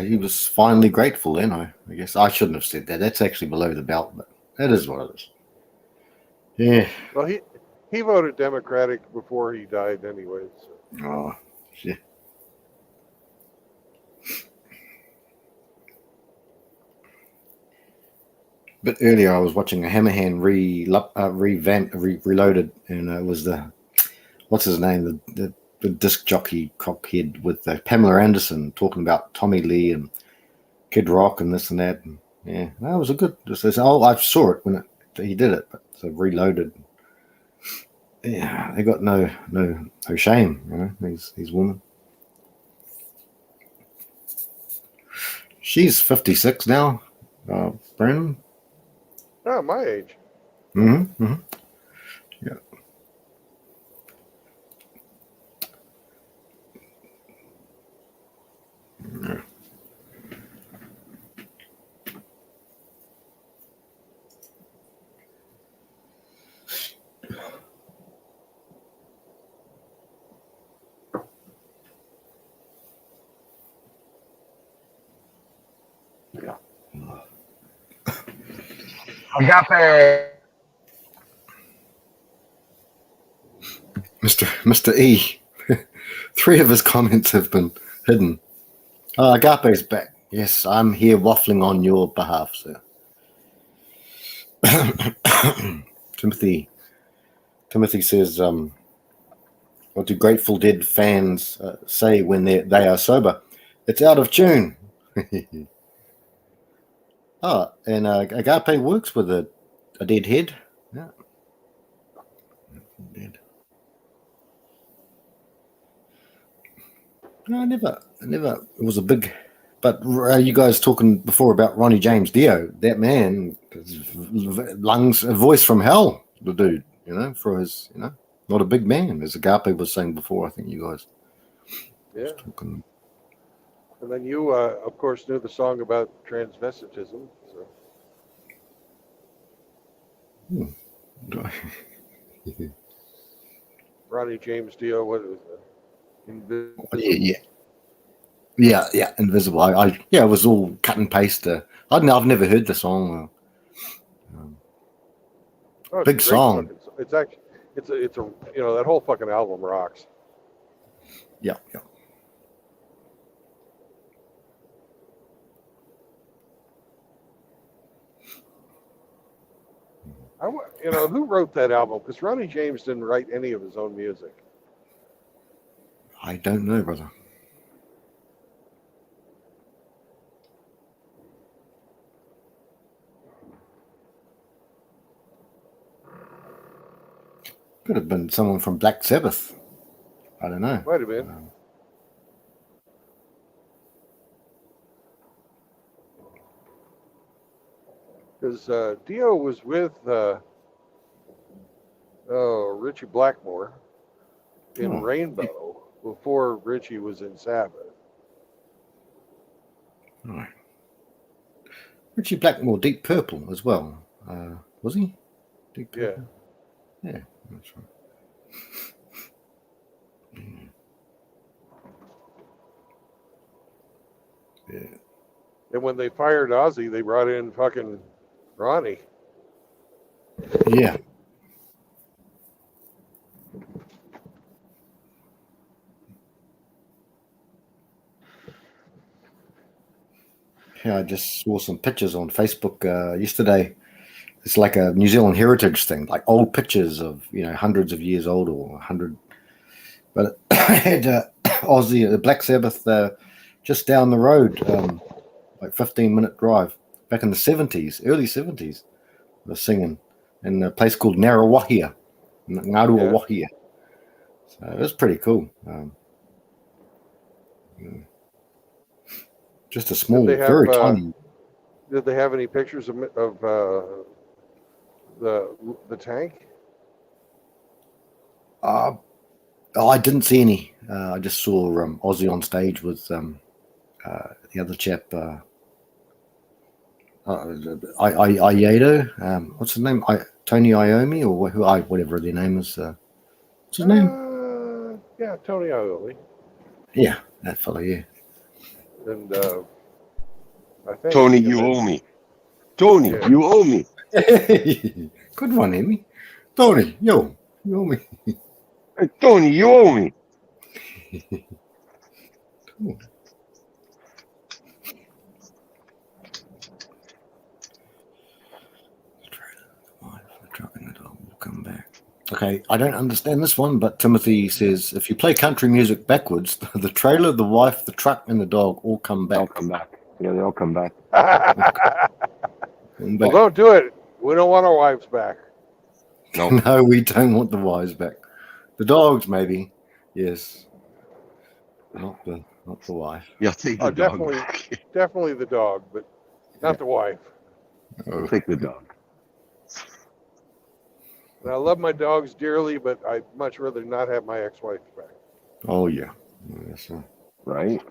He was finally grateful then. I guess I shouldn't have said that. That's actually below the belt, but that is what it is. Yeah. Well, he voted Democratic before he died, anyway. So. Oh, shit. But earlier I was watching a Hammerhand reloaded, and it was the what's his name, the disc jockey cockhead with Pamela Anderson talking about Tommy Lee and Kid Rock and this and that. And yeah, that was a good. I saw it when he did it, but so reloaded. Yeah, they got no shame, you know. These women. She's 56 now, Brandon. Oh, my age. Mm-hmm. Mm-hmm. Yeah. Yeah. Agape. Mr. E. 3 of his comments have been hidden. Agape's back. Yes, I'm here waffling on your behalf, sir. Timothy says, what do Grateful Dead fans say when they are sober? It's out of tune. And Agape works with a dead head. Yeah. Dead. No, I never. It was a big. But you guys talking before about Ronnie James Dio? That man, lungs, a voice from hell. The dude, you know, for his, you know, not a big man, as Agape was saying before. I think you guys. Yeah. Talking. And then you, of course, knew the song about transvestitism. So. Ronnie James Dio, what is it? Yeah. Invisible. It was all cut and paste. I've never heard the song. Oh, it's Big a great song. fucking, it's actually, it's a, you know, that whole fucking album rocks. Yeah. Who wrote that album? Because Ronnie James didn't write any of his own music. I don't know, brother. Could have been someone from Black Sabbath. I don't know. Might have been. Because Dio was with Richie Blackmore in Rainbow before Richie was in Sabbath. All right. Richie Blackmore, Deep Purple as well. Was he? Deep Purple? Yeah, that's right. Yeah. And when they fired Ozzy, they brought in fucking Ronnie. Yeah. Yeah, I just saw some pictures on Facebook yesterday. It's like a New Zealand heritage thing, like old pictures of, hundreds of years old or 100. But it had Ozzy, the Black Sabbath, just down the road, like 15-minute drive, back in the 70s, early 70s, was singing in a place called Ngaruawahia. Ngaruawahia. So it was pretty cool. Just a small, very tiny. Did they have any pictures of the tank? I didn't see any. I just saw Ozzy on stage with the other chap, Iedo. What's his name? Tony Iommi, or whatever their name is. What's his name? Yeah, Tony Iommi. Yeah, that fellow. Yeah. And I think Tony, you owe me. Tony, you owe me. Good one, Emmy. Tony, you owe me. Hey, Tony, you owe me. Cool. The truck and the dog will come back. Okay, I don't understand this one, but Timothy says if you play country music backwards, the trailer, the wife, the truck, and the dog all come back. They'll come back. Yeah, they'll come back. Well, don't do it. We don't want our wives back. No. No, we don't want the wives back. The dogs, maybe. Yes. Not the wife. You'll take the dog definitely, back. definitely the dog, but not the wife. I'll take the dog. And I love my dogs dearly, but I'd much rather not have my ex-wife back. Oh yeah. Yes, right.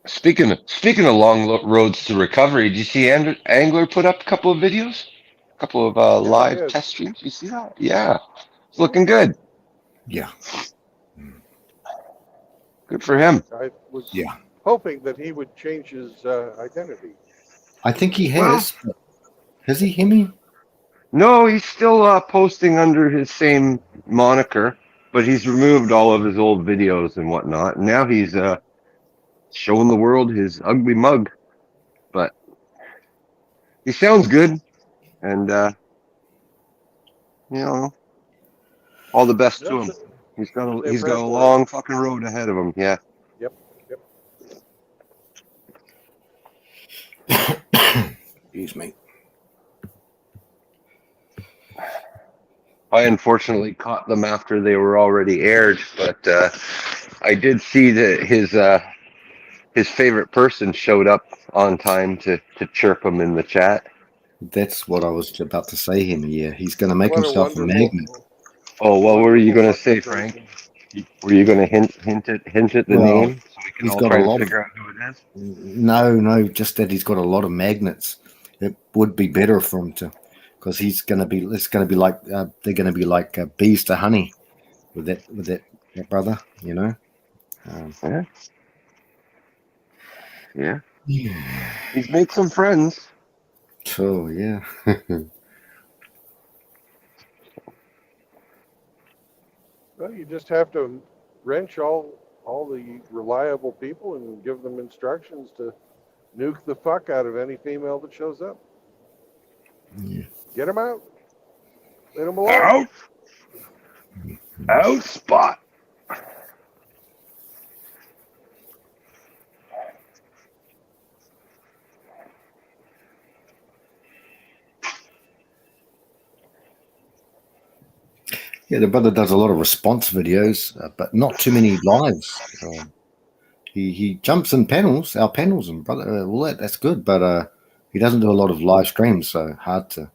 Speaking of long roads to recovery, did you see Angler put up a couple of videos, a couple of live test streams? You see that? Yeah, it's looking good. Yeah. Good for him. I was hoping that he would change his identity. I think he has. Well, has he, Hemi? No, he's still posting under his same moniker, but he's removed all of his old videos and whatnot. And now he's showing the world his ugly mug. But he sounds good, and all the best to him. He's got a long fucking road ahead of him. Yeah. Yep. Excuse me. I unfortunately caught them after they were already aired, but I did see that his favorite person showed up on time to chirp him in the chat. That's what I was about to say, Hemi. Yeah, he's going to make himself a magnet. Oh, what were you going to say, Frank? Were you going to hint at the name so we can all try to figure out who it is? No, just that he's got a lot of magnets. It would be better for him to, because he's going to be. It's going to be like they're going to be like bees to honey with that brother. Yeah. He's made some friends. So yeah. Well, you just have to wrench all all the reliable people and give them instructions to nuke the fuck out of any female that shows up. Yeah. Get them out. Let them alone. Out. Out spot. Yeah, the brother does a lot of response videos, but not too many lives. He jumps in panels, our panels, and brother, well, that's good, but he doesn't do a lot of live streams, so hard to.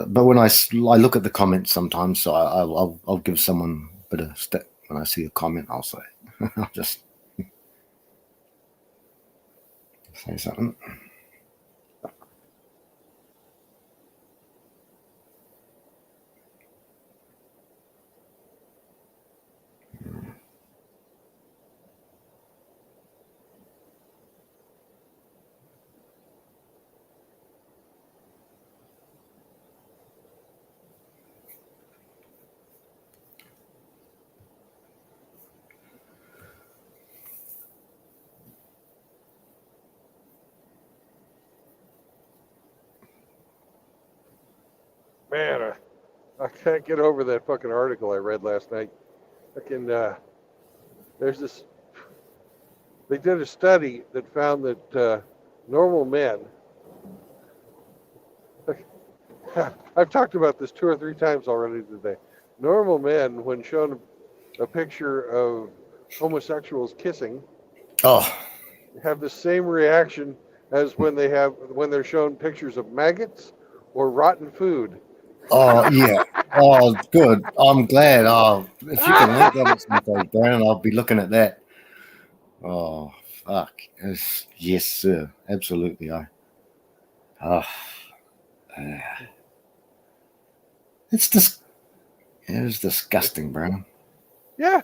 But when I look at the comments sometimes, so I'll give someone a bit of stick when I see a comment. I'll say, I'll just say something. Man, I can't get over that fucking article I read last night. Fucking, there's this. They did a study that found that normal men. I've talked about this 2 or 3 times already today. Normal men, when shown a picture of homosexuals kissing, Oh, have the same reaction as when they're shown pictures of maggots or rotten food. oh yeah. Oh, good. I'm glad. Oh, if you can link that at some stage, Brandon, I'll be looking at that. Oh, fuck. Yes, sir. Absolutely. It's just, it's disgusting, Brandon. Yeah,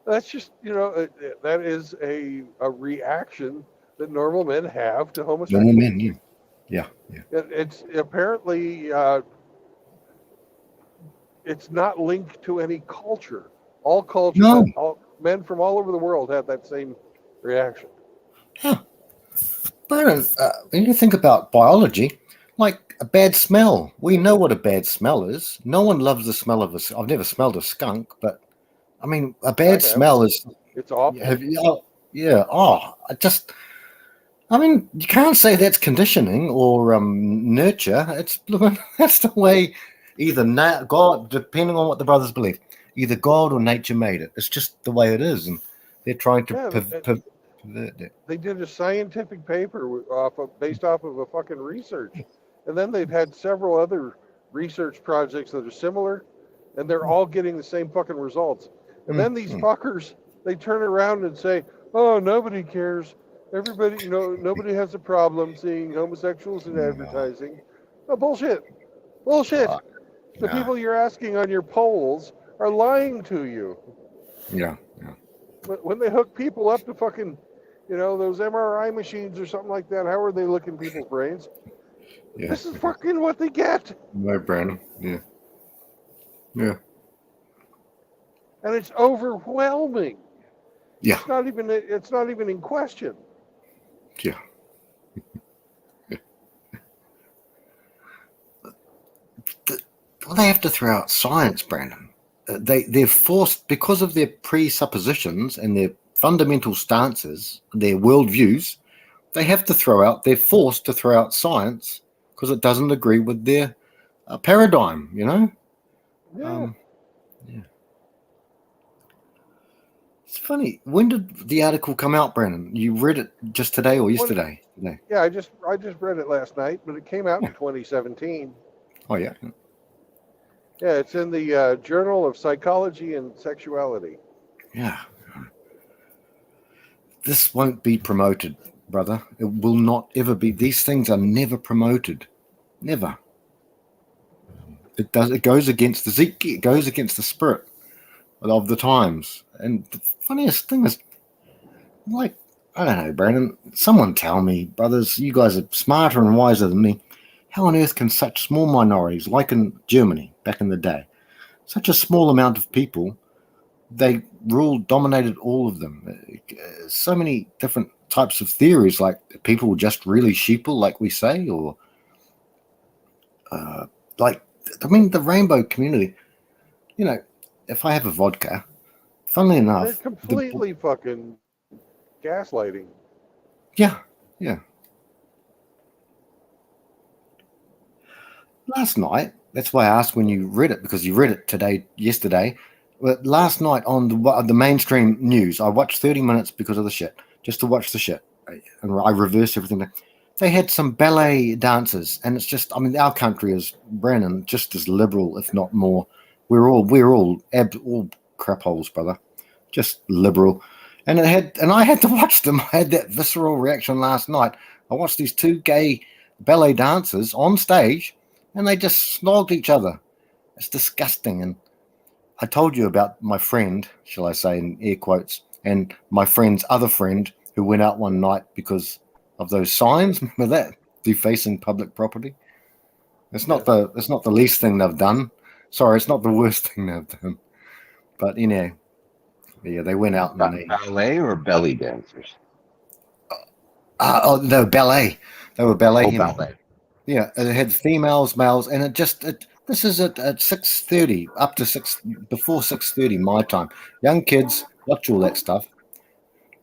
that's just that is a reaction that normal men have to Normal homosexuals. men, yeah. Yeah, yeah. It's apparently it's not linked to any culture. All cultures, No. all men from all over the world have that same reaction. Yeah. Brandon, when you think about biology, like a bad smell, we know what a bad smell is. No one loves the smell of I've never smelled a skunk, but I mean, a I bad have. smell is. It's awful. Have you? Oh, yeah. Oh, I mean, you can't say that's conditioning or nurture. It's that's the way either God, depending on what the brothers believe, either God or nature made it. It's just the way it is, and they're trying to Yeah, pervert it. they did a scientific paper based off of a fucking research, and then they've had several other research projects that are similar, and they're all getting the same fucking results. And then these fuckers, they turn around and say, "Oh, nobody cares. Everybody, nobody has a problem seeing homosexuals in advertising." Oh, bullshit. Bullshit. The Nah. people you're asking on your polls are lying to you. Yeah. When they hook people up to fucking, those MRI machines or something like that, how are they looking people's brains? Yeah. This is fucking what they get. Right, Brandon. Yeah. Yeah. And it's overwhelming. Yeah. It's not even in question. Yeah. Well, they have to throw out science, Brandon. They're forced, because of their presuppositions and their fundamental stances, their worldviews, they're forced to throw out science because it doesn't agree with their paradigm, Yeah. Yeah. It's funny. When did the article come out, Brandon? You read it just today or yesterday? Today. Yeah, I just read it last night, but it came out in 2017. Oh, yeah. Yeah, it's in the Journal of Psychology and Sexuality. Yeah. This won't be promoted, brother. It will not ever be. These things are never promoted. Never. It does. It goes against the Zeke. It goes against the spirit of the times. And the funniest thing is, like, I don't know, Brandon. Someone tell me, brothers, you guys are smarter and wiser than me. How on earth can such small minorities, like in Germany back in the day, such a small amount of people they dominated all of them. So many different types of theories, like people just really sheeple, like we say, or like, I mean, the rainbow community, you know, if I have a vodka, funnily They're enough, completely fucking gaslighting. yeah. Last night, that's why I asked when you read it, because you read it yesterday. But last night on the mainstream news, I watched 30 minutes because of the shit, just to watch the shit. And I reversed everything. They had some ballet dancers, and it's just, I mean, our country is, Brandon, just as liberal, if not more. We're all crap holes, brother. Just liberal. And I had to watch them. I had that visceral reaction last night. I watched these two gay ballet dancers on stage, and they just snogged each other. It's disgusting. And I told you about my friend, shall I say, in air quotes, and my friend's other friend who went out one night because of those signs. Remember that? Defacing public property. It's not the least thing they've done. Sorry, it's not the worst thing they've done. But yeah, they went out and ballet or belly dancers. They were ballet. They were ballet. Oh, ballet. Yeah, it had females, males, and this is at 6:30, up to before 6:30 my time. Young kids watch all that stuff,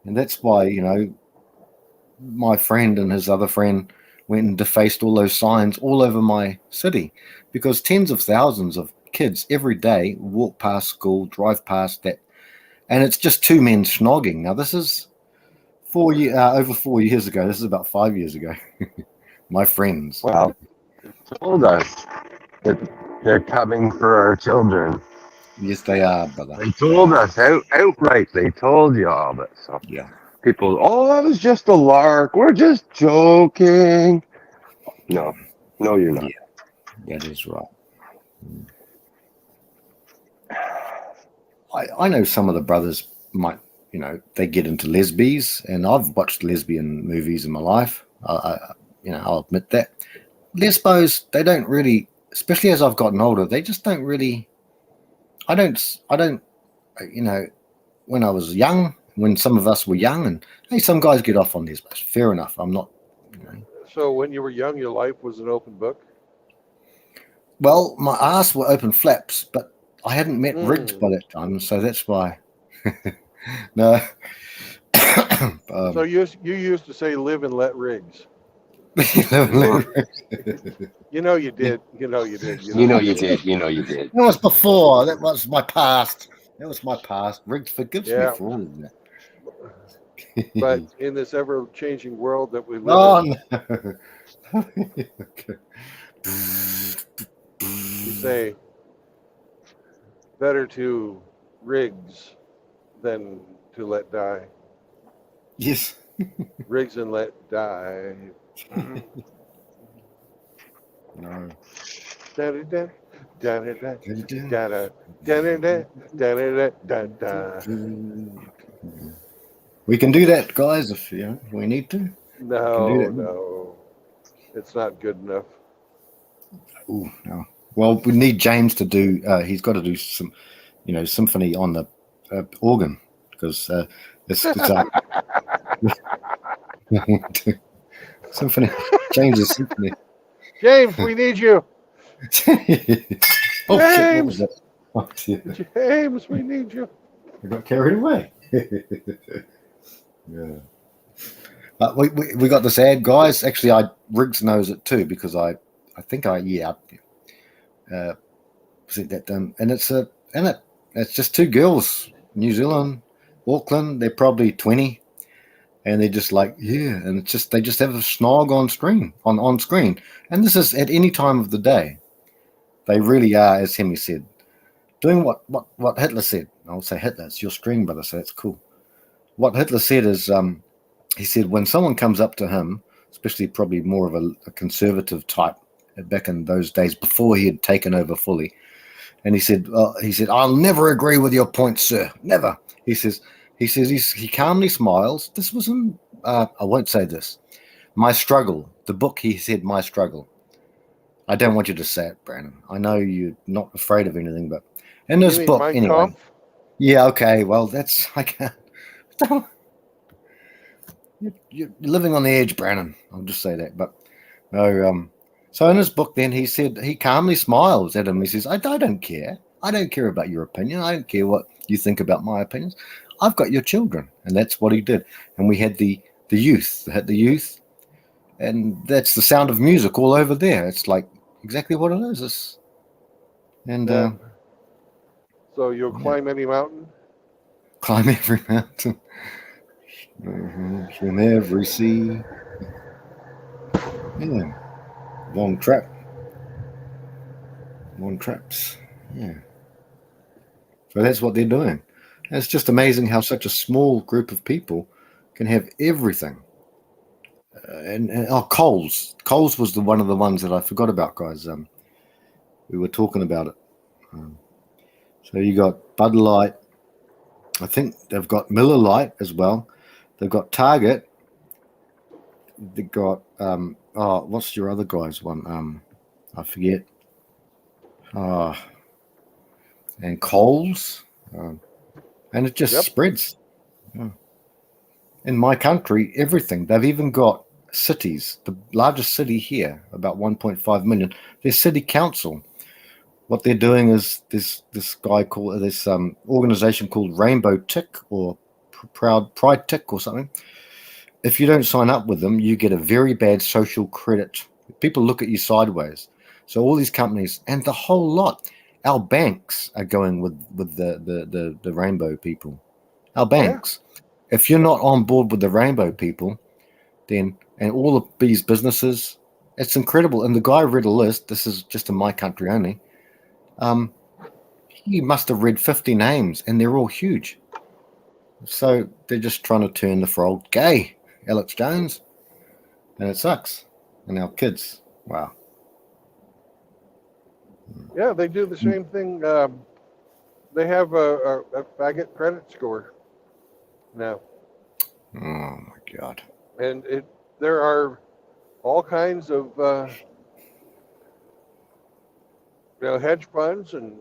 and that's why my friend and his other friend went and defaced all those signs all over my city, because tens of thousands of kids every day walk past school, drive past that, and it's just two men snogging. Now this is over 4 years ago. This is about 5 years ago. My friends. Well, they told us that they're coming for our children. Yes, they are, brother. They told us outright. They told you all that. So Yeah. people, that was just a lark. We're just joking. No, you're not. Yeah, that is right. I know some of the brothers might, they get into lesbies, and I've watched lesbian movies in my life. I'll admit that. Lesbos, they don't really, especially as I've gotten older, they just don't really. I don't. When I was young, when some of us were young, and hey, some guys get off on lesbos. Fair enough. I'm not. So when you were young, your life was an open book? Well, my ass were open flaps, but I hadn't met Riggs by that time, so that's why. No. So you used to say live and let Riggs. You know you did. You know you did. It was before. That was my past. Riggs forgives me for all of that. But in this ever-changing world that we live in, no. you say better to Riggs than to let die. Yes. Riggs and let die. No. We can do that, guys, if we need to. No. It's not good enough. Oh, no. Well, we need James to do, he's got to do some, symphony on the organ, because it's symphony. James' symphony. James, we need you. Oh, James! Shit, what was that? James, we need you. I got carried away. Yeah. We got this ad, guys. Actually, Riggs knows it too, because I think said that done, and it's just two girls, New Zealand, Auckland. They're probably 20, and they're just like, and it's just they just have a snog on screen, on screen, and this is at any time of the day. They really are, as Hemi said, doing what Hitler said. I'll say Hitler. It's your screen, brother, so that's cool. What Hitler said is, he said when someone comes up to him, especially probably more of a conservative type back in those days before he had taken over fully, and he said, I'll never agree with your point, sir. Never. He calmly smiles. This was in, I won't say this, My Struggle, the book. He said, My Struggle. I don't want you to say it, Brandon. I know you're not afraid of anything, but in this book, Mein anyway. Kampf? Yeah, okay. Well, that's I can't. You're living on the edge, Brandon. I'll just say that. But no, so in his book, then he said he calmly smiles at him. He says, "I don't care. I don't care about your opinion. I don't care what you think about my opinions. I've got your children," and that's what he did. And we had the youth, had the youth, and that's the sound of music all over there. It's like exactly what it is. And Yeah. So you'll yeah. climb any mountain? Climb every mountain, swim every sea. Yeah, long traps. Yeah. So that's what they're doing. And it's just amazing how such a small group of people can have everything. Coles. Coles was one of the ones that I forgot about, guys. We were talking about it. So you got Bud Light. I think they've got Miller Lite as well. They've got Target. They've got what's your other guy's one? I forget. And Coles, and it just spreads. Yeah. In my country, everything. They've even got cities. The largest city here, about 1.5 million. Their city council. What they're doing is this organization called Rainbow Tick or Pride Tick or something. If you don't sign up with them, you get a very bad social credit. People look at you sideways. So all these companies and the whole lot, our banks are going with the Rainbow people. Our banks. Yeah. If you're not on board with the Rainbow people, then and all of these businesses, it's incredible. And the guy read a list. This is just in my country only. He must have read 50 names, and they're all huge. So they're just trying to turn the frog gay, Alex Jones, and it sucks. And our kids, wow. Yeah, they do the same thing. They have a faggot credit score now. Oh my God! And there are all kinds of hedge funds and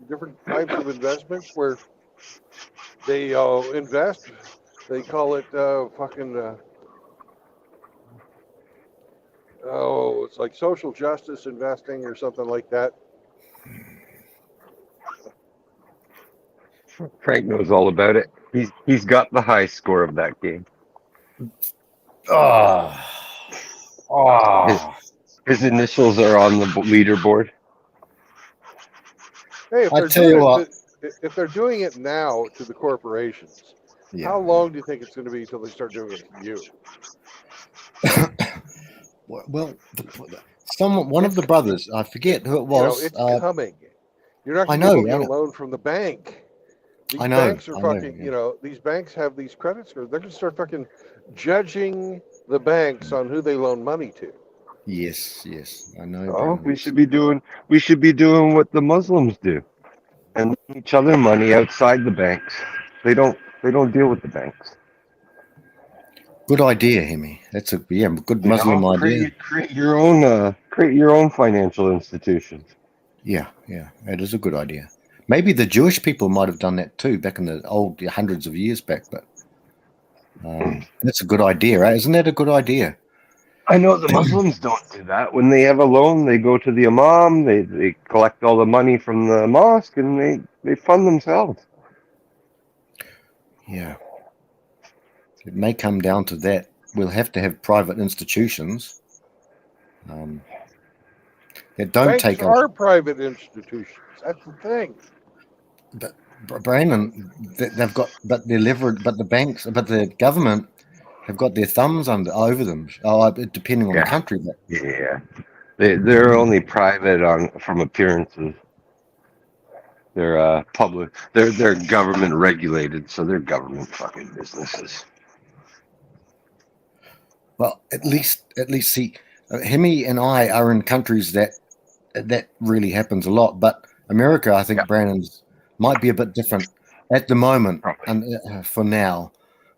different types of investments where they invest. They call it it's like social justice investing or something like that. Frank knows all about it. He's got the high score of that game. His initials are on the leaderboard. Hey, if they're doing it now to the corporations, how long do you think it's going to be until they start doing it to you? Well, one of the brothers, I forget who it was. It's coming. You're not going to be able to get a loan from the bank. These banks are fucking, these banks have these credit scores. They're going to start fucking judging the banks on who they loan money to. Yes, I know. Oh, we should be doing what the Muslims do, and each other money outside the banks. They don't deal with the banks. Good idea, Hemi. That's a good Muslim idea. Create your own financial institutions. Yeah, that is a good idea. Maybe the Jewish people might have done that too back in the old hundreds of years back, but that's a good idea, right? Isn't that a good idea? I know the Muslims don't do that. When they have a loan, they go to the imam, they collect all the money from the mosque, and they fund themselves. Yeah. It may come down to that. We'll have to have private institutions that don't Banks take are private institutions. That's the thing. But Brandon, they've got, but they're levered, but the banks, but the government have got their thumbs over them. Depending on the country. But yeah, they're only private from appearances. They're public. They're government regulated, so they're government fucking businesses. Well, at least see, Hemi and I are in countries that really happens a lot. But America, I think, Brandon's might be a bit different at the moment, and for now,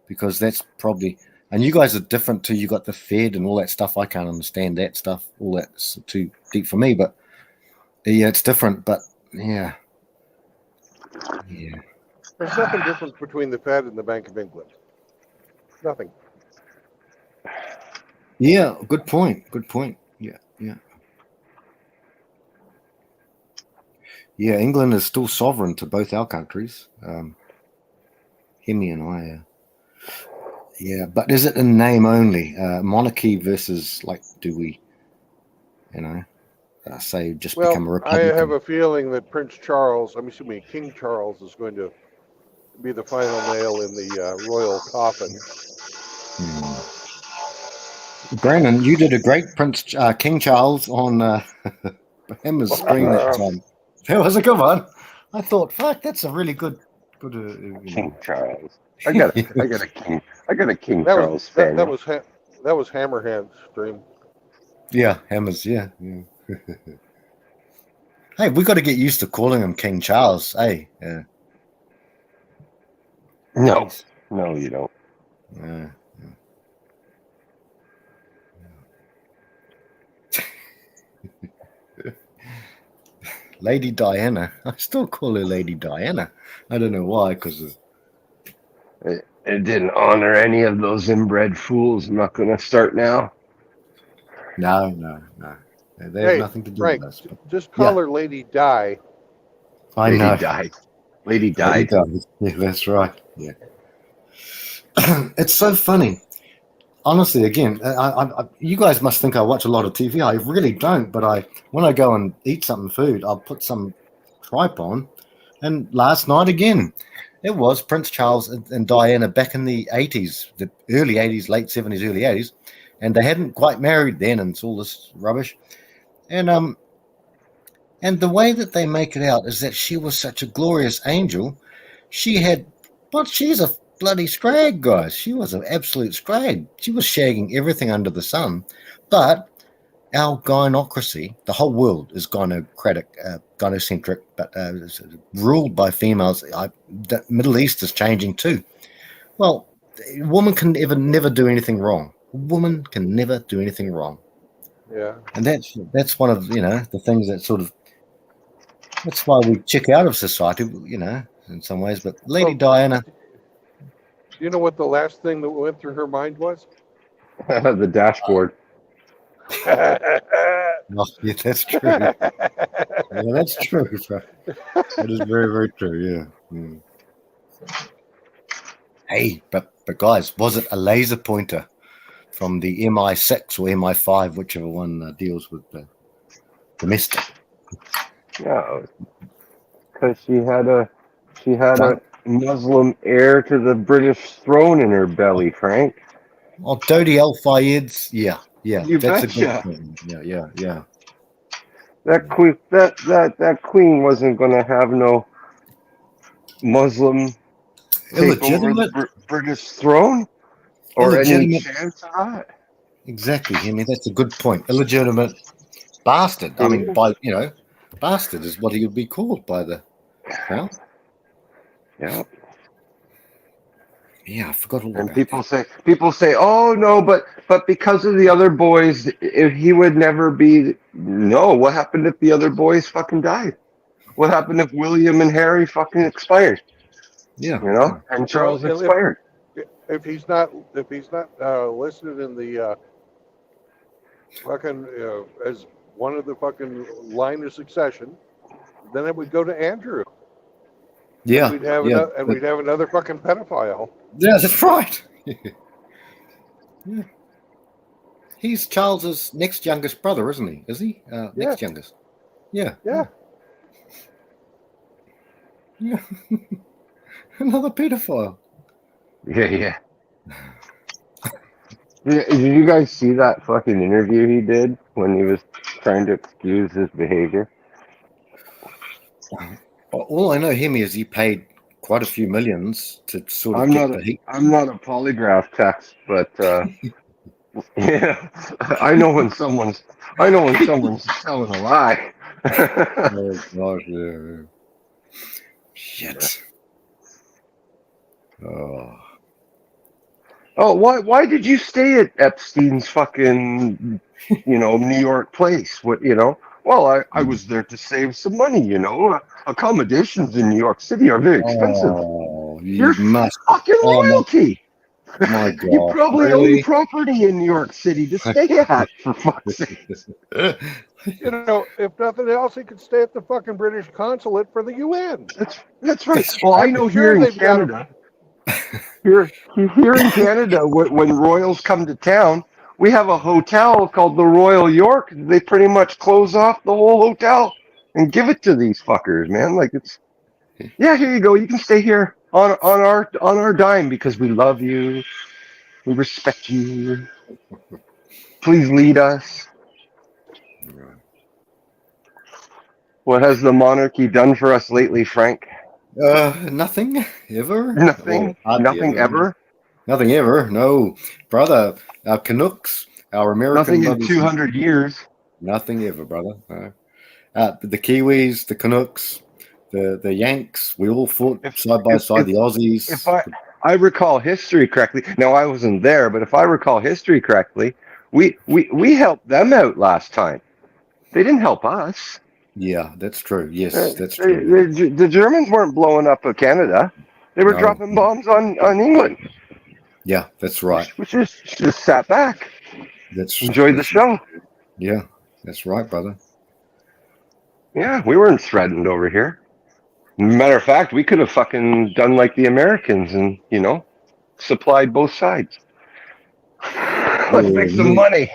because that's probably. And you guys are different too. You got the Fed and all that stuff. I can't understand that stuff. All that's too deep for me. But yeah, it's different. But yeah. There's nothing different between the Fed and the Bank of England. Nothing. Yeah, good point. Good point. Yeah, yeah. Yeah, England is still sovereign to both our countries. Hemi and I. Yeah, but is it in name only? Monarchy versus, like, do we, say just become a Well, I republic? have a feeling that Prince Charles, King Charles, is going to be the final nail in the royal coffin. Brandon, you did a great King Charles on Hammer's screen that time. That was a good one. I thought, fuck, that's a really good. King Charles. I got a King Charles fan. That was Hammerhand's dream. Yeah, Hammer's. Yeah. Hey, we got to get used to calling him King Charles. Hey. No, you don't. Lady Diana. I still call her Lady Diana. I don't know why, because it didn't honor any of those inbred fools. I'm not going to start now. No. They have nothing to do Frank, with us. Just call her Lady Di. I know. Lady died. Yeah, that's right. Yeah. It's so funny. Honestly, again, you guys must think I watch a lot of TV. I really don't, but when I go and eat food, I'll put some tripe on. And last night again, it was Prince Charles and Diana back in the 80s, the early 80s, late 70s, early 80s, and they hadn't quite married then, and it's all this rubbish. And the way that they make it out is that she was such a glorious angel. She's a bloody scrag, guys. She was an absolute scrag. She was shagging everything under the sun. But our gynocracy, the whole world is gynocentric, but ruled by females. The Middle East is changing too. Well, a woman can never do anything wrong. A woman can never do anything wrong. Yeah. And that's one of the things that sort of, that's why we check out of society, in some ways. But Lady Diana. Do you know what the last thing that went through her mind was? The dashboard. Oh, yeah, that's true. Yeah, that's true. That is very, very true. Yeah. Hey, but guys, was it a laser pointer from the MI6 or MI5, whichever one deals with the domestic? No, because she had a Muslim heir to the British throne in her belly, Frank. Oh, Dodi Al Fayed's, yeah. You that's betcha. A good thing. Yeah. That queen wasn't going to have no Muslim take over the British throne or any chance of that. Exactly, Henry. That's a good point. Illegitimate bastard. I mean, bastard is what he would be called by the crown. Yeah. Yeah, I forgot all and about people say, oh no, but because of the other boys, he would never be. No, what happened if the other boys fucking died? What happened if William and Harry fucking expired? Yeah, and Charles expired. If he's not listed in the fucking as one of the fucking line of succession, then it would go to Andrew. Yeah, we'd have another fucking pedophile. Yeah, that's right. Yeah. He's Charles's next youngest brother, isn't he? Is he? Next youngest. Yeah. Yeah. Yeah. Another pedophile. Yeah. Did you guys see that fucking interview he did when he was trying to excuse his behavior? All I know him is he paid quite a few millions to sort of I'm not a polygraph text, but yeah, I know when someone's telling a lie. Oh gosh, yeah. Shit. Oh, why did you stay at Epstein's fucking, New York place? Well, I was there to save some money, accommodations in New York City are very expensive. you You're must. fucking Oh royalty. my You God! probably own Really? property in New York City to stay at, for fuck's sake. You know, if nothing else, he could stay at the fucking British consulate for the UN. That's right. That's Well, I right. know Sure, here in they've got Canada, here in Canada, when royals come to town, we have a hotel called the Royal York. They pretty much close off the whole hotel and give it to these fuckers, man. Like it's, yeah, here you go. You can stay here on our dime because we love you, we respect you. Please lead us. What has the monarchy done for us lately, Frank? Nothing ever. Nothing. Well, hardly Nothing ever. Nothing ever. No, brother. Our Canucks, our American Nothing in brothers. 200 years. Nothing ever, brother. No. The Kiwis, the Canucks, the Yanks. We all fought side by side. The Aussies. If I recall history correctly, now I wasn't there, but if I recall history correctly, we helped them out last time. They didn't help us. Yeah, that's true. Yes, that's true. The Germans weren't blowing up Canada. They were No. dropping bombs on England. Yeah, that's right. We just sat back, That's enjoyed the show. Yeah, that's right, brother. Yeah, we weren't threatened over here. Matter of fact, we could have fucking done like the Americans and, supplied both sides. Let's make some money.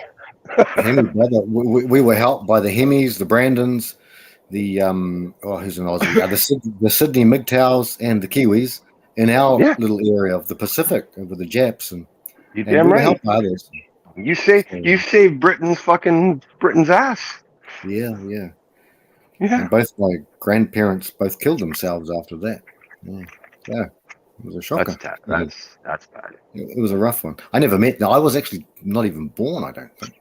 Hemi, brother. We were helped by the Hemis, the Brandons, the who's an Aussie? The Sydney MGTOWs and the Kiwis in our little area of the Pacific with the Japs, and You damn we were right. helped by others. You saved Britain's ass. Yeah. Yeah. And both my grandparents both killed themselves after that. Yeah, it was a shocker. That's bad. It was a rough one. I never met. I was actually not even born, I don't think.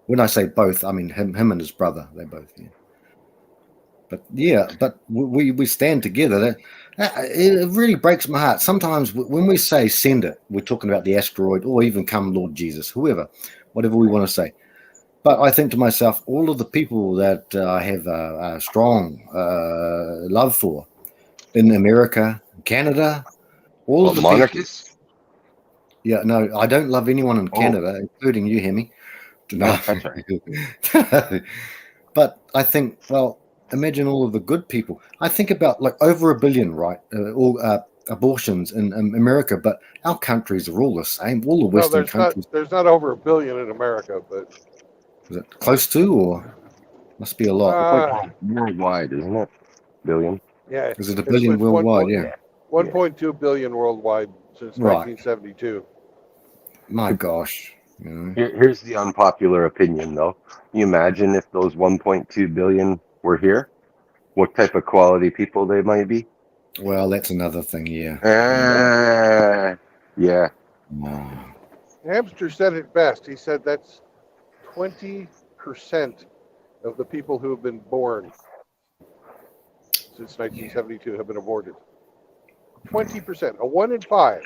When I say both, I mean him and his brother. They both. Yeah. But we stand together. It really breaks my heart. Sometimes when we say send it, we're talking about the asteroid or even come Lord Jesus, whoever, whatever we want to say. But I think to myself, all of the people that I have a strong love for in America, Canada, all of the monarchists. Yeah, no, I don't love anyone in Canada, including you, Hemi. No, that's right. But I think, well, imagine all of the good people. I think about like over 1 billion, right? All abortions in America, but our countries are all the same. All the Western countries. There's not over 1 billion in America, but is it close to, or must be a lot? Worldwide, isn't it? Billion. Yeah. Is it 1 billion worldwide? Yeah. 1.2 billion worldwide since 1972. My gosh. Here's the unpopular opinion, though. Can you imagine if those 1.2 billion were here? What type of quality people they might be? Well, that's another thing, yeah. Yeah. Hamster said it best. He said that's 20% of the people who have been born since 1972 have been aborted. 20%, a 1 in 5.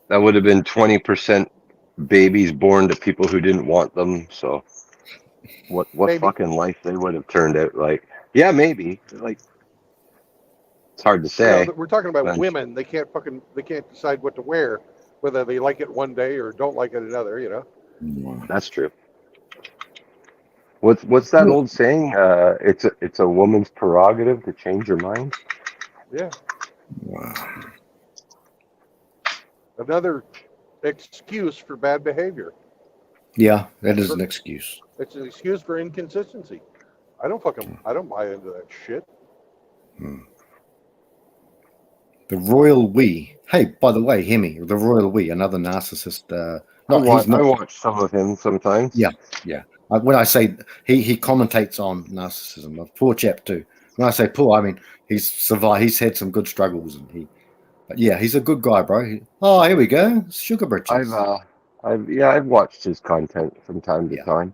That would have been 20% babies born to people who didn't want them. So, what maybe. Fucking life they would have turned out like? Yeah, maybe. Like, it's hard to say. We're talking about women. They can't decide what to wear, whether they like it one day or don't like it another. That's true. What's that old saying? It's a woman's prerogative to change her mind. Yeah. Wow. Another excuse for bad behavior. Yeah, that is an excuse. It's an excuse for inconsistency. I don't buy into that shit. The royal we. Hey, by the way, Hemi, the royal we, another narcissist. I watch some of him sometimes. Yeah. When I say he commentates on narcissism, a poor chap too. When I say poor, I mean he's survived. He's had some good struggles, and but yeah, he's a good guy, bro. Here we go, Sugar Britches. I've watched his content from time to time.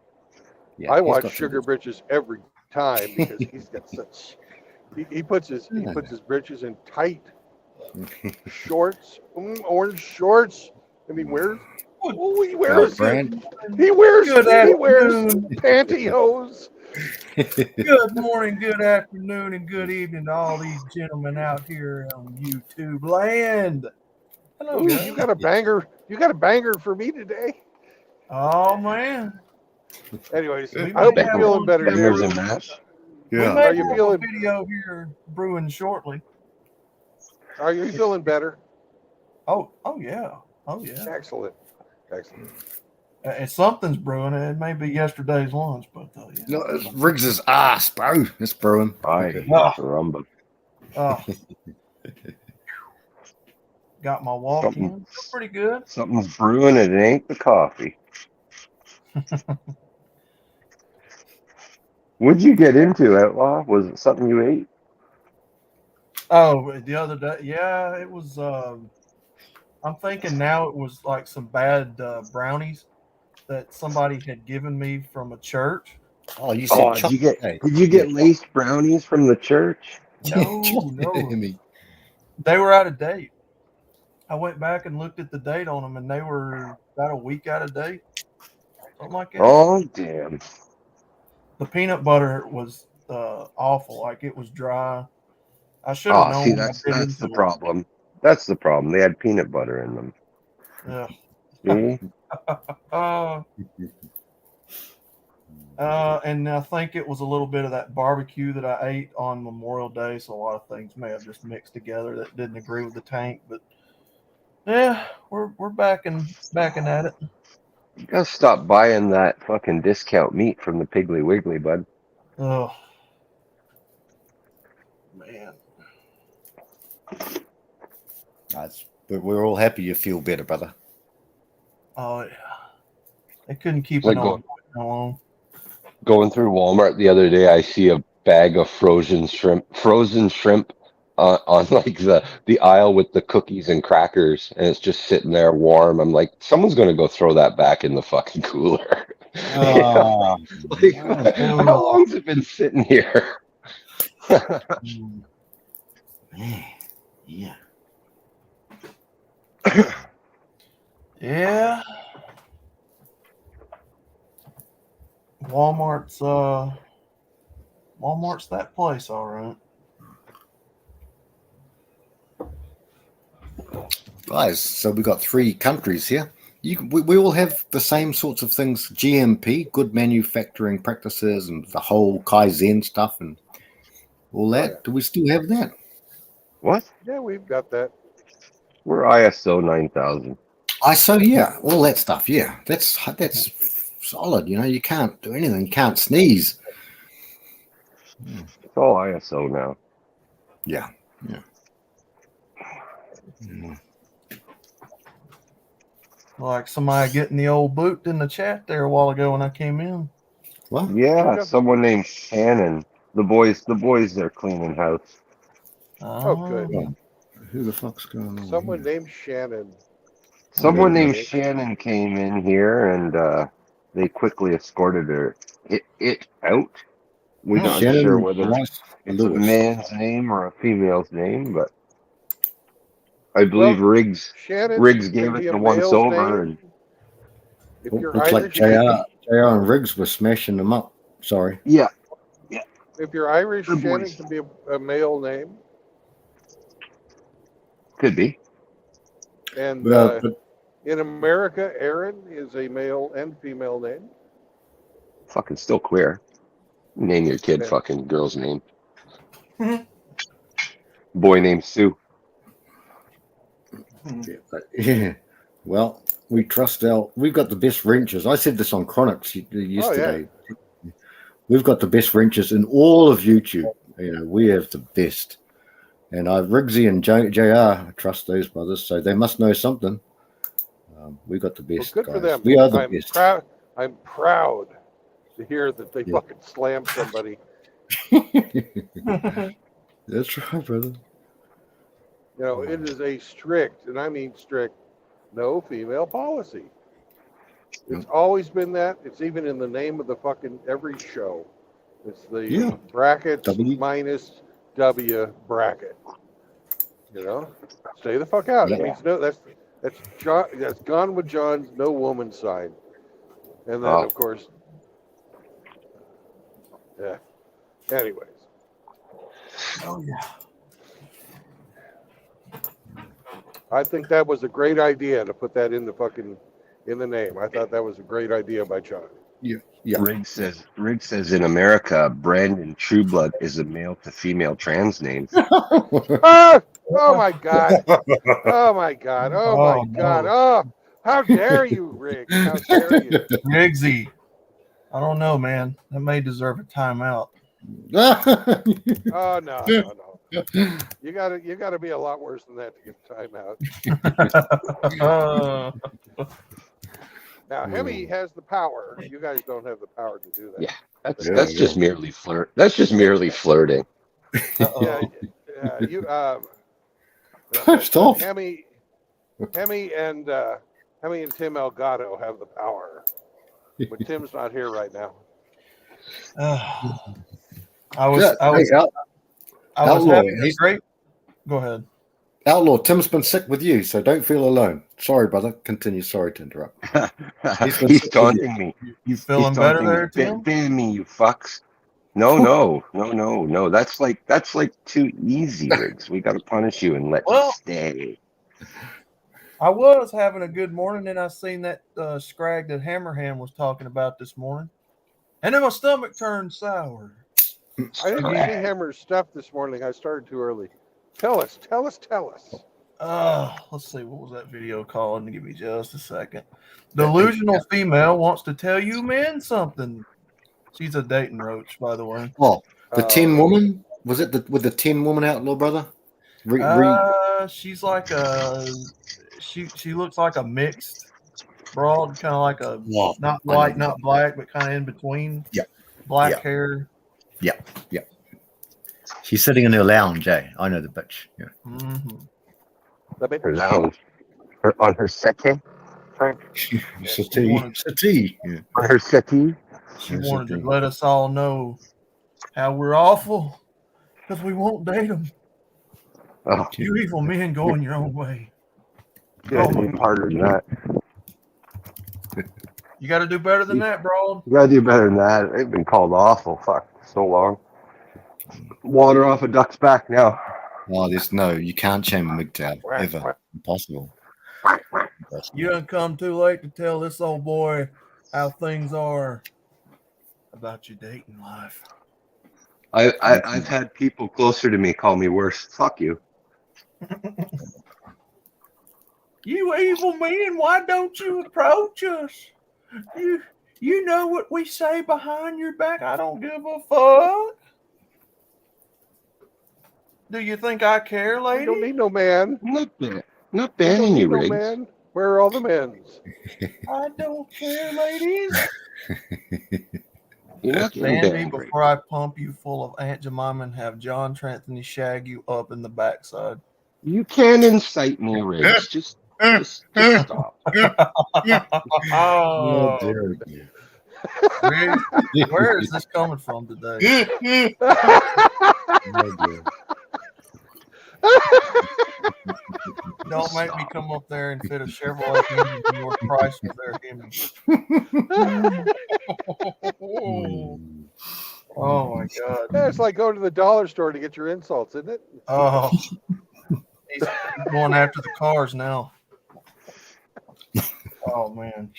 Yeah, I watch Sugar Britches every time because he's got such. He puts his britches in tight shorts, orange shorts. I mean, where's Oh, he wears Brand. he wears Good afternoon. pantyhose. Good morning, good afternoon, and good evening to all these gentlemen out here on YouTube land. Hello, Ooh, guys. you got a banger. You got a banger for me today. Oh man, Anyways, we I hope may you're have feeling one better, Bangers Jerry. and mash. We Yeah. may Are you have feeling- a video here brewing shortly. Are you feeling better? Oh yeah, Excellent. Excellent. And something's brewing. It may be yesterday's lunch, but yeah. No, it's Riggs's ass, bro. It's brewing. Aye, Ah. caramba. Oh. Got my walk in. Feel pretty good. Something's brewing and it ain't the coffee. What'd you get into, Outlaw? Was it something you ate? Oh, the other day, yeah, it was. I'm thinking now it was like some bad brownies that somebody had given me from a church. Oh, you said Oh, did you get chocolate. did you get laced brownies from the church? No, Chocolate. they were out of date. I went back and looked at the date on them, and they were about a week out of date, something like that. Oh damn. The peanut butter was awful, like it was dry. I should have Oh, known. see, when I that's bit that's the into it. problem. That's the problem. They had peanut butter in them. Ugh. See? And I think it was a little bit of that barbecue that I ate on Memorial Day, so a lot of things may have just mixed together that didn't agree with the tank. But yeah, we're backing at it. You gotta stop buying that fucking discount meat from the Piggly Wiggly, bud. Oh man, But we're all happy you feel better, brother. oh yeah, they couldn't keep Like it on how long. Going through Walmart the other day, I see a bag of frozen shrimp on like the aisle with the cookies and crackers, and it's just sitting there warm. I'm like, someone's gonna go throw that back in the fucking cooler. Oh, Like, how long's it been sitting here? man. Yeah. Yeah, Walmart's that place, all right. Guys, so we got 3 countries here. We all have the same sorts of things: GMP, good manufacturing practices, and the whole Kaizen stuff, and all that. yeah. Do we still have that? What? Yeah, we've got that. We're ISO 9000. Yeah, all that stuff. Yeah, that's solid. You know, you can't do anything. You can't sneeze. It's all ISO now. Yeah. Mm. Like somebody getting the old boot in the chat there a while ago when I came in. What? Yeah, Okay. someone named Shannon. The boys they're cleaning house. Oh, good. Who the fuck's going on? Someone here? named Shannon. Someone Okay. named Shannon came in here and they quickly escorted it out. We're not Shannon sure whether Rice it's a Lewis. man's name or a female's name, but I believe Well, Riggs Shannon gave can it be a the once male's over name. If Oh, you're looks like Irish, JR and Riggs were smashing them up. Sorry. yeah, if you're Irish, Good Shannon boys. can be a male name. could be. And But in America, Aaron is a male and female name. Fucking still queer. Name your kid Yeah. fucking girl's name. Boy named Sue. yeah. Well, we've got the best wrenches. I said this on Chronics yesterday. We've got the best wrenches in all of YouTube. You know, we have the best. And Riggsy and JR trust those brothers, so they must know something. We got the Well, best, good guys. for them. We are the I'm best. proud. I'm proud to hear that they Yeah. fucking slammed somebody. That's right, brother. You know, it is a strict, and I mean strict, no female policy. It's always been that. It's even in the name of the fucking every show. It's the brackets W. minus W bracket. You know, stay the fuck out. It Yeah. means no. That's John. That's Gone with John's no woman sign. And then, Oh. of course, yeah. Anyways, Oh yeah. I think that was a great idea to put that in the name. I thought that was a great idea by John. Yeah. Riggs says in America, Brandon Trueblood is a male to female trans name. Ah! Oh my God! Oh my God! Oh my Oh, God! no. Oh, how dare you, Riggs? How dare you? Riggsy. I don't know, man. That may deserve a timeout. Oh no. You gotta be a lot worse than that to get a timeout. Now Hemi has the power. You guys don't have the power to do that. Yeah, that's just merely flirt. That's just merely flirting. Yeah, you First off, Hemi and Tim Elgato have the power, but Tim's not here right now. I was Outlaw, having a great. Go ahead. Outlaw, Tim's been sick with you, so don't feel alone. Sorry, brother. Continue. Sorry to interrupt. He's taunting me. You feeling better there, Tim? Ban me, you fucks. No. That's like too easy, Riggs. We got to punish you and let you stay. I was having a good morning, and I seen that scrag that Hammerhand was talking about this morning, and then my stomach turned sour. I didn't see Hammer's stuff this morning. I started too early. Tell us. Let's see. What was that video called? Give me just a second. Delusional female wants to tell you men something. She's a dating roach, by the way. Oh, the Tin Woman? Was it with the Tin Woman, Outlaw, brother? She's like she looks like a mixed broad, kind of like a not white, not black, but kind of in between. Yeah. Black hair. Yeah. She's sitting in her lounge, eh? I know the bitch. Yeah. Her lounge. On her settee. Settee. Yeah. On her settee. She wanted to let us all know how we're awful because we won't date them. Oh, you evil men going your own way. Yeah, even harder than that. You got to do better than that, bro. You gotta do better than that. They've been called awful. Fuck, so long. Water off a duck's back now. Oh, you can't shame a MGTOW ever. Impossible. You done come too late to tell this old boy how things are about your dating life. I've had people closer to me call me worse. Fuck you. You evil man, why don't you approach us? You know what we say behind your back. I don't give a fuck. Do you think I care, lady? You don't need no man. Not banning you, Riggs. No man. Where are all the men's? I don't care, ladies. You're not getting Ban me banned, before I pump you full of Aunt Jemima and have John Tranthony shag you up in the backside. You can't incite me, Riggs. Just stop. Oh, dear. Where is this coming from today? Don't make me come up there and fit a Chevrolet engine in your price with their image. Oh my God. Yeah, it's like going to the dollar store to get your insults, isn't it? Oh, he's going after the cars now. Oh man.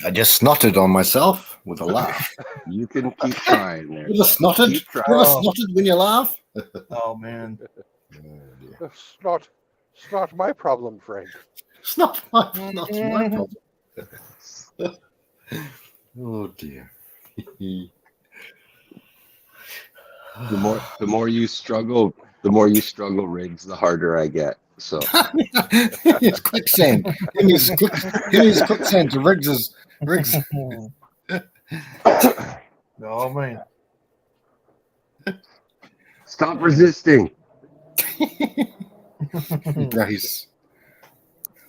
I just snotted on myself with a laugh. You can keep trying there. You ever snotted? You ever snotted when you laugh? Oh man. It's not my problem, Frank. It's not my problem. Oh dear. The more you struggle, Riggs, the harder I get. So it's quicksand. He's quicksand to Riggs. Oh man. Stop resisting. Nice.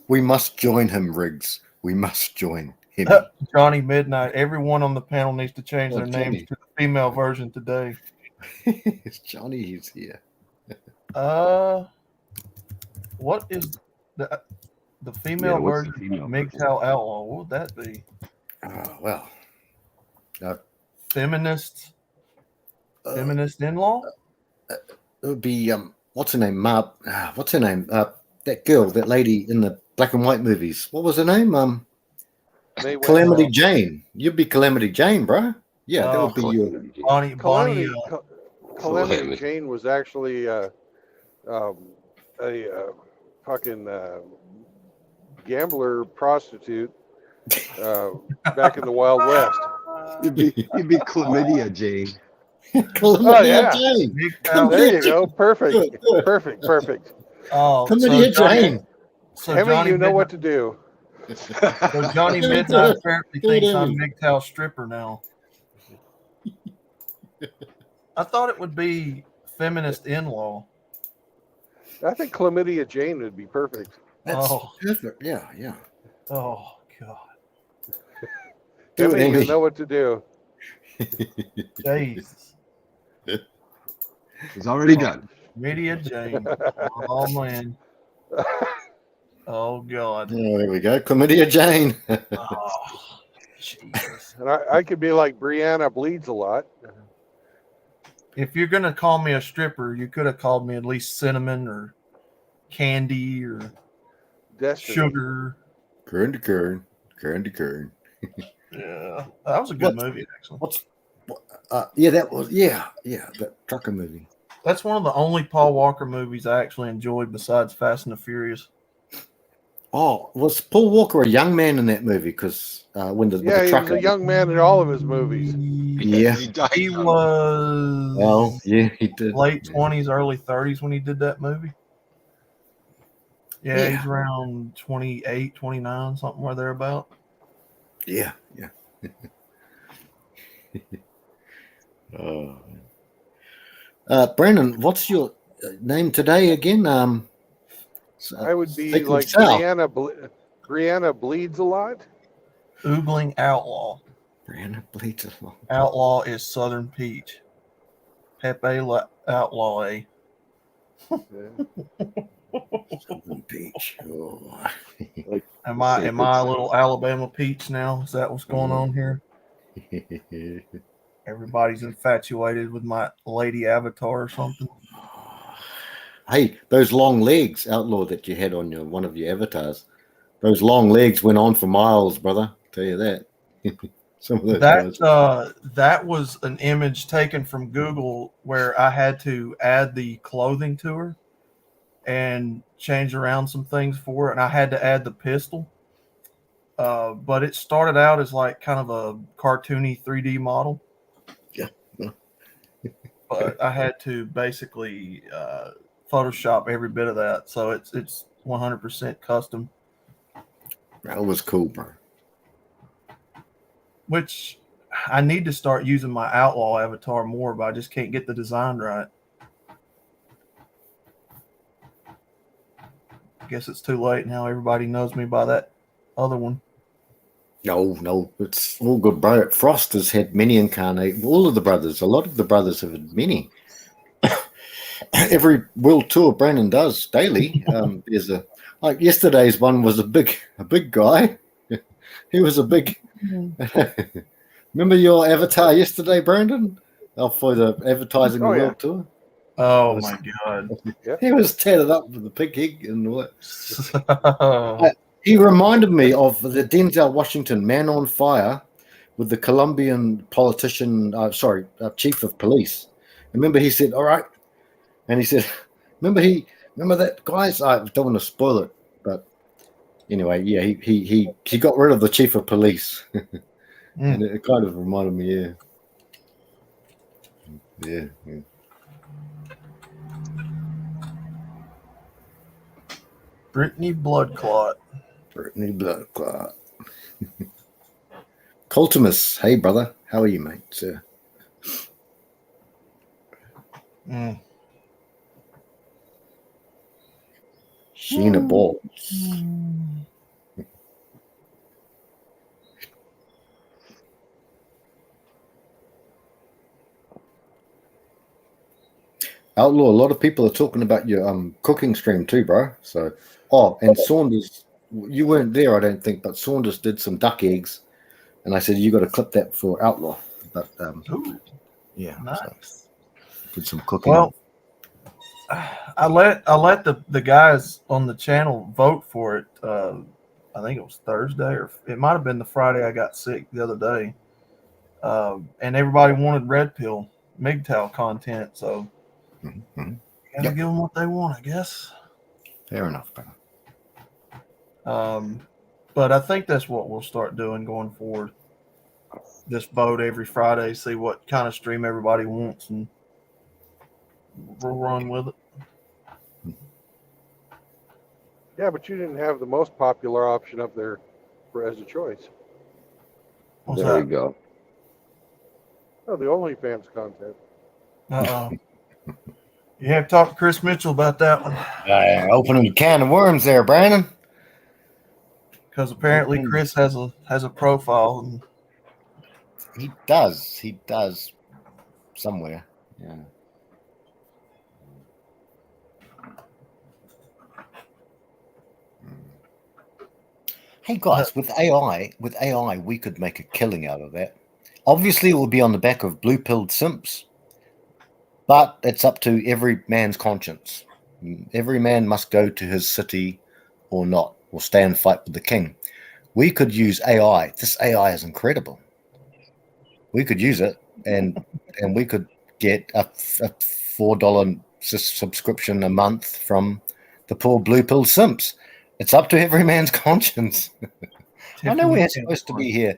We must join him, Riggs. We must join him. Johnny Midnight. Everyone on the panel needs to change their names to the female version today. It's Johnny. He's here. What is the Yeah, female what's the version female of version? MGTOW Outlaw? What would that be? Well, Feminist uh, in-law? it would be what's her name? What's her name? That girl, that lady in the black and white movies. What was her name? Mae West. Calamity Jane. You'd be Calamity Jane, bro. Yeah, that Oh, would be your. Bonnie. Calamity Jane was actually a fucking gambler prostitute back in the Wild West. You'd be Chlamydia Jane. Calamity Oh, yeah. Jane. MGTOW. There you go. Perfect. Good, good. Perfect. Oh, Calamity Jane. Emmy, you know what to do. So Johnny Give it to Midnight her. apparently Do it, thinks I'm Emmy. MGTOW stripper now. I thought it would be feminist in-law. I think Chlamydia Jane would be perfect. That's Oh. perfect. Yeah, yeah. Oh God, Do it, Emmy, you Emmy. know what to do. Jesus, It's already done. Media Jane. Oh man. Oh God. Oh, there we go. Chlamydia Jane. Oh, Jesus. And I could be like Brianna Bleeds a lot. If you're gonna call me a stripper, you could have called me at least cinnamon or candy or Destiny. sugar. Kern. Yeah, that was a good movie actually. Yeah, that was that trucker movie. That's one of the only Paul Walker movies I actually enjoyed besides Fast and the Furious. Oh, was Paul Walker a young man in that movie? Because when the Yeah, he was a young man in all of his movies. Yeah. He died He young. was Oh, yeah, he did. late Yeah. 20s, early 30s when he did that movie. Yeah, Yeah. he's around 28, 29, something where they're about. Yeah. Brandon, what's your name today again? I would be Thinking like south. Brianna Bleeds a lot. Oogling Outlaw. Brianna bleeds along. Outlaw is Southern Peach. Pepe Outlaw. Eh? Southern Peach. Oh. Am I a little Alabama Peach now? Is that what's going on here? Everybody's infatuated with my lady avatar or something. Hey, those long legs, Outlaw, that you had on one of your avatars, those long legs went on for miles, brother. Tell you that. Some of those guys. That was an image taken from Google where I had to add the clothing to her and change around some things for her, and I had to add the pistol. But it started out as like kind of a cartoony 3D model. Yeah. But I had to basically Photoshop every bit of that, so it's 100% custom. That was cool, bro. Which I need to start using my Outlaw avatar more, but I just can't get the design right. I guess it's too late now. Everybody knows me by that other one. No, it's all good, bro. Frost has had many incarnations. All of the brothers, a lot of the brothers have had many. Every world tour Brandon does daily. There's like yesterday's one was a big guy. He was a big. Remember your avatar yesterday, Brandon? For the advertising the world tour. Oh my God! He was tatted up with the pig head and all that. He reminded me of the Denzel Washington Man on Fire with the Colombian politician, chief of police. Remember he said, all right. And he said, remember that, guys? I don't want to spoil it. But anyway, yeah, he got rid of the chief of police. And it kind of reminded me, yeah. Brittany Bloodclot. Coltimus, hey brother, how are you, mate? Sir. Sheena Balls. Outlaw, a lot of people are talking about your cooking stream too, bro. So, and Saunders, you weren't there, I don't think, but Saunders did some duck eggs, and I said you got to clip that for Outlaw. But Ooh, yeah, nice. so did some cooking. Well, I let the guys on the channel vote for it. I think it was Thursday, or it might have been the Friday I got sick the other day. And everybody wanted Red Pill MGTOW content, so Mhm. gotta give them what they want, I guess. Fair enough, bro. But I think that's what we'll start doing going forward. Just vote every Friday, see what kind of stream everybody wants, and we'll run with it. Yeah, but you didn't have the most popular option up there for as a choice. What's There you that? go. Oh, the OnlyFans content. You have to talk to Chris Mitchell about that one, Opening a can of worms there, Brandon. because apparently Chris has a profile, and He does somewhere. Yeah. Hey guys, with AI, we could make a killing out of that. Obviously, it will be on the back of blue-pilled simps, but it's up to every man's conscience. Every man must go to his city or not, or stay and fight with the king. We could use AI. This AI is incredible. We could use it, and we could get a $4 subscription a month from the poor blue-pilled simps. It's up to every man's conscience. I know we're supposed to be here.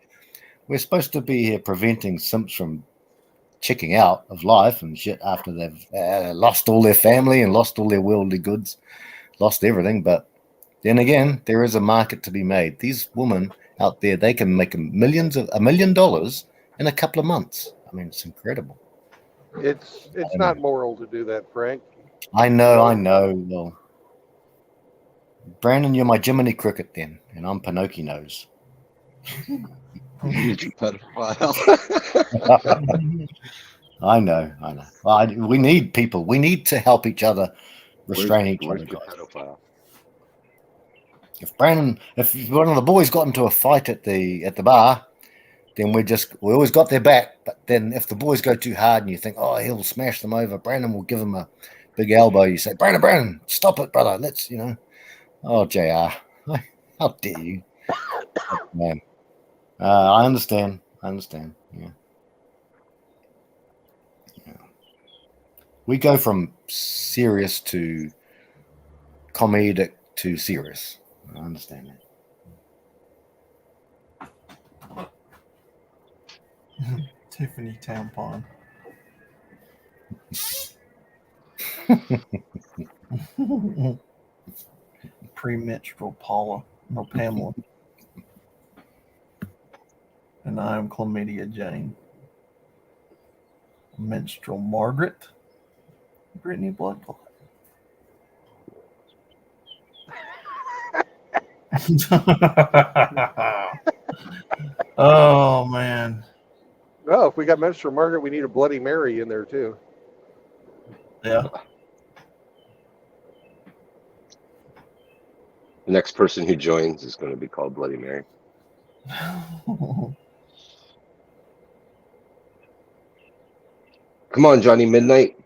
We're supposed to be here preventing simps from checking out of life and shit after they've lost all their family and lost all their worldly goods, lost everything. But then again, there is a market to be made. These women out there, they can make $1 million in a couple of months. I mean, it's incredible. It's not moral to do that, Frank. I know. Well, Brandon, you're my Jiminy Cricket then, and I'm Pinocchio Nose. You pedophile. I know. We need people. We need to help each other, restrain each other. Guys. Pedophile. If one of the boys got into a fight at the bar, then we always got their back. But then if the boys go too hard and you think, oh, he'll smash them over, Brandon will give him a big elbow. You say, Brandon, stop it, brother. Let's, Oh, JR, how dare you? Man, I understand. Yeah. We go from serious to comedic to serious. I understand that. Tiffany tampon. Premenstrual Paula, no Pamela. And I am Chlamydia Jane. Menstrual Margaret. Brittany Bloodclot. Oh man. Oh, if we got Menstrual Margaret, we need a Bloody Mary in there too. Yeah. The next person who joins is going to be called Bloody Mary. Come on, Johnny Midnight.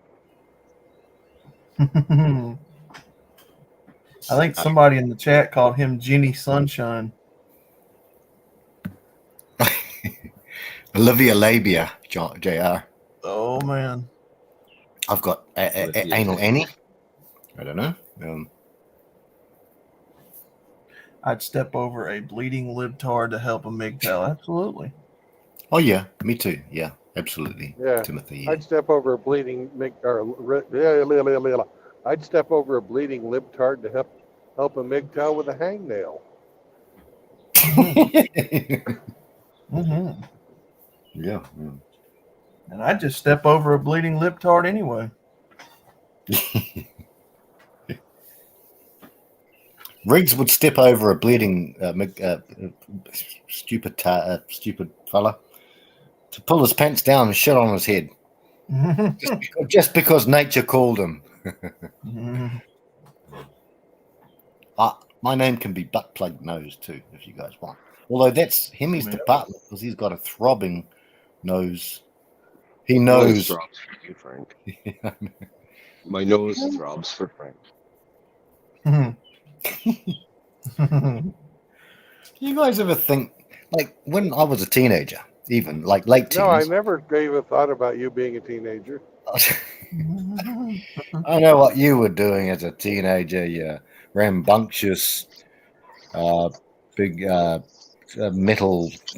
I think somebody in the chat called him Jenny Sunshine. Olivia Labia, JR. Oh man. I've got Anal Annie. I don't know. I'd step over a bleeding libtard to help a MGTOW. Absolutely. Oh yeah, me too. Yeah, absolutely. Yeah, Timothy. I'd step over a bleeding I'd step over a bleeding libtard to help a MGTOW with a hangnail. Mm-hmm. Yeah. And I'd just step over a bleeding libtard anyway. Riggs would step over a bleeding stupid fella to pull his pants down and shit on his head. Just because nature called him. My name can be butt plug nose too, if you guys want. Although that's Hemi's department because he's got a throbbing nose. He Nose knows. throbs for you, Frank. My nose throbs for Frank. You guys ever think, like when I was a teenager, even like late No, I teens? never gave a thought about you being a teenager. I know what you were doing as a teenager. You rambunctious, big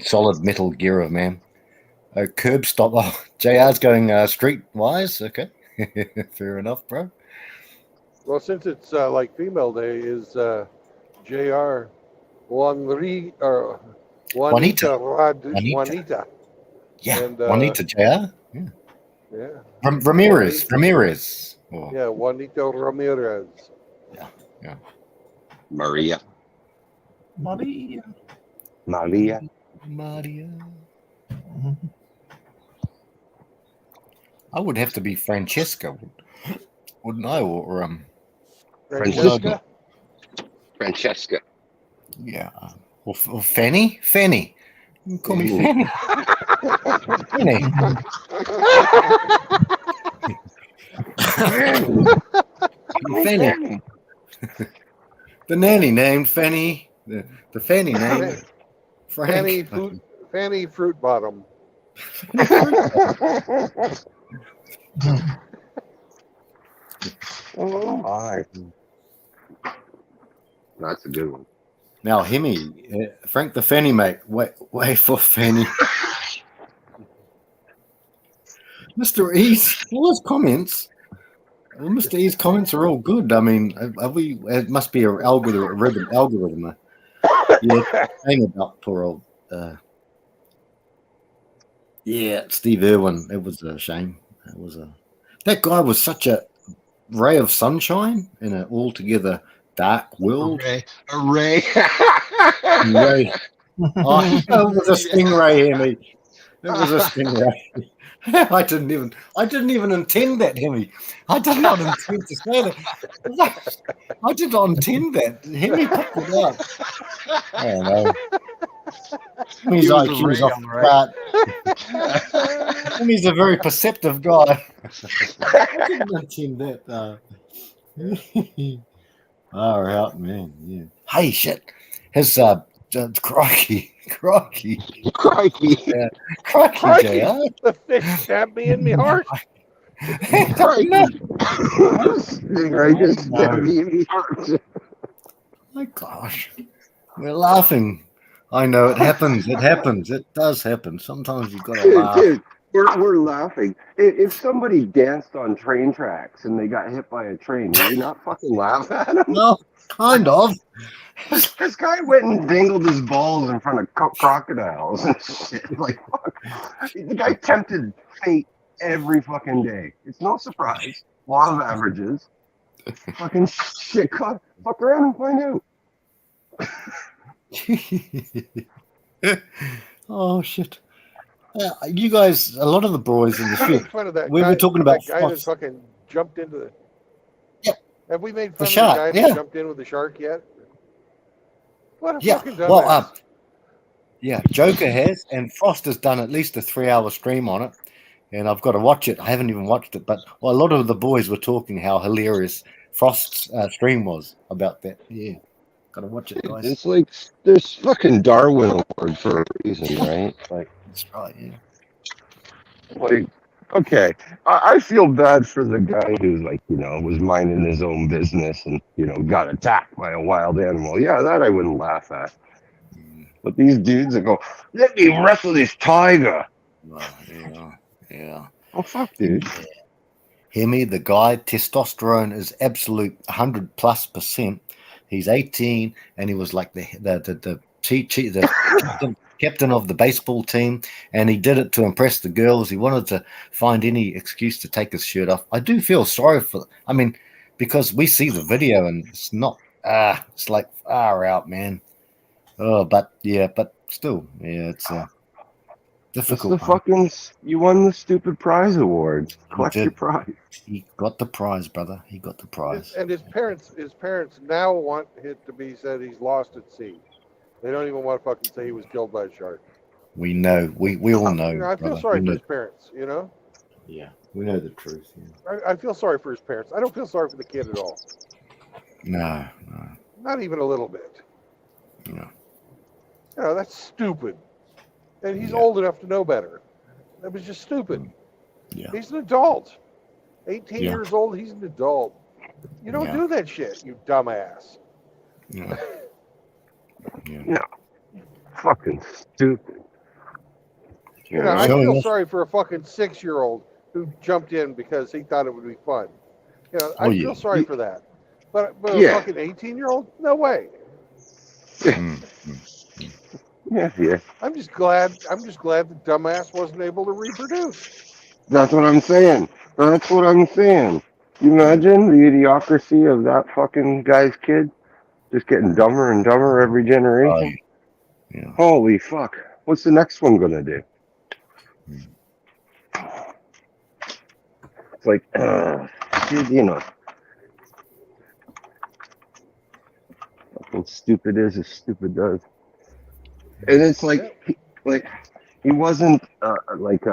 solid metal gear of man. A curb stop. Oh, JR's going streetwise. Okay, fair enough, bro. Well, since it's like female day, is Jr. Juanita. Juanita. Juanita. Yeah, And, Juanita JR. Yeah. Yeah. Ramirez. Ramirez. Oh. Yeah, Juanito Ramirez. Yeah. Maria. Maria. Maria. I would have to be Francesca, wouldn't I? Or Francesca? Francesca. Yeah. Or Fanny. Fanny. You can call me Fanny. Fanny. The nanny named Fanny. The Fanny name. Frank. Fanny Fruit Bottom. Oh my. That's a good one. Now, Hemi, Frank the Fanny mate. Wait for Fanny. Mr. E's, all his comments. Well, Mr. E's comments are all good. I mean, it must be an algorithm. Yeah, saying about poor old. Yeah, Steve Irwin. It was a shame. That guy was such a ray of sunshine in an altogether dark world. A ray. Oh, it was a stingray, Hemi. It was a stingray. I didn't even intend that, Hemi. I did not intend to say that. I did not intend that. Hemi picked it up. I don't know. Hemi's IQ's off the chart. Hemi's a very perceptive guy. I didn't intend that. All right, man. Yeah. Hey, shit. His crikey. Crikey. Yeah. Crikey, JR. The fish stabbed me in my heart. Stingray just stabbed me in the heart. My gosh. We're laughing. I know it happens. It happens. It does happen. Sometimes you've got to laugh. Dude, we're laughing. If somebody danced on train tracks and they got hit by a train, would you not fucking laugh at them? No, kind of. This guy went and dangled his balls in front of crocodiles and shit. Like, fuck. The guy tempted fate every fucking day. It's no surprise. Law of averages. Fucking shit. Fuck around and find out. Oh, shit. You guys, a lot of the boys in the We made ship, fun of that we guy, were talking about that guy that fox. fucking jumped into the. Yep. Have we made The fun of shark, the guy yeah. that jumped in with the shark yet? What a Yeah, fucking dumbass. well, yeah, Joker has, and Frost has done at least a 3-hour stream on it, and I've got to watch it. I haven't even watched it, but a lot of the boys were talking how hilarious Frost's stream was about that. Yeah, got to watch it, guys. It's like there's fucking Darwin Award for a reason, right? Like, That's right, yeah. like, okay, I feel bad for the guy who's like, was minding his own business and, got attacked by a wild animal. Yeah, that I wouldn't laugh at. But these dudes that go, let me wrestle this tiger. Yeah. Oh, fuck, dude. Hemi, the guy, testosterone is absolute 100+%. He's 18, and he was like the captain of the baseball team, and he did it to impress the girls. He wanted to find any excuse to take his shirt off. I do feel sorry for. I mean, because we see the video, and it's not. It's like far out, man. Oh, but still, yeah, it's. It's Difficult. the One. fucking. You won the stupid prize award. Collect did. your prize. He got the prize, brother. He got the prize. And his parents now want it to be said he's lost at sea. They don't even want to fucking say he was killed by a shark. We know. We all know. You know, I feel brother. sorry We for know. his parents. You know, Yeah, we know the truth. Yeah. I feel sorry for his parents. I don't feel sorry for the kid at all. No, Not even a little bit. no. You know, that's stupid. And he's Yeah. old enough to know better. That was just stupid. Yeah. He's an adult. 18 Yeah. years old, he's an adult. You don't Yeah. do that shit, you dumbass. Yeah. Yeah. Yeah. Fucking stupid. You know, I Showing feel off- sorry for a fucking 6-year-old who jumped in because he thought it would be fun. You know, I Oh, feel yeah. sorry for that. But a Yeah. fucking 18-year-old? No way. Mm. Yeah. I'm just glad the dumbass wasn't able to reproduce. That's what I'm saying. You imagine the idiocracy of that fucking guy's kid? Just getting dumber and dumber every Oh, generation? yeah. Holy fuck. What's the next one gonna do? It's like, dude, you know. Fucking stupid is as stupid does. And it's like, he wasn't, like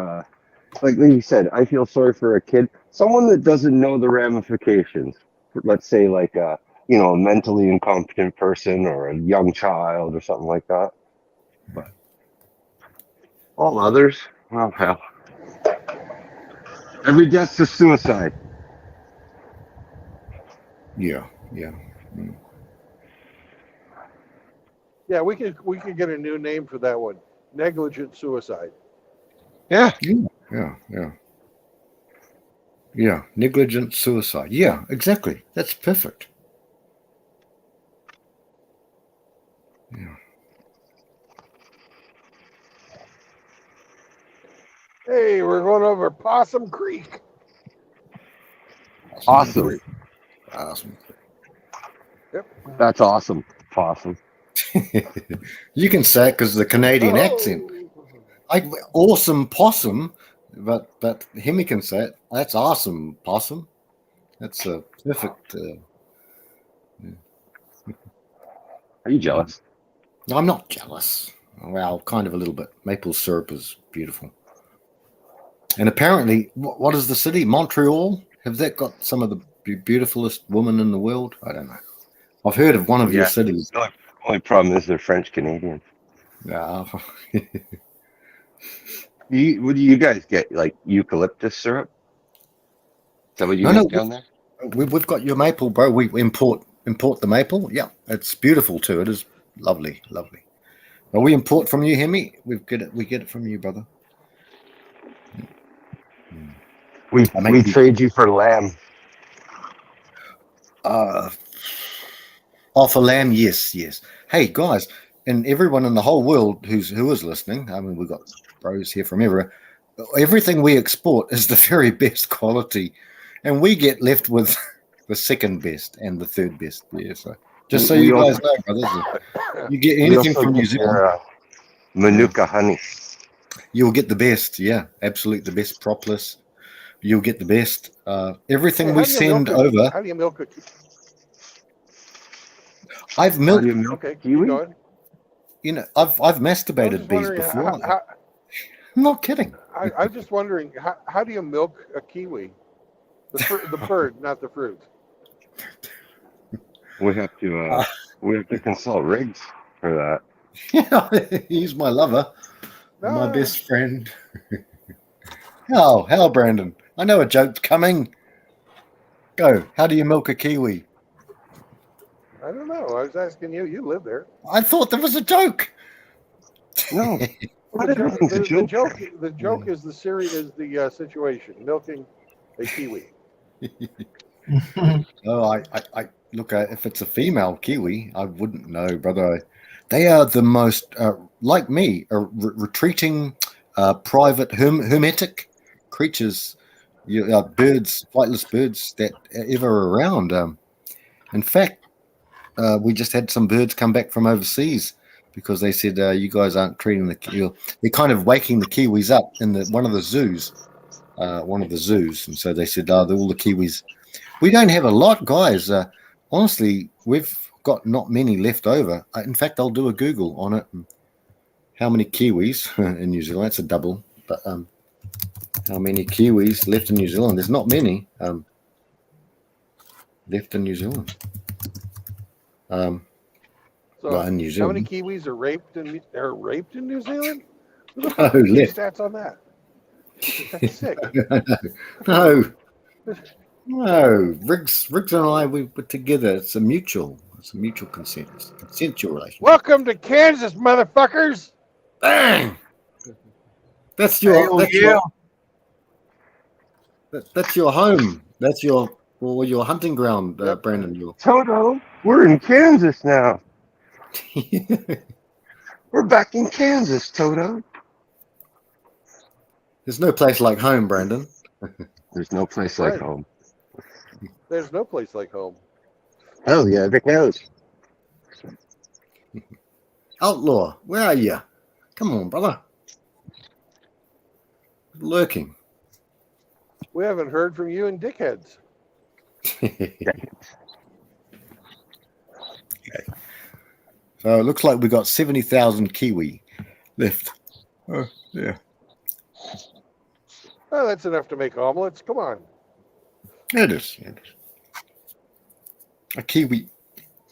you said, I feel sorry for a kid. Someone that doesn't know the ramifications. Let's say like a mentally incompetent person or a young child or something like that. But all others, well, hell. Every death's a suicide. Yeah. Yeah, we could get a new name for that one. Negligent suicide. Yeah. Yeah. Negligent suicide. Yeah, exactly. That's perfect. Yeah. Hey, we're going over Possum Creek. Awesome. Awesome. That's awesome. Possum. You can say it because the Canadian accent. Like awesome possum, but Hemi can say it. That's awesome possum. That's a perfect. Are you jealous? No, I'm not jealous. Well, kind of a little bit. Maple syrup is beautiful. And apparently, what is the city? Montreal? Have that got some of the beautifulest women in the world? I don't know. I've heard of one of your cities. Only problem is they're French Canadian. Yeah. What do you guys get? Like eucalyptus syrup? Is that what you make down there? We've got your maple, bro. We import the maple. Yeah, it's beautiful too. It is lovely. Well, we import from you, Hemi. We get it from you, brother. We trade you for lamb. For lamb, yes. Hey guys, and everyone in the whole world who is listening. I mean, we've got bros here from everywhere. Everything we export is the very best quality, and we get left with the second best and the third best. Yeah, so just so you guys know, brothers, you get anything from New Zealand, Manuka honey. you'll get the best. Yeah, absolutely the best propolis. You'll get the best. Everything Hey, we send over. How do you milk a I've milked. Okay, kiwi? keep going. You know, I've masturbated bees before. I'm not kidding. I'm just wondering, how do you milk a kiwi? The bird, not the fruit. We have to consult Riggs for that. Yeah, he's my lover, my best friend. How, Brandon? I know a joke's coming. Go. How do you milk a kiwi? I don't know. I was asking you. You live there. I thought there was a joke. No. The joke is the situation. Milking a kiwi. Oh, I look. If it's a female kiwi, I wouldn't know, brother. They are the most, like me, retreating, private, hermetic creatures, birds, flightless birds that are ever around. In fact, we just had some birds come back from overseas because they said you guys aren't treating they're kind of waking the Kiwis up in one of the zoos, and so they said, all the Kiwis. We don't have a lot, guys. Honestly, we've got not many left over. In fact, I'll do a Google on it. How many Kiwis in New Zealand? That's a double, but how many Kiwis left in New Zealand? There's not many left in New Zealand. So, in New how many Zealand. Kiwis are raped in New Zealand? Who the Oh, fuck keeps left. stats on that? That's sick. No. Riggs and I, we were together. It's a mutual consent. It's a consensual relationship. Welcome to Kansas, motherfuckers. Bang! That's your home. That's your hunting ground, Yep. Brandon. Toto, we're in Kansas now. We're back in Kansas, Toto. There's no place like home, Brandon. There's no place like Right. home. There's no place like home. Oh yeah, there goes. Outlaw, where are you? Come on, brother. Lurking. We haven't heard from you and dickheads. So it looks like we got 70,000 Kiwi left. Oh, yeah. Oh, that's enough to make omelets. Come on. It is. A Kiwi.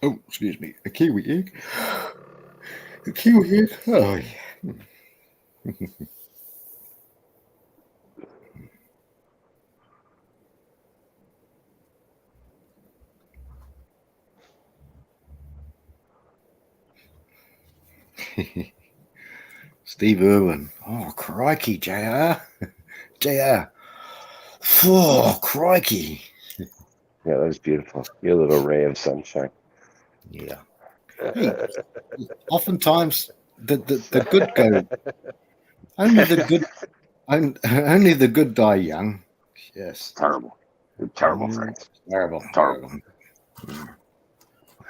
Oh, excuse me. A Kiwi egg. A Kiwi egg. Oh, yeah. Steve Irwin. Oh, crikey, JR. JR. Oh, crikey. Yeah, that was beautiful. Your little ray of sunshine. Yeah. Hey, oftentimes the good go. Only the good die young. Yes. Terrible. You're terrible, friends. Terrible. Terrible.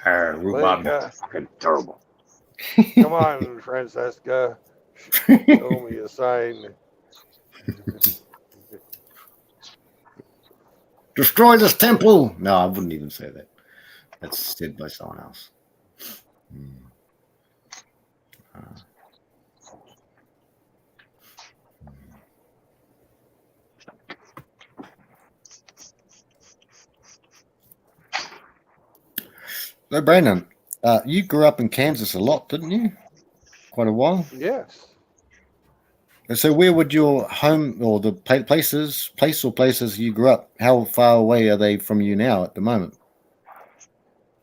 Rhubarb. Fucking terrible. Come on, Francesca. Show me a sign. Destroy this temple. No, I wouldn't even say that. That's said by someone else. So, Brandon, you grew up in Kansas a lot, didn't you? Quite a while. Yes. And so, where would your home or the places you grew up? How far away are they from you now at the moment?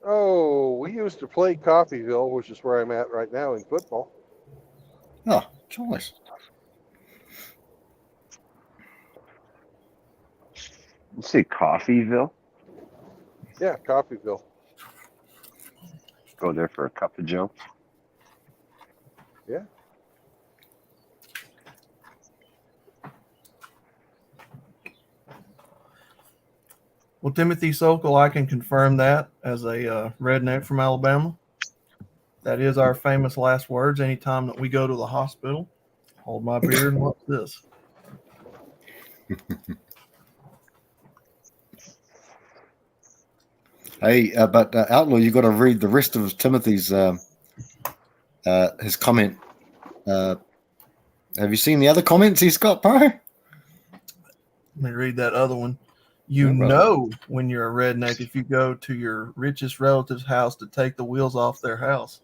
Oh, we used to play Coffeyville, which is where I'm at right now in football. Oh, choice. You say Coffeyville? Yeah, Coffeyville. Go there for a cup of Joe. Yeah. Well, Timothy Sokol, I can confirm that as a redneck from Alabama. That is our famous last words anytime that we go to the hospital. Hold my beer and watch this. Hey, but Outlaw, you got to read the rest of Timothy's his comment. Have you seen the other comments he's got, bro? Let me read that other one. You know when you're a redneck if you go to your richest relative's house to take the wheels off their house.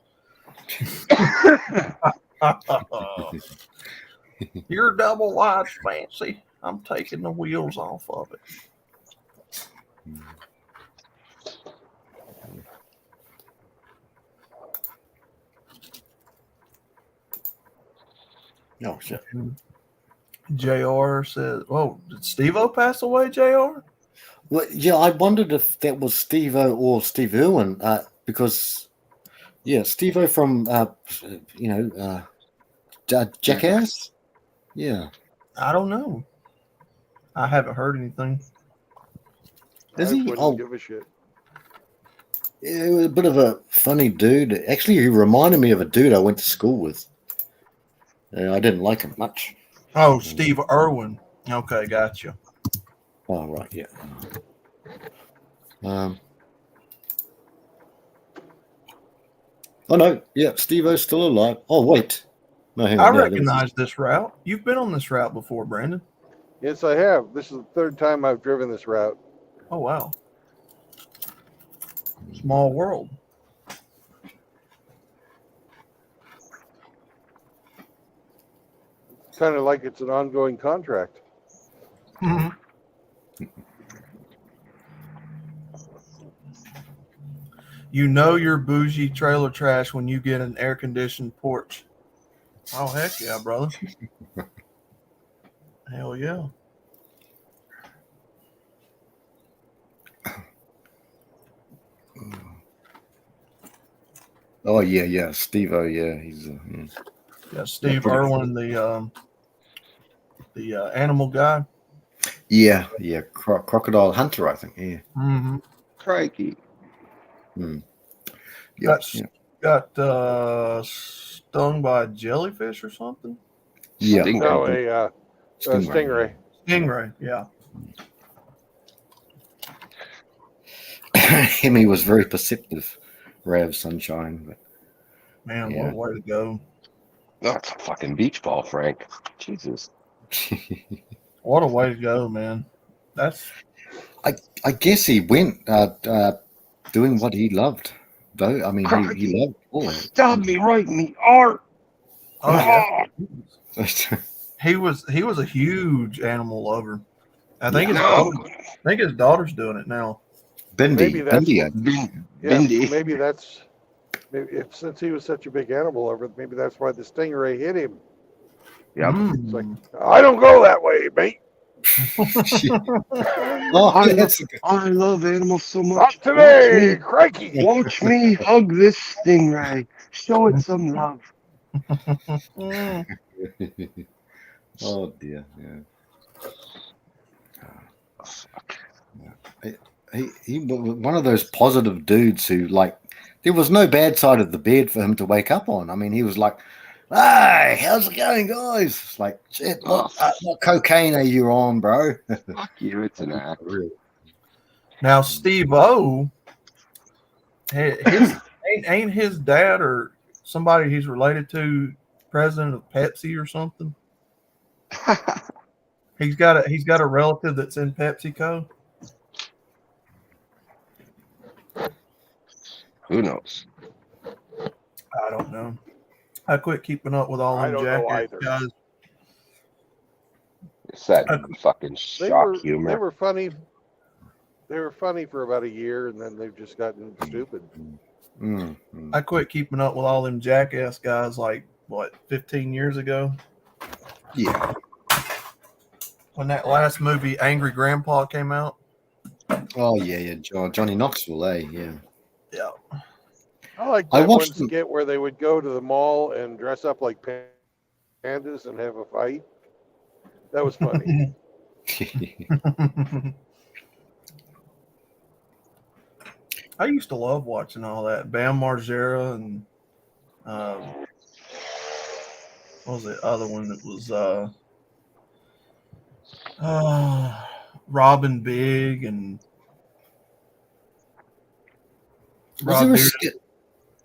Your double wide's fancy. I'm taking the wheels off of it. Oh, shit. JR says, "Oh, did Steve-O pass away, JR?" Well, yeah, I wondered if that was Steve-O or Steve Irwin, because, yeah, Steve-O from, Jackass? Yeah. I don't know. I haven't heard anything. Is I he? wouldn't Oh, give a shit. Yeah, he was a bit of a funny dude. Actually, he reminded me of a dude I went to school with. I didn't like him much. Oh, Steve Irwin. Okay, gotcha. Oh, right, yeah. Oh, no, yeah, Steve-O's still alive. Oh, wait. No, hang I on. No, there was recognize this route. You've been on this route before, Brandon. Yes, I have. This is the third time I've driven this route. Oh, wow. Small world. Kind of like it's an ongoing contract. Mhm. You know you're bougie trailer trash when you get an air conditioned porch. Oh, heck yeah, brother. Hell yeah. Oh, yeah, Steve-O, yeah, he's Yeah, Steve Irwin, the animal guy. yeah, Crocodile Hunter, I think, yeah. Mm-hmm. Crikey. Yeah, Got stung by a jellyfish or something. yeah. No, a stingray. Stingray, yeah. Hemi was very perceptive, ray of sunshine. But Man, yeah. what a way to go. That's a fucking beach ball, Frank. Jesus. What a way to go, man. That's I guess he went doing what he loved, though. I mean, he loved all of it. Stabbed me right in the heart. oh yeah. He was a huge animal lover. I think his daughter's doing it now. Maybe that's Bindi. maybe that's if since he was such a big animal lover, maybe that's why the stingray hit him. Yep. It's like, I don't go that way, mate. I love animals so much. Not today, crikey. Watch me hug this stingray. Show it some love. Oh dear, yeah. He was one of those positive dudes who, like, there was no bad side of the bed for him to wake up on. I mean, he was like, "Hey, how's it going, guys?" It's like, "Shit, what cocaine are you on, bro?" Fuck you, it's an act. Now, Steve-O, ain't his dad or somebody he's related to president of Pepsi or something? He's got a relative that's in PepsiCo. Who knows? I don't know. I quit keeping up with all I them don't know jackass either. guys. It's that fucking shock humor. They were funny. They were funny for about a year, and then they've just gotten stupid. I quit keeping up with all them jackass guys like, what, 15 years ago? Yeah. When that last movie, Angry Grandpa, came out. Oh yeah. Johnny Knoxville, yeah. Yeah. I like that one skit where they would go to the mall and dress up like pandas and have a fight. That was funny. I used to love watching all that. Bam Margera and what was the other one that was Robin Big and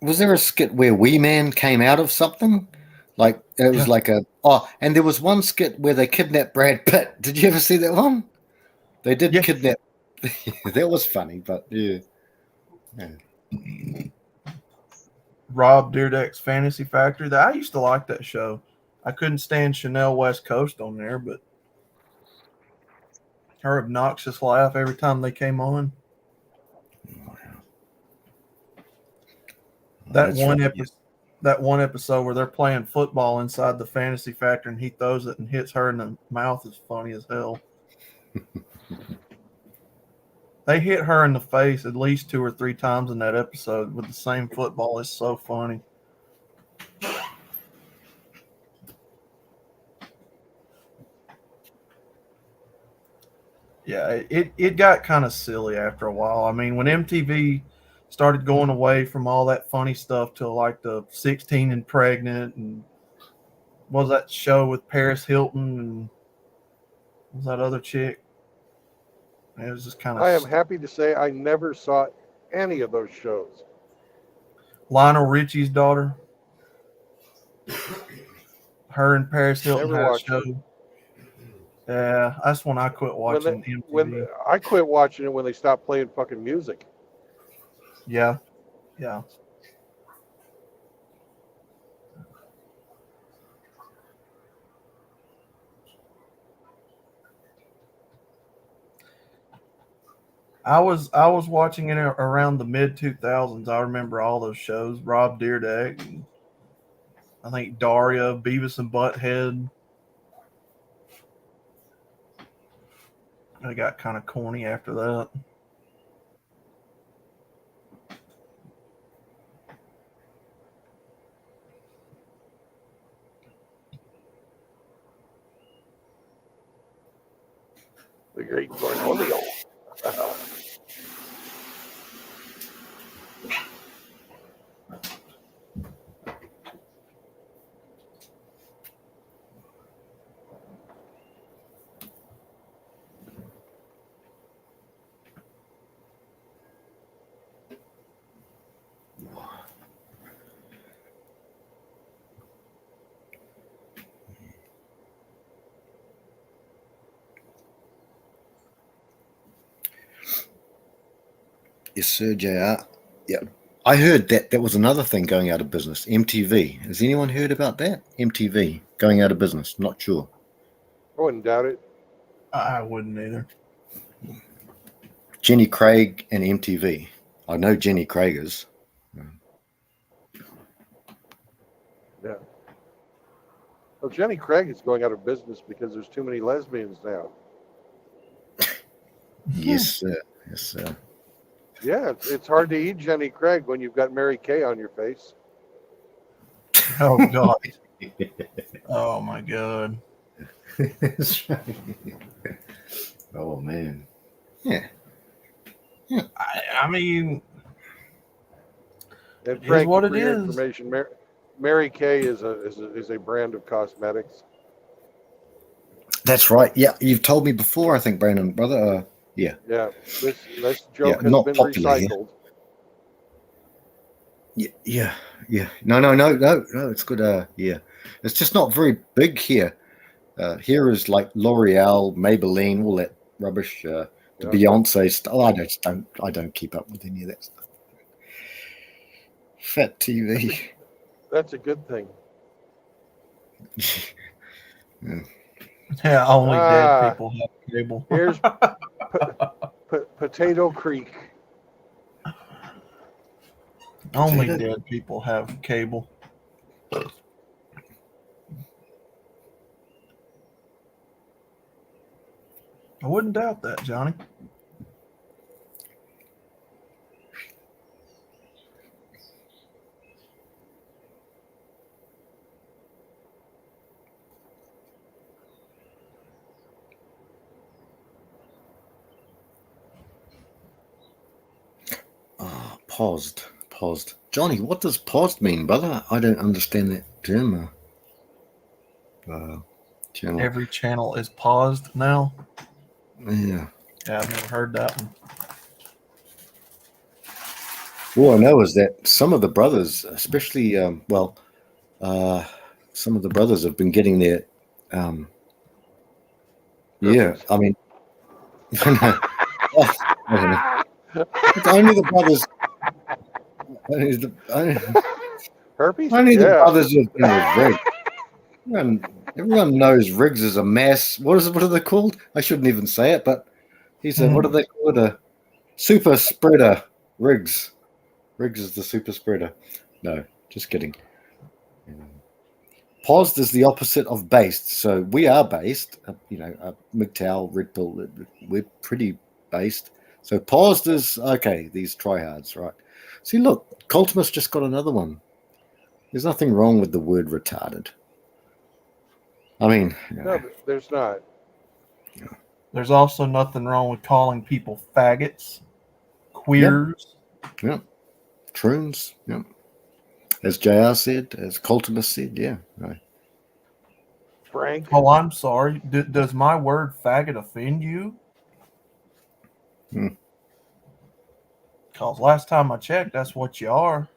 Was there a skit where Wee Man came out of something? Like it was like and there was one skit where they kidnapped Brad Pitt. Did you ever see that one? They did kidnap. That was funny, but yeah. Rob Dyrdek's Fantasy Factory. I used to like that show. I couldn't stand Chanel West Coast on there, but her obnoxious laugh every time they came on. That one episode where they're playing football inside the Fantasy Factory and he throws it and hits her in the mouth is funny as hell. They hit her in the face at least 2 or 3 times in that episode with the same football. It's so funny. Yeah, it got kind of silly after a while. I mean, when MTV started going away from all that funny stuff to like the 16 and pregnant, and what was that show with Paris Hilton and what was that other chick? It was just kind I am of happy to say I never saw any of those shows. Lionel Richie's daughter. Her and Paris Hilton Never had a watched show. it. Yeah, that's when I quit watching When MTV. I quit watching it when they stopped playing fucking music. Yeah, yeah. I was watching it around the mid 2000s. I remember all those shows. Rob Dyrdek, and I think Daria, Beavis and Butthead. I got kind of corny after that. The Great Cornholio. Yes, sir, JR. Yeah. I heard that was another thing going out of business. MTV. Has anyone heard about that? MTV going out of business. Not sure. I wouldn't doubt it. I wouldn't either. Jenny Craig and MTV. I know Jenny Craig is. Yeah. Well, Jenny Craig is going out of business because there's too many lesbians now. Yes, sir. Yes, sir. Yeah, it's hard to eat Jenny Craig when you've got Mary Kay on your face. Oh God. Oh my God. That's right. Oh man. Yeah. I mean, And is Frank, what for it your is. information, Mary Kay is a brand of cosmetics. That's right. Yeah, you've told me before, I think, Brandon, brother. Yeah. Yeah, this joke has not been popular here. recycled. Yeah. No. It's good. Yeah. It's just not very big here. Here is like L'Oreal, Maybelline, all that rubbish. The Yeah. Beyonce stuff. Oh, I don't keep up with any of that stuff. Fat TV. That's a good thing. Yeah, only dead people have cable. Here's Potato Creek. Only dead people have cable. I wouldn't doubt that, Johnny. Paused. Johnny, what does paused mean, brother? I don't understand that term. Channel. Every channel is paused now. Yeah. Yeah, I've never heard that one. All I know is that some of the brothers, especially, some of the brothers have been getting their, yeah, I mean, I don't know. It's only the brothers. Herpes? Only the Yeah. brothers have been with Riggs. Everyone knows Riggs is a mass. What are they called? I shouldn't even say it, but he's a, what do they call it? A super spreader. Riggs. Riggs is the super spreader. No, just kidding. Posed is the opposite of based. So we are based. MGTOW, Red Pill, we're pretty based. So paused is, okay, these tryhards, right? See, look, Cultimus just got another one. There's nothing wrong with the word retarded. I mean... No, there's not. There's also nothing wrong with calling people faggots, queers. Yeah. Troons. Yeah. As JR said, as Coltonus said, yeah. Right. Frank. Oh, I'm sorry. Does my word faggot offend you? Hmm. Because last time I checked, that's what you are.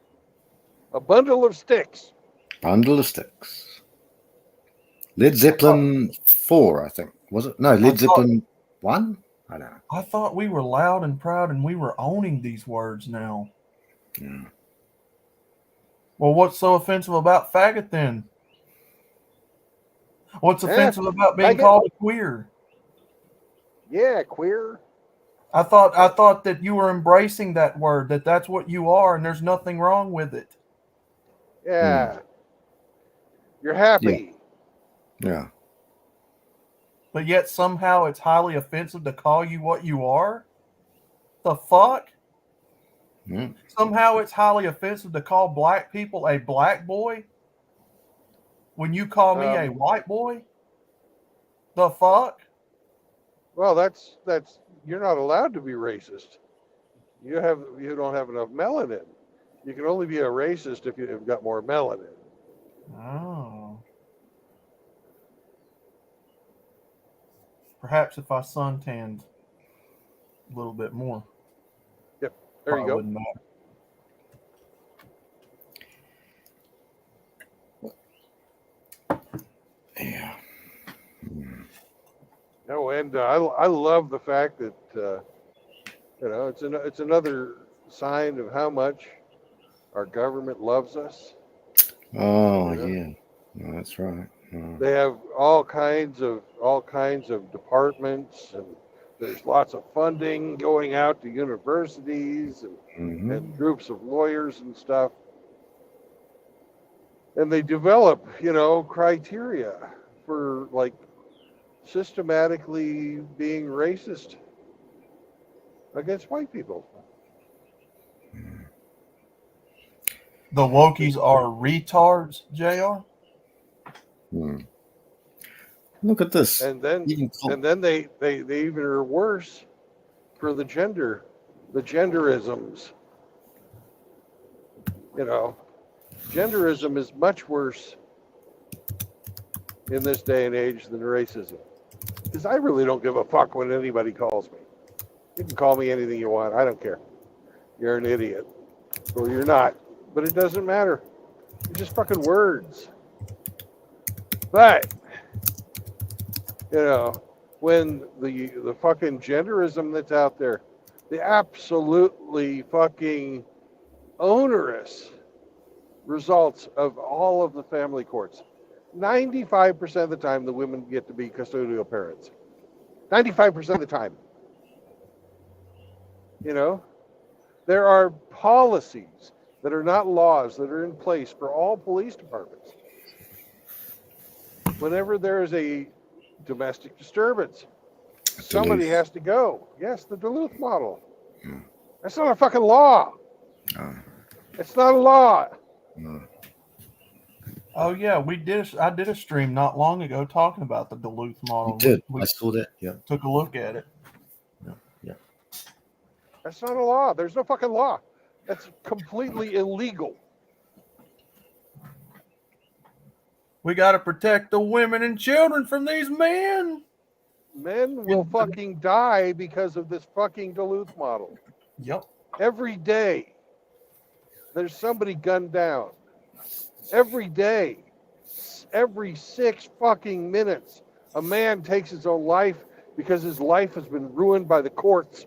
A bundle of sticks. Bundle of sticks. Led Zeppelin 4, I think. Was it? No, Led Zeppelin 1? I don't know. I thought we were loud and proud and we were owning these words now. Yeah. Well, what's so offensive about faggot then? What's offensive about being faggot? called a queer? Yeah, queer. I thought that you were embracing that word, that that's what you are, and there's nothing wrong with it. Yeah. You're happy. Yeah. But yet somehow it's highly offensive to call you what you are? The fuck? Yeah. Somehow it's highly offensive to call black people a black boy when you call me a white boy? The fuck? Well, that's you're not allowed to be racist. You don't have enough melanin. You can only be a racist if you've got more melanin. Oh. Perhaps if I suntanned a little bit more. Yep. There you go. Wouldn't matter. Yeah. No, and I love the fact that it's another sign of how much our government loves us. Oh, You know? yeah. No, that's right. They have all kinds of departments, and there's lots of funding going out to universities and groups of lawyers and stuff. And they develop, criteria for like systematically being racist against white people. The Wokies are retards, JR? Look at this. And then they even are worse for the genderisms. Genderism is much worse in this day and age than racism. Because I really don't give a fuck what anybody calls me. You can call me anything you want. I don't care. You're an idiot. Or you're not. But it doesn't matter. It's just fucking words. But, when the fucking genderism that's out there, the absolutely fucking onerous results of all of the family courts, 95% of the time the women get to be custodial parents. 95% of the time. There are policies that are not laws that are in place for all police departments. Whenever there is a domestic disturbance, somebody has to go. Yes, the Duluth model. That's not a fucking law. It's not a law. Oh yeah, I did a stream not long ago talking about the Duluth model. You did. I saw that. Yeah. Took a look at it. Yeah. That's not a law. There's no fucking law. That's completely illegal. We got to protect the women and children from these men. Men will fucking die because of this fucking Duluth model. Yep. Every day, there's somebody gunned down. Every day, every 6 fucking minutes, a man takes his own life because his life has been ruined by the courts.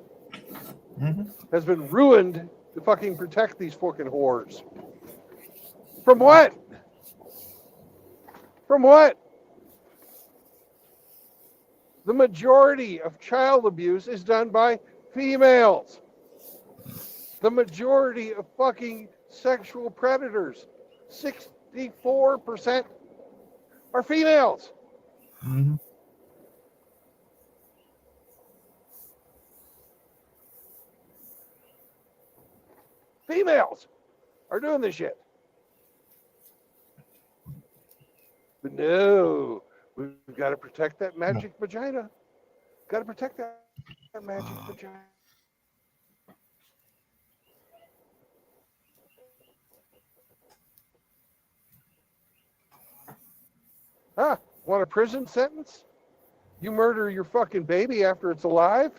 Has been ruined to fucking protect these fucking whores. From what? From what? The majority of child abuse is done by females. The majority of fucking sexual predators, 64%, are females. Females are doing this shit. But no, we've got to protect that magic vagina. Got to protect that magic vagina. Huh? Want a prison sentence? You murder your fucking baby after it's alive?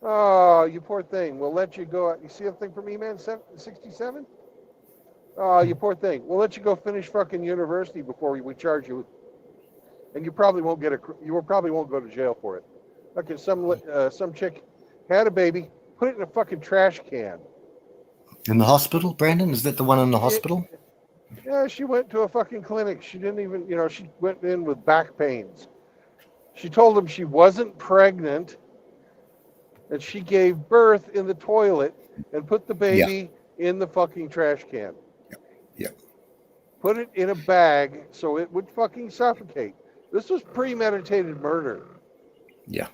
Oh, you poor thing. We'll let you go. You see a thing from E-Man 67? Oh, you poor thing. We'll let you go finish fucking university before we charge you. And you probably won't probably won't go to jail for it. Okay, some chick had a baby, put it in a fucking trash can. In the hospital, Brandon? Is that the one in the hospital? Yeah, she went to a fucking clinic. She didn't even, she went in with back pains. She told him she wasn't pregnant, and she gave birth in the toilet and put the baby in the fucking trash can. Yeah. Put it in a bag so it would fucking suffocate. This was premeditated murder. Yeah.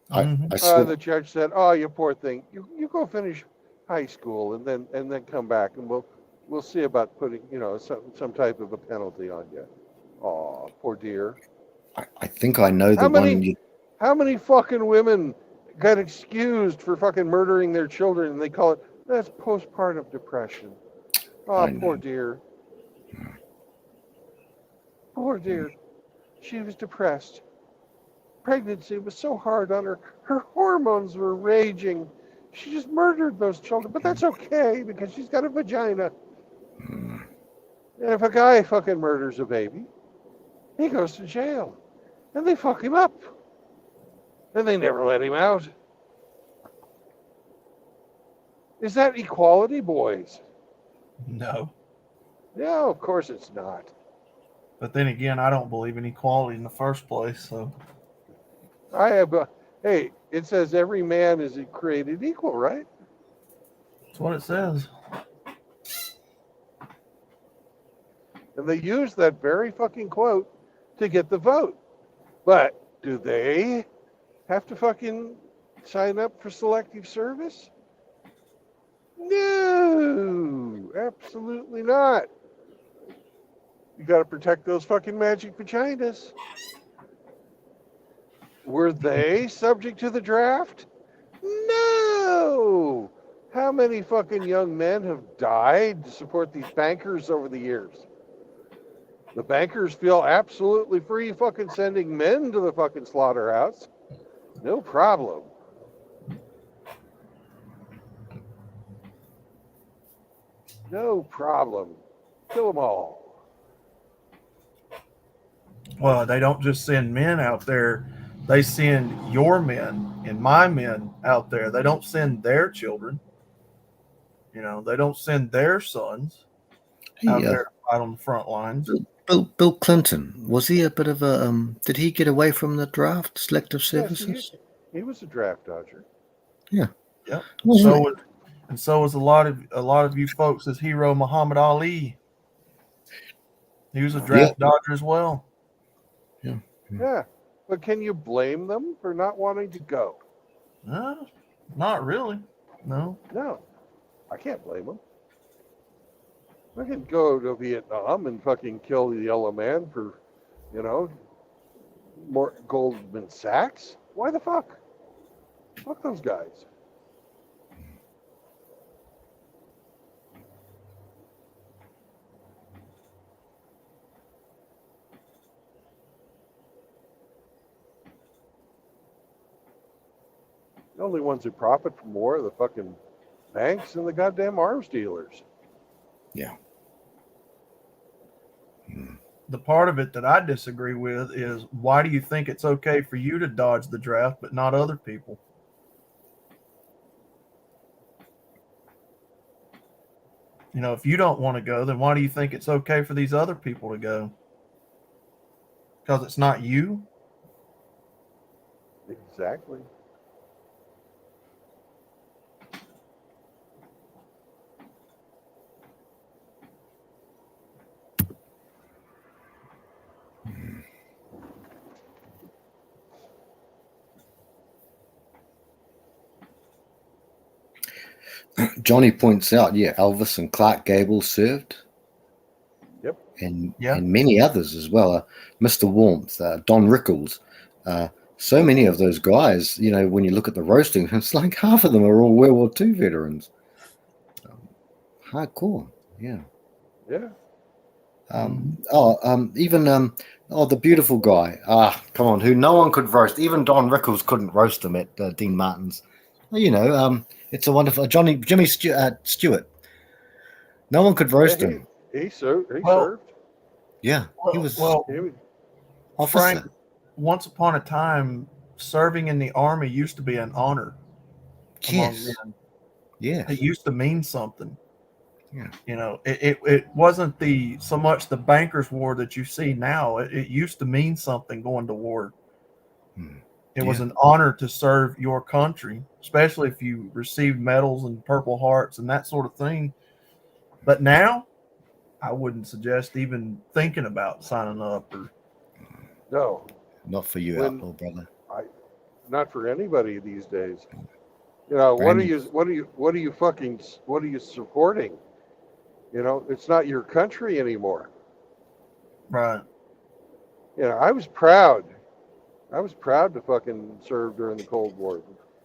I The judge said, "Oh, you poor thing. You go finish high school and then come back and we'll see about putting some type of a penalty on you." Oh, poor dear. I think I know the one. How many fucking women got excused for fucking murdering their children and they call it that's postpartum depression? Oh, poor dear. Poor dear. She was depressed. Pregnancy was so hard on her. Her hormones were raging. She just murdered those children, but that's okay because she's got a vagina. And if a guy fucking murders a baby, he goes to jail. And they fuck him up. And they never let him out. Is that equality, boys? No. No, of course it's not. But then again, I don't believe in equality in the first place. So hey, it says every man is created equal, right? that's what it says. And they use that very fucking quote to get the vote. But do they have to fucking sign up for selective service? No, absolutely not. You got to protect those fucking magic vaginas. Were they subject to the draft? No. How many fucking young men have died to support these bankers over the years? The bankers feel absolutely free fucking sending men to the fucking slaughterhouse. No problem. No problem. Kill them all. Well, they don't just send men out there. They send your men and my men out there. They don't send their children. They don't send their sons out there to fight on the front lines. Bill Clinton, was he a bit of a did he get away from the draft, selective services? Yes, he was a draft dodger. Yeah. Yep. So was a lot of you folks' hero Muhammad Ali. He was a draft dodger as well. Yeah. But can you blame them for not wanting to go? Not really. No. No. I can't blame them. I could go to Vietnam and fucking kill the yellow man for, more Goldman Sachs. Why the fuck? Fuck those guys. The only ones who profit from war are the fucking banks and the goddamn arms dealers. Yeah. The part of it that I disagree with is why do you think it's okay for you to dodge the draft but not other people? If you don't want to go, then why do you think it's okay for these other people to go? Because it's not you? Exactly. Johnny points out, Elvis and Clark Gable served. Yep. And many others as well. Mr. Warmth, Don Rickles. So many of those guys, when you look at the roasting, it's like half of them are all World War II veterans. Hardcore, yeah. Yeah. The beautiful guy. Come on, who no one could roast. Even Don Rickles couldn't roast him at Dean Martin's. Well, it's a wonderful Jimmy Stewart. No one could roast him. He served. He Well- served. Yeah, he was He was- officer. Frank, once upon a time, serving in the army used to be an honor among Yes, men. yes. It used to mean something. Yeah. It wasn't so much the banker's war that you see now. It used to mean something going to war. It was an honor to serve your country, especially if you received medals and Purple Hearts and that sort of thing. But now, I wouldn't suggest even thinking about signing up. No, Not for you, When- Outlaw brother. not for anybody these days. What are Brandon. what are you supporting? It's not your country anymore. Right. I was proud. I was proud to fucking serve during the Cold War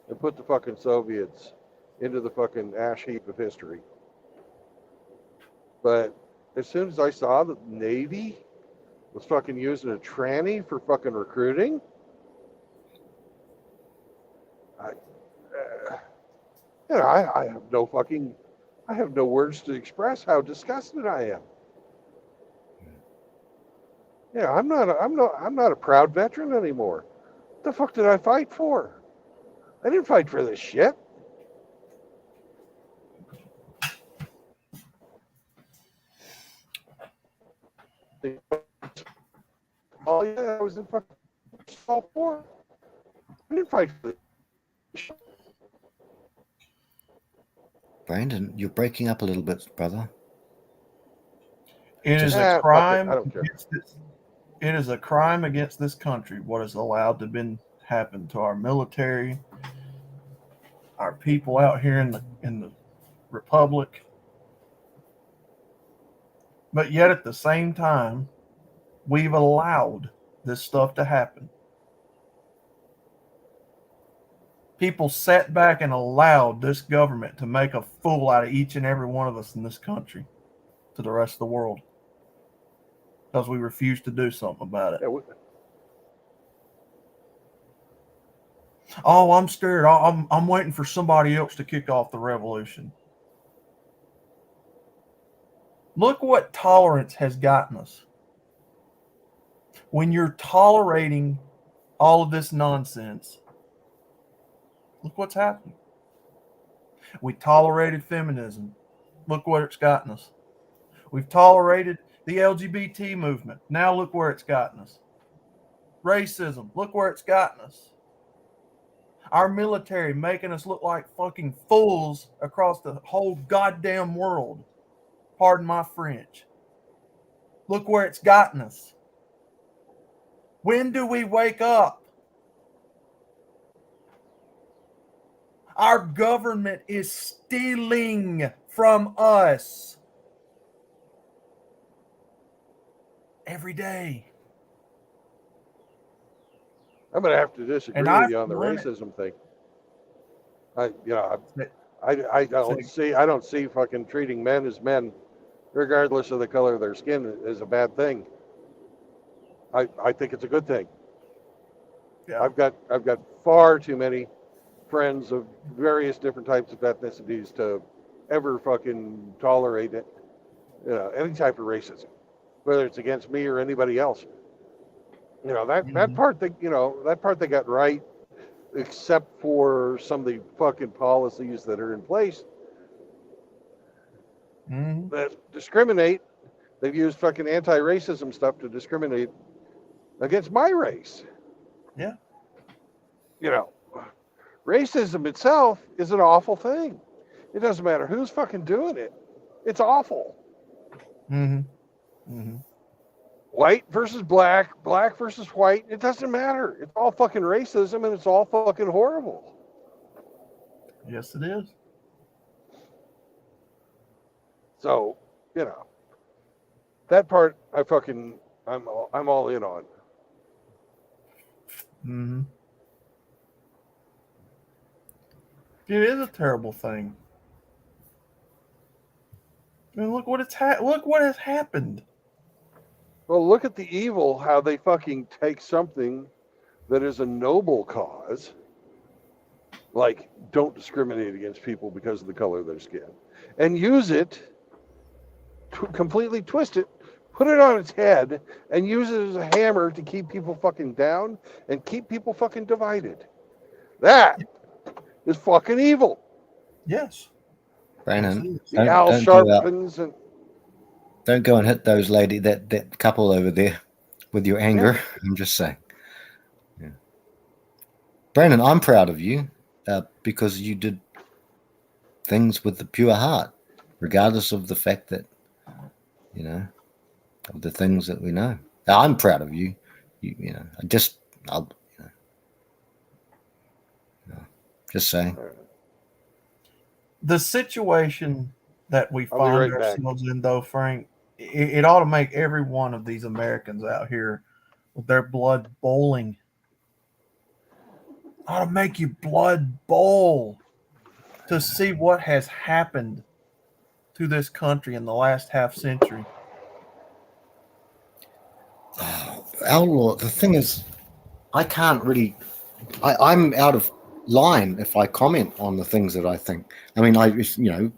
and put the fucking Soviets into the fucking ash heap of history. But as soon as I saw that the Navy was fucking using a tranny for fucking recruiting, I have no words to express how disgusted I am. I'm not a proud veteran anymore. What the fuck did I fight for? I didn't fight for this shit. Oh yeah, I was in fucking Salt War. I didn't fight for this. Brandon, you're breaking up a little bit, brother. It is Ah, fuck a it, crime. I don't care. It is a crime against this country. What has allowed to happen to our military, our people out here in the republic. But yet at the same time, we've allowed this stuff to happen. People sat back and allowed this government to make a fool out of each and every one of us in this country to the rest of the world because we refused to do something about it. Yeah, Oh, I'm scared. I'm waiting for somebody else to kick off the revolution. Look what tolerance has gotten us. When you're tolerating all of this nonsense, look what's happening. We tolerated feminism. Look where it's gotten us. We've tolerated the LGBT movement. Now look where it's gotten us. Racism. Look where it's gotten us. Our military making us look like fucking fools across the whole goddamn world. Pardon my French. Look where it's gotten us. When do we wake up? Our government is stealing from us every day. I'm gonna have to disagree And with you on the racism thing. I don't see fucking treating men as men, regardless of the color of their skin, as a bad thing. I think it's a good thing. Yeah. I've got far too many friends of various different types of ethnicities to ever fucking tolerate it. Any type of racism, whether it's against me or anybody else. That part they got right, except for some of the fucking policies that are in place that discriminate. They've used fucking anti-racism stuff to discriminate against my race. Yeah. Racism itself is an awful thing. It doesn't matter who's fucking doing it. It's awful. White versus black, black versus white. It doesn't matter. It's all fucking racism and it's all fucking horrible. Yes, it is. So, that part I'm all in on. It is a terrible thing. I mean, look what look what has happened. Well, look at the evil, how they fucking take something that is a noble cause, like don't discriminate against people because of the color of their skin, and use it to completely twist it, put it on its head, and use it as a hammer to keep people fucking down and keep people fucking divided. That is fucking evil. Yes. Brandon, The Al Sharptons and don't go and hit those that couple over there with your anger. Yeah. I'm just saying. Yeah. Brandon, I'm proud of you because you did things with the pure heart, regardless of the fact that, you know, of the things that we know. I'm proud of you. You know, I'll, just saying. The situation that we I'll be find right back. ourselves in, though, Frank, it ought to make every one of these Americans out here with their blood boiling. Ought to make your blood boil to see what has happened to this country in the last half century. Outlaw, the thing is, I can't really. I'm out of line if I comment on the things that I think. I mean,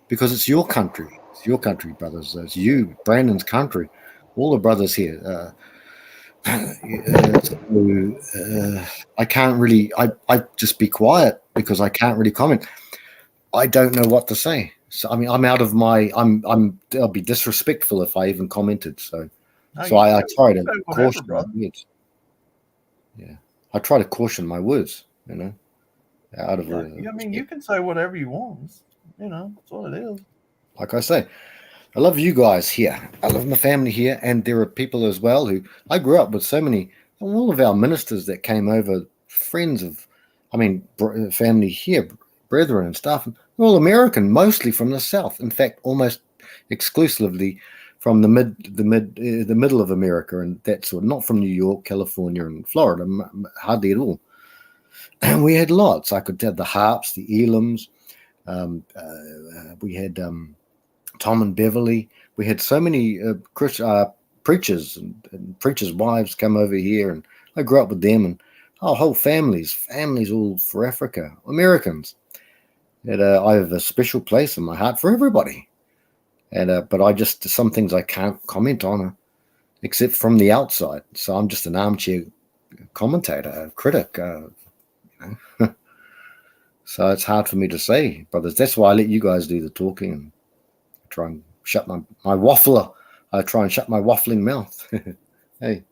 because it's your country. It's your country, brothers. It's you, Brandon's country. All the brothers here. I can't really. I just be quiet because I can't really comment. I don't know what to say. So I mean, I'm out of my. I'll be disrespectful if I even commented. So I try to caution my words. Yeah, I try to caution my words. You know, out of. I mean, you can say whatever you want. You know, that's what it is. Like I say, I love you guys here. I love my family here, and there are people as well who I grew up with. So many, all of our ministers that came over, friends of, family here, brethren and stuff. They're all American, mostly from the South. In fact, almost exclusively from the middle of America and that sort. Not from New York, California, and Florida, hardly at all. And we had lots. I could tell the Harps, the Elams. We had Tom and Beverly. We had so many preachers and preachers' wives come over here, and I grew up with them, and whole families all for Africa, Americans. And I have a special place in my heart for everybody. And but I just some things I can't comment on, except from the outside. So I'm just an armchair commentator, a critic. So it's hard for me to say, brothers. That's why I let you guys do the talking and try and shut my waffler. I try and shut my waffling mouth. Hey.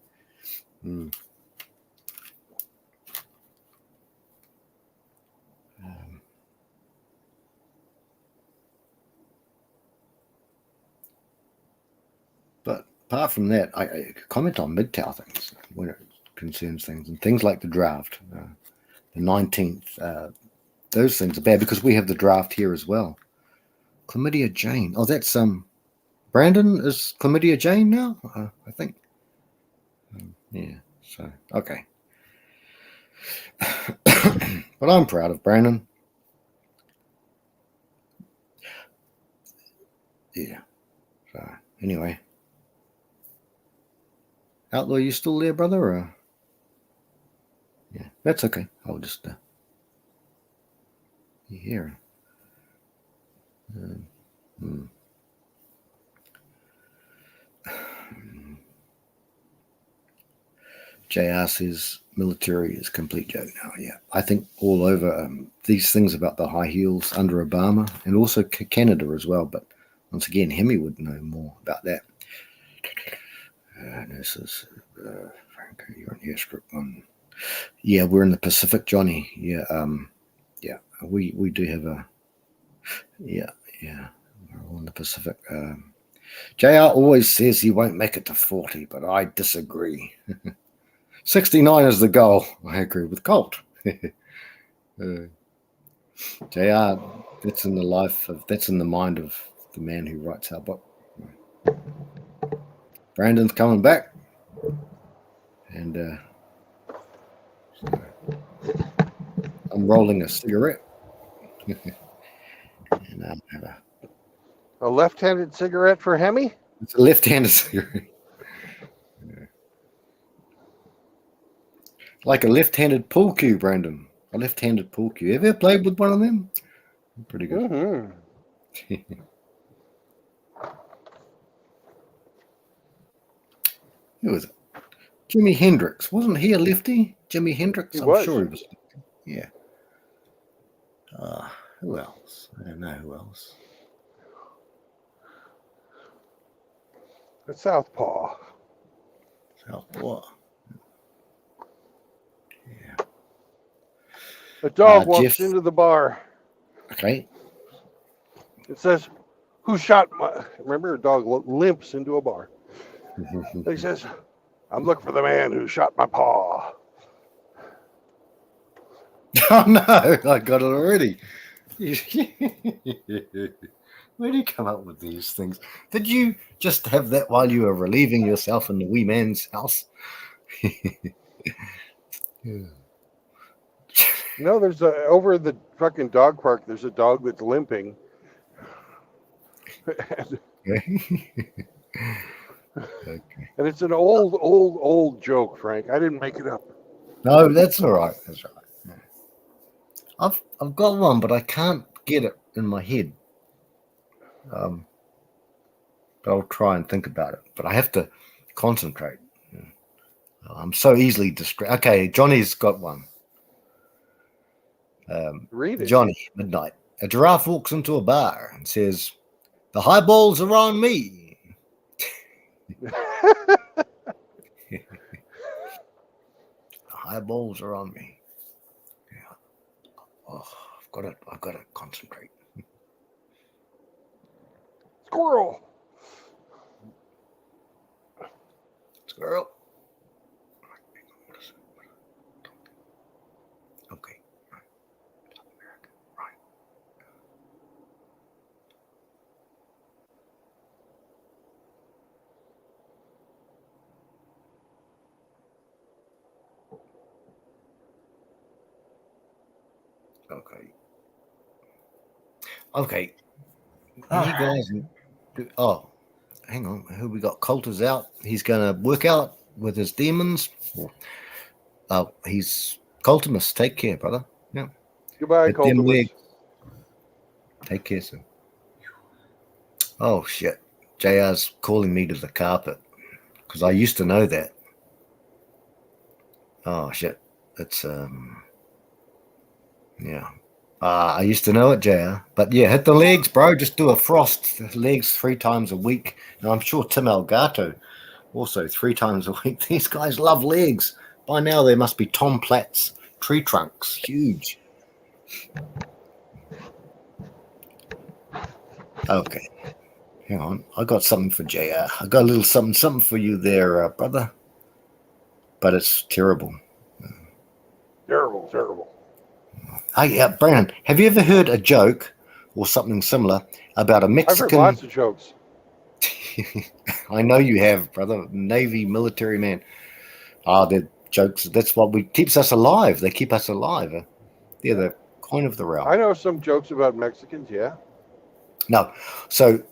But apart from that, I comment on MGTOW things when it concerns things and things like the draft, the 19th. Those things are bad because we have the draft here as well. Chlamydia Jane. Oh, that's Brandon is Chlamydia Jane now, I think. Yeah. So okay. But I'm proud of Brandon. Yeah. So anyway. Outlaw, you still there, brother? Or? Yeah, that's okay. I'll just you hear. JR says military is complete joke now. Yeah, I think all over these things about the high heels under Obama and also Canada as well. But once again, Hemi would know more about that. This is Frank. You're on your script one. Yeah, we're in the Pacific, Johnny. Yeah, yeah. We do have a. Yeah. We're all in the Pacific. JR always says he won't make it to 40, but I disagree. 69 is the goal. I agree with Colt. JR, that's in the mind of the man who writes our book. Brandon's coming back. And so I'm rolling a cigarette. And I have A left-handed cigarette for Hemi? It's a left-handed cigarette. Yeah. Like a left-handed pool cue, Brandon. A left-handed pool cue. Have you ever played with one of them? Pretty good. Mm-hmm. Who was it? Jimi Hendrix. Wasn't he a lefty? Jimi Hendrix? He I'm was. sure he was. Yeah. Who else? I don't know who else. A southpaw. Southpaw. Yeah. A dog walks Jeff. into the bar. Okay. It says, "Who shot my?" Remember, a dog limps into a bar. He says, "I'm looking for the man who shot my paw." Oh no, I got it already. Where do you come up with these things? Did you just have that while you were relieving yourself in the wee man's house? Yeah. No, there's over the fucking dog park. There's a dog that's limping. And it's an old joke, Frank. I didn't make it up. No, that's all right. That's all right. Yeah. I've got one, but I can't get it in my head. I'll try and think about it, but I have to concentrate. I'm so easily distracted. Okay, Johnny's got one. Read it. Johnny, midnight. A giraffe walks into a bar and says, "The highballs are on me." The highballs are on me. Yeah. Oh, I've got to concentrate. Squirrel. Squirrel. Okay. America. Right. Okay. You guys. Oh, hang on. Who we got? Coulter's out. He's going to work out with his demons. He's Coultimus. Take care, brother. Yeah. Goodbye, Hit them Coltimus. legs. Take care, sir. Oh shit. JR's calling me to the carpet because I used to know that. Oh shit. It's yeah. I used to know it, JR. But yeah, hit the legs, bro. Just do a frost legs 3 times a week. And I'm sure Tim Elgato also 3 times a week. These guys love legs. By now they must be Tom Platt's tree trunks. Huge. Okay. Hang on. I got something for JR. I got a little something for you there, brother. But it's terrible. Terrible. Hey, Brandon, have you ever heard a joke or something similar about a I've heard Mexican? lots of jokes. I know you have, brother. Navy military man. They're jokes. That's what keeps us alive. They keep us alive. They're the coin of the realm. I know some jokes about Mexicans, yeah. No, so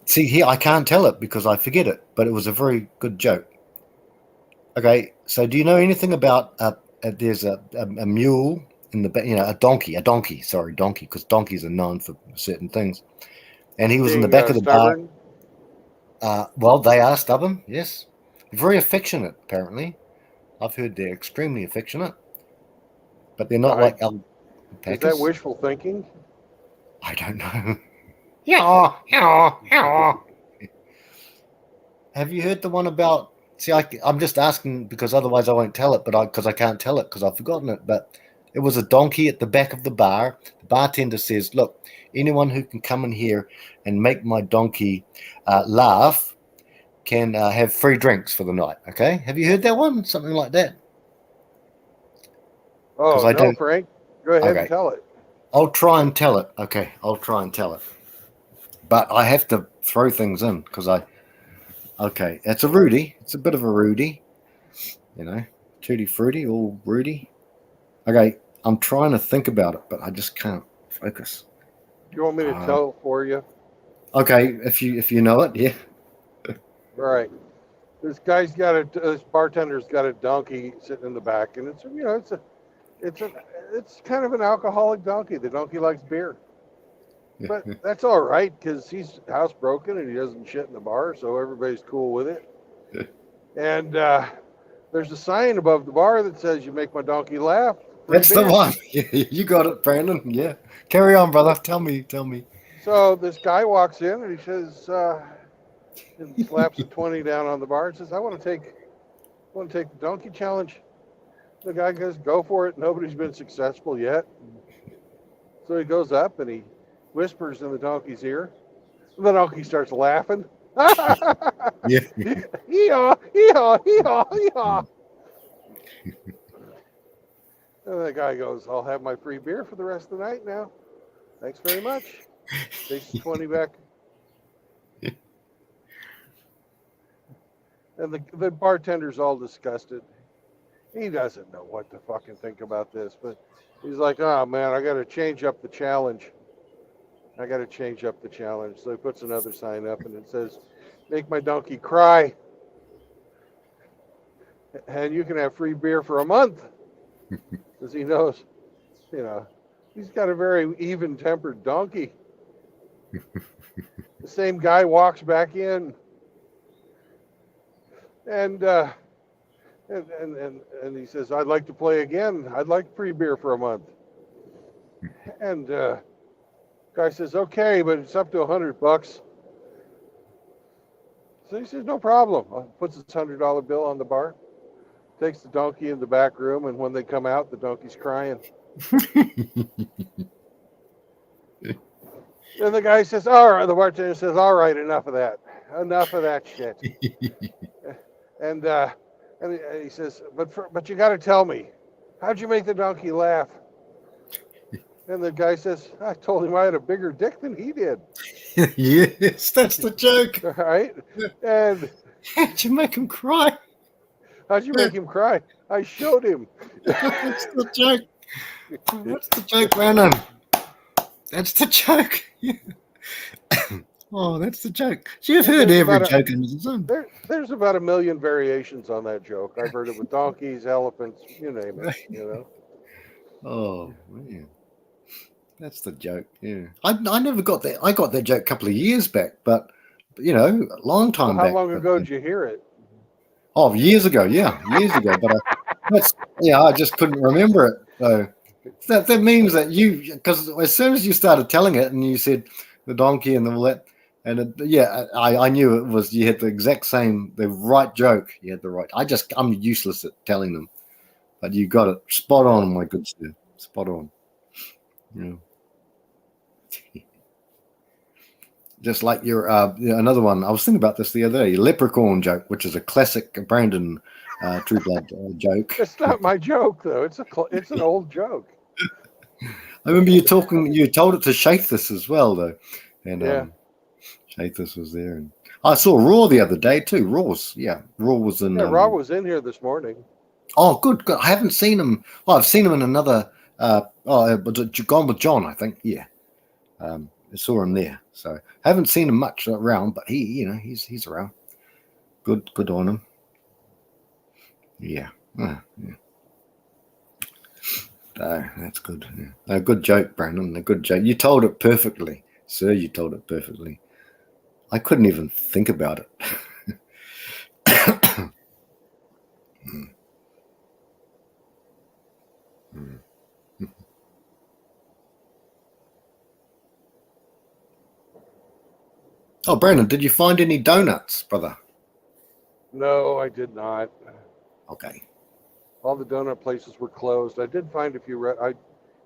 see here. I can't tell it because I forget it. But it was a very good joke. Okay, so do you know anything about? There's a mule in the back. A donkey. Sorry, donkey, because donkeys are known for certain things. And he was in the back of the stubborn. bar. Well, they are stubborn. Yes, very affectionate. Apparently, I've heard they're extremely affectionate, but they're not like alpacas. Is that wishful thinking? I don't know. Yeah. Have you heard the one about? See, I'm just asking because otherwise I won't tell it. But because I can't tell it because I've forgotten it. But it was a donkey at the back of the bar. The bartender says, "Look, anyone who can come in here and make my donkey laugh can have free drinks for the night." Okay, have you heard that one? Something like that. Oh, no, Frank. Go ahead and tell it. I'll try and tell it. Okay, I'll try and tell it. But I have to throw things in because okay, it's a Rudy. It's a bit of a Rudy. Tutti fruity, all Rudy. Okay, I'm trying to think about it, but I just can't focus. You want me to tell for you? Okay, if you know it, yeah. Right. This bartender's got a donkey sitting in the back, and it's kind of an alcoholic donkey. The donkey likes beer, but that's all right because he's housebroken and he doesn't shit in the bar, so everybody's cool with it. And there's a sign above the bar that says, "You make my donkey laugh." Free That's beer. the one. You got it, Brandon. Yeah. Carry on, brother. Tell me. So this guy walks in and he says, and slaps a 20 down on the bar and says, I want to take the donkey challenge. The guy goes, go for it. Nobody's been successful yet. So he goes up and he whispers in the donkey's ear. And the donkey starts laughing. Yeah. Hee-haw, hee-haw, hee-haw, hee-haw. And the guy goes, I'll have my free beer for the rest of the night now. Thanks very much. Takes the 20 back. And the bartender's all disgusted. He doesn't know what to fucking think about this, but he's like, oh man, I got to change up the challenge. So he puts another sign up and it says, make my donkey cry. And you can have free beer for a month. Because he knows, he's got a very even-tempered donkey. The same guy walks back in. And he says, I'd like to play again. I'd like free beer for a month. And guy says, okay, but it's up to $100. So he says, no problem. Puts his $100 bill on the bar, takes the donkey in the back room, and when they come out, the donkey's crying. And the guy says, all right, the bartender says, all right, enough of that shit. And he says, but you got to tell me, how'd you make the donkey laugh? And the guy says, I told him I had a bigger dick than he did. Yes, that's the joke. Right? And how'd you make him cry? How'd you make him cry? I showed him. That's the joke. That's the joke, Brandon. That's the joke. Oh, that's the joke. You've heard every joke in the sun. There's about 1 million variations on that joke. I've heard it with donkeys, elephants, you name it. Oh man, that's the joke. Yeah, I never got that. I got that joke a couple of years back, but a long time back. How long ago did you hear it? Oh, years ago. Yeah, years ago. But I just couldn't remember it. So that means that because as soon as you started telling it and you said the donkey and all that. And I knew it was, you had the exact same, the right joke. You had the right. I'm useless at telling them, but you got it spot on, my good sir. Spot on. Yeah. Just like your another one. I was thinking about this the other day. Your leprechaun joke, which is a classic Brandon True Blood joke. It's not my joke though. It's an old joke. I remember you told it to Shathis as well though, and yeah. Shathis was there, and I saw Raw the other day too. Raw was in. Yeah, Raw was in here this morning. Oh, good. I haven't seen him. Well, I've seen him in another. Gone with John, I think. Yeah, I saw him there. So I haven't seen him much around, but he's around. Good on him. Yeah. Yeah. That's good. Yeah. A good joke, Brandon. A good joke. You told it perfectly, sir. You told it perfectly. I couldn't even think about it. Oh, Brandon, did you find any donuts, brother? No, I did not. Okay. All the donut places were closed. I did find a few. I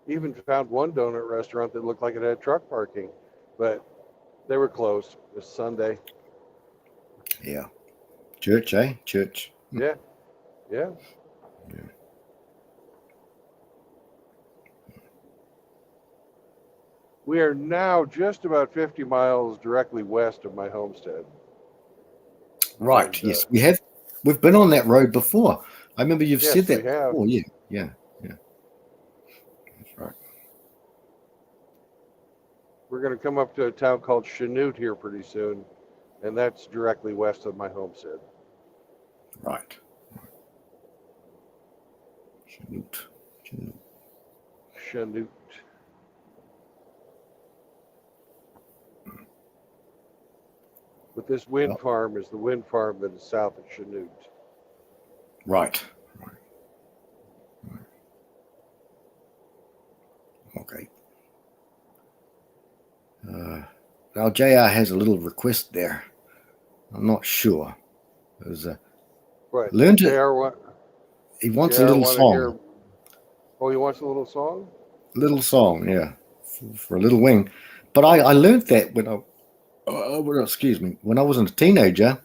even found one donut restaurant that looked like it had truck parking, but they were closed. It was Sunday. Yeah. Church, eh? Church. Yeah. Yeah. Yeah. We are now just about 50 miles directly west of my homestead. Right. And, yes, we have. We've been on that road before. I remember you've said that before. Yeah. That's right. We're going to come up to a town called Chanute here pretty soon, and that's directly west of my homestead. Right. Chanute. Chanute. But this wind farm is the wind farm that is south of Chanute. Right. Okay. Now JR has a little request there. I'm not sure. There's Right. learned it. JR, He wants JR a little want to song. hear. Oh, he wants a little song? Little song, yeah, for a little wing. But I learned that when excuse me, when I was a teenager.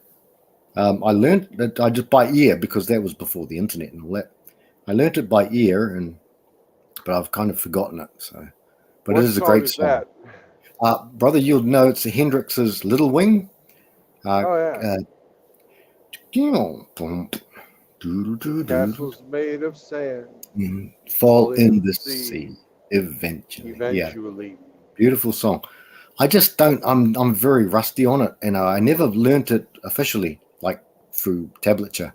I learned that I just by ear because that was before the internet and all that. I learned it by ear, but I've kind of forgotten it. So, but What it is a song great is song. that? Brother, you'll know it's Hendrix's Little Wing. Oh, yeah. Castles made of sand. Fall in the sea eventually. Yeah, Eventually. beautiful song. I just don't. I'm very rusty on it, and I never learnt it officially, like through tablature.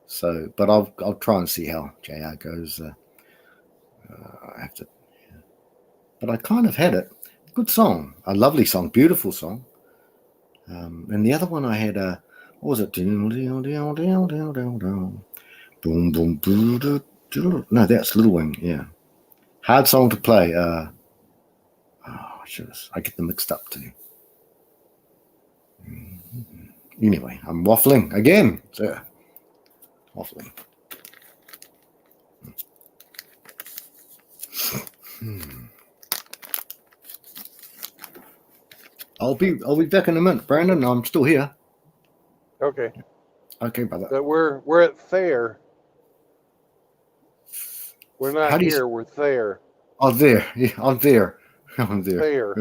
So, but I'll try and see how JR goes. I have to, but I kind of had it. Good song, a lovely song, beautiful song. And the other one I had, what was it? Boom, boom, boom. No, that's Little Wing. Yeah, hard song to play. I get them mixed up too. Anyway, I'm waffling again. So, waffling. I'll be back in a minute, Brandon. I'm still here. Okay. Okay, brother. That we're at Thayer. We're not here. We're Thayer. Oh, there. Yeah, I'm there. I'm there. Thayer.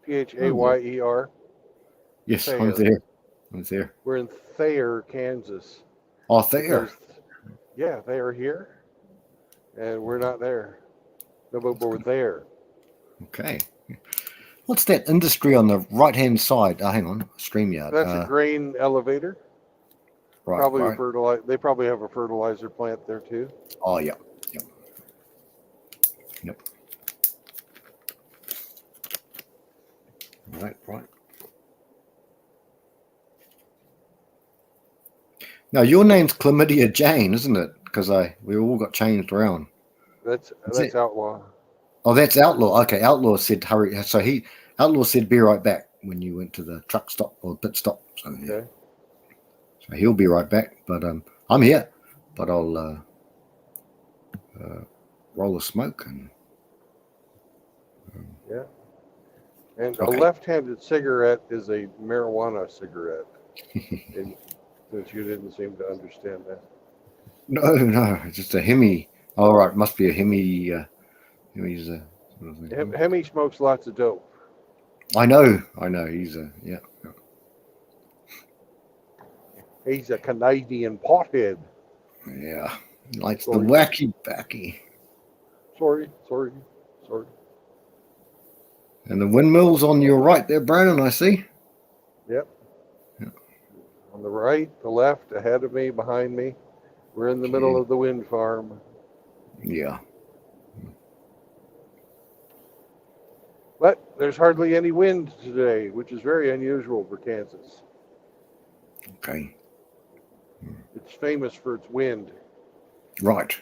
Phayer. Yes, Thayer. I'm there. I'm there. We're in Thayer, Kansas. Oh, Thayer. Yeah, they are here, and we're not there. No, but we're there. Okay. What's that industry on the right-hand side? Hang on, StreamYard. That's a grain elevator. Right, Probably right. a fertilizer. They probably have a fertilizer plant there too. Oh, yeah. Yep. Right. Now your name's Chlamydia Jane, isn't it? Because we all got changed around. That's Outlaw. Oh, that's Outlaw. Okay, Outlaw said hurry. So Outlaw said be right back when you went to the truck stop or pit stop. So, yeah. Okay. So he'll be right back. But I'm here. But I'll roll a smoke and. Yeah. And Okay. a left-handed cigarette is a marijuana cigarette. And since you didn't seem to understand that. No, it's just a Hemi. All right, must be a Hemi. Hemi's Hemi smokes lots of dope. I know. He's yeah. He's a Canadian pothead. Yeah, he likes the wacky backy. Sorry. And the windmills on your right there, Brandon, I see. Yep. On the right, the left, ahead of me, behind me. We're in the middle of the wind farm. Yeah. But there's hardly any wind today, which is very unusual for Kansas. Okay. It's famous for its wind. Right.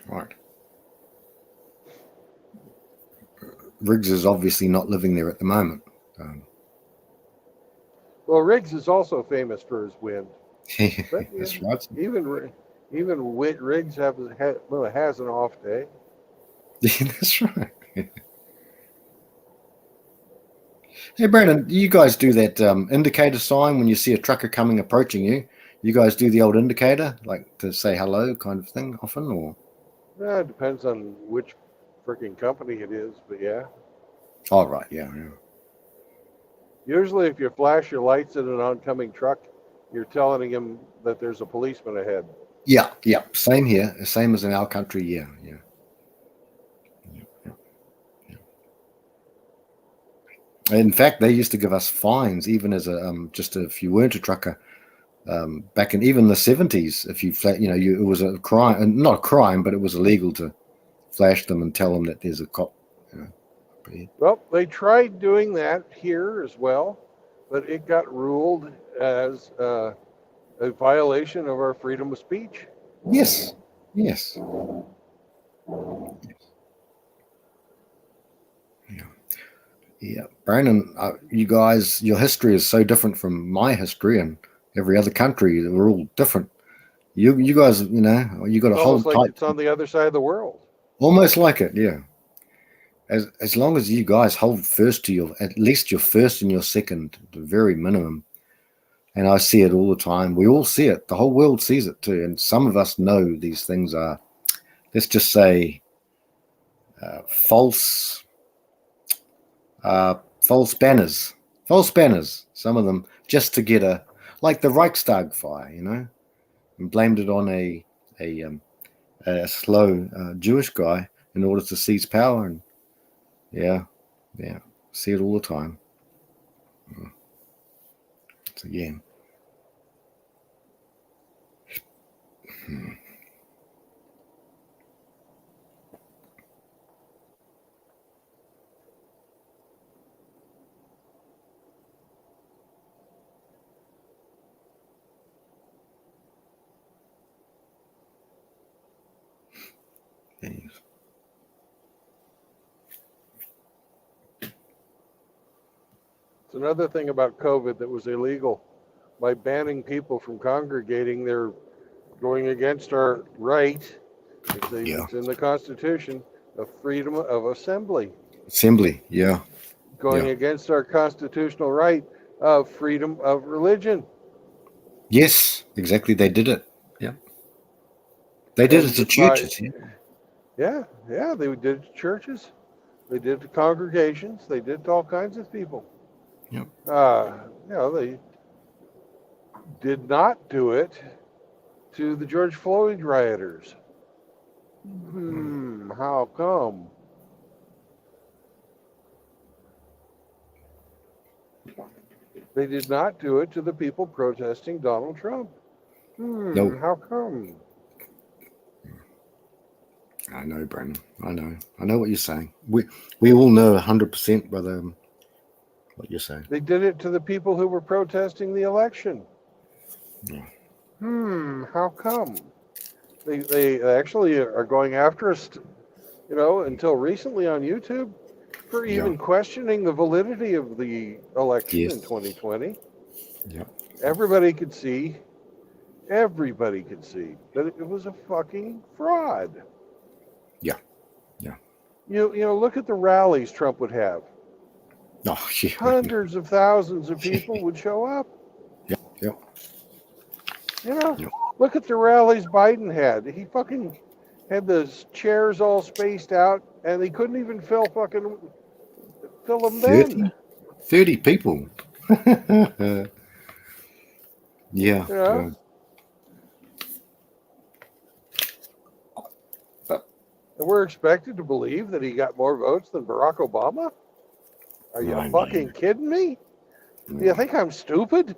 Riggs is obviously not living there at the moment. Well, Riggs is also famous for his wind. But, That's right. Even Riggs has an off day. That's right. Hey, Brandon, you guys do that indicator sign when you see a trucker approaching you? You guys do the old indicator, like to say hello kind of thing often, or? It depends on which freaking company it is, but yeah. Oh, right, yeah. Usually if you flash your lights at an oncoming truck, you're telling him that there's a policeman ahead. Yeah. Same here. Same as in our country, yeah. In fact, they used to give us fines, even as a just if you weren't a trucker. Back in even the 70s, if you it was a crime, not a crime, but it was illegal to flash them and tell them that there's a cop. Well, they tried doing that here as well, but it got ruled as a violation of our freedom of speech. Yes. Yeah, Brandon, you guys, your history is so different from my history and every other country. We're all different. You guys, you got a It's whole almost like tight, it's on the other side of the world. almost like it, yeah. As long as you guys hold first to at least your first and your second, the very minimum. And I see it all the time. We all see it. The whole world sees it too. And some of us know these things are, let's just say, false banners. False banners. Some of them just to get like the Reichstag fire, and blamed it on a slow Jewish guy in order to seize power. And yeah, see it all the time. It's again. Yes. It's another thing about COVID that was illegal. By banning people from congregating, they're going against our right. It's in the Constitution of freedom of assembly. Assembly, yeah. Going against our constitutional right of freedom of religion. Yes, exactly. They did it. Yeah. They did it to churches. Yeah, they did it to churches. They did it to congregations. They did it to all kinds of people. Yep. They did not do it to the George Floyd rioters. How come? They did not do it to the people protesting Donald Trump. No. How come? I know, Brandon. I know what you're saying. We all know 100%, brother, what you're saying. They did it to the people who were protesting the election. Yeah. How come? They actually are going after us, until recently on YouTube for even questioning the validity of the election in 2020. Yeah. Everybody could see that it was a fucking fraud. Yeah. Look at the rallies Trump would have. Oh, yeah. Hundreds of thousands of people would show up. Yeah. Look at the rallies Biden had. He fucking had the chairs all spaced out, and he couldn't even fill them then. 30 people. Yeah. And we're expected to believe that he got more votes than Barack Obama? Are you fucking kidding me? Do you think I'm stupid?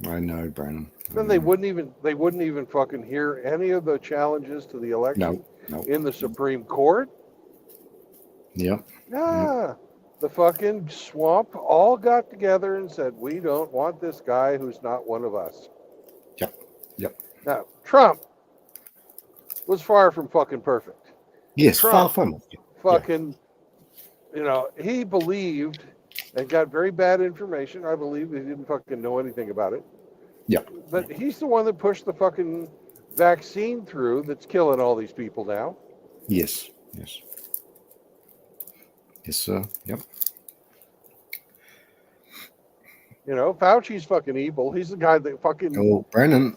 I know, Brandon. Then they wouldn't even fucking hear any of the challenges to the election in the Supreme Court. Yep. Yeah. The fucking swamp all got together and said, we don't want this guy who's not one of us. Yep. Now, Trump was far from fucking perfect. Yes, Trump, far from it. fucking, he believed and got very bad information. I believe he didn't fucking know anything about it. Yeah. But he's the one that pushed the fucking vaccine through that's killing all these people now. Yes, sir. Yep. Fauci's fucking evil. He's the guy that fucking... Oh, Brandon.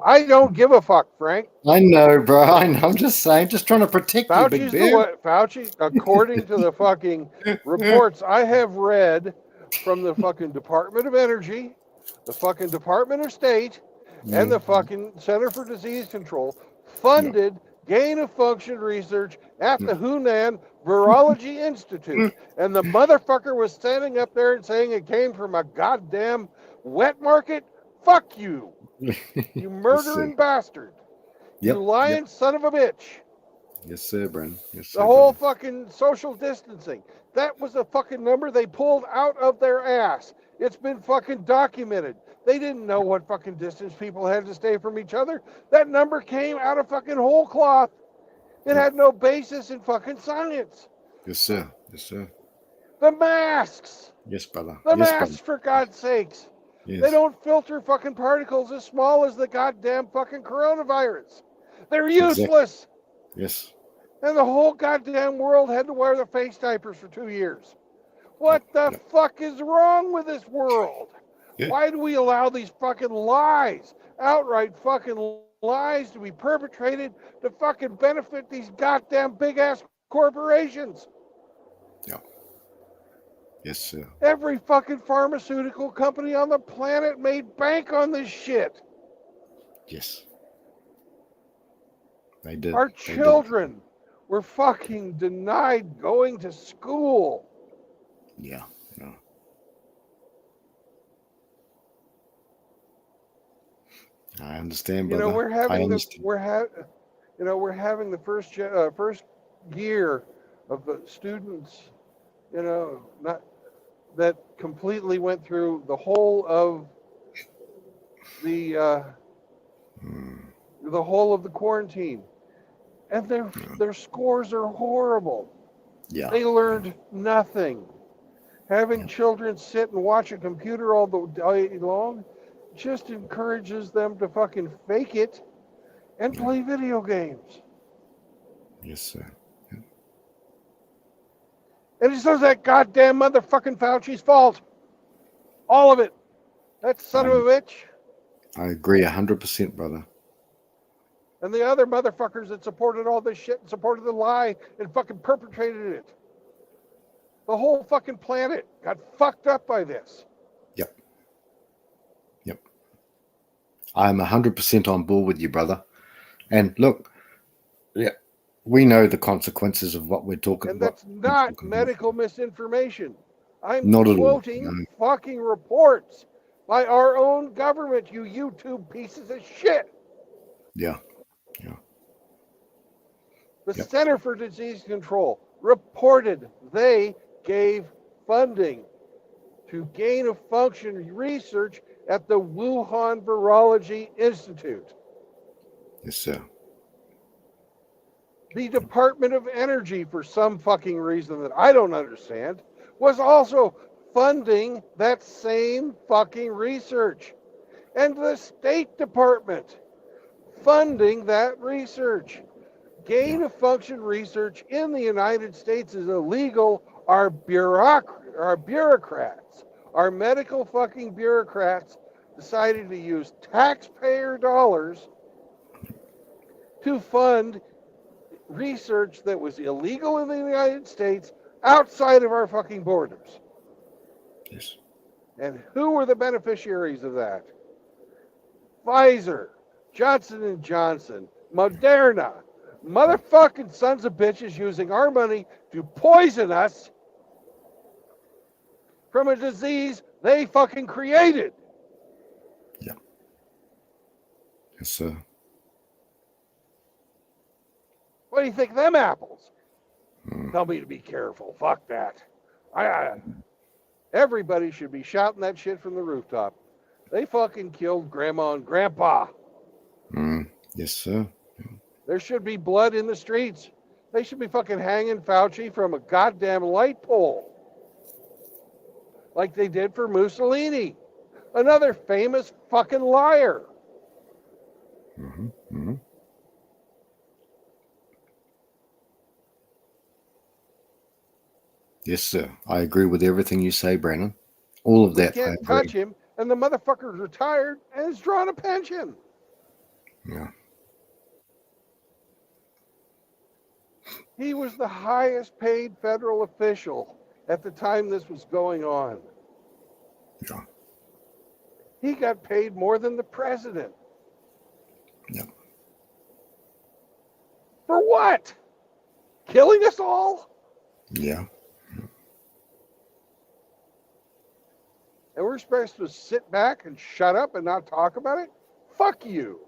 I don't give a fuck, Frank. I know, bro. I'm just saying, just trying to protect you, big bear. Fauci, according to the fucking reports I have read from the fucking Department of Energy, the fucking Department of State, and the fucking Center for Disease Control, funded gain-of-function research at the Hunan Virology Institute. And the motherfucker was standing up there and saying it came from a goddamn wet market. Fuck you, you Yes, murdering sir. bastard. Yep. You lying son of a bitch. Yes, sir, Brandon. Yes, The sir, whole brother. fucking social distancing. That was a fucking number they pulled out of their ass. It's been fucking documented. They didn't know what fucking distance people had to stay from each other. That number came out of fucking whole cloth. It Yep. had no basis in fucking science. Yes, sir. Yes, sir. The masks. Yes, brother. The Yes, brother. masks, for God's sakes. They Yes. don't filter fucking particles as small as the goddamn fucking coronavirus. They're Exactly. useless. Yes. And the whole goddamn world had to wear the face diapers for 2 years. What the Yep. fuck is wrong with this world? Yeah. Why do we allow these fucking lies, outright fucking lies, to be perpetrated to fucking benefit these goddamn big ass corporations? Yes, sir. Every fucking pharmaceutical company on the planet made bank on this shit. Yes. They did. Our They did. children were fucking denied going to school. Yeah. Yeah. I understand, You brother. know, we're I having the understand. we're having the first year of the students, not that completely went through the whole of the quarantine, and their scores are horrible. Yeah. They learned nothing. Having children sit and watch a computer all the day long just encourages them to fucking fake it and Yeah. play video games. Yes, sir. And it's that goddamn motherfucking Fauci's fault. All of it. That son of a bitch. I agree 100%, brother. And the other motherfuckers that supported all this shit and supported the lie and fucking perpetrated it. The whole fucking planet got fucked up by this. Yep. Yep. I'm 100% on board with you, brother. And look, yeah, we know the consequences of what we're talking And about. that's not medical misinformation. I'm Not at all. quoting No. fucking reports by our own government, you YouTube pieces of shit. Yeah. Yeah. The Yep. Center for Disease Control reported they gave funding to gain of function research at the Wuhan Virology Institute. Yes, sir. The Department of Energy, for some fucking reason that I don't understand, was also funding that same fucking research. And the State Department funding that research. Gain of function research in the United States is illegal. Our bureaucrats, our medical fucking bureaucrats, decided to use taxpayer dollars to fund research that was illegal in the United States outside of our fucking borders. Yes. And who were the beneficiaries of that? Pfizer, Johnson & Johnson, Moderna, motherfucking sons of bitches using our money to poison us from a disease they fucking created. Yeah. Yes, sir. What do you think of them apples? Tell me to be careful. Fuck that. Everybody should be shouting that shit from the rooftop. They fucking killed Grandma and Grandpa. Yes, sir. There should be blood in the streets. They should be fucking hanging Fauci from a goddamn light pole. Like they did for Mussolini. Another famous fucking liar. Yes, sir. I agree with everything you say, Brandon. All of that. You I can't agree. touch him, and the motherfucker's retired and has drawn a pension. Yeah. He was the highest paid federal official at the time this was going on. Yeah. He got paid more than the president. Yeah. For what? Killing us all? Yeah. And we're supposed to sit back and shut up and not talk about it? Fuck you.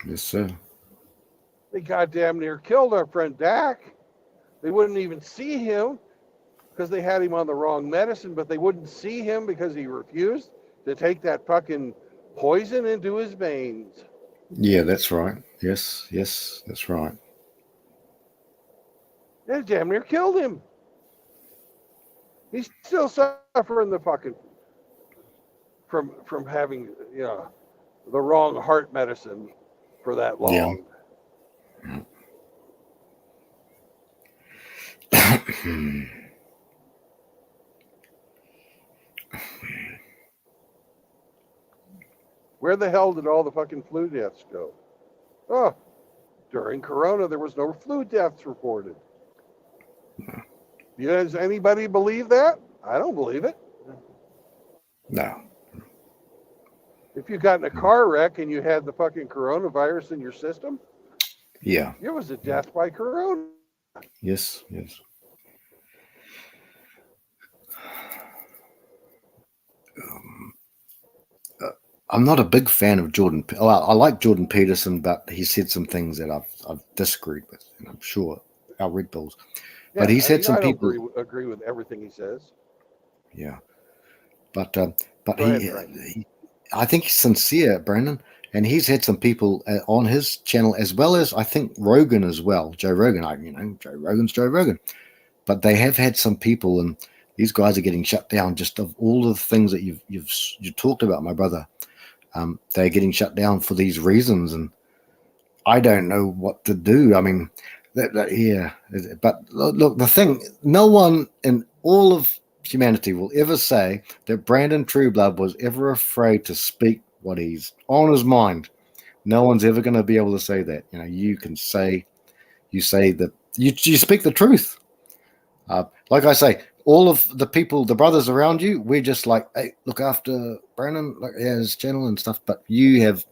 Yes, sir. They goddamn near killed our friend Dak. They wouldn't even see him because they had him on the wrong medicine, but they wouldn't see him because he refused to take that fucking poison into his veins. Yeah, that's right. Yes, yes, that's right. They damn near killed him. He's still suffering the fucking from having the wrong heart medicine for that long. Yeah. Where the hell did all the fucking flu deaths go? Oh, during Corona, there was no flu deaths reported. Does anybody believe that? I don't believe it. No. If you got in a car wreck and you had the fucking coronavirus in your system, Yeah. it was a death by corona. Yes, yes. I'm not a big fan of Jordan. Well, I like Jordan Peterson, but he said some things that I've disagreed with, and I'm sure our Red Bulls. Yeah, but he's had some I don't people. agree with everything he says. Yeah, but Go he, ahead, I think he's sincere, Brandon, and he's had some people on his channel as well as I think Rogan as well. Joe Rogan, Joe Rogan's Joe Rogan, but they have had some people, and these guys are getting shut down just of all of the things that you talked about, my brother. They're getting shut down for these reasons, and I don't know what to do. I mean, yeah. But look, the thing, no one in all of humanity will ever say that Brandon Trueblood was ever afraid to speak what he's on his mind. No one's ever going to be able to say that. You can say, you speak the truth. Like I say, all of the people, the brothers around you, we're just like, hey, look after Brandon, like his channel and stuff. But you have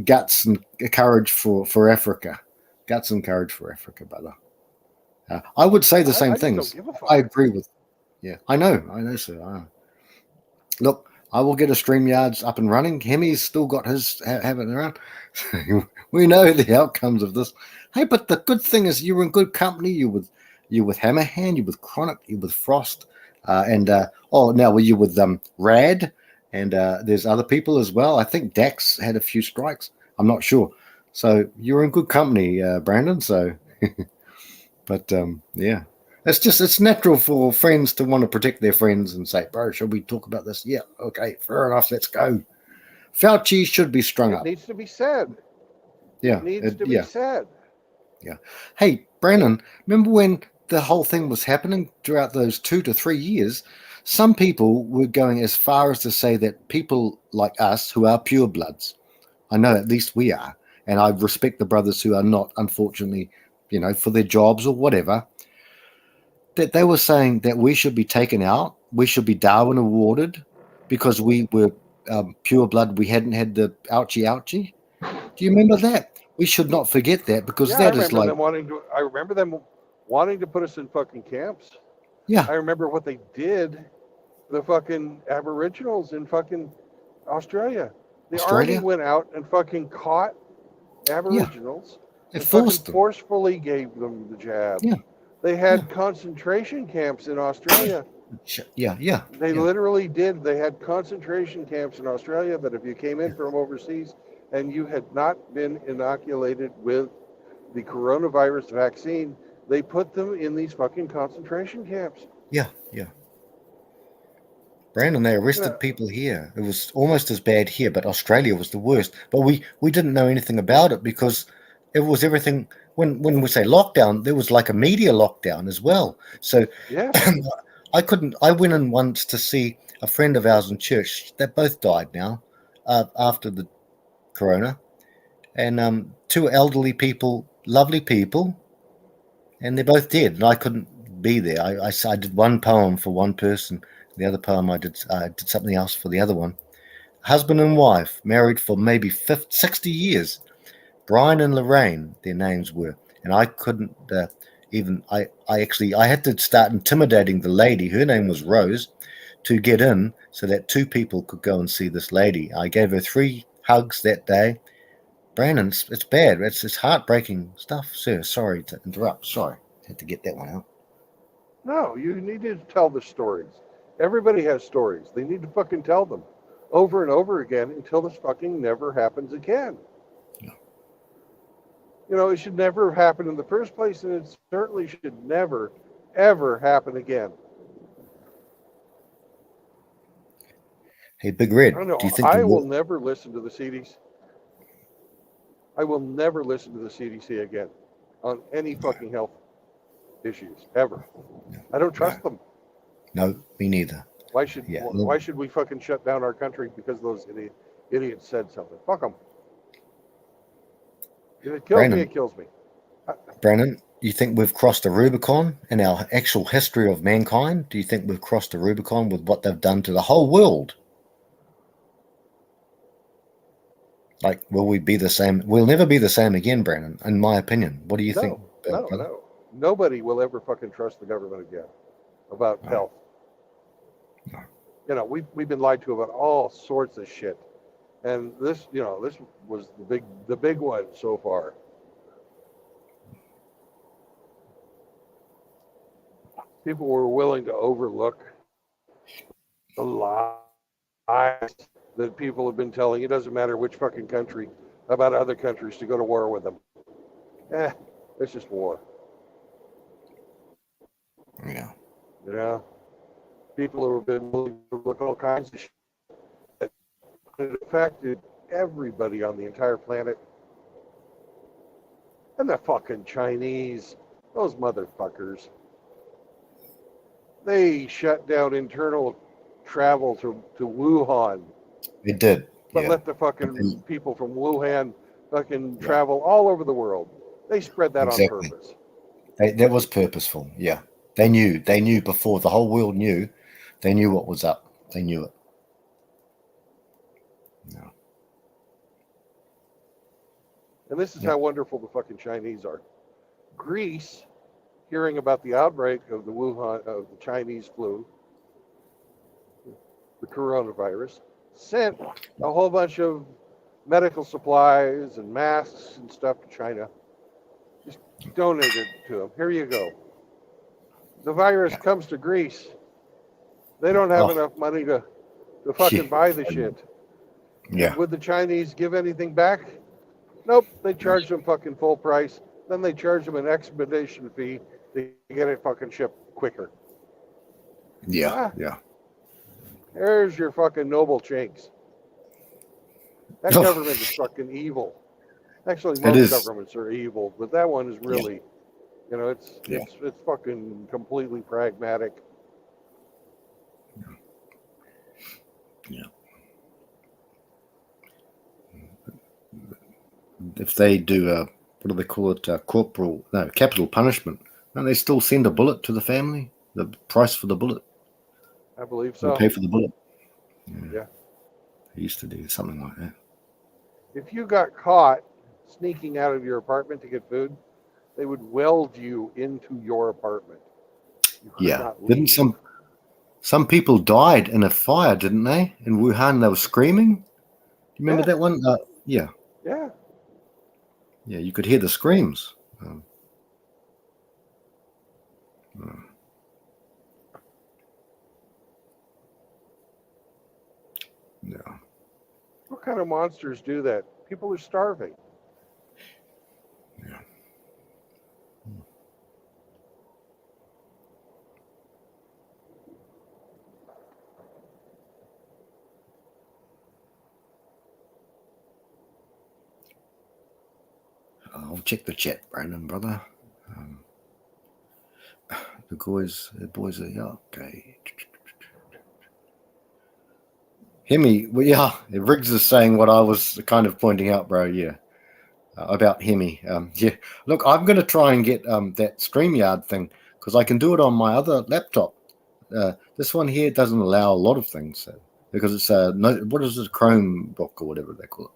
guts and courage for Africa. Guts and courage for Africa, brother. I would say the same things. I agree with. Yeah, I know, sir. Look, I will get a StreamYards up and running. Hemi's still got his having around. We know the outcomes of this. Hey, but the good thing is you're in good company. You're with Hammerhand. You're with Chronic. You're with Frost. Now you're with Rad. And there's other people as well. I think Dax had a few strikes. I'm not sure. So you're in good company, Brandon. So, but yeah, it's natural for friends to want to protect their friends and say, bro, should we talk about this? Yeah, okay, fair enough. Let's go. Fauci should be strung up. It needs to be said. Yeah, it needs to be said. Yeah. Hey, Brandon, remember when the whole thing was happening throughout those 2 to 3 years? Some people were going as far as to say that people like us who are purebloods, I know at least we are, and I respect the brothers who are not, unfortunately, for their jobs or whatever, that they were saying that we should be taken out, we should be Darwin awarded because we were pure blood, we hadn't had the ouchie. Do you remember that? We should not forget that because that is like... I remember them wanting to put us in fucking camps. Yeah. I remember what they did, the fucking Aboriginals in fucking Australia. The army went out and fucking caught Aboriginals and forcefully gave them the jab. Yeah. They had concentration camps in Australia. Yeah. They literally did. They had concentration camps in Australia that if you came in from overseas and you had not been inoculated with the coronavirus vaccine, they put them in these fucking concentration camps. Yeah. Brandon, they arrested people here. It was almost as bad here, but Australia was the worst. But we didn't know anything about it because it was everything. When we say lockdown, there was like a media lockdown as well. So I went in once to see a friend of ours in church. They both died now after the corona. And 2 elderly people, lovely people, and they're both dead. And I couldn't be there. I did one poem for one person. The other poem I did something else for the other one. Husband and wife, married for maybe 60 years. Brian and Lorraine, their names were, and I couldn't I had to start intimidating the lady. Her name was Rose, to get in so that 2 people could go and see this lady. I gave her 3 hugs that day. Brandon, it's bad. It's heartbreaking stuff, sir. Sorry to interrupt. Sorry, had to get that one out. No, you need to tell the stories. Everybody has stories. They need to fucking tell them over and over again until this fucking never happens again. Yeah. You know, it should never have happened in the first place, and it certainly should never, ever happen again. Hey, Big Red, I don't know. do you think I will never listen to the CDC. I will never listen to the CDC again on any fucking health issues ever. I don't trust them. No, me neither. Why should Yeah. why should we fucking shut down our country because those idiots said something? Fuck them. If it kills Brandon. me, it kills me. Brandon, you think we've crossed the Rubicon in our actual history of mankind? Do you think we've crossed the Rubicon with what they've done to the whole world? Like, will we be the same? We'll never be the same again, Brandon, in my opinion. What do you think? No. Nobody will ever fucking trust the government again about health. No. You know, we've been lied to about all sorts of shit. And this was the big one so far. People were willing to overlook the lies that people have been telling. It doesn't matter which fucking country, about other countries to go to war with them. It's just war. Yeah. You know, people who have been willing to look all kinds of shit. It affected everybody on the entire planet. And the fucking Chinese, those motherfuckers. They shut down internal travel to Wuhan. It did. But let the fucking people from Wuhan fucking travel all over the world. They spread that on purpose. That was purposeful. Yeah. They knew before the whole world knew. They knew what was up. They knew it. No. And this is how wonderful the fucking Chinese are. Greece, hearing about the outbreak of the Wuhan, of the Chinese flu, the coronavirus, sent a whole bunch of medical supplies and masks and stuff to China. Just donated to them. Here you go. The virus comes to Greece. They don't have enough money to fucking buy the shit. Yeah. Would the Chinese give anything back? Nope. They charge them fucking full price. Then they charge them an expedition fee to get it fucking shipped quicker. Yeah. Yeah. There's your fucking noble chinks. That government is fucking evil. Actually, most governments are evil, but that one is really, you know, it's fucking completely pragmatic. Yeah. If they do what do they call it? Capital punishment. Don't they still send a bullet to the family? The price for the bullet. I believe so. They pay for the bullet. Yeah. They used to do something like that. If you got caught sneaking out of your apartment to get food, they would weld you into your apartment. Yeah. Didn't some people died in a fire, didn't they? In Wuhan, they were screaming. Do you remember that one? Yeah. Yeah. Yeah, you could hear the screams. Yeah. What kind of monsters do that? People are starving. Yeah. I'll check the chat, Brandon, brother. The boys are okay. Hemi, well, yeah, Riggs is saying what I was kind of pointing out, bro. Yeah, about Hemi. Yeah, look, I'm going to try and get that StreamYard thing because I can do it on my other laptop. This one here doesn't allow a lot of things because it's what is it, Chromebook or whatever they call it.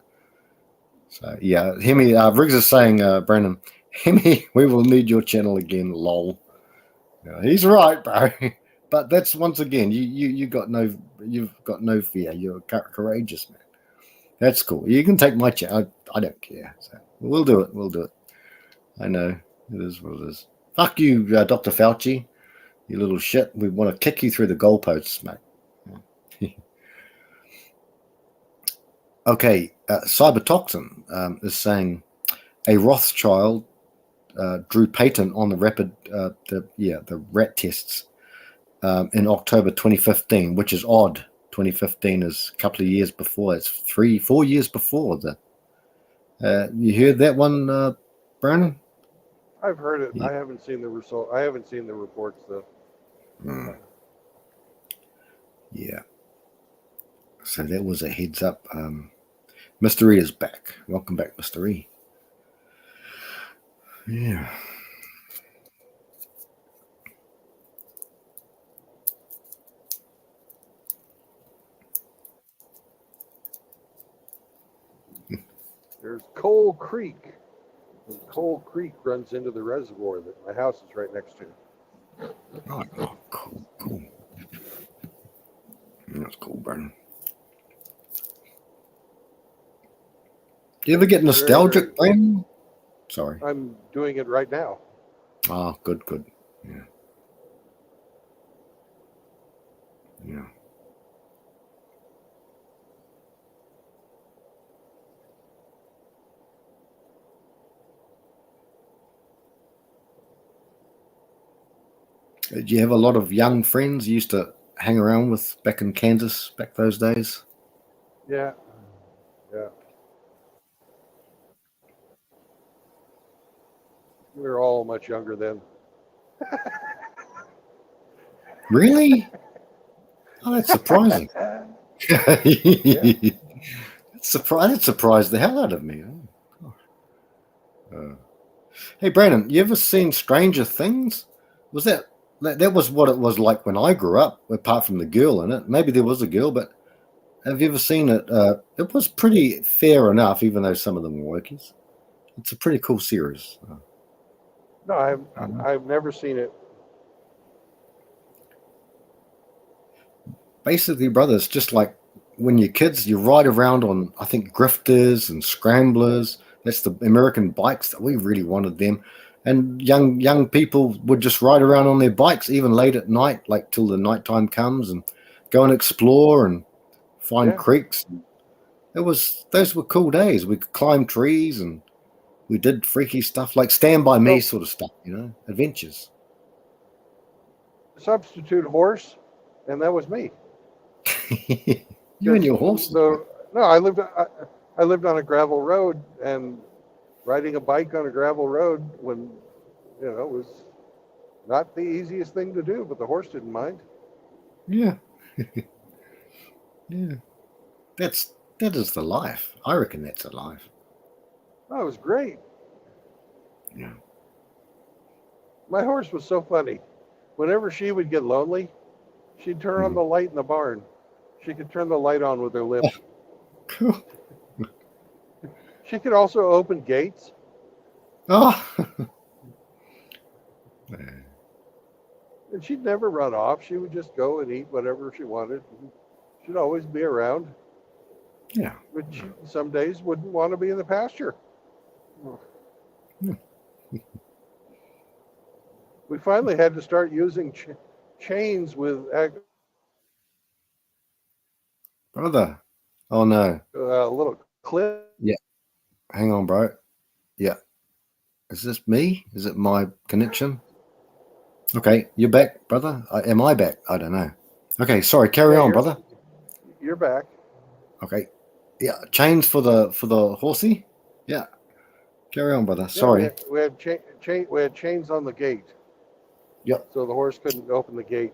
So yeah, Hemi Riggs is saying, Brandon, Hemi, we will need your channel again. Lol. Yeah, he's right, bro. But that's once again, you've got no fear. You're courageous, man. That's cool. You can take my channel. I don't care. So we'll do it. We'll do it. I know it is what it is. Fuck you, Dr. Fauci. You little shit. We want to kick you through the goalposts, mate. Okay, Cybertoxin is saying a Rothschild drew patent on the the rat tests in October 2015, which is odd. 2015 is a couple of years before. It's 3-4 years before the. You heard that one, Brandon? I've heard it. Yeah. I haven't seen the result. I haven't seen the reports though. Yeah. So that was a heads up. Mr. E is back. Welcome back, Mr. E. Yeah. There's Coal Creek. And Coal Creek runs into the reservoir that my house is right next to. Oh, cool. That's cool, Brandon. Do you ever get nostalgic, Brandon? Sorry. I'm doing it right now. Oh, good. Yeah. Yeah. Did you have a lot of young friends you used to hang around with back in Kansas, back those days? Yeah. We were all much younger then. Really? Oh, that's surprising. That surprised the hell out of me. Hey, Brandon, you ever seen Stranger Things? Was that was what it was like when I grew up, apart from the girl in it? Maybe there was a girl, but have you ever seen it? It was pretty fair enough, even though some of them were workies. It's a pretty cool series. No, I've never seen it. Basically, brother, it's just like when you're kids, you ride around on, I think, grifters and scramblers. That's the American bikes that we really wanted them. And young people would just ride around on their bikes, even late at night, like till the nighttime comes, and go and explore and find creeks. Those were cool days. We could climb trees and we did freaky stuff like Stand By Me sort of stuff, adventures. Substitute horse, and that was me. You and your horse? No, I lived on a gravel road, and riding a bike on a gravel road when was not the easiest thing to do, but the horse didn't mind. Yeah. Yeah. That is the life. I reckon that's the life. Oh, it was great. Yeah. My horse was so funny. Whenever she would get lonely, she'd turn on the light in the barn. She could turn the light on with her lip. Cool. She could also open gates. Oh. And she'd never run off. She would just go and eat whatever she wanted. She'd always be around. Yeah. But she some days wouldn't want to be in the pasture. Yeah. We finally had to start using chains with Brother. Oh, no. a little clip. Yeah. Hang on, bro. Yeah. Is this me? Is it my connection? Okay. You're back, brother? Am I back? I don't know. Okay. Sorry. Carry on, brother. You're back. Okay. Yeah. Chains for the horsey? Yeah. Carry on, brother. Sorry. We had chains on the gate. Yep. So the horse couldn't open the gate.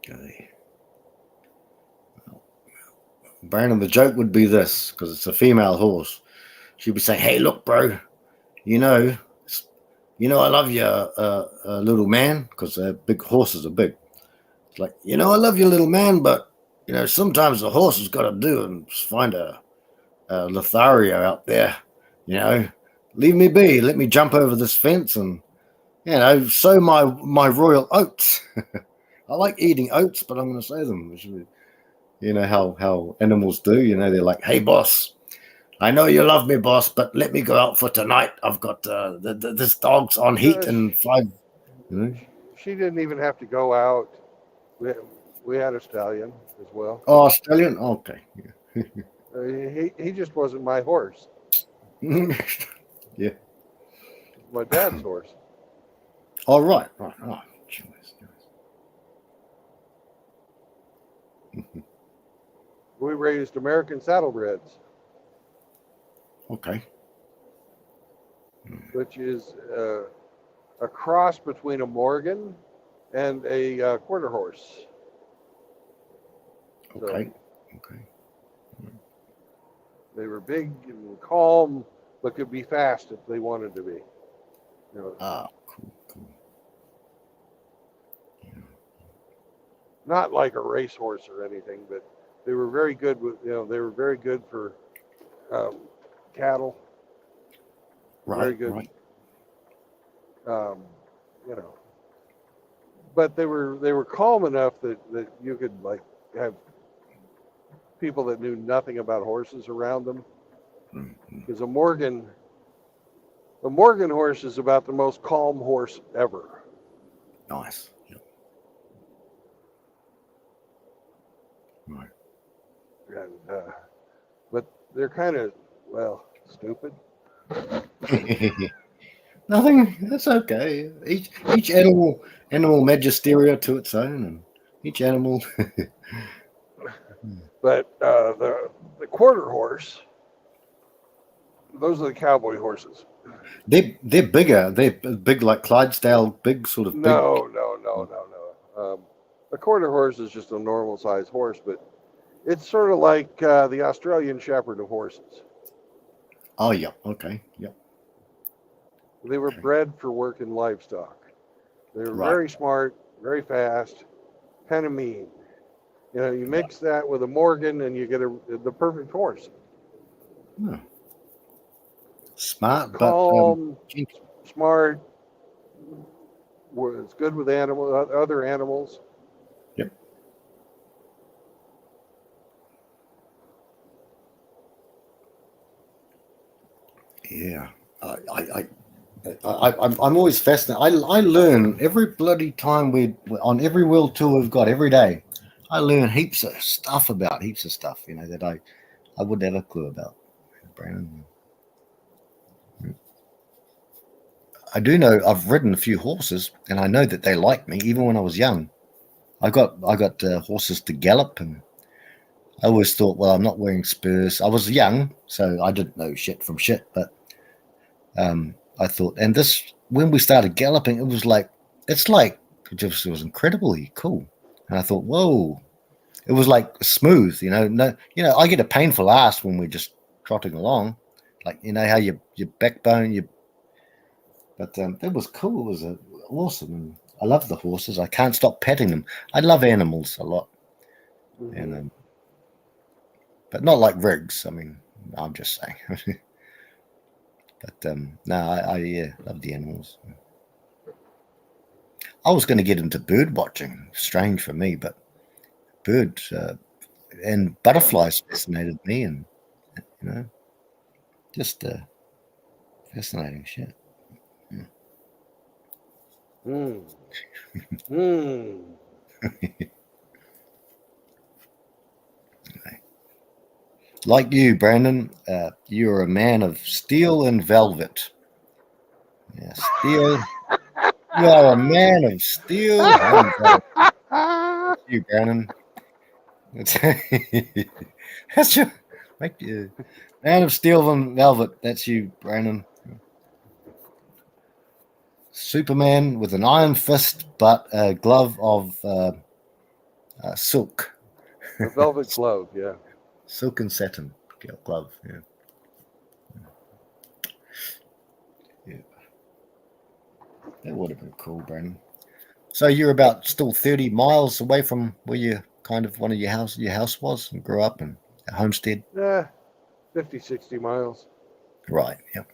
Okay. Brandon, the joke would be this, because it's a female horse. She'd be saying, "Hey, look, bro, I love you, little man," because big horses are big. It's like, I love you, little man, but You know, sometimes the horse has got to do and find a Lothario out there. You know, leave me be. Let me jump over this fence and, you know, sow my royal oats. I like eating oats, but I'm going to sow them. You know how animals do. You know, they're like, "Hey, boss, I know you love me, boss, but let me go out for tonight. I've got this dog's on heat and 5." You know? She didn't even have to go out. We had a stallion as well. Oh, Australian. Okay. He just wasn't my horse. Yeah. My dad's horse. All right. Right. Oh, jeez. We raised American saddlebreds, Okay. which is a cross between a Morgan and a quarter horse. Okay. Okay. They were big and calm, but could be fast if they wanted to be. You know, Ah, cool. not like a racehorse or anything, but they were very good with. They were very good for cattle. Right. Very good. Right. You know, but they were calm enough that you could like have people that knew nothing about horses around them. Because a Morgan horse is about the most calm horse ever. Nice. Yep. Right. And but they're kind of stupid. Nothing. That's okay. Each animal magisteria to its own, and each animal. But the quarter horse, those are the cowboy horses. They're bigger. They're big like Clydesdale, big sort of big. No. A quarter horse is just a normal sized horse, but it's sort of like the Australian Shepherd of horses. Oh yeah. Okay. Yep. They were bred for working livestock. They were Right. very smart, very fast, kind of mean. You know, you mix that with a Morgan and you get the perfect horse. Hmm. Smart, Calm, but smart. Was good with other animals. Yep. Yeah. I'm always fascinated. I learn every bloody time on every world tour we've got every day. I learn heaps of stuff, you know, that I wouldn't have a clue about. Brandon. I do know I've ridden a few horses, and I know that they like me even when I was young. I got horses to gallop, and I always thought, well, I'm not wearing spurs. I was young, so I didn't know shit from shit, but I thought, and this when we started galloping, it was incredibly cool. And I thought, whoa, it was like smooth, you know. No, I get a painful ass when we're just trotting along, like you know how your backbone, but it was cool. It was awesome, and I love the horses. I can't stop petting them. I love animals a lot, and but not like rigs. I mean, I'm just saying. But no, I love the animals. I was going to get into bird watching. Strange for me, but birds and butterflies fascinated me, and you know, just fascinating shit. Like you, Brandon, you're a man of steel and velvet. Yeah, steel. You are a man of steel and velvet. You, Brandon. That's your make you man of steel and velvet. That's you, Brandon. Superman with an iron fist, but a glove of silk. A velvet glove, yeah. Silk and satin glove, yeah. That would have been cool, Brandon. So you're about still 30 miles away from where you kind of one of your house was and grew up in a homestead? 50, 60 miles. Right. Yep.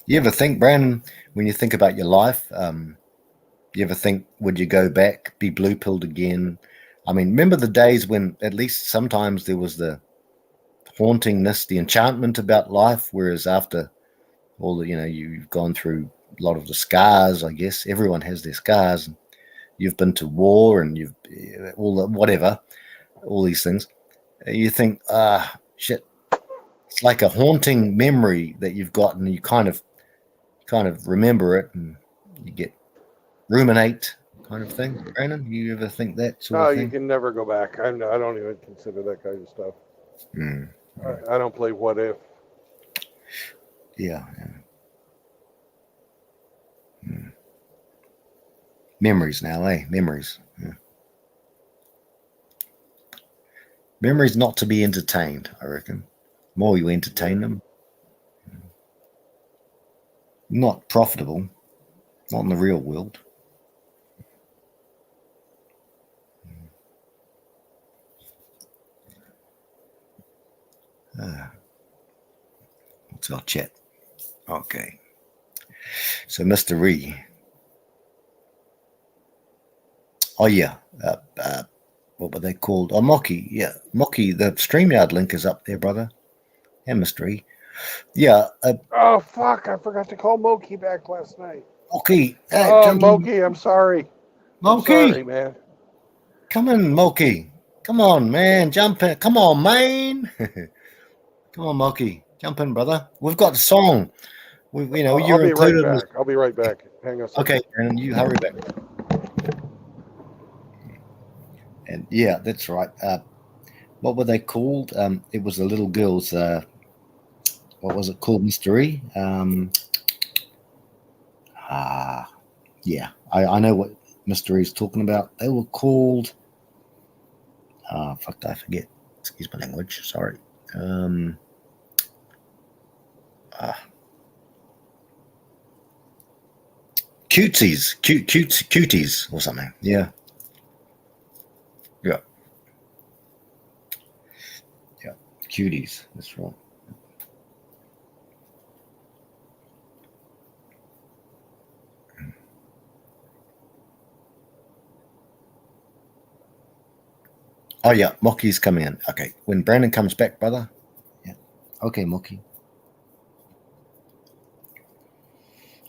You ever think, Brandon, when you think about your life, you ever think, would you go back, be blue pilled again? I mean, remember the days when at least sometimes there was the hauntingness, the enchantment about life, whereas after all the, you've gone through a lot of the scars, I guess. Everyone has their scars. And you've been to war and you've all the whatever, all these things. You think, shit, it's like a haunting memory that you've got, and you kind of remember it, and you get ruminate kind of thing. Brandon, you ever think that sort No, of you thing? can never go back. I don't even consider that kind of stuff. Mm. I don't play what if. Yeah. Mm. Memories now, eh? Memories. Yeah. Memories not to be entertained, I reckon. The more you entertain them, not profitable, not in the real world. What's our chat? Okay. So, Mr. Ree. Oh, yeah. What were they called? Oh, Mocky. Yeah. Mocky, the StreamYard link is up there, brother. And Mr. Ree. Yeah. Oh, fuck. I forgot to call Moki back last night. Mocky. Oh, Moki, I'm sorry. Moki. I'm sorry, man. Come in, Moki. Come on, man. Jump in. Come on, man. Come on, Moki. Jump in, brother. We've got the song. I'll You're be right included. back. I'll be right back. Hang on a second. Okay, Brandon, you hurry back. And yeah, that's right. What were they called? It was the little girls. What was it called, Mystery? Yeah, I know what Mystery is talking about. They were called. Fuck, I forget. Excuse my language. Sorry. Cuties or something. Yeah. Cuties. That's right. Oh yeah, Moki's coming in. Okay, when Brandon comes back, brother. Yeah. Okay, Moki.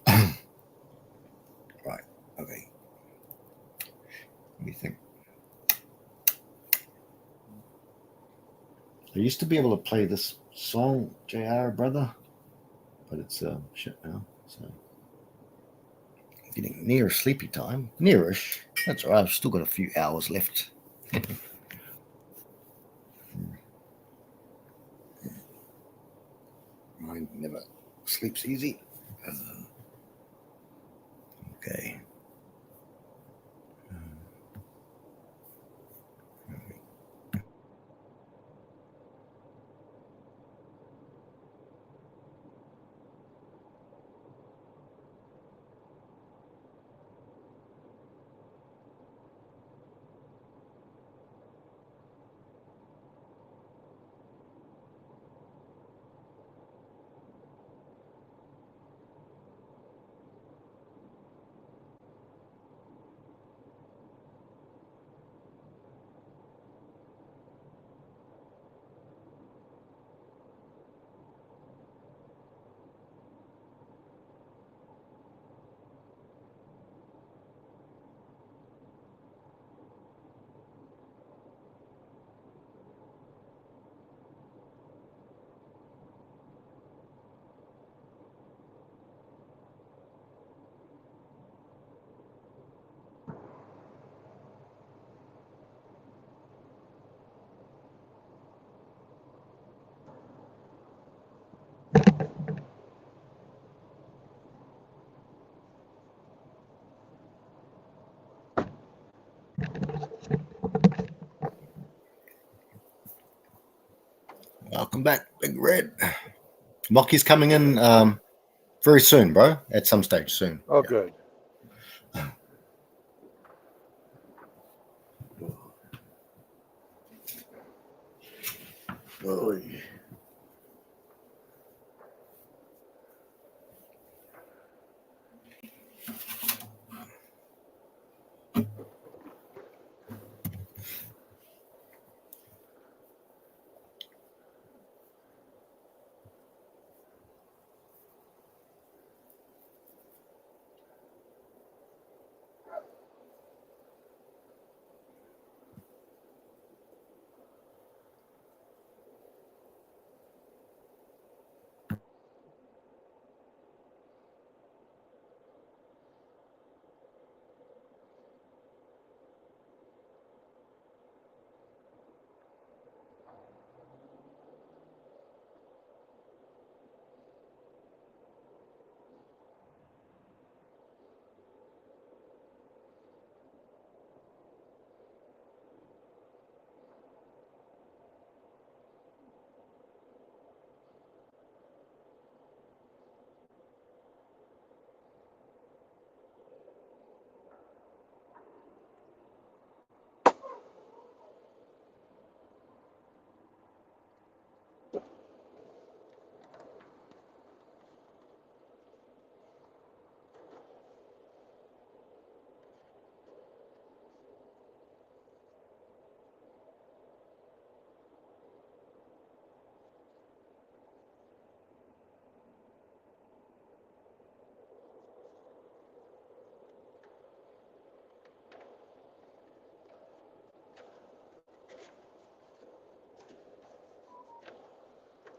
Right. Okay. Let me think. I used to be able to play this song, JR, brother, but it's shit now. So getting near sleepy time. Nearish. That's all right. I've still got a few hours left. Mind never sleeps easy. Okay. Welcome back, Big Red. Moki's coming in. Very soon, bro. At some stage soon. Oh, Yeah. good. Oy.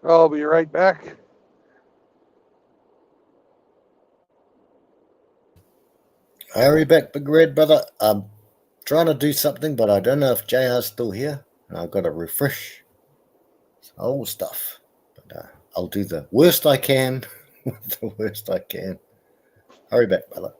I'll be right back. Hurry back, Big Red, brother. I'm trying to do something, but I don't know if JR's still here. I've got to refresh some old stuff. But I'll do the worst I can with the worst I can. Hurry back, brother.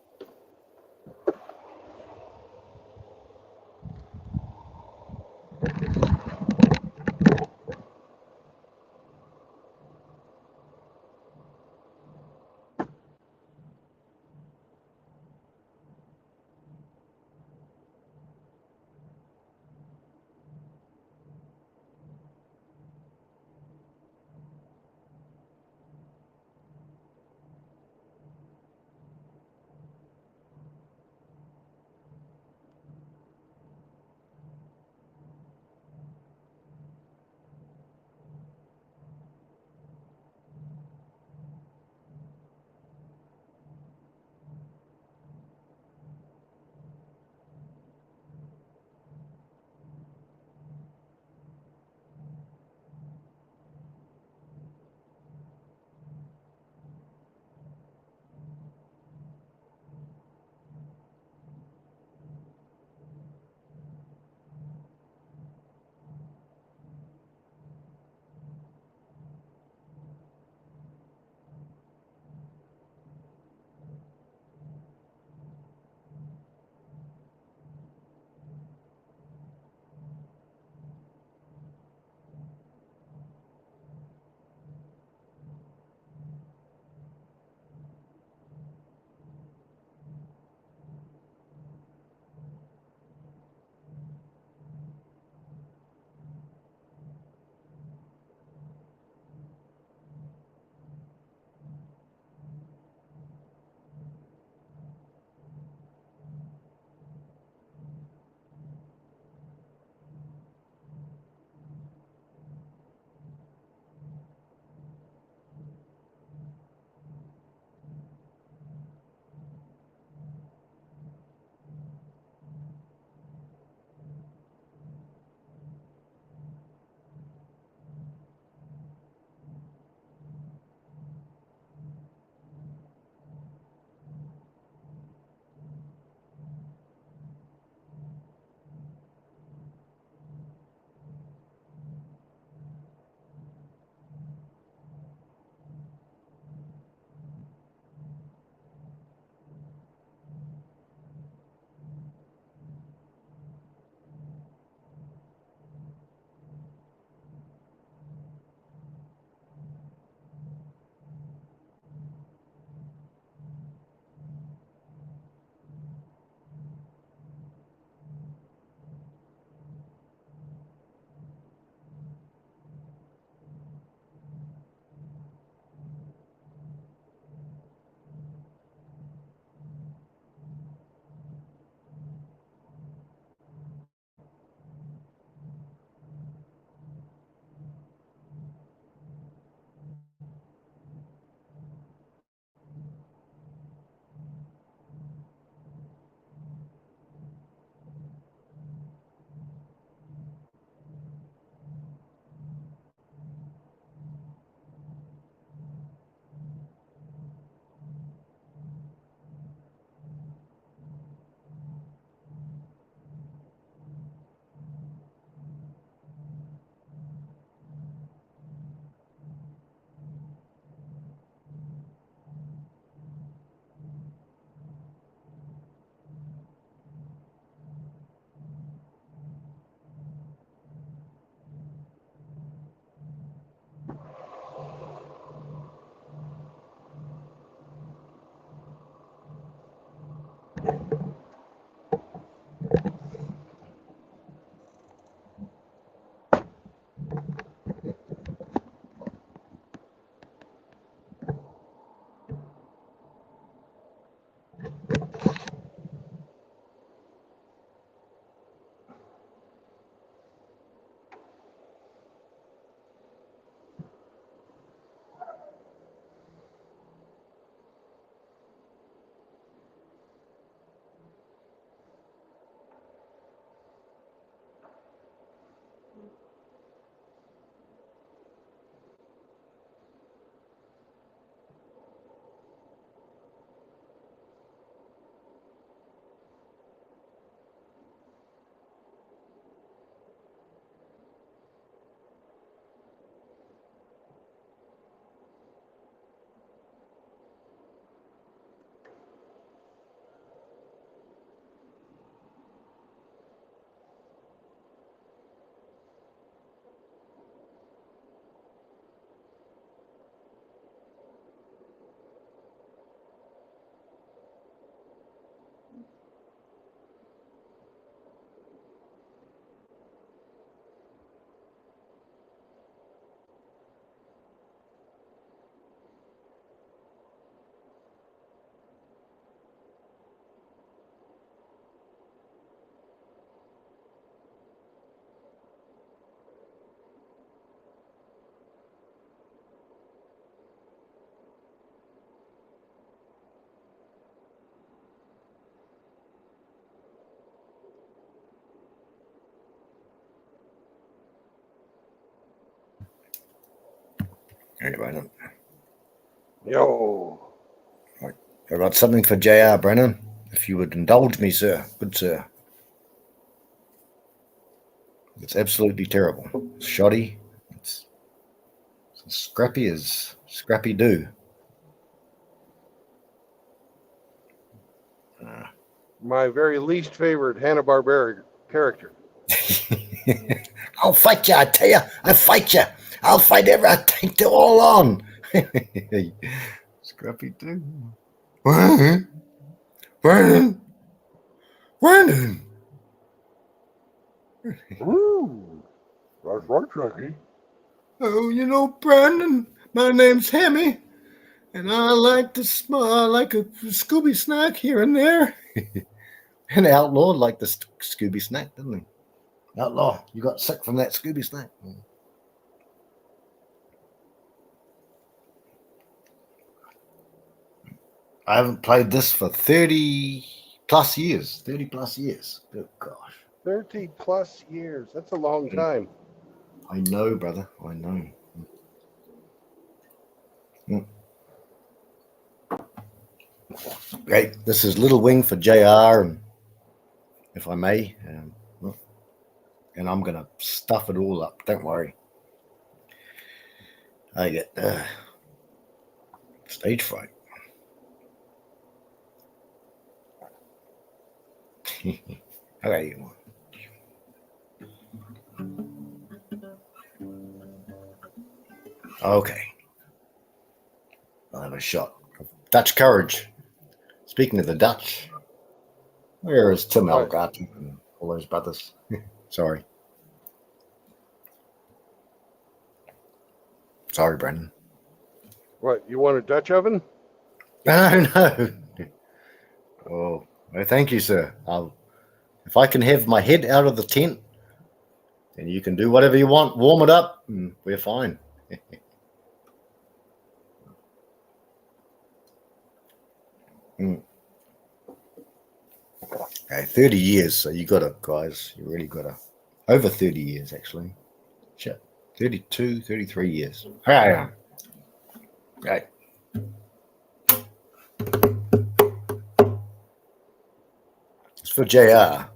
Hey, Brandon. Yo. I got something for JR, Brennan. If you would indulge me, sir. Good sir. It's absolutely terrible. It's shoddy. It's as scrappy as scrappy do. My very least favorite Hanna-Barbera character. I'll fight you, I tell you. I'll fight you. I'll fight everything to all on. Scrappy do. Brandon. Ooh. That's right, Chucky. Oh, you know, Brandon, my name's Hammy, and I like to I like a Scooby snack here and there. And Outlaw liked the Scooby snack, didn't he? Outlaw, you got sick from that Scooby snack. I haven't played this for 30 plus years. 30 plus years. Good gosh. 30 plus years. That's a long time. I know, brother. I know. Great. This is Little Wing for JR, and if I may, and I'm going to stuff it all up. Don't worry. I get stage fright. Okay. Okay. I'll have a shot. Dutch courage. Speaking of the Dutch, where is Tim Elgart and all those brothers? Sorry. Sorry, Brendan. What, you want a Dutch oven? No. Oh, well, thank you, sir. If I can have my head out of the tent, then you can do whatever you want. Warm it up, and we're fine. Okay, 30 years. So you got it, guys. You really got it. Over 30 years, actually. Shit. 32, 33 years. Right. Right. It's for JR.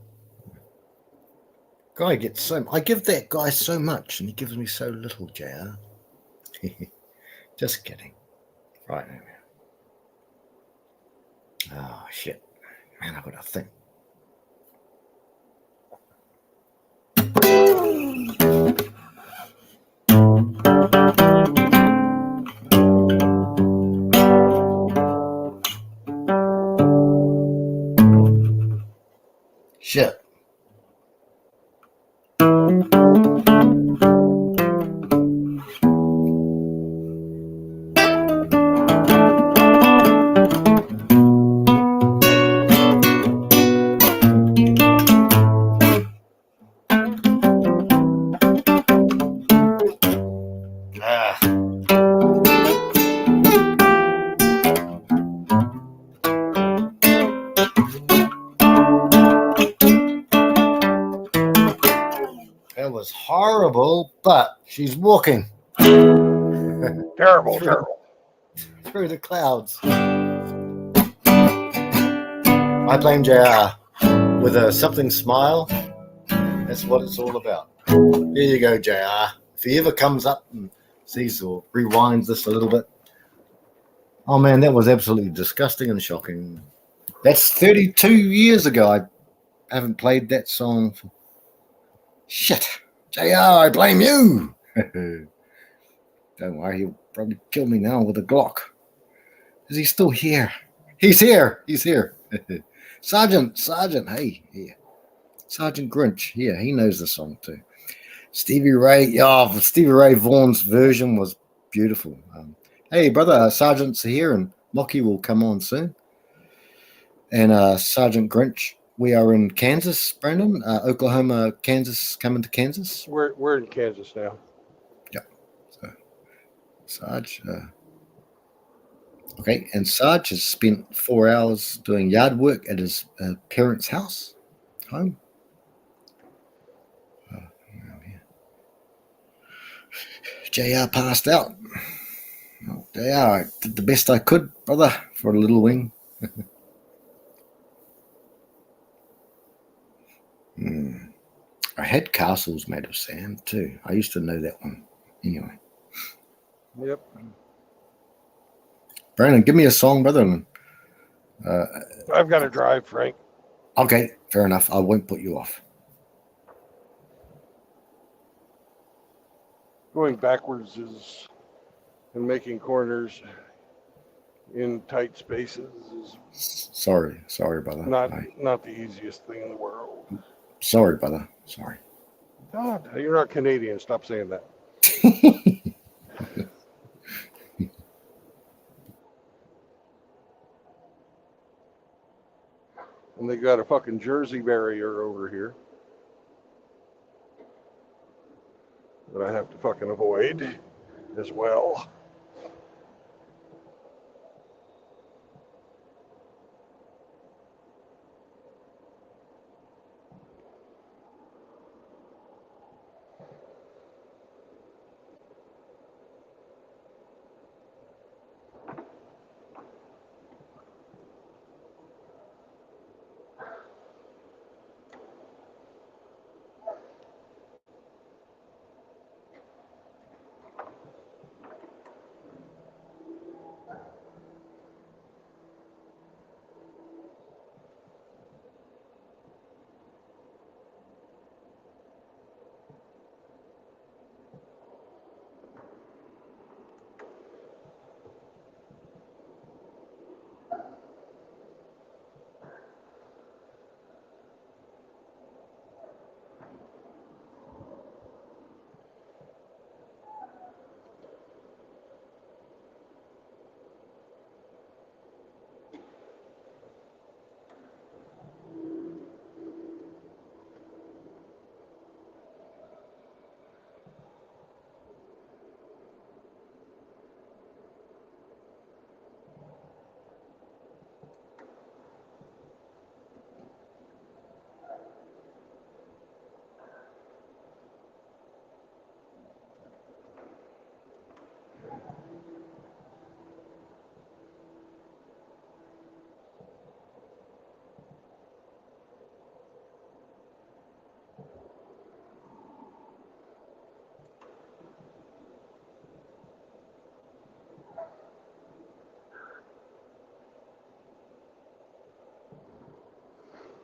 Guy gets so. I give that guy so much, and he gives me so little, JR. Just kidding. Right. Oh, shit. Man, I've got to think. Shit. That was horrible, but she's walking. Terrible, terrible. Through the clouds. I blame JR with a something smile. That's what it's all about. There you go, JR. If he ever comes up and sees or rewinds this a little bit. Oh man, that was absolutely disgusting and shocking. That's 32 years ago. I haven't played that song. Shit. JR, I blame you. Don't worry, he'll probably kill me now with a Glock. Is he still here? He's here. He's here. Sergeant, hey, here. Sergeant Grinch, here. He knows the song too. Stevie Ray Vaughan's version was beautiful. Hey, brother, Sergeant's here, and Mocky will come on soon. And Sergeant Grinch, we are in Kansas, Brandon. Oklahoma, Kansas, coming to Kansas. We're in Kansas now. Yeah. So, Sarge. Okay, and Sarge has spent 4 hours doing yard work at his parents' house, home. JR passed out. Yeah, I did the best I could, brother, for a little wing. I had castles made of sand too. I used to know that one. Anyway, Yep. Brandon, give me a song, brother. I've got to drive, Frank. Okay, fair enough. I won't put you off. Going backwards is and making corners in tight spaces is Sorry, brother. not the easiest thing in the world. Sorry, brother. Sorry. God, you're not Canadian. Stop saying that. And they got a fucking Jersey barrier over here that I have to fucking avoid as well.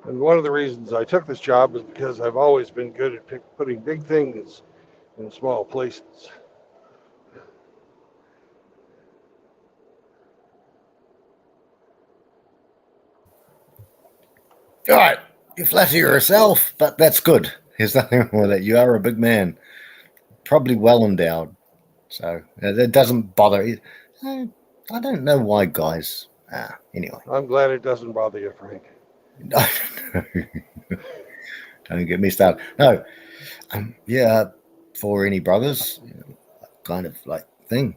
And one of the reasons I took this job is because I've always been good at putting big things in small places. All right, you flatter yourself, but that's good. There's nothing wrong with it. You are a big man, probably well endowed, so it doesn't bother. I don't know why guys. Anyway, I'm glad it doesn't bother you, Frank. Don't get me started. No, yeah, for any brothers, kind of like thing.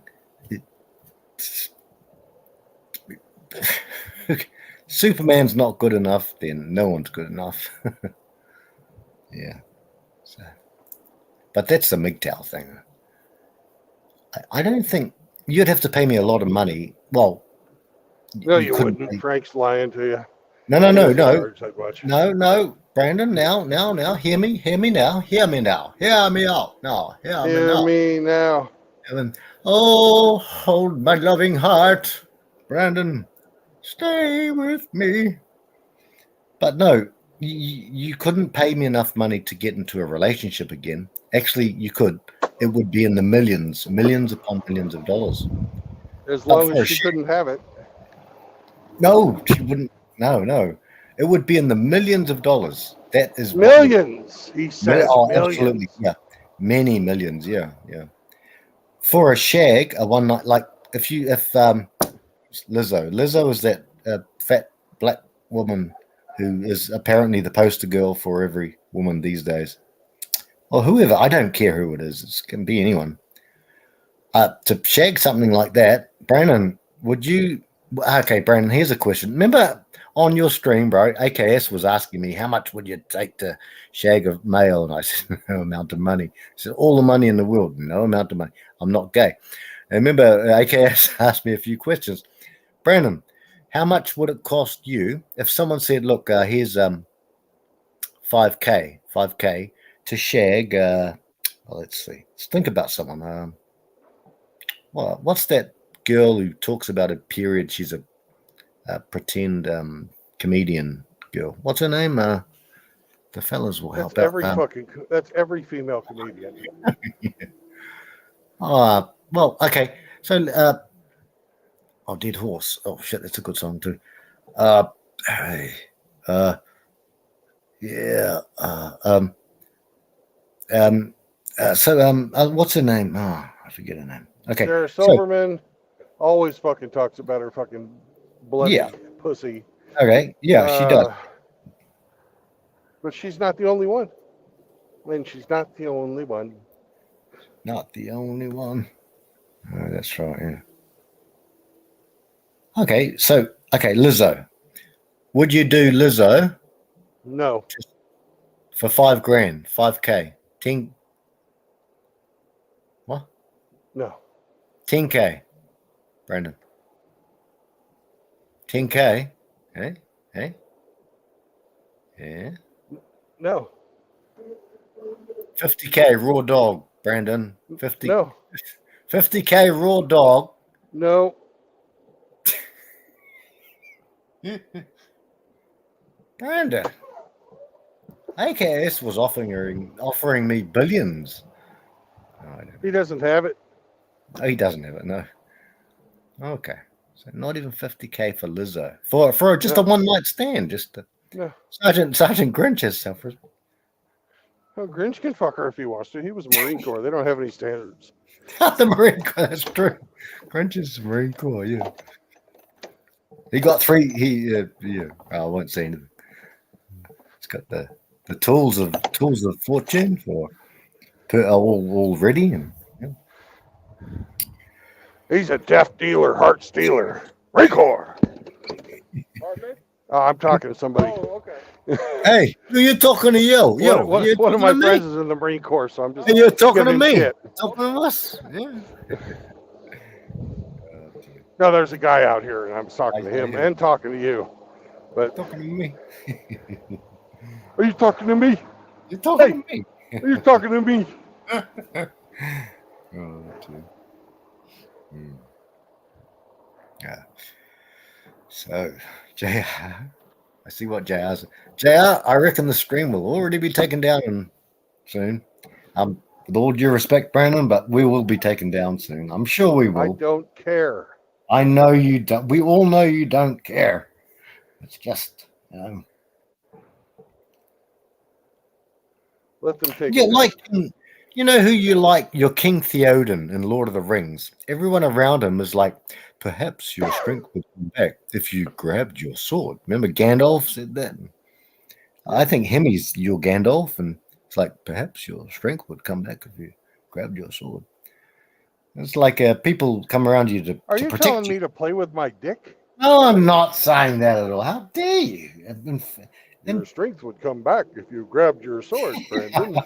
Superman's not good enough, then no one's good enough. Yeah. So, but that's the MGTOW thing. I don't think you'd have to pay me a lot of money. Well, No, you couldn't wouldn't. pay- Frank's lying to you. No, He doesn't charge that much. no, Brandon. Now, hear me now. Hear me out. Now, Hear me now. And, oh, hold my loving heart, Brandon. Stay with me. But no, you couldn't pay me enough money to get into a relationship again. Actually, you could. It would be in the millions upon millions of dollars. As long as she couldn't have it. No, she wouldn't. No. It would be in the millions of dollars. That is Millions. He says millions. Absolutely. Yeah. Many millions. Yeah. For a shag, a one night, like if Lizzo is that fat black woman who is apparently the poster girl for every woman these days. Or whoever, I don't care who it is. It can be anyone. To shag something like that, Brandon, would you? Okay, Brandon, here's a question. Remember on your stream, bro, AKS was asking me how much would you take to shag a male, and I said no amount of money. He said all the money in the world, no amount of money. I'm not gay, And remember, AKS asked me a few questions. Brandon, how much would it cost you if someone said, "Look, here's 5K to shag"? Well, let's see. Let's think about someone. Well, what's that girl who talks about a period? She's a pretend comedian girl. What's her name? The fellas will help out. That's every female comedian. Well, okay. So, Dead Horse. Oh shit, that's a good song too. Hey, yeah. What's her name? Oh, I forget her name. Okay. Sarah Silverman always fucking talks about her fucking bloody pussy. Okay. Yeah, she does. But she's not the only one. And she's not the only one. Not the only one. Oh, that's right. Yeah. Okay. So, Lizzo. Would you do Lizzo? No. Just for $5,000, 5K, 10. What? No. 10K, Brandon. 10K. Hey. Yeah. No. 50K raw dog, Brandon. 50. No. 50K raw dog. No. Brandon. AKS was offering me billions. He doesn't have it. Oh, he doesn't have it, no. Okay. So not even 50K for Lizzo. For just a one night stand, just Sergeant Grinch has suffered. Oh, Grinch can fuck her if he wants to. He was Marine Corps. They don't have any standards. The Marine Corps, that's true. Grinch is Marine Corps, yeah. He got 3. I won't say anything. He's got the tools of fortune all ready, and he's a death dealer, heart stealer. Marine Corps. I'm talking to somebody. Oh, okay. Hey, who you talking to? Yo, one of my friends is in the Marine Corps, so I'm just. Hey, you're talking to me. Shit. Talking to us. Yeah. No, there's a guy out here, and I'm talking to him and talking to you. But talking to me. Are you talking to me? You're talking to me. Are you talking to me? Oh, dear. Yeah. So, JR, I see what JR's. JR, I reckon the stream will already be taken down soon. With all due respect, Brandon, but we will be taken down soon. I'm sure we will. I don't care. I know you don't. We all know you don't care. It's just, let them take. Yeah, like you know who you like? Your King Theoden in Lord of the Rings. Everyone around him is like, perhaps your strength would come back if you grabbed your sword. Remember Gandalf said that? I think Hemi's your Gandalf, and it's like, perhaps your strength would come back if you grabbed your sword. It's like people come around you to Are you protect telling you. me to play with my dick? No, I'm not saying that at all. How dare you? Your strength would come back if you grabbed your sword, Brandon.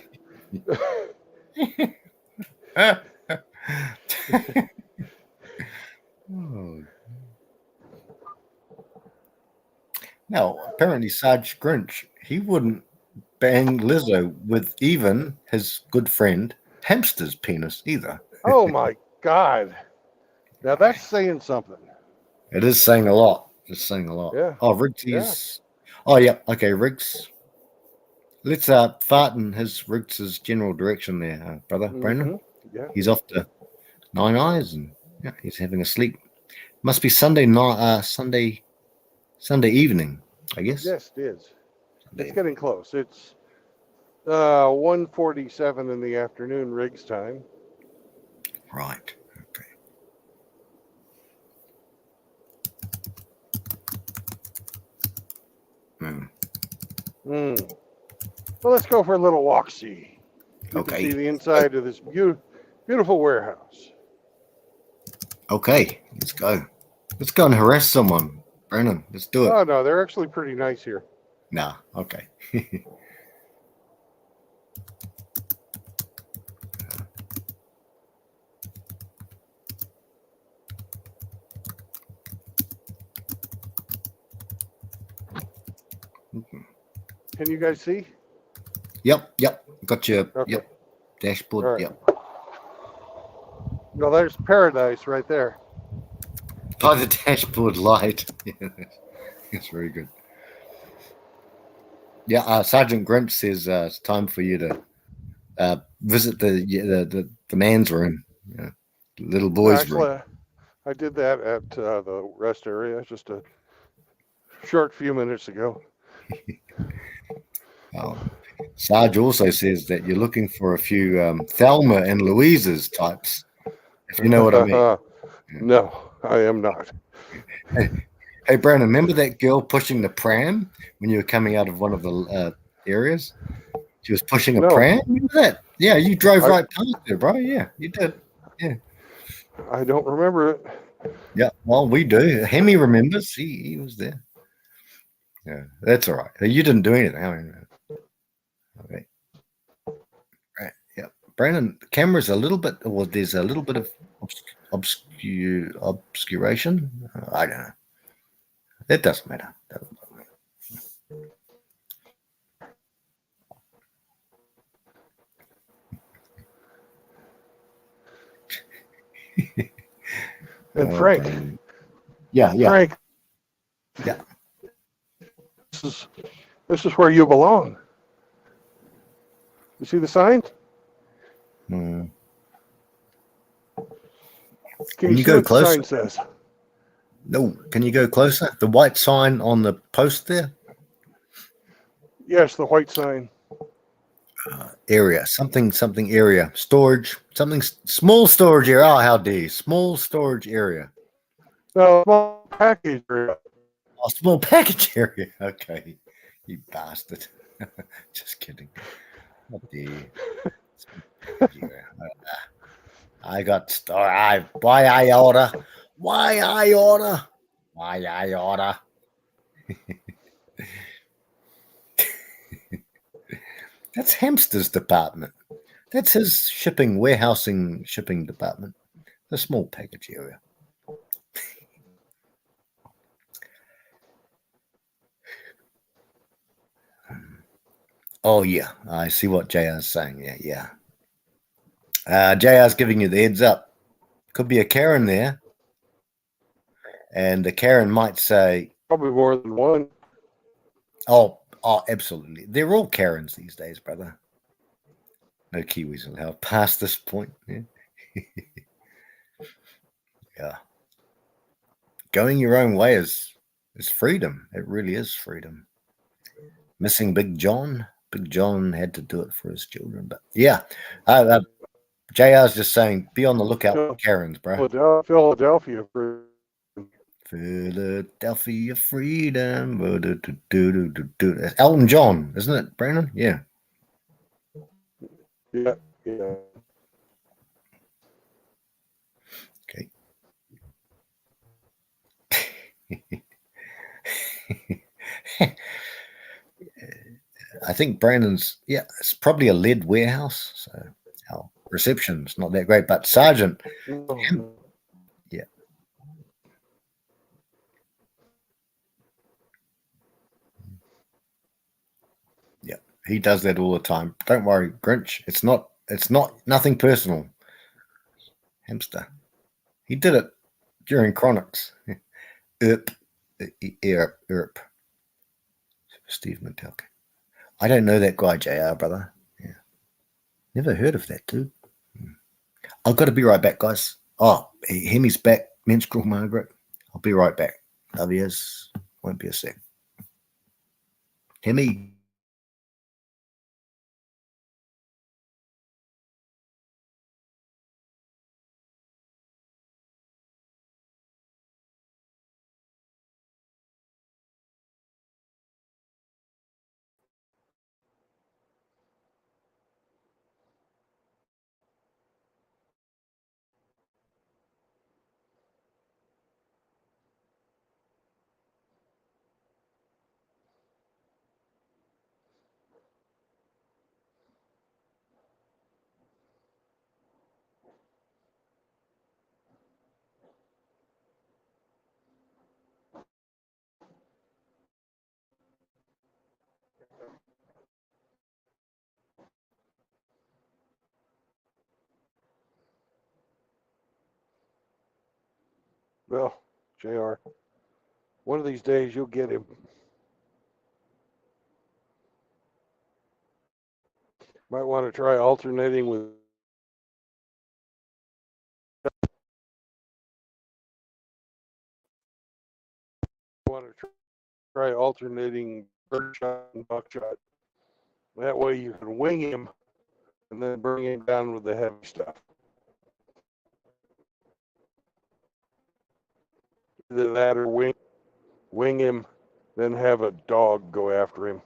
Now, apparently, Sarge Grinch, he wouldn't bang Lizzo with even his good friend Hamster's penis either. Oh my God! Now that's saying something. It is saying a lot. It's saying a lot. Yeah. Oh, Riggs is. Yeah. Oh, yeah. Okay, Riggs. Let's fart in Riggs's general direction there, brother Brandon. Yeah. He's off to Nine Eyes, and he's having a sleep. Must be Sunday night. Sunday evening, I guess. Yes, it is. It's getting close. It's 1:47 in the afternoon, Riggs time. Right. Okay. Well, let's go for a little walk-see. You Okay. can see the inside of this beautiful warehouse. Okay, let's go. Let's go and harass someone, Brandon. Let's do it. Oh no, they're actually pretty nice here. Nah. Okay. Can you guys see? Yep. Got your Okay. yep dashboard. All right. Yep. Well, there's paradise right there. By the dashboard light. Yeah, that's very good. Yeah, Sergeant Grinch says it's time for you to visit the man's room, little boy's room. Actually, I did that at the rest area just a short few minutes ago. Sarge also says that you're looking for a few Thelma and Louise's types, if you know what I mean. No, I am not. Hey, Brandon, remember that girl pushing the pram when you were coming out of one of the areas? She was pushing a No. pram. Remember that? Yeah, you drove I- right past her, bro. Yeah, you did. Yeah. I don't remember it. Yeah, well, we do. Hemi remembers. He was there. Yeah, that's all right. You didn't do anything. Okay. Right. Yeah. Brandon, the camera's a little bit, well, there's a little bit of obscuration. I don't know. It doesn't matter. And Frank. Brandon. Yeah. Frank. Yeah. This is where you belong. You see the sign? Hmm. Can you see go what the closer? sign says? No, can you go closer? The white sign on the post there? Yes, the white sign. Area, something area, storage, something small storage area. Oh, how dare you? Small storage area. No, small package area. Oh, small package area. Okay, you bastard. Just kidding. How dare you? I got store. Why I order? That's Hamster's department. That's his warehousing shipping department. The small package area. Oh yeah, I see what JR's saying. Yeah. JR's giving you the heads up. Could be a Karen there, and the Karen might say, Probably more than one. "Oh, absolutely. They're all Karens these days, brother. No Kiwis allowed past this point." Yeah. Yeah. Going your own way is freedom. It really is freedom. Missing Big John. Big John had to do it for his children, but yeah. JR's just saying, be on the lookout for Karens, bro. Philadelphia. Philadelphia freedom. That's Elton John, isn't it, Brandon? Yeah. Yeah. Okay. I think Brandon's, it's probably a lead warehouse, so our reception's not that great, but Sergeant, yeah. Yeah, he does that all the time. Don't worry, Grinch. It's not nothing personal. Hamster. He did it during Chronics. Erp. Steve Metallica. I don't know that guy, JR, brother. Yeah. Never heard of that dude. I've got to be right back, guys. Oh, Hemi's back. Minstrel Margaret. I'll be right back. Love yous. Won't be a sec. Hemi. Well, JR, one of these days you'll get him. Might want to try alternating with want to try alternating birdshot and buckshot. That way you can wing him and then bring him down with the heavy stuff. Either that or wing him, then have a dog go after him.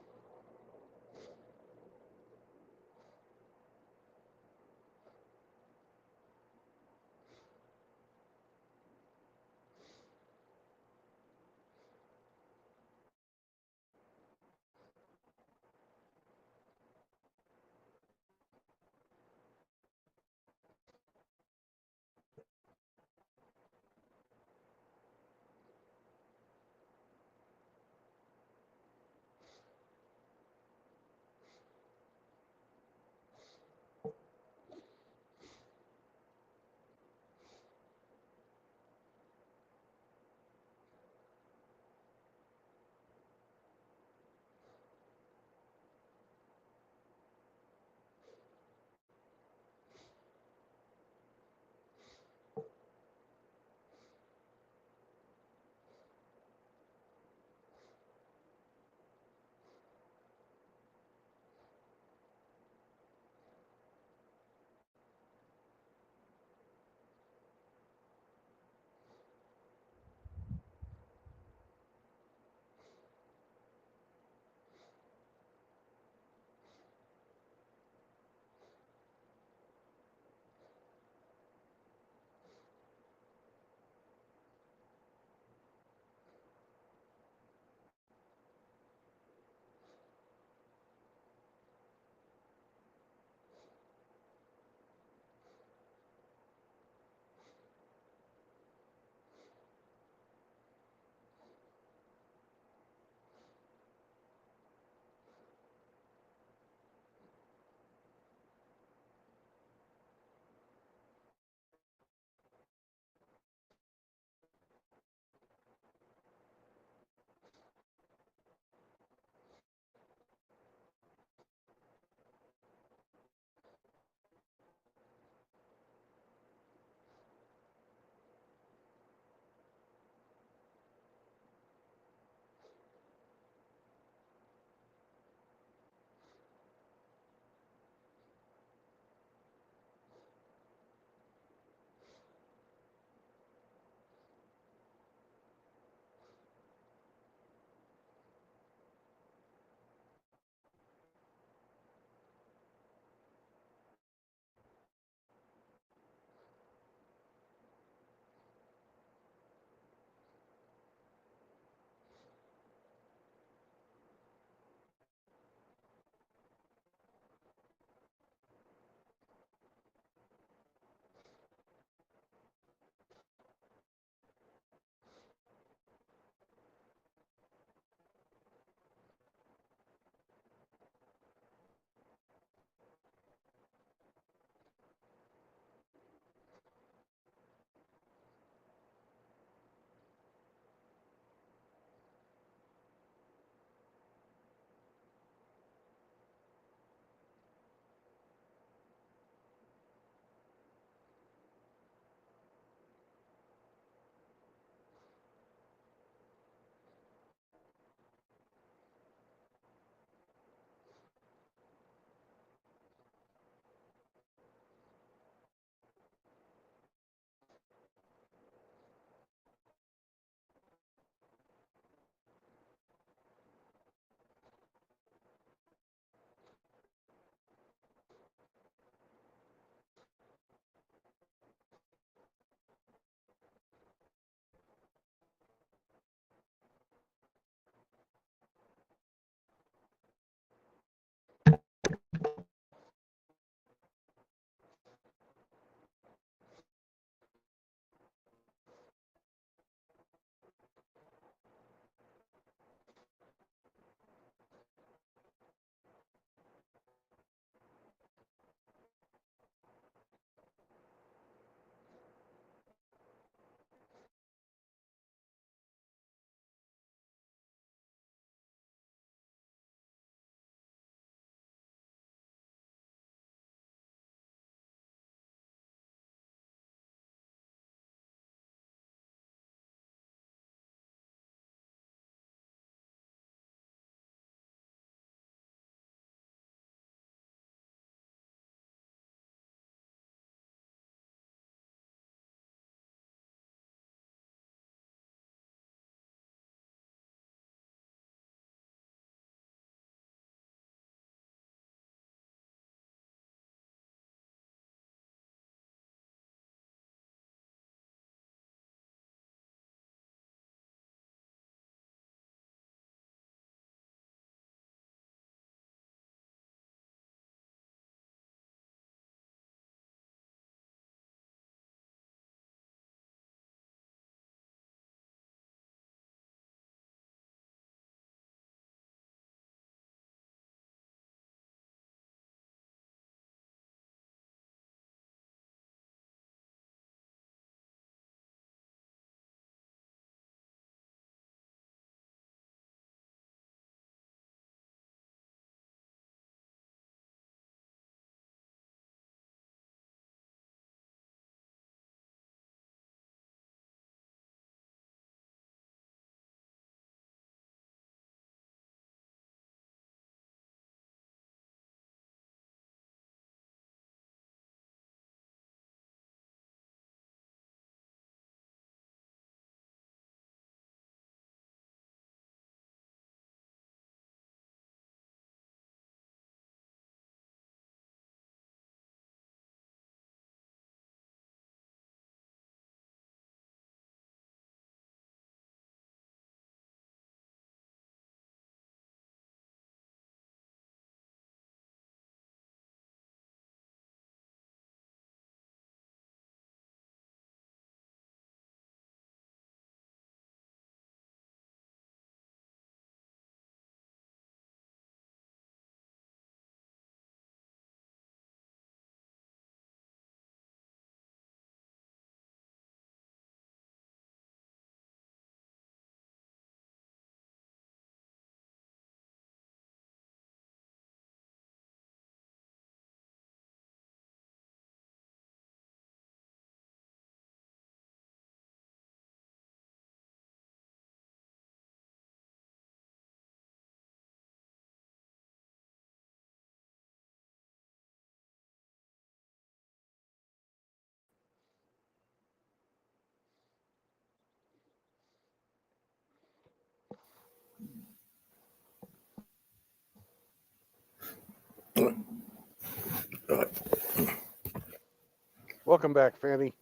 Welcome back, Fanny.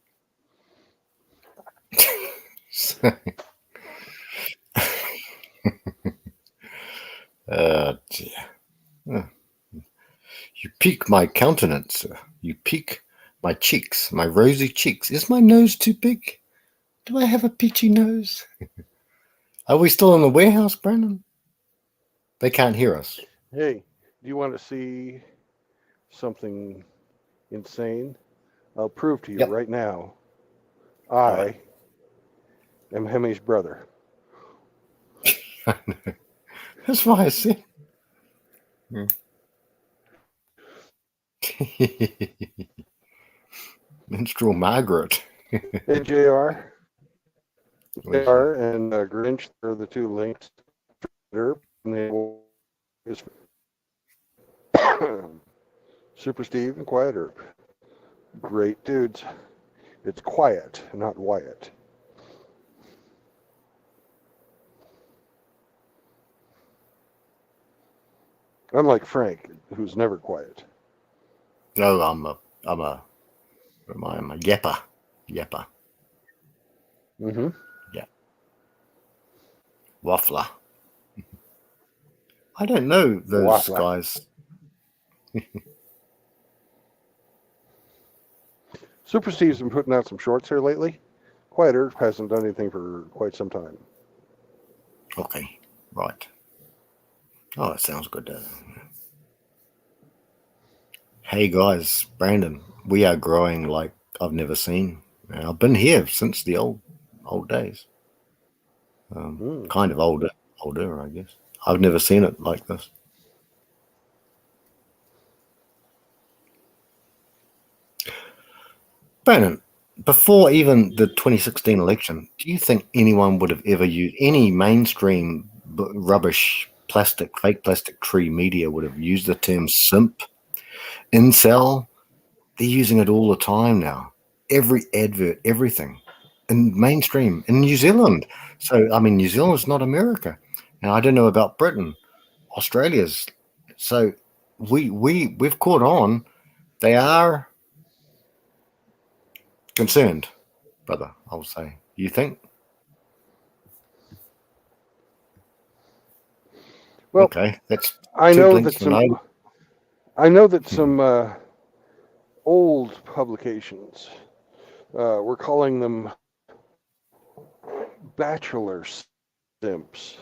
Dear. You pique my countenance, sir. You pique my cheeks, my rosy cheeks. Is my nose too big? Do I have a peachy nose? Are we still in the warehouse, Brandon? They can't hear us. Hey, do you want to see something insane? I'll prove to you Yep. right now. All I right. am Hemi's brother. That's why I said. Minstrel Margaret. Hey, JR. JR and Grinch are the two links. And they will Super Steve and Quiet Herb. Great dudes. It's quiet, not Wyatt. Unlike Frank, who's never quiet. No, I'm a yapper. Yapper. Mm-hmm. Yeah. Waffler. I don't know those Waffler. guys. Super Steve's been putting out some shorts here lately. Quiet Earth hasn't done anything for quite some time. Okay, right. Oh, that sounds good. Hey guys, Brandon, we are growing like I've never seen. I've been here since the old days. Kind of older, I guess. I've never seen it like this. Brandon, before even the 2016 election, do you think anyone would have ever used any mainstream rubbish, fake plastic tree media would have used the term simp, incel? They're using it all the time now. Every advert, everything, in mainstream in New Zealand. So I mean, New Zealand's not America, and I don't know about Britain, Australia's. So we've caught on. They are concerned, brother. I'll say. You think? Well, okay, that's I two know blinks that for some. no. I know that some old publications were calling them bachelor simps.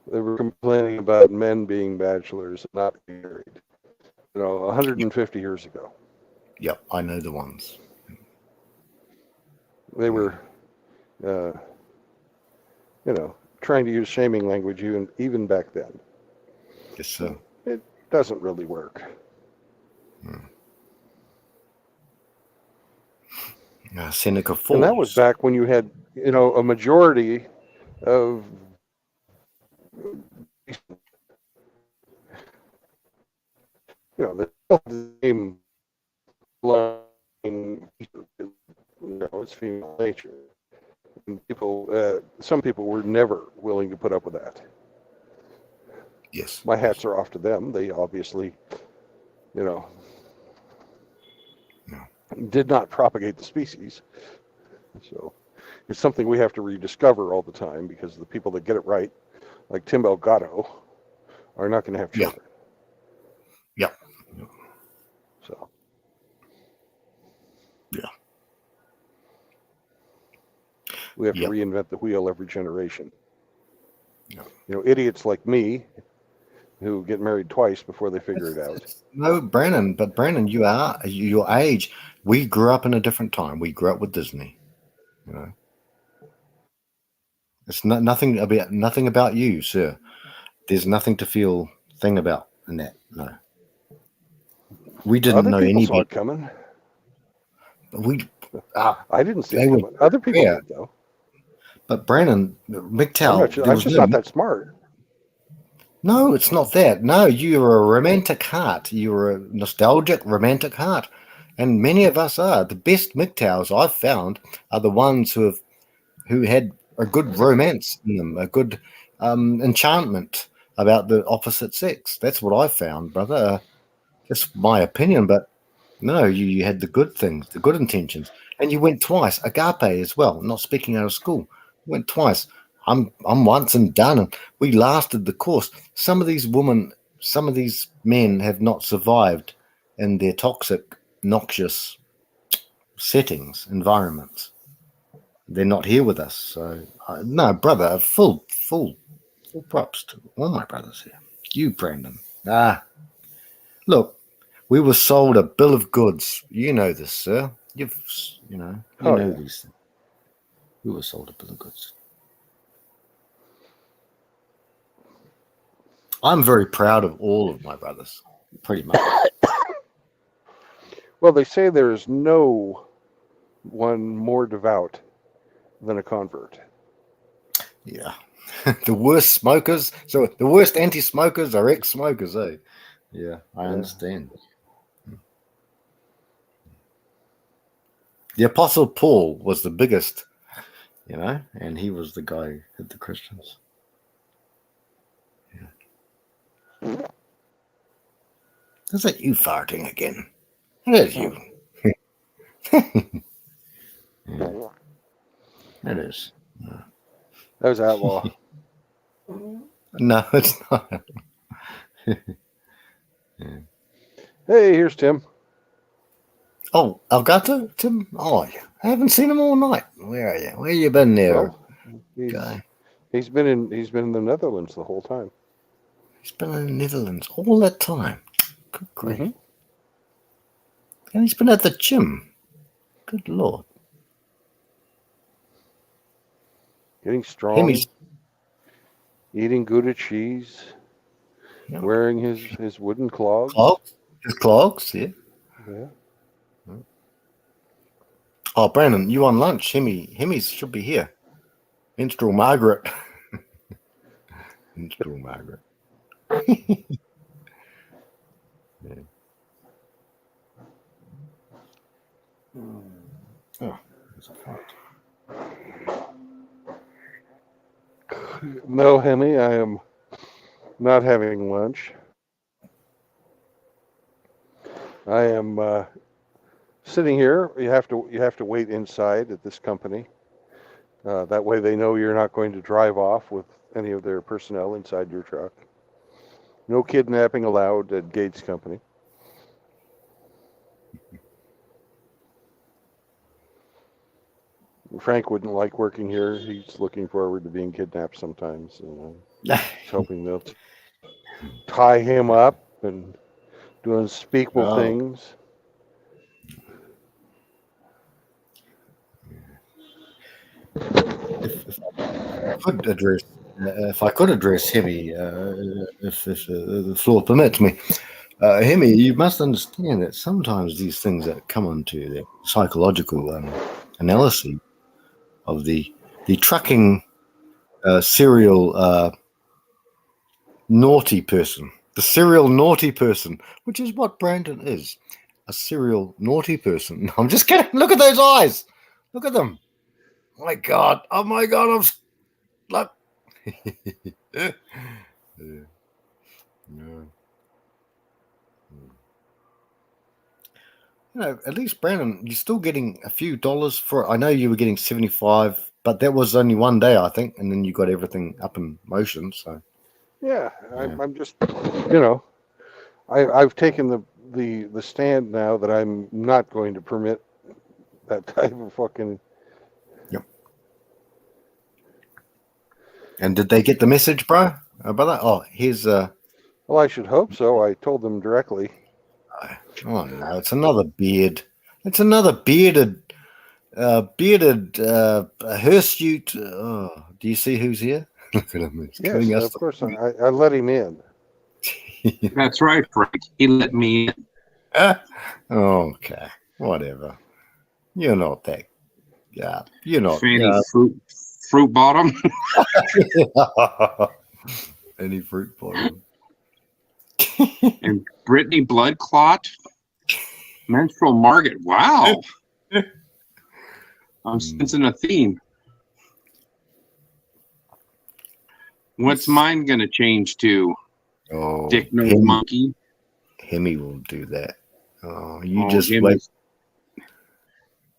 They were complaining about men being bachelors and not being married. 150 years ago. Yep, I know the ones. They were, trying to use shaming language even back then. Yes, sir. It doesn't really work. Seneca Falls. And that was back when you had, a majority of the same line, it's female nature. And some people were never willing to put up with that. Yes. My hats are off to them. They obviously, did not propagate the species. So it's something we have to rediscover all the time because the people that get it right, like Tim Elgato, are not going to have children. Yeah. So. Yeah. We have to reinvent the wheel every generation. Yeah. Idiots like me who get married twice before they figure it out. No, Brandon, your age. We grew up in a different time. We grew up with Disney. It's nothing about you, sir. There's nothing to feel thing about in that. No. We didn't know people anybody. saw it coming. I didn't see it coming. Other people did, though. But Brandon, MGTOW, I'm not sure. I'm just not that smart. No, it's not that. No, you're a romantic heart. You're a nostalgic, romantic heart. And many of us are. The best MGTOWs I've found are the ones who had a good romance in them, a good enchantment about the opposite sex. That's what I found, brother. just my opinion, but no, you had the good things, the good intentions, and you went twice. Agape as well. Not speaking out of school, went twice. I'm once and done, and we lasted the course. Some of these women, some of these men have not survived in their toxic, noxious settings, environments. They're not here with us. So no, brother, full props to all my brothers here. You, Brandon. Look, we were sold a bill of goods. You know this, sir. You know these things. We were sold a bill of goods. I'm very proud of all of my brothers, pretty much. Well, they say there is no one more devout than a convert. Yeah. The worst smokers, so the worst anti-smokers are ex-smokers, eh? Yeah, I understand. The Apostle Paul was the biggest, and he was the guy who hit the Christians. Yeah. Is that you farting again? It is you. Yeah. It is. That was Outlaw. No, it's not. Yeah. Hey, here's Tim. Oh, Elgato? Tim? Oh, I haven't seen him all night. Where are you? Where you been there, guy? He's been in the Netherlands the whole time. He's been in the Netherlands all that time. Good grief. And he's been at the gym. Good Lord. Getting strong. Eating Gouda cheese. Yep. Wearing his wooden clogs. His clogs, yeah. Yeah. Oh, Brandon, you on lunch? Hemi should be here. Minstrel Margaret. Minstrel Margaret. Yeah. Oh, there's a fight. No, Hemi, I am not having lunch. I am sitting here. You have to wait inside at this company. That way they know you're not going to drive off with any of their personnel inside your truck. No kidnapping allowed at Gates Company. Frank wouldn't like working here. He's looking forward to being kidnapped sometimes. He's hoping they'll tie him up and do unspeakable things. If I could address Hemi, if the floor permits me, Hemi, you must understand that sometimes these things that come onto the psychological analysis of the trucking serial naughty person, the serial naughty person, which is what Brandon is, a serial naughty person. I'm just kidding. Look at those eyes. Look at them. Oh my God. I'm look. Yeah. At least Brandon, you're still getting a few dollars for it. I know you were getting 75, but that was only one day, I think, and then you got everything up in motion. So yeah. I'm just, I've taken the stand now that I'm not going to permit that type of fucking. Yep. And did they get the message, bro? Brother? Oh, here's Well, I should hope so. I told them directly. Oh no, it's another beard. It's another bearded hirsute. Oh, do you see who's here? Look at him. He's yes, of course. I let him in. That's right, Frank. He let me in. Okay, whatever. You're not that. Yeah, you're not. Fanny fruit bottom. Any fruit bottom. And Brittany Blood Clot. Menstrual Margaret. Wow. I'm sensing a theme. What's mine going to change to? Oh, Dick Nose Monkey. Hemi will do that. Oh, you Oh, just wait. Hemi's,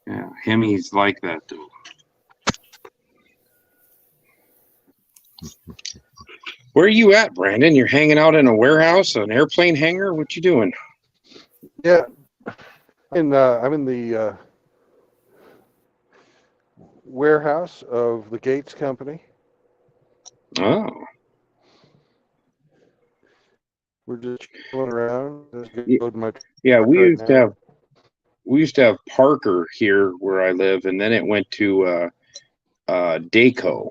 yeah, Hemi's like that though. Where are you at, Brandon? You're hanging out in a warehouse, an airplane hangar? What you doing? Yeah, I'm in the warehouse of the Gates Company. Oh, We're just chilling around. Just Ye- loading my yeah. truck We right used to now. have Parker here where I live, and then it went to Daco.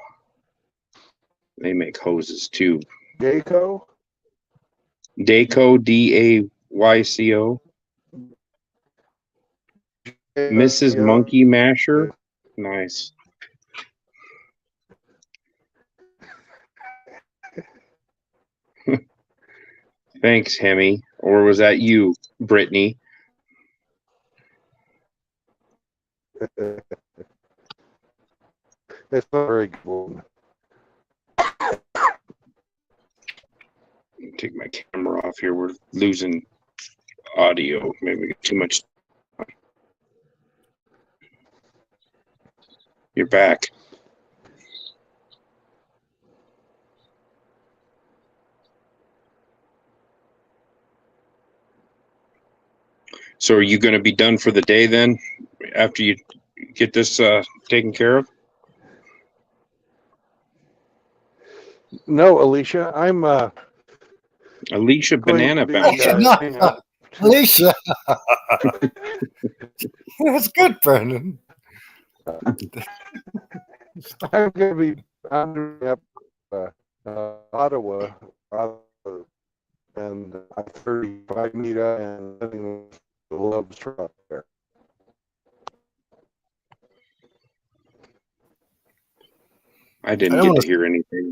They make hoses too. Geico. Daco, Dayco. Mrs. Monkey Masher. Nice. Thanks, Hemi. Or was that you, Brittany? It's not very good. Take my camera off here. We're losing audio. Maybe we get too much. You're back. So are you going to be done for the day then after you get this taken care of? No, Alicia, I'm Alicia going Banana to be Bouncer. No, hang on. Alicia. That's good, Brandon. I'm going to be bounding up Ottawa, and I-35 meetup and letting the loves truck there. I didn't I don't get want to hear anything.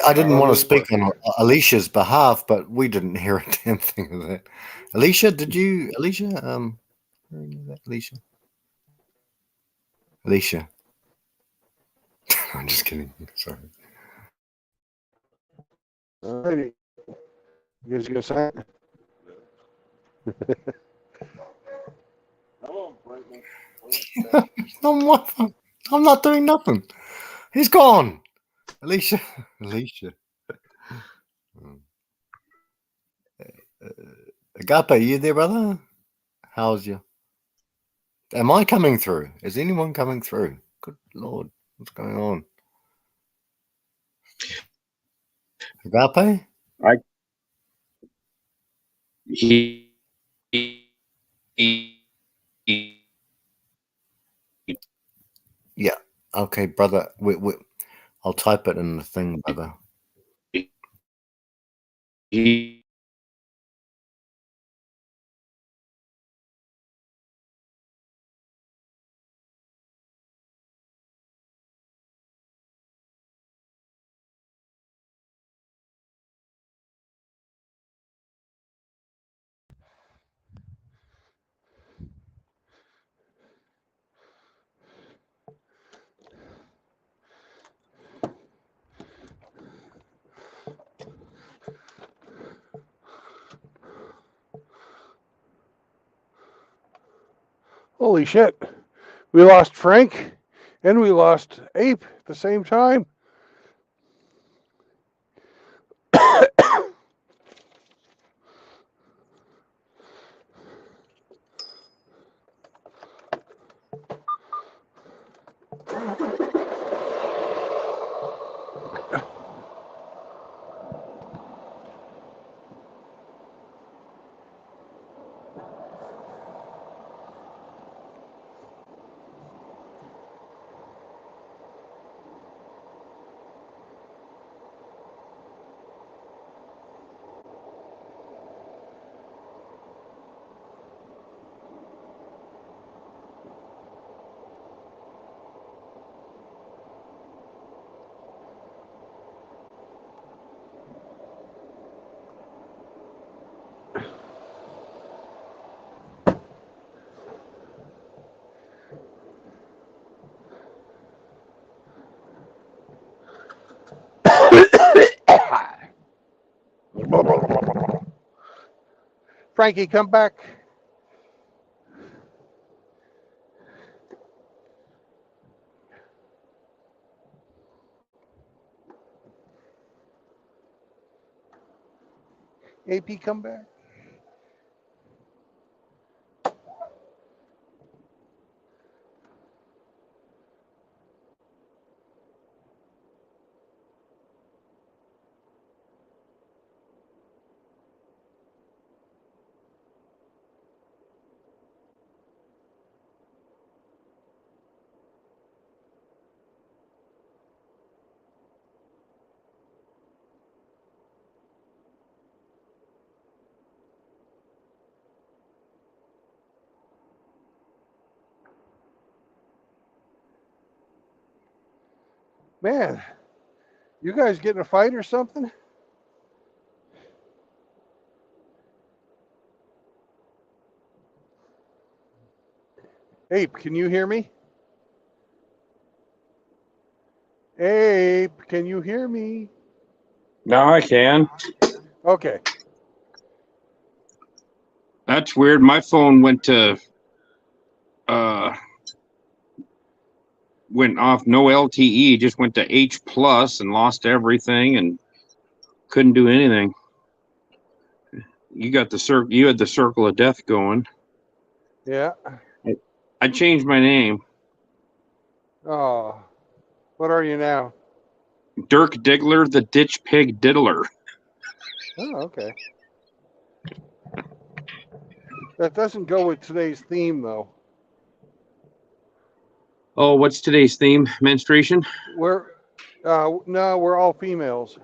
I didn't want to speak on Alicia's behalf, but we didn't hear a damn thing of that. Alicia, did you? Alicia, where are you at, Alicia? Alicia. I'm just kidding. Sorry. Alrighty. You guys gonna sign? I'm not doing nothing. He's gone. Alicia. Alicia. Agape, you there, brother? How's you? Am I coming through? Is anyone coming through? Good Lord, what's going on? Agape? Yeah. Okay, brother. I'll type it in the thing, brother. He Holy shit! We lost Frank, and we lost Ape at the same time. Frankie, come back. AP, come back. Man, you guys getting a fight or something? Ape, can you hear me? Ape, can you hear me? Now I can. Okay. That's weird. My phone went off no LTE, just went to H plus and lost everything and couldn't do anything. You got the circle. You had the circle of death going. Yeah. I changed my name. Oh, what are you now? Dirk Diggler, the Ditch Pig Diddler. Oh, okay. That doesn't go with today's theme, though. Oh, what's today's theme? Menstruation? No, we're all females.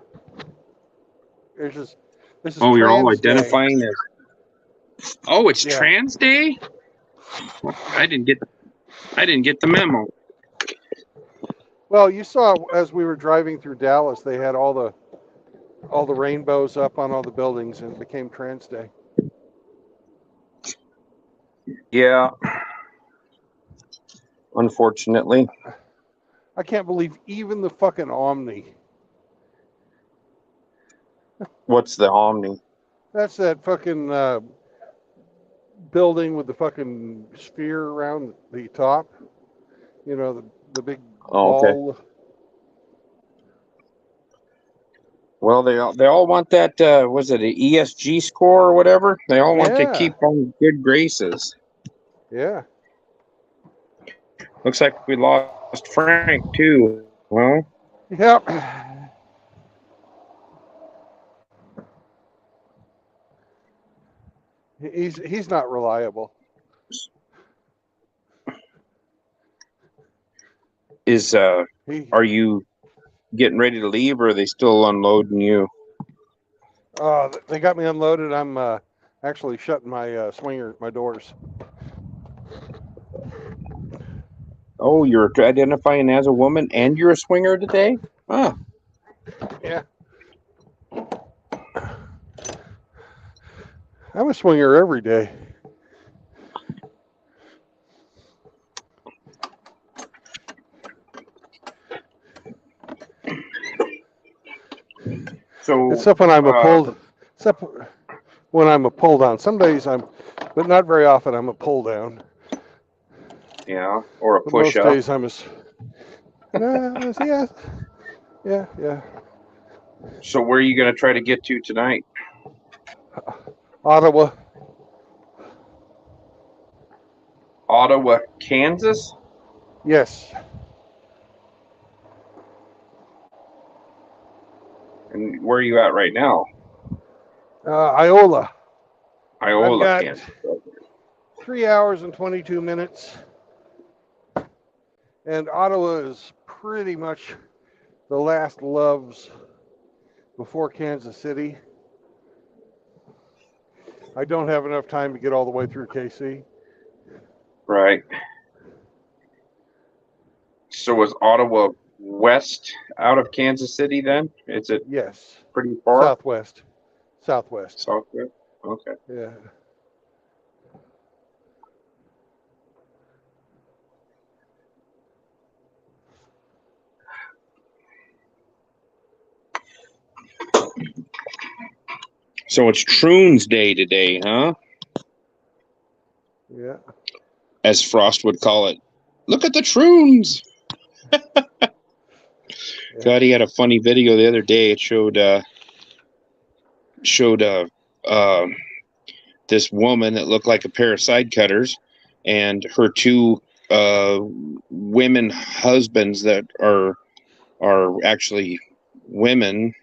This is Oh, you're all Trans Day. identifying as. Oh, it's Yeah. Trans Day. I didn't get the memo. Well, you saw as we were driving through Dallas, they had all the rainbows up on all the buildings, and it became Trans Day. Yeah. Unfortunately. I can't believe even the fucking Omni. What's the Omni? That's that fucking building with the fucking sphere around the top. You know, the big ball. Okay. Well, they all want that. Was it an ESG score or whatever? They all want to keep on good graces. Yeah. Looks like we lost Frank too. Well. Yep. He's not reliable. Are you getting ready to leave, or are they still unloading you? They got me unloaded. I'm actually shutting my my doors. Oh, you're identifying as a woman and you're a swinger today? Huh. Yeah. I'm a swinger every day. So except when I'm a pulled, except when I'm a pull down. Some days but not very often. I'm a pull down. Yeah, or a but push most up. days I'm yeah. So where are you going to try to get to tonight? Ottawa. Ottawa, Kansas? Yes. And where are you at right now? Iola. Iola, I've got Kansas. 3 hours and 22 minutes. And Ottawa is pretty much the last loves before Kansas City. I don't have enough time to get all the way through KC. Right. So is Ottawa west out of Kansas City then? Is it Yes. pretty far? Southwest. Southwest? Okay. Yeah. So it's Troon's Day today, huh? as Frost would call it. Look at the troons. God, he had a funny video the other day. It showed this woman that looked like a pair of side cutters, and her two women husbands that are actually women.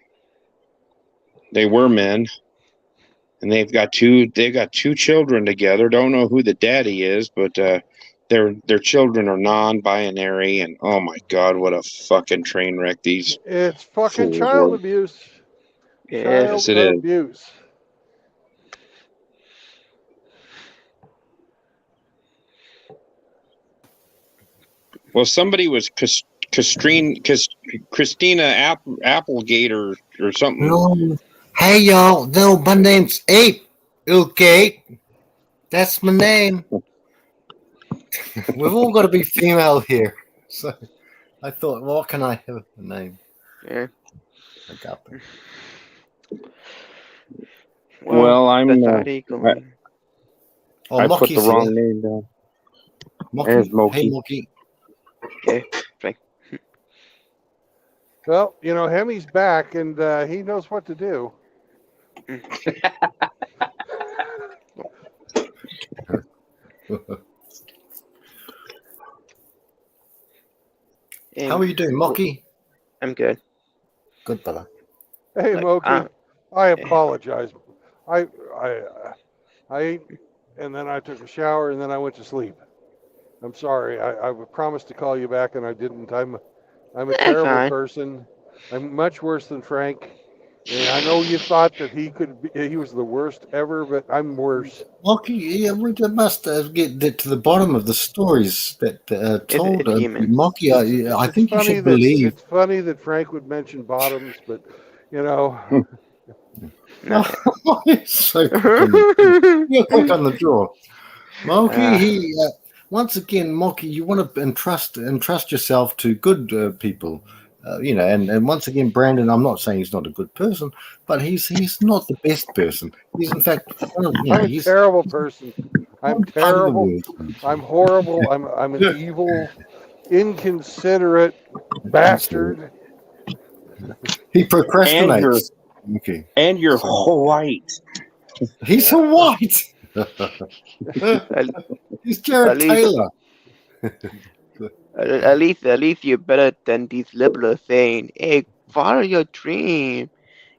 They were men, and they've got two children together. Don't know who the daddy is, but their children are non-binary, and oh my God, what a fucking train wreck these It's fucking fools child were. abuse. Yes, Child it is. abuse. Well, somebody was Christina Applegate or something. No. Hey, y'all. No, my name's Ape. Okay. That's my name. We've all got to be female here. So I thought, what can I have a name? Yeah. I got that. Well, I'm. Oh, I put the Monkey's wrong here. name down. Monkey? There's Moki. Hey, Monkey. Okay. Well, you know, Hemi's back, and he knows what to do. How are you doing, Monkey? I'm good. Good, fella. Hey, Moki, I apologize. I ate, and then I took a shower, and then I went to sleep. I'm sorry. I promised to call you back, and I didn't. I'm a terrible fine. person. I'm much worse than Frank. And I know you thought that he was the worst ever, but I'm worse. Monkey, yeah, we must get to the bottom of the stories that told. Monkey, I think you should believe. It's funny that Frank would mention bottoms, but you know. So quick you're quick on the draw. Monkey, once again, Monkey, you want to entrust yourself to good people. You know, and once again, Brandon, I'm not saying he's not a good person, but he's not the best person. He's in fact, I'm a terrible person. I'm terrible. I'm horrible. I'm an evil, inconsiderate bastard. He procrastinates. And you're white. He's a white. He's Jared Taylor. At least you're better than these liberals saying, "Hey, follow your dream,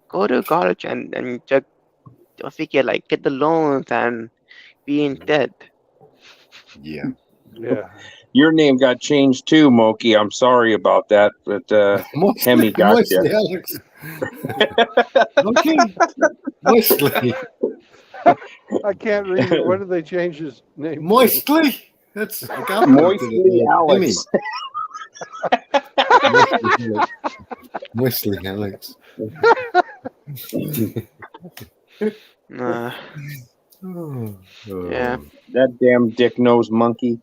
go to college and just get the loans and be in debt." Yeah. Yeah. Your name got changed too, Moki. I'm sorry about that, but Hemi got you. Alex. Okay. Moistly. I can't read it. What did they change his name? Moistly. That's Moistly Alex. Moistly Alex. Yeah. That damn dick nose monkey.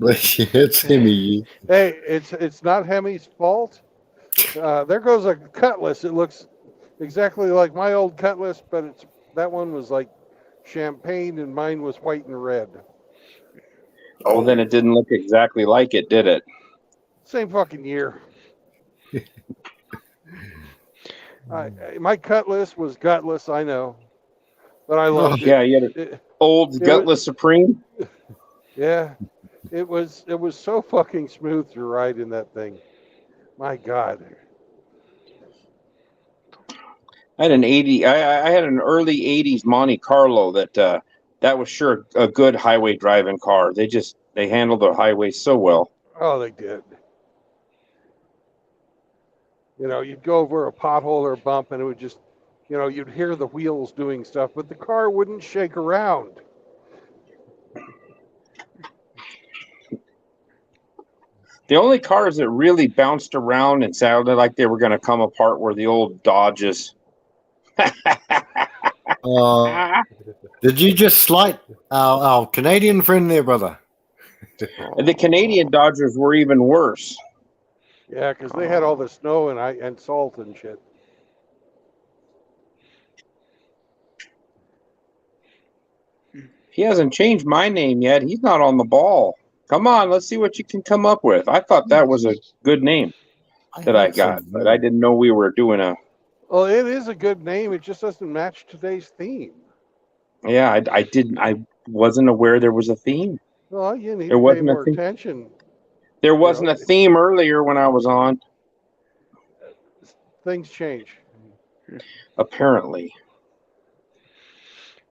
It's Hemi. Hey, it's not Hemi's fault. There goes a cutlass. It looks exactly like my old cutlass, but that one was like champagne and mine was white and red. Oh, then it didn't look exactly like it, did it? Same fucking year. My cutlass was gutless, I know, but I loved it. Yeah, you had old gutless Supreme. Yeah, it was so fucking smooth to ride in that thing. My God. I had an early '80s Monte Carlo that was sure a good highway driving car. They handled the highway so well. Oh, they did. You know, you'd go over a pothole or a bump, and it would just, you know, you'd hear the wheels doing stuff, but the car wouldn't shake around. The only cars that really bounced around and sounded like they were going to come apart were the old Dodges. Did you just slight our Canadian friend there, brother? The Canadian Dodgers were even worse. Yeah, because they had all the snow and salt and shit. He hasn't changed my name yet. He's not on the ball. Come on, let's see what you can come up with. I thought that was a good name that I had some got, but I didn't know we were doing a. Well, it is a good name. It just doesn't match today's theme. Yeah, I didn't. I wasn't aware there was a theme. Well, you need There to pay wasn't a more theme. attention. There wasn't a theme earlier when I was on. Things change. Apparently,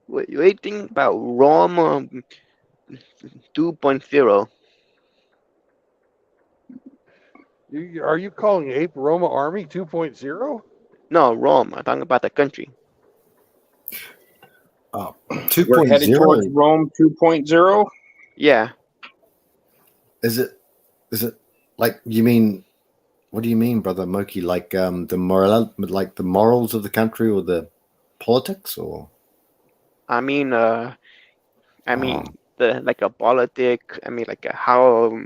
What do you think about Roma 2.0? Are you calling Ape Roma Army 2.0? No, Rome. I'm talking about the country. Oh, we're headed towards 2.0. Rome 2.0. Yeah. Is it like you mean? What do you mean, brother Moki? Like the morals of the country or the politics, or I mean, the like a politic. I mean, like how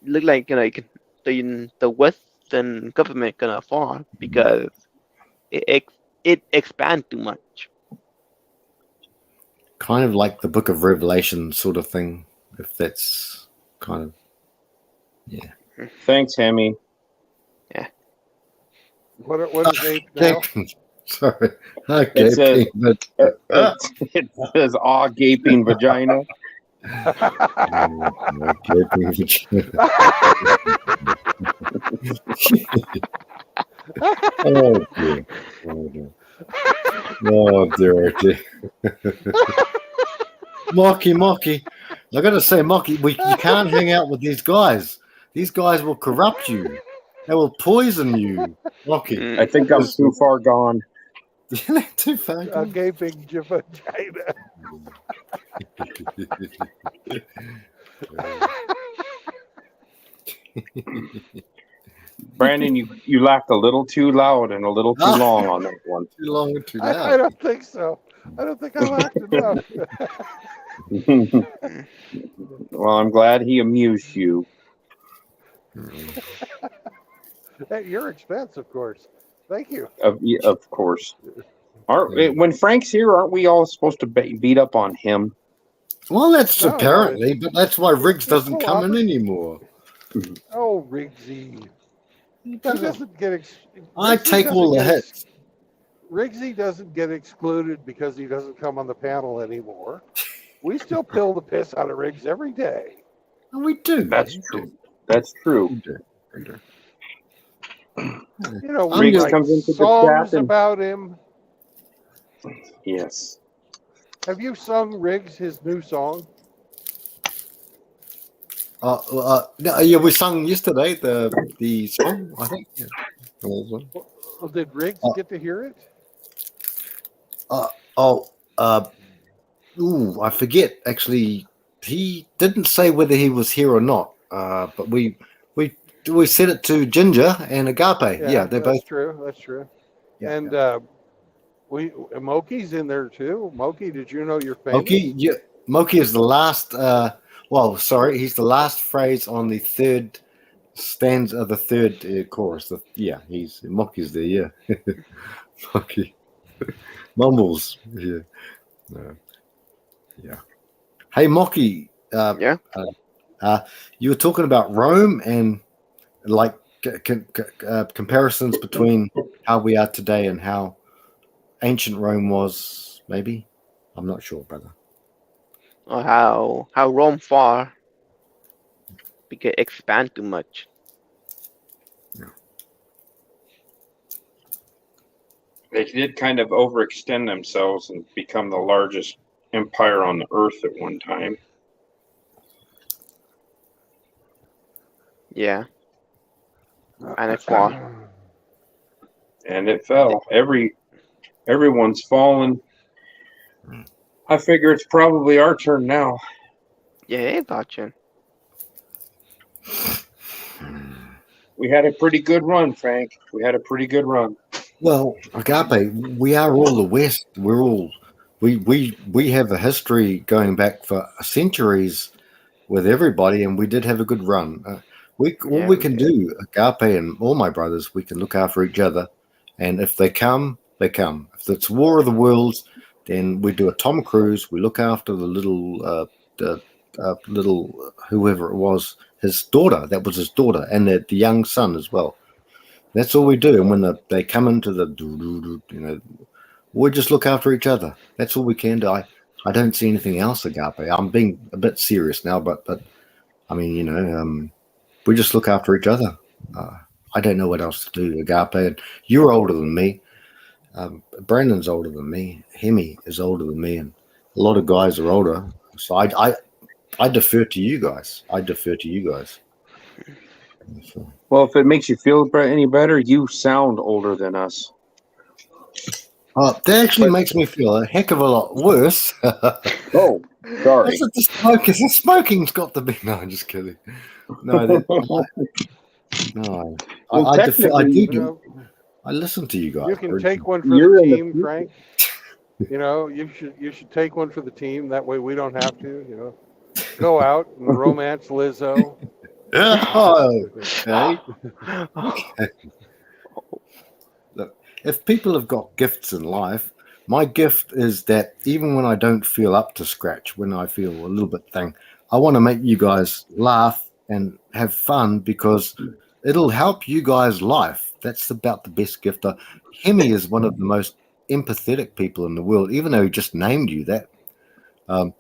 look like the Western government gonna fall because it expands too much. kind of like the Book of Revelation sort of thing? If that's kind of Thanks, Hemi. Yeah. What is Ape now? Sorry. Okay, It says, but it says aw gaping vagina. Oh dear. Oh dear. Oh dear. Mocky. I gotta say, Mocky, you can't hang out with these guys. These guys will corrupt you. They will poison you. Mocky. I think I'm too far gone. Too far A gone. gaping vagina. Brandon, you laughed a little too loud and a little too long on that one. Too long and too loud. I don't think so. I don't think I laughed enough. Well, I'm glad he amused you. At your expense, of course. Thank you. Of course. When Frank's here, aren't we all supposed to beat up on him? Well, that's No, apparently, but that's why Riggs it's doesn't come in cooperative. anymore. Oh, Riggsy. He doesn't get. I take all the hits. Riggsy doesn't get excluded because he doesn't come on the panel anymore. We still pill the piss out of Riggs every day. And we do. That's true. That's true. You know, we Riggs write comes into the songs chat and- about him. Yes. Have you sung Riggs his new song? Yeah, we sung yesterday the song, I think. Yeah. Well, did Riggs get to hear it? I forget. Actually, he didn't say whether he was here or not. But we sent it to Ginger and Agape. Yeah, they're both true. That's true. Yeah, and Moki's in there too. Moki, did you know you're famous? Moki is the last. He's the last phrase on the third stanza of the third chorus. Moki's there. Yeah, Moki mumbles. Yeah, yeah. Hey, Moki. You were talking about Rome and like comparisons between how we are today and how ancient Rome was. Maybe I'm not sure, brother. Or how Rome far because expand too much. They did kind of overextend themselves and become the largest empire on the earth at one time. Yeah. And it far. And it fell. Everyone's fallen. I figure it's probably our turn now. Yeah, it's our turn. We had a pretty good run, Frank. We had a pretty good run. Well, Agape, we are all the West. We're all we have a history going back for centuries with everybody, and we did have a good run. We can do, Agape and all my brothers, we can look after each other, and if they come, they come. If it's War of the Worlds, Then we do a Tom Cruise. We look after the little whoever it was, his daughter. That was his daughter, and the young son as well. That's all we do. And when they come into the, we just look after each other. That's all we can do. I don't see anything else, Agape. I'm being a bit serious now, but I mean, we just look after each other. I don't know what else to do, Agape. And you're older than me. Brandon's older than me. Hemi is older than me, and a lot of guys are older. So I defer to you guys. So. Well, if it makes you feel any better, you sound older than us. That actually makes me feel a heck of a lot worse. Oh, sorry. That's what the smokers. The smoking's got to be. No, I'm just kidding. No, no. Well, I technically, do. I listen to you guys. You can take one for the team, Frank. You should take one for the team. That way we don't have to. Go out and romance Lizzo. Oh, okay. Look, if people have got gifts in life, my gift is that even when I don't feel up to scratch, when I feel a little bit thing, I want to make you guys laugh and have fun because it'll help you guys' life. That's about the best gift. Hemi is one of the most empathetic people in the world, even though he just named you that.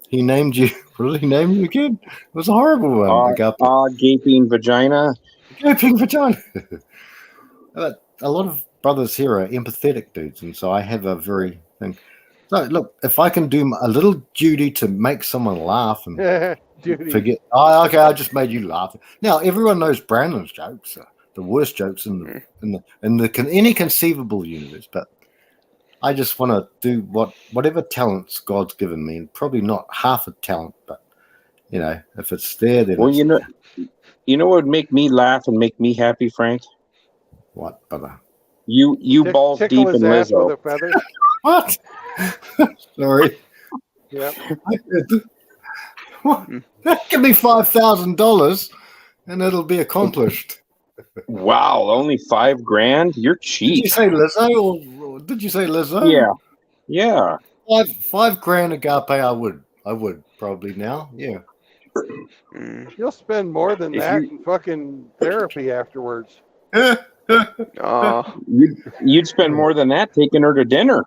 He named you. What did he name you again? It was a horrible one. Gaping vagina. Gaping vagina. A lot of brothers here are empathetic dudes, and so I have a very thing. So look, if I can do a little duty to make someone laugh and forget. Oh, okay, I just made you laugh. Now everyone knows Brandon's jokes, the worst jokes in any conceivable universe, but. I just want to do whatever talents God's given me, and probably not half a talent, but if it's there, then. Well, you know what would make me laugh and make me happy, Frank? What, brother? You balls deep in Lizzo. With a feather. What? Sorry. Yep. Give me $5,000, and it'll be accomplished. Wow, only $5,000? You're cheap. Did you say Lizzo? Or did you say Lizzo? Yeah. $5,000 Agape. I would probably now. Yeah. You'll spend more than that in fucking therapy afterwards. You'd spend more than that taking her to dinner.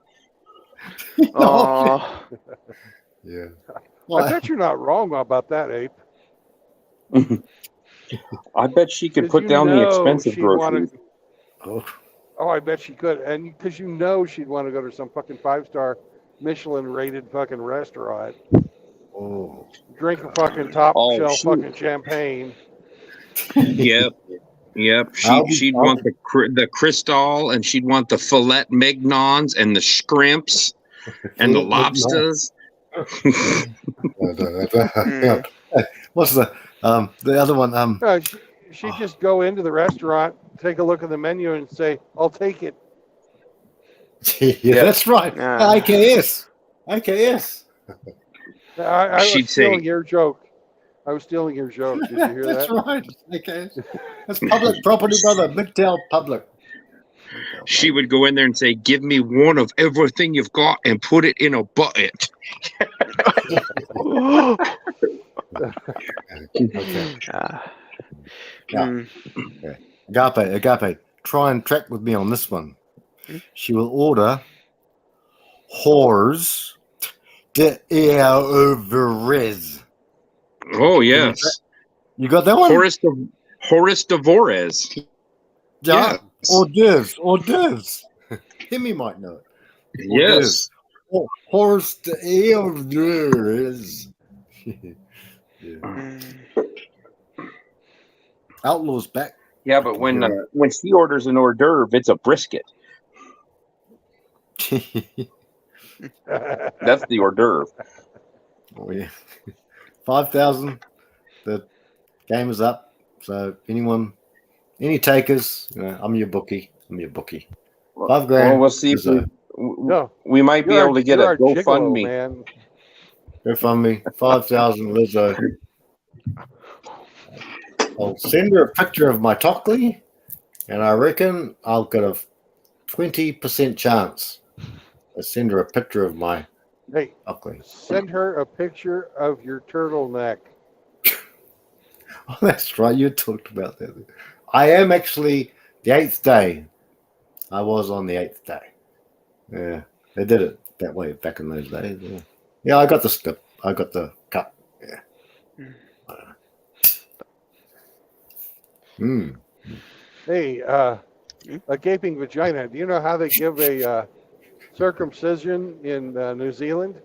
Yeah. Well, I bet you're not wrong about that, Ape. I bet she could put down the expensive groceries. Oh, I bet she could. And because she'd want to go to some fucking 5-star Michelin-rated fucking restaurant. Oh. Drink a fucking top-shelf fucking champagne. Yep. She'd want the Cristal, and she'd want the filet mignons and the shrimps and the lobsters. What's the other one? She'd just go into the restaurant, take a look at the menu, and say, "I'll take it." Yeah, that's right. IKS. I was stealing your joke. Did you hear that's that? That's right. IKS. That's public property, brother. MGTOW public. She would go in there and say, "Give me one of everything you've got and put it in a bucket." Agape, try and track with me on this one. She will order whores de Everez. Oh, yes. You got that one? Horace Devorez. Yeah. Yes. Hors d'oeuvres. Hemi might know it. Yes. Horace de Everez. Outlaw's back. Yeah, but when she orders an hors d'oeuvre, it's a brisket. That's the hors d'oeuvre. Oh yeah, 5,000. The game is up. So any takers? I'm your bookie. $5,000. Well, we'll see if we might be able to get a GoFundMe. Man. GoFundMe 5,000 Lizzo. I'll send her a picture of my Tockley, and I reckon I'll get a 20% chance. I'll send her a picture of my Hey, ugly. send her a picture of your turtleneck. Oh, that's right. You talked about that. I am actually the 8th day. I was on the 8th day. Yeah, they did it that way back in those days. Yeah, yeah, I got the slip. I got the cut. Yeah. Mm. Hey, a gaping vagina. Do you know how they give a circumcision in New Zealand?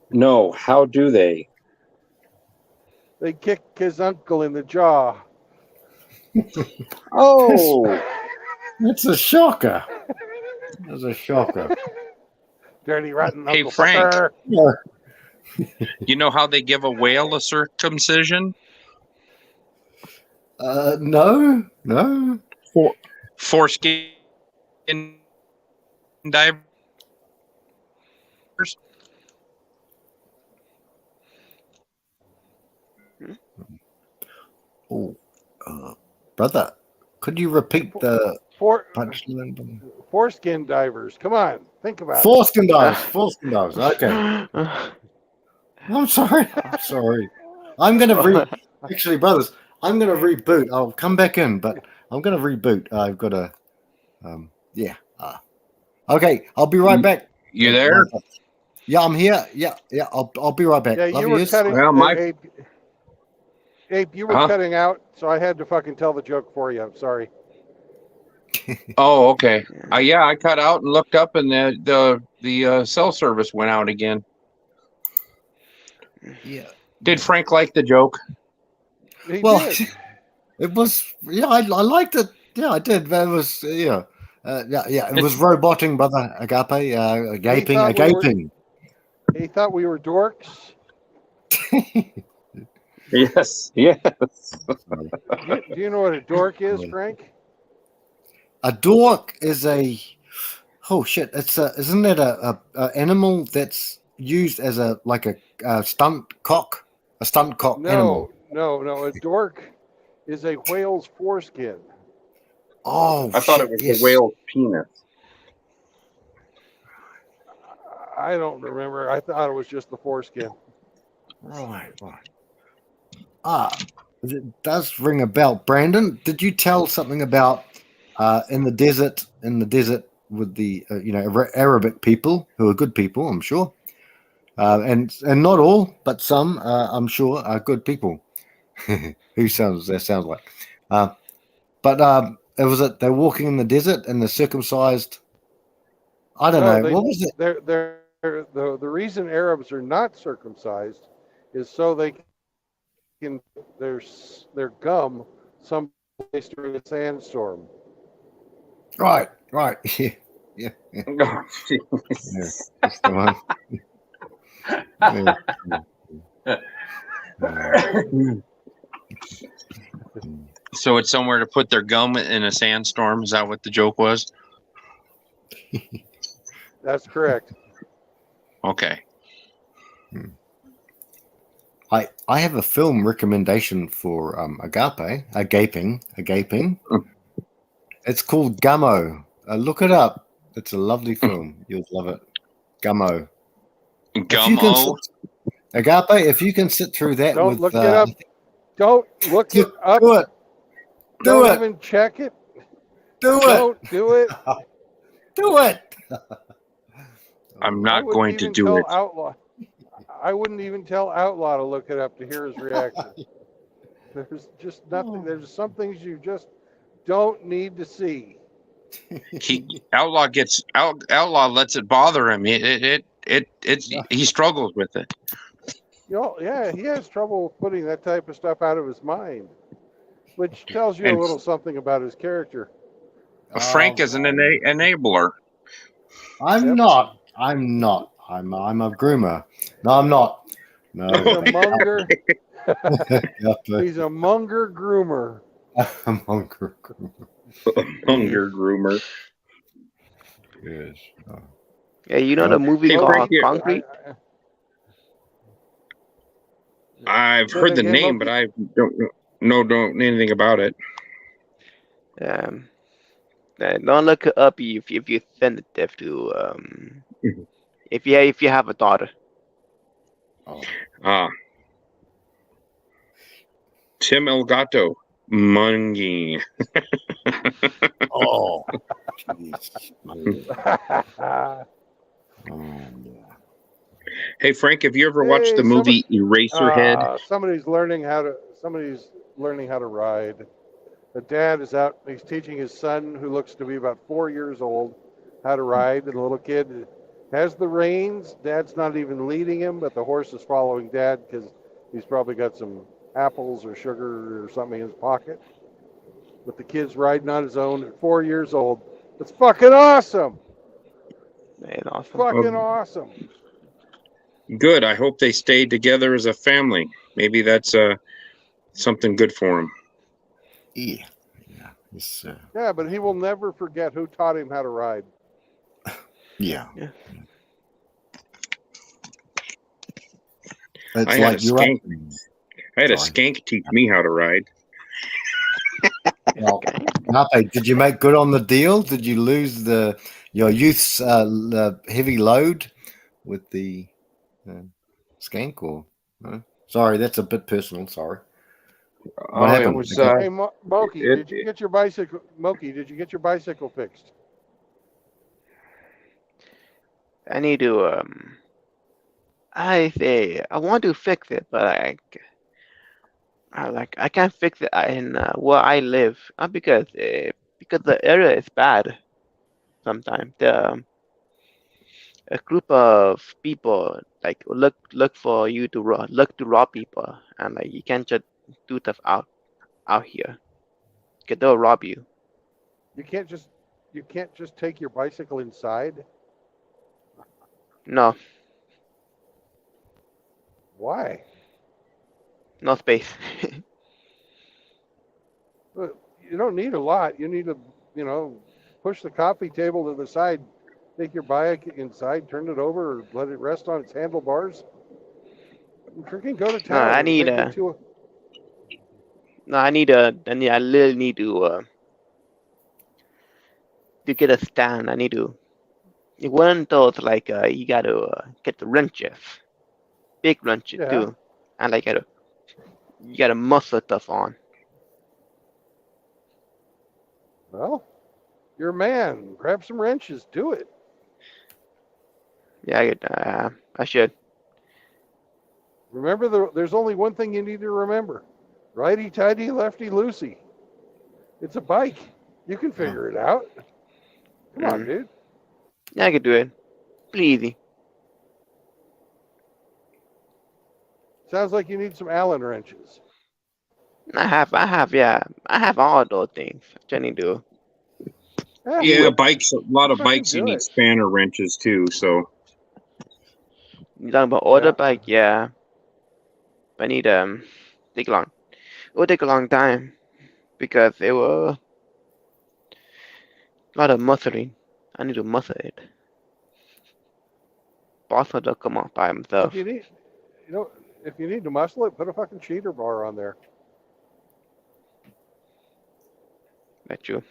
No, how do they? They kick his uncle in the jaw. Oh, It's a shocker. That's a shocker. Dirty, rotten hey Uncle Frank, Fucker. Yeah. you know how they give a whale a circumcision? No, no. For foreskin divers. Oh, brother, could you repeat the For, punchline? foreskin divers. Come on, think about it. Foreskin dives. Foreskin dives. Okay. I'm sorry. I'm sorry. I'm gonna actually, brothers. I'm gonna reboot. I'll come back in, but I'm gonna reboot. I've got to. Yeah. Okay. I'll be right back. You there? Yeah, I'm here. Yeah, yeah. I'll be right back. Yeah, Love you were you. cutting. Well, my Abe, you were Huh? cutting out, so I had to fucking tell the joke for you. I'm sorry. Oh, okay. Yeah, I cut out and looked up, and the cell service went out again. Yeah. Did Frank like the joke? He Well, did. it was. Yeah, I liked it. Yeah, I did. But it was. Yeah. Yeah. It was roboting, brother. Agape. Gaping. thought we were- Gaping. He thought we were dorks. Yes. Yes. Do you know what a dork is, Frank? A dork is a. Oh shit! It's a. Isn't it a animal that's used as a stunt cock? A stunt cock animal. No. A dork is a whale's foreskin. Oh, I thought shit, it was yes. the whale's penis. I don't remember. I thought it was just the foreskin. Right. It does ring a bell. Brandon, did you tell something about in the desert with the Arabic people who are good people, I'm sure, and not all, but some, I'm sure, are good people. That sounds like. But it was it. They're walking in the desert and they're circumcised. I don't know. What was it? The reason Arabs are not circumcised is so they can their gum someplace during a sandstorm. Right. Yeah. Oh, Yeah, that's the one. So it's somewhere to put their gum in a sandstorm. Is that what the joke was? That's correct. Okay. I have a film recommendation for Agaping. It's called Gummo. Look it up. It's a lovely film. You'll love it. Gummo. Gummo. Agape, if you can sit through that Don't with look it up. Don't look it up. Do it. Don't even check it. Don't do it. Do it. I'm not going to do it. I wouldn't even tell Outlaw to look it up to hear his reaction. There's just nothing. There's some things you just don't need to see. Outlaw lets it bother him. He struggles with it. Yeah, he has trouble putting that type of stuff out of his mind, which tells you a little something about his character. Frank is an enabler. I'm not. I'm a groomer. No, I'm not. No. He's a monger. He's a monger groomer. A monger groomer. Monger groomer. Yes. Yeah, you know the movie called Concrete? I've heard the name, but I don't know anything about it. Don't look it up if you're sensitive to if you have a daughter. Oh, Ah, Tim Elgato, Mungie. oh, jeez. Yeah. Oh, yeah. Hey Frank, have you ever watched the Hey, movie Eraserhead? somebody's learning how to ride. The dad is out. He's teaching his son, who looks to be about 4 years old, how to ride. And the little kid has the reins. Dad's not even leading him, but the horse is following dad because he's probably got some apples or sugar or something in his pocket. But the kid's riding on his own at 4 years old. It's fucking awesome. Man, awesome. Fucking awesome. Good. I hope they stay together as a family. Maybe that's something good for them. Yeah. Yeah. It's, Yeah, but he will never forget who taught him how to ride. yeah. Yeah. It's I had like a you're skank. upbringing. I had a Sorry. skank teach me how to ride. Well, Nape, did you make good on the deal? Did you lose your youth's heavy load with the skank? Or sorry, that's a bit personal. Sorry. What Oh, it happened? was. Hey, Moki, It- did you get your bicycle? Moki, did you get your bicycle fixed? I need to I want to fix it, but I can't fix it in where I live. Not because the area is bad. Sometimes a group of people like look for you to look to rob people, and like you can't just do stuff out here. 'Cause they'll rob you. You can't just take your bicycle inside. No, Why? no space. But you don't need a lot. You need to, push the coffee table to the side, take your bike inside, turn it over, or let it rest on its handlebars. And freaking go to No, town. I It'll need take you a. to No, I literally need to get a stand. I need to. One of those like you gotta get the wrenches, big wrenches yeah. too, and like you gotta muscle stuff on. Well, you're a man. Grab some wrenches. Do it. Yeah, I should. Remember, there's only one thing you need to remember: righty tighty, lefty loosey. It's a bike. You can figure it out. Come on, dude. Yeah, I could do it. Pretty easy. Sounds like you need some Allen wrenches. I have all those things. I need to. Yeah, bikes. A lot of Fucking bikes you do need it. spanner wrenches too. So You talking about order bike? Yeah. I need take long. It will take a long time because it will a lot of muscling. I need to muscle it. Boss will come off by himself. If you need to muscle it, put a fucking cheater bar on there. Bet you.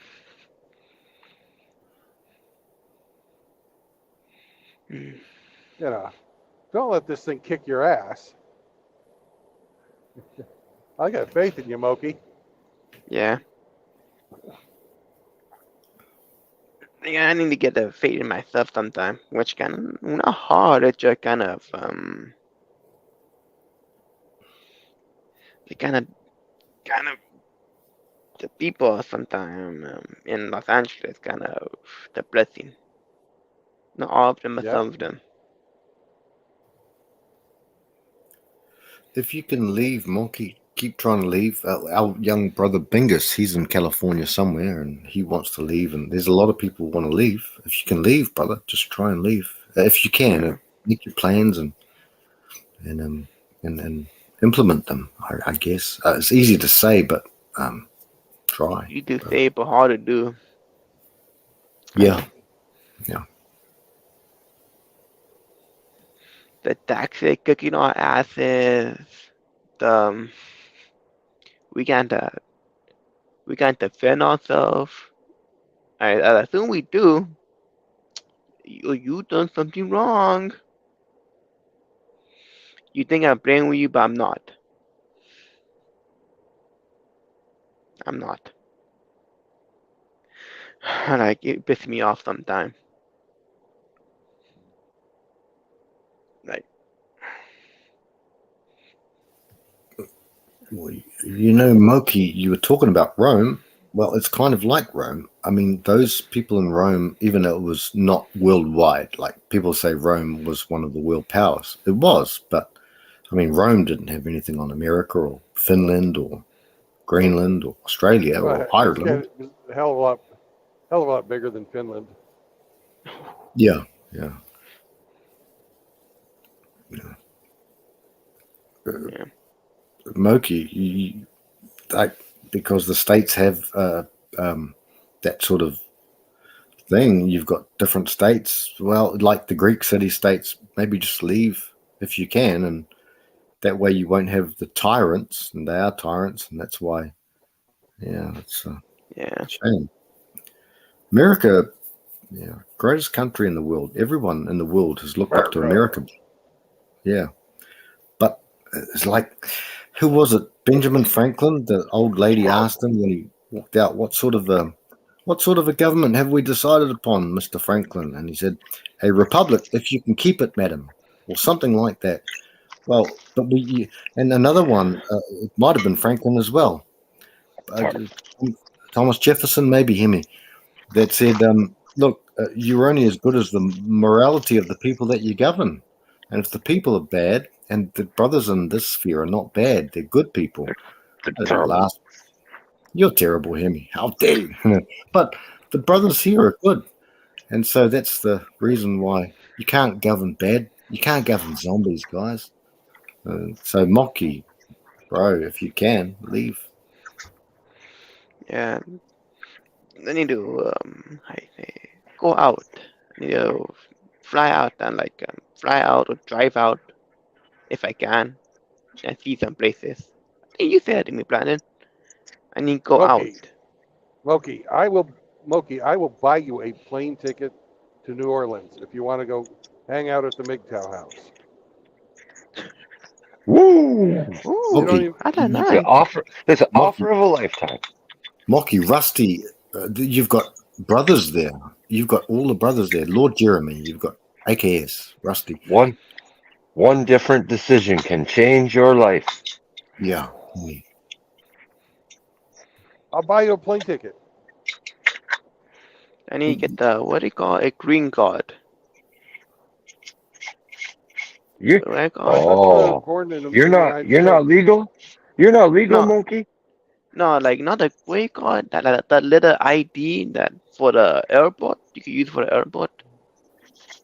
Don't let this thing kick your ass. I got faith in you, Moki. Yeah. Yeah, I need to get the faith in myself sometime, which kind of not hard. It's just kind of it kind of the people sometimes in Los Angeles kind of depressing. Not all of them, but some of them. If you can leave, Monkey, keep trying to leave. Our young brother Bingus, he's in California somewhere, and he wants to leave. And there's a lot of people who want to leave. If you can leave, brother, just try and leave. If you can, make your plans and implement them. I guess it's easy to say, but try. You do say, but hard to do. Yeah. The taxi cooking our asses. The we can't defend ourselves. I assume we do. You done something wrong. You think I'm playing with you, but I'm not. I'm not. Like, it pisses me off sometimes. Like, Well, you know, Moki, you were talking about Rome. Well, it's kind of like Rome. I mean, those people in Rome, even though it was not worldwide, like people say Rome was one of the world powers. It was, but I mean, Rome didn't have anything on America or Finland or Greenland or Australia or It's Ireland. a hell of a lot bigger than Finland. Yeah, yeah. Yeah. yeah. Moki, like, because the states have that sort of thing. You've got different states. Well, like the Greek city-states, maybe just leave if you can, and that way you won't have the tyrants, and they are tyrants, and that's why. Yeah, it's a Yeah. shame. America, yeah, greatest country in the world. Everyone in the world has looked up to America. Yeah, but it's like, who was it? Benjamin Franklin. The old lady asked him when he walked out, "What sort of a government have we decided upon, Mr. Franklin?" And he said, "A republic, if you can keep it, madam," or something like that. Well, but and another one, it might have been Franklin as well. Thomas Jefferson, maybe him, that said, "Look, you're only as good as the morality of the people that you govern. And if the people are bad, and the brothers in this sphere are not bad, they're good people." Terrible. You're terrible, Hemi. How dare you? But the brothers here are good. And so that's the reason why you can't govern bad. You can't govern zombies, guys. So Mocky, bro, if you can, leave. Yeah. I need to, how you say, go out. I need to fly out and fly out or drive out if I can and see some places. I think you said to me, Brandon. I need to go out. Moki, I will buy you a plane ticket to New Orleans if you want to go hang out at the MGTOW house. Woo! Ooh, You don't Mocky, even, that's The nice. offer. There's an Mocky, offer of a lifetime. Mocky, Rusty, you've got brothers there. You've got all the brothers there. Lord Jeremy, you've got AKS, Rusty. One different decision can change your life. Yeah. I'll buy you a plane ticket. I need to get the, what do you call it, a green card. You What do I call it? I thought you were born in the United you're not States. legal. You're not legal, No, monkey. no, like not the, what do you call it? That little ID that for the airport, you can use for the airport.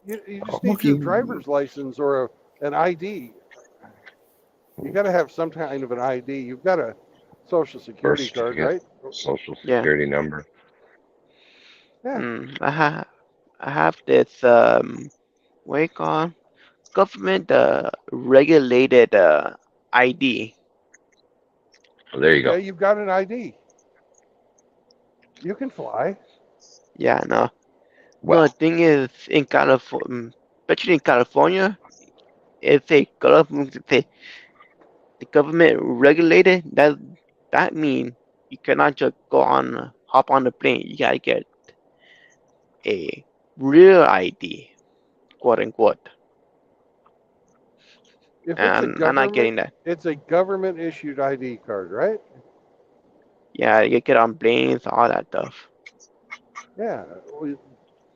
You just need Mocky, your driver's license or an ID. You got to have some kind of an ID. You've got a social security Birth card, certificate, right? social Yeah. security number. Yeah. I have this what do you call government regulated ID. Oh, there you Yeah, go. you've got an ID. You can fly. Yeah, no. No, Well, the thing is in California, especially in California, if the government regulated, that means you cannot just hop on the plane. You gotta get a real ID, quote unquote. If it's a And I'm not government, getting that. it's a government issued ID card, right? Yeah, you get on planes, all that stuff. Yeah. Well,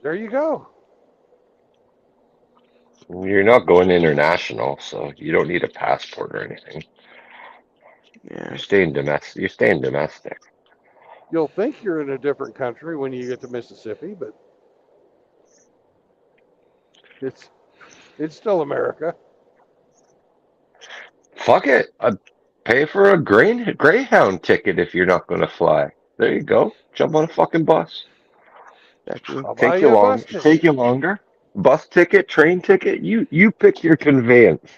there you go. you're not going international, so you don't need a passport or anything. Yeah, You're staying domestic. You're staying domestic. You'll think you're in a different country when you get to Mississippi, but it's it's still America. Fuck it. I'd pay for a Greyhound ticket if you're not going to fly. There you go. Jump on a fucking bus. that's true. I'll buy you a bus ticket. Take you longer. Bus ticket, train ticket. You pick your conveyance.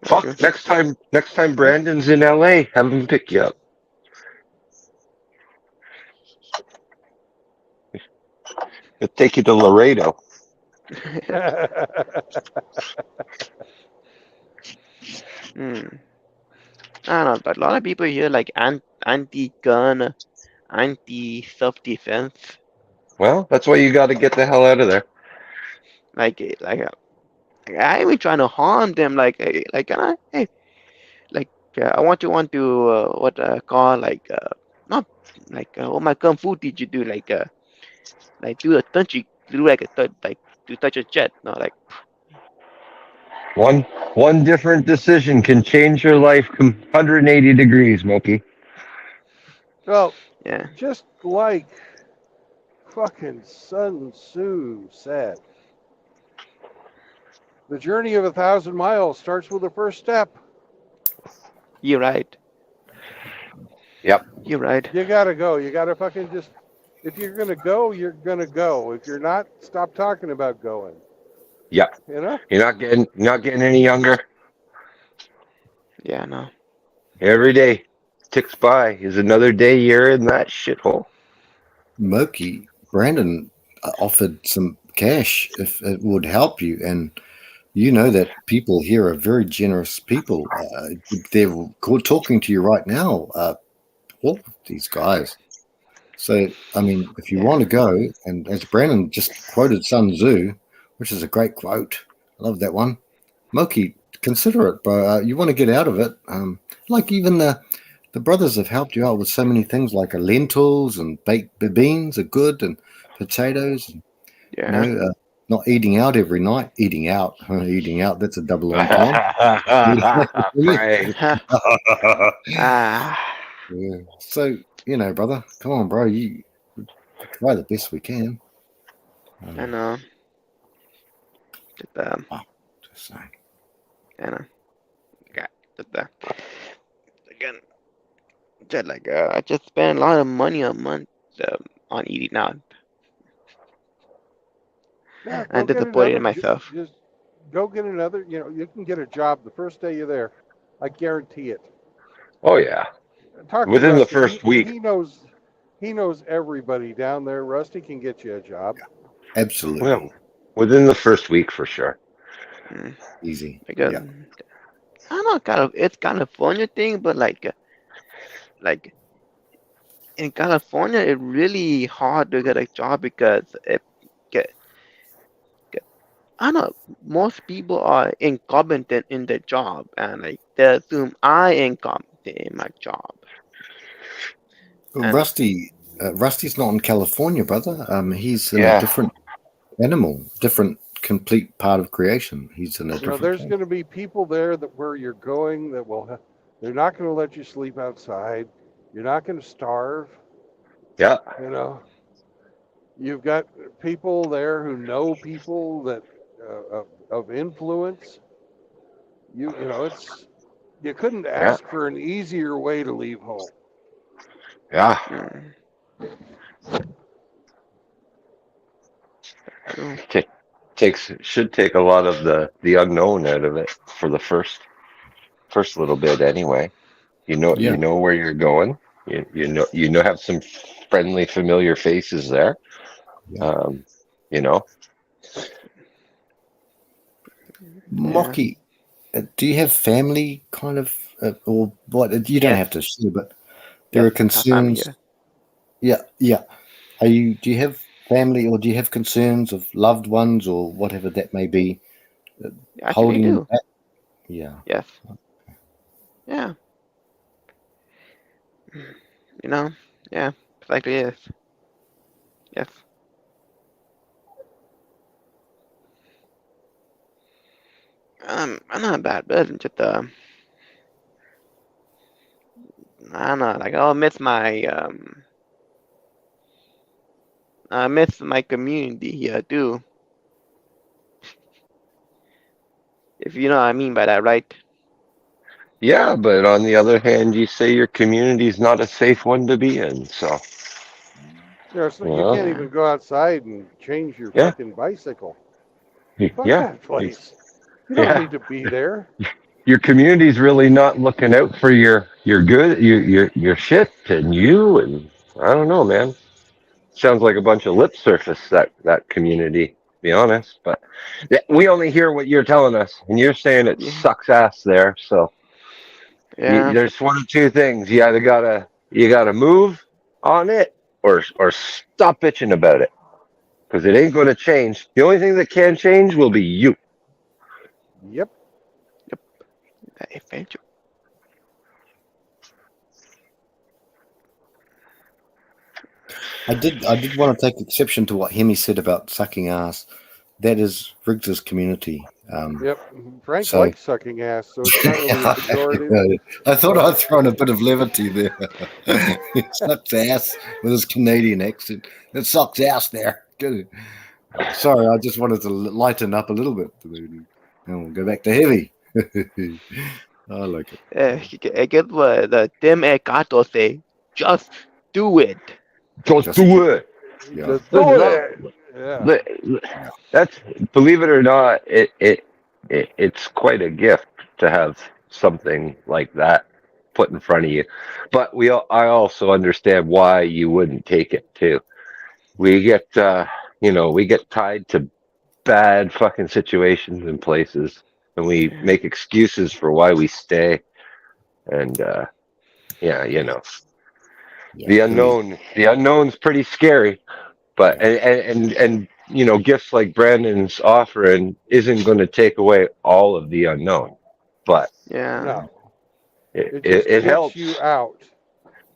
That's true. Fuck. Next time Brandon's in LA, have him pick you up. It'll take you to Laredo. Hmm. I don't know, but a lot of people here like anti-gun, anti-self-defense. Well, that's why you got to get the hell out of there. Like I ain't even trying to harm them. Like can I? Hey, like I want to what call not like what my kung fu teacher do like do a touchy do like a like to touch a jet. No, like One different decision can change your life 180 degrees, Mookie. Well, yeah, just like fucking Sun Tzu said, the journey of 1,000 miles starts with the first step. you're right. Yep. You're right. You gotta go. You gotta fucking just. If you're gonna go, you're gonna go. If you're not, stop talking about going. Yep. You know. You're not getting any younger. Yeah, no. Every day ticks by is another day you're in that shithole. Moki, Brandon offered some cash if it would help you, and you know that people here are very generous people. They're talking to you right now, all of these guys. So, I mean, if you want to go, and as Brandon just quoted Sun Tzu, which is a great quote, I love that one. Moki, consider it, bro. You want to get out of it. Like even the brothers have helped you out with so many things, like lentils and baked beans are good, and potatoes. And, Yeah. you know, not eating out every night. Eating out, that's a double entendre. Frank. Ah, Yeah. So, brother, come on, bro. You try the best we can. I know. Just Just saying. I know. Yeah, just again, just I just spend a lot of money a month on eating out. Yeah, go I'm get disappointed another. in myself. Just go get another. You know, you can get a job the first day you're there. I guarantee it. Oh yeah. Talk to Within the Rusty. first week. He knows everybody down there. Rusty can get you a job. Absolutely. Well, within the first week for sure. Easy. Because Yeah. I don't know, it's California thing, but like in California, it's really hard to get a job because get, I don't know, most people are incompetent in their job, and like they assume I incompetent in my job. And Rusty's not in California, brother. He's in a Yeah. different animal, different complete part of creation. He's in a You know, different there's place. going to be people there that where you're going that will. They're not going to let you sleep outside. You're not going to starve. Yeah. You know, you've got people there who know people that of influence. You know, it's you couldn't ask for an easier way to leave home. Yeah. True. Should take a lot of the unknown out of it for the first little bit anyway. You know where you're going. You know have some friendly familiar faces there. You know. Mocky, do you have family kind of, or what? You don't have to share, but there are concerns. Yeah. Do you have family, or do you have concerns of loved ones, or whatever that may be, Actually, holding you do. back? Yeah. Yes. Yeah. You know. Yeah. Exactly. Yes. Yes. I'm not a bad person. Just I don't know. Like I'll miss I miss my community here too. If you know what I mean by that, right? Yeah, but on the other hand, you say your community's not a safe one to be in. So. You can't even go outside and change your fucking bicycle. Fuck that place. You don't need to be there. Your community's really not looking out for your good, your shit, and you, and I don't know, man. sounds like a bunch of lip surface, that community, to be honest. But yeah, we only hear what you're telling us, and you're saying it Yeah. sucks ass there. So Yeah. there's one of two things: you gotta move on it, or stop bitching about it, because it ain't going to change. The only thing that can change will be you. Yep. Eventually. I did want to take exception to what Hemi said about sucking ass. That is Riggs's community. Yep. Frank So- likes sucking ass, so it's not really a pejorative. I thought I'd throw in a bit of levity there. He sucks ass with his Canadian accent. It sucks ass there. Good. Sorry, I just wanted to lighten up a little bit. And we'll go back to heavy. I like it. Guess what the Tim Gato say? Just do it. Just Just do it. Yeah. Just Look, do look, it. Yeah. look, that's, believe it or not, it's quite a gift to have something like that put in front of you. But I also understand why you wouldn't take it too. We get we get tied to bad fucking situations and places, and we make excuses for why we stay. And yeah, the unknown's pretty scary. But and gifts like Brandon's offering isn't going to take away all of the unknown, but Yeah. No. it just gets helps you out.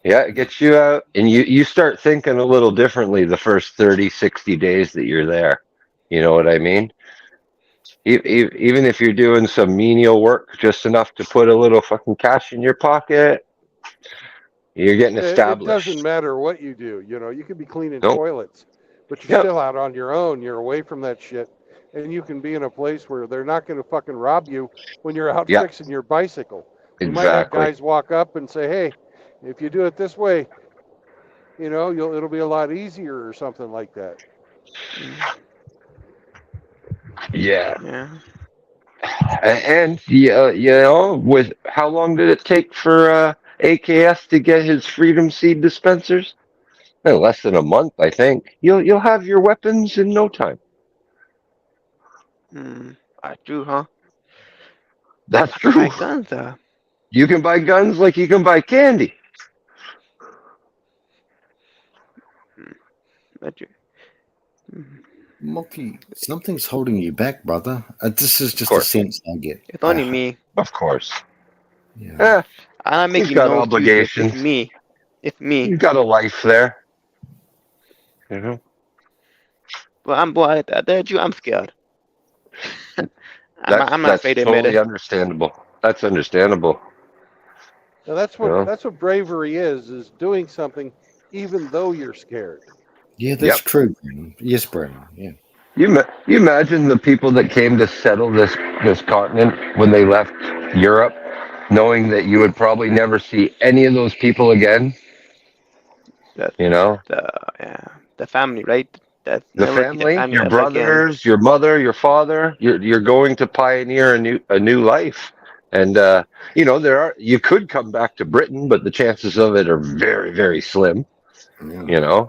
Yeah, it gets you out, and you start thinking a little differently the first 30, 60 days that you're there. You know what I mean? Even if you're doing some menial work, just enough to put a little fucking cash in your pocket, you're getting It established. doesn't matter what you do. You could be cleaning Nope. toilets, but you're Yep. still out on your own. You're away from that shit, and you can be in a place where they're not going to fucking rob you when you're out Yep. fixing your bicycle. You might have Exactly. guys walk up and say, "Hey, if you do it this way, it'll be a lot easier," or something like that. Yeah. Yeah. And with how long did it take for AKS to get his Freedom Seed dispensers? Less than a month, I think. You'll have your weapons in no time. I do, huh? That's I true. buy guns, You can buy guns like you can buy candy. But you. Monkey, something's holding you back, brother. This is just a course. sense I get. It's only me. Of course. Yeah. I'm He's making got no obligations. excuses. It's me. It's me. You've got a life there. You know? But I told you, I'm scared. I'm not That's afraid to admit totally it. understandable. That's understandable. Now that's what Yeah. that's what bravery is doing something even though you're scared. Yeah, that's Yep. true, Brandon. Yes, Brandon. Yeah. You imagine the people that came to settle this continent when they left Europe, knowing that you would probably never see any of those people again. That's the family, right? That's The never see the family, family your ever again. brothers, your mother, your father. You're going to pioneer a new life, and you could come back to Britain, but the chances of it are very, very slim. Yeah.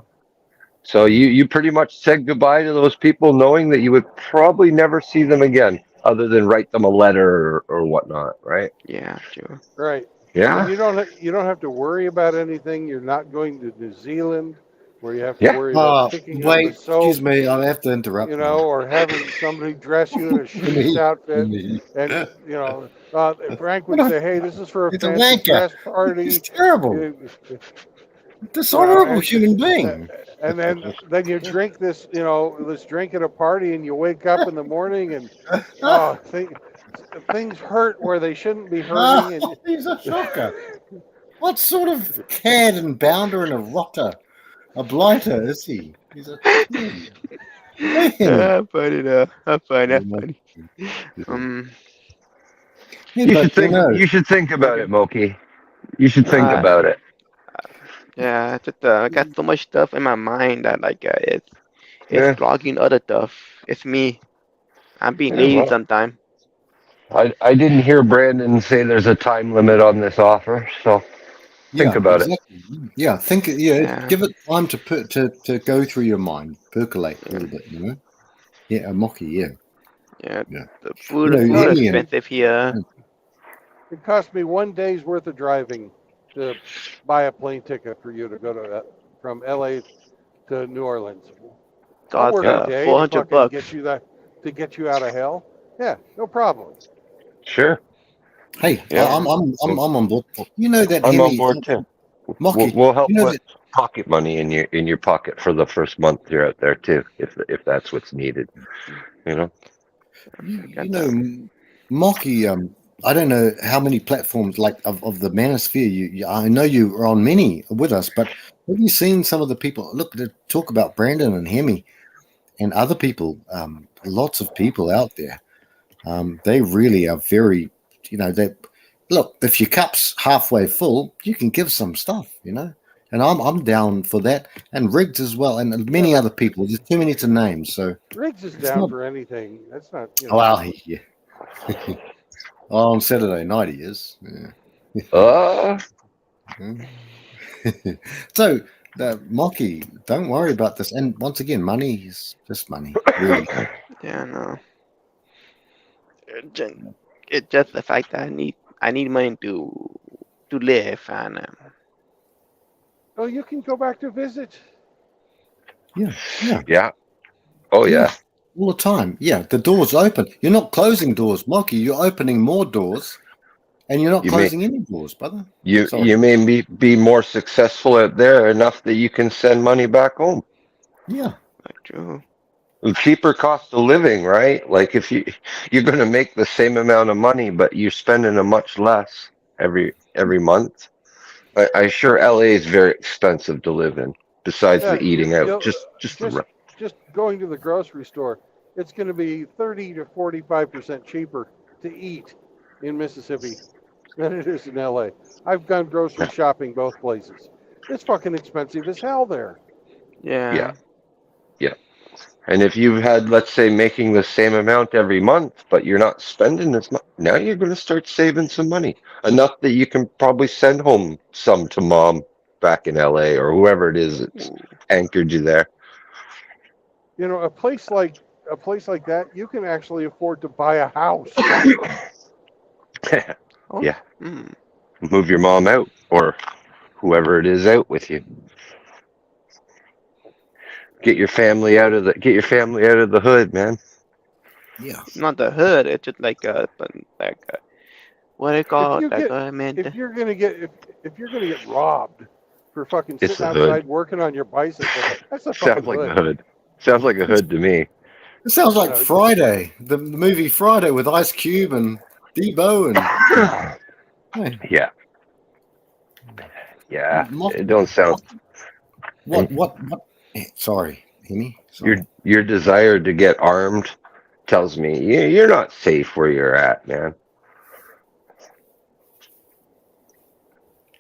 So you pretty much said goodbye to those people, knowing that you would probably never see them again, other than write them a letter or whatnot, right? Yeah, true. Right. Yeah. And you don't have to worry about anything. You're not going to New Zealand where you have to Yeah. worry about picking up Wait, the soap, excuse me. I have to interrupt. or having somebody dress you in a sheep's outfit. Me. And Frank would say, "Hey, this is for a It's a fancy wanker. dress party." He's terrible. Dishonorable human being. And then you drink this drink at a party, and you wake up in the morning and things hurt where they shouldn't be hurting. Oh, he's a shocker. What sort of cad and bounder and a rotter, a blighter is he? He's a Funny though. Funny. You should think about it, Moki. You should think about it. Yeah, just I got so much stuff in my mind that it's blocking other stuff. It's me. I'm being lazy sometimes. I didn't hear Brandon say there's a time limit on this offer, so Think about it. exactly. Yeah, think. Yeah, Yeah. give it time to put to go through your mind, percolate a little bit. Yeah, a mocky. Yeah. Yeah. The You food know, is so Hemi and expensive here. It cost me 1 day's worth of driving to buy a plane ticket for you to go to from LA to New Orleans. I'll Cost work a Yeah, day to fucking $400. get you out of hell. Yeah, no problem. sure. hey, Yeah, I'm on board. You know that I'm on Hemi board too. mocky. We'll help You know put that. pocket money in your pocket for the first month you're out there too, if that's what's needed. You know. You Got know, that. Mocky, I don't know how many platforms like of the Manosphere. I know you are on many with us, but have you seen some of the people? Look, to talk about Brandon and Hemi and other people. Lots of people out there. They really are very, they look. If your cup's halfway full, you can give some stuff, And I'm down for that, and Riggs as well, and Yeah, many other people. There's too many to name, so Riggs is it's down not. for anything. That's not, Well, yeah. Oh, on Saturday night he is. Uh, Yeah. So, Mocky, don't worry about this. And once again, money is just money, really. Yeah, no. It just, it's just the fact that I need money to live, and Oh, you can go back to visit. Yeah, yeah, yeah. Oh yeah. yeah. All the time. Yeah, the door's open. You're not closing doors, Mocky. You're opening more doors, and you're not You may closing any doors, brother. you Sorry. you may be more successful out there enough that you can send money back home. Yeah, like true. Cheaper cost of living, right? Like if you're going to make the same amount of money, but you're spending a much less every month. I sure LA is very expensive to live in. Besides Yeah, the eating out, you'll just the just just going to the grocery store. It's going to be 30 to 45% cheaper to eat in Mississippi than it is in LA. I've gone grocery shopping both places. It's fucking expensive as hell there. yeah, Yeah. yeah. And if you've had, let's say, making the same amount every month, but you're not spending as much, now you're going to start saving some money, enough that you can probably send home some to mom back in LA or whoever it is that's Ooh. anchored you there. You know, a place like that, you can actually afford to buy a house. Oh. Yeah, Mm. move your mom out or whoever it is out with you. Get your family out of the hood, man. yeah. Not the hood. It's just what it If called you like get meant. if you're gonna get if you're gonna get robbed for fucking It's sitting the hood. outside working on your bicycle, that's the Sounds fucking like the hood. hood. Sounds like a hood to me. It sounds You like know, Friday, the movie Friday with Ice Cube and Debo and. Hey, Yeah, yeah. Mocky, It don't sound. what? Sorry, Hemi. Sorry. Your desire to get armed tells me you're not safe where you're at, man.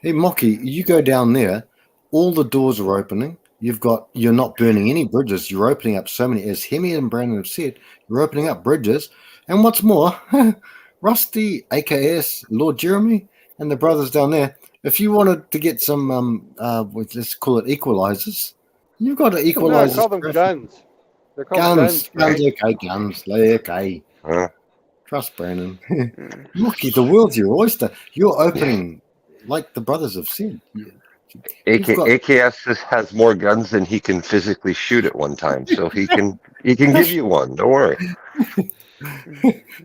Hey, Mocky, you go down there, all the doors are opening. You're not burning any bridges. You're opening up so many, as Hemi and Brandon have said, you're opening up bridges. And what's more, Rusty, AKS, Lord Jeremy, and the brothers down there, if you wanted to get some, let's call it equalizers, you've got to no, I equalize call this them traffic. guns. They're called guns, Frank. Okay, guns, okay. Huh? Trust Brandon. Mm. Mocky, the world's your oyster. You're opening, like the brothers have said. You've got. AKS has more guns than he can physically shoot at one time, so he can give you one. Don't worry.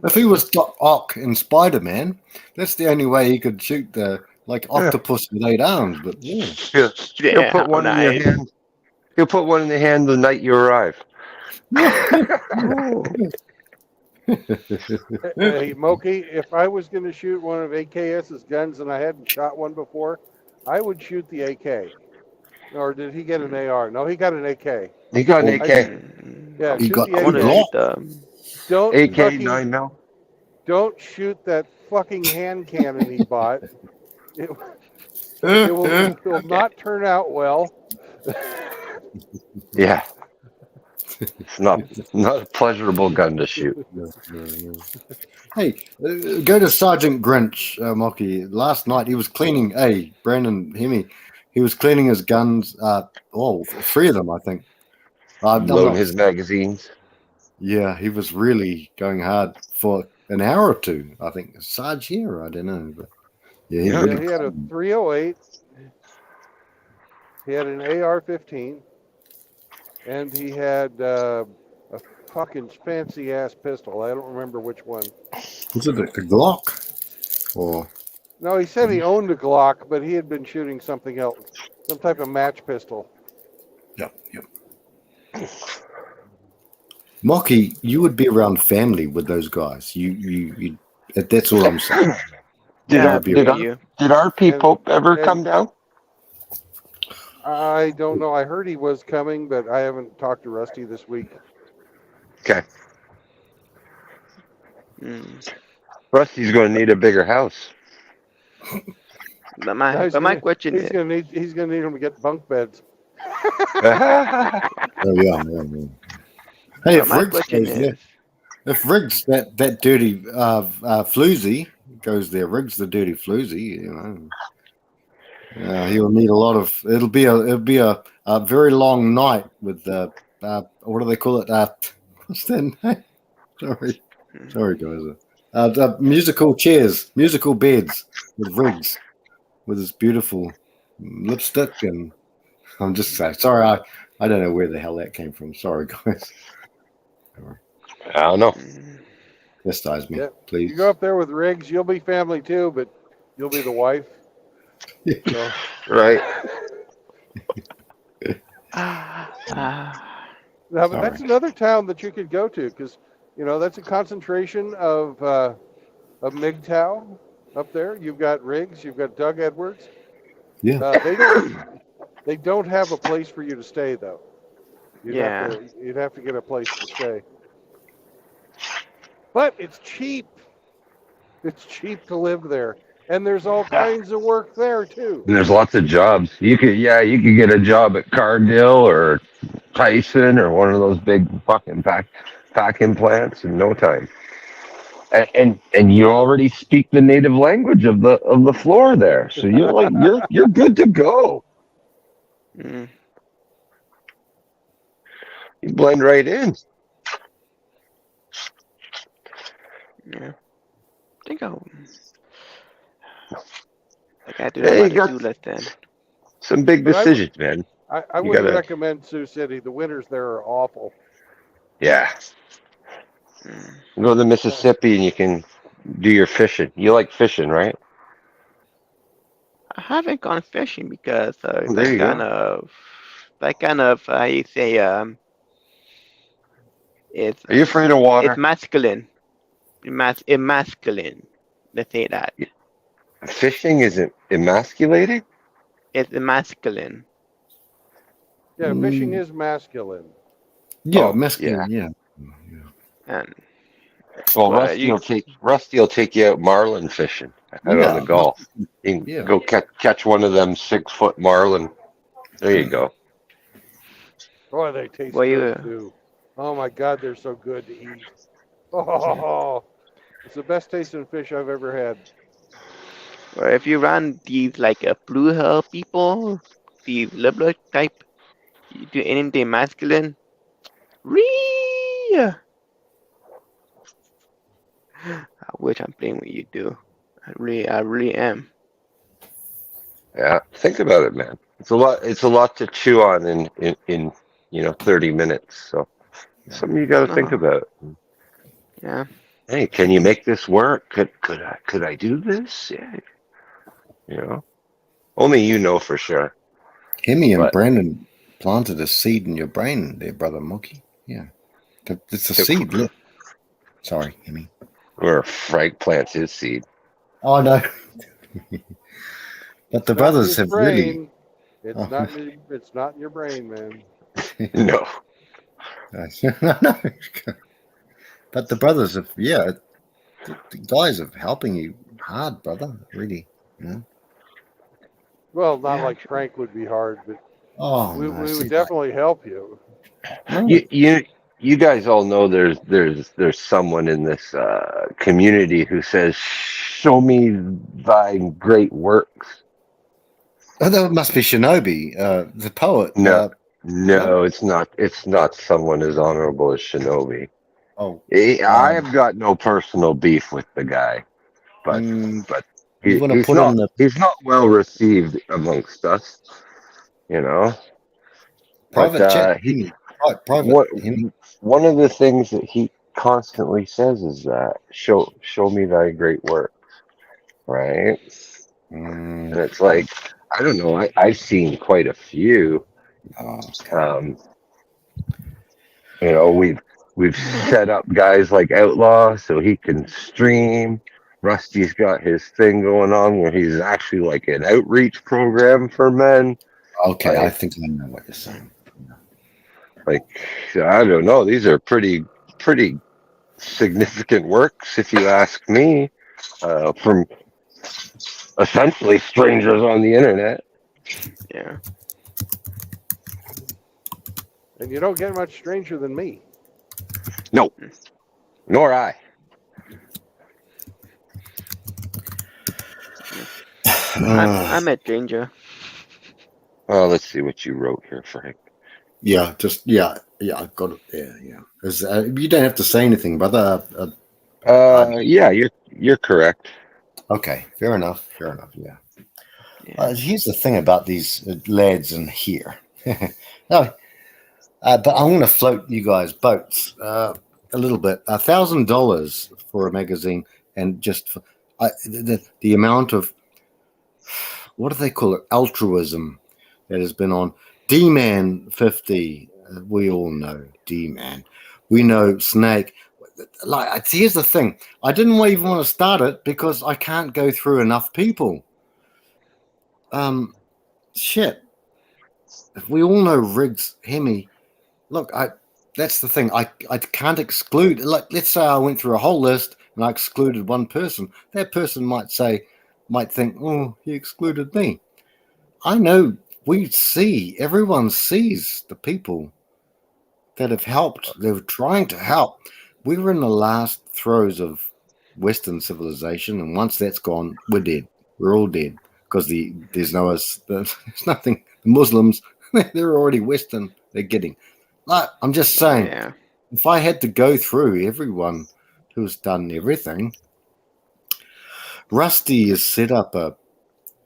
If he was Doc Ock in Spider-Man, that's the only way he could shoot the Yeah. octopus with 8 arms. But yeah, He'll Yeah, put how one in your nice. hand. He'll put one in the hand the night you arrive. Oh. Hey, Moki, if I was going to shoot one of AKS's guns and I hadn't shot one before, I would shoot the AK. Or did he get an AR? No, he got an AK. He got an Well, AK. Yeah, he shoot got the I want to Glock. shoot the. Don't AK fucking 9mm. don't shoot that fucking hand cannon he bought. It will Okay. not turn out well. Yeah. It's not a pleasurable gun to shoot. No. Hey, go to Sergeant Grinch, Mocky. Last night he was cleaning. Hey, Brandon Hemi, he was cleaning his guns. Three of them, I think. I'm Load not. his magazines. Yeah, he was really going hard for an hour or two. I think Sarge here. I don't know, but yeah, he Yeah, really. he had a 308. He had an AR-15, and he had a fucking fancy ass pistol. I don't remember which one. Was it a Glock? Or No, he said he owned a Glock, but he had been shooting something else, some type of match pistol. yeah. Mocky, you would be around family with those guys. You. That's all I'm saying. Did Yeah, our, good did for our, you. did RP Pope ever and- come down? I don't know. I heard he was coming, but I haven't talked to Rusty this week. Okay. Mm. Rusty's going to need a bigger house. But No, my question he's is, gonna need him to get bunk beds. Oh yeah. Hey, if my Riggs question goes there, is, if Riggs that dirty floozy goes there, Riggs the dirty floozy, you know. He'll need a lot of. It'll be a very long night with what do they call it? What's that name? Sorry guys. The musical chairs, musical beds with Riggs, with his beautiful lipstick, and I'm just sorry. I don't know where the hell that came from. Sorry guys. I don't know. Chastise me, Yeah. please. You go up there with Riggs, you'll be family too, but you'll be the wife. So. Right. No, but that's another town that you could go to because that's a concentration of MGTOW up there. You've got Riggs, you've got Doug Edwards. Yeah. They don't have a place for you to stay though. You'd have to get a place to stay. But it's cheap. It's cheap to live there, and there's all kinds of work there too. And there's lots of jobs. You could get a job at Cargill or Tyson or one of those big fucking packing plants in no time. And you already speak the native language of the floor there, so you're good to go. Mm. You blend right in. Yeah. I think I do have you my got to-do list then. some big But decisions, man. I wouldn't recommend Sioux City. The winters there are awful. Yeah. Mm. Go to the Mississippi and you can do your fishing. You like fishing, right? I haven't gone fishing because Well, there you go. that kind of how you say it's Are you afraid of water? it's masculine. Emasculine. Let's say that. Fishing isn't emasculating? It's emasculine. Yeah, fishing is masculine. Yeah, Oh, masculine. Yeah. And Well, Well, Rusty will take you out marlin fishing out on the Gulf. You can go catch one of them 6-foot marlin. There you go. Boy, they taste Well, good too. Oh my God, they're so good to eat. Oh, it's the best tasting fish I've ever had. or if you run these like blue hell people, these liberal type, you do anything masculine. I wish I'm playing with you, do. I really am. Yeah, think about it, man. It's a lot to chew on in 30 minutes. So something you got to think about. Yeah. Hey, can you make this work? Could I do this? Yeah. Only you know for sure. Hemi and Brandon planted a seed in your brain there, brother Mookie. Yeah. It's a seed. Look. Sorry, Hemi. Where Frank plants his seed. Oh, no. But the brothers have really... It's not in your brain, man. No. No. But the brothers have, the guys are helping you hard, brother. Really. Well, not like Frank would be hard, but Oh, we, no. we See would that? definitely help you. No. You guys all know there's someone in this community who says, "Show me thy great works." Oh, that must be Shinobi, the poet. No, No? no, it's not. It's not someone as honorable as Shinobi. Oh, I have got no personal beef with the guy, but mm, but you he, want to he's put in not the he's not well received amongst us, you know. But private chat, he private. what one of the things that he constantly says is that show me thy great work, right? And Mm, it's like I don't know. I've seen quite a few. okay. Um, you know, we've set up guys like Outlaw so he can stream. Rusty's got his thing going on where he's actually like an outreach program for men. Okay, I Like, think I know what you're saying. like I don't know. These are pretty significant works, if you ask me, from essentially strangers on the internet. Yeah. And you don't get much stranger than me. No, nor I. I'm a stranger. Well, let's see what you wrote here, Frank. Yeah, just yeah, I got it there. Yeah, 'cause, you don't have to say anything, brother. Yeah, you're correct. Okay, fair enough. Fair enough. Yeah. Yeah. Here's the thing about these lads in here. No, but I'm going to float you guys' boats a little bit. $1,000 for a magazine, and just for, the amount of what do they call it? Altruism that has been on D-Man 50. We all know D-Man. We know Snake. Like, here's the thing. I didn't even want to start it because I can't go through enough people. Shit. If we all know Riggs, Hemi, look, that's the thing. I can't exclude. Like, let's say I went through a whole list and I excluded one person. That person might think, oh, he excluded me. I know everyone sees the people that have helped. They're trying to help. We were in the last throes of Western civilization, and once that's gone, we're dead. We're all dead because there's nothing. The Muslims, they're already Western. They're getting. I'm just saying, Yeah. if I had to go through everyone who's done everything, Rusty has set up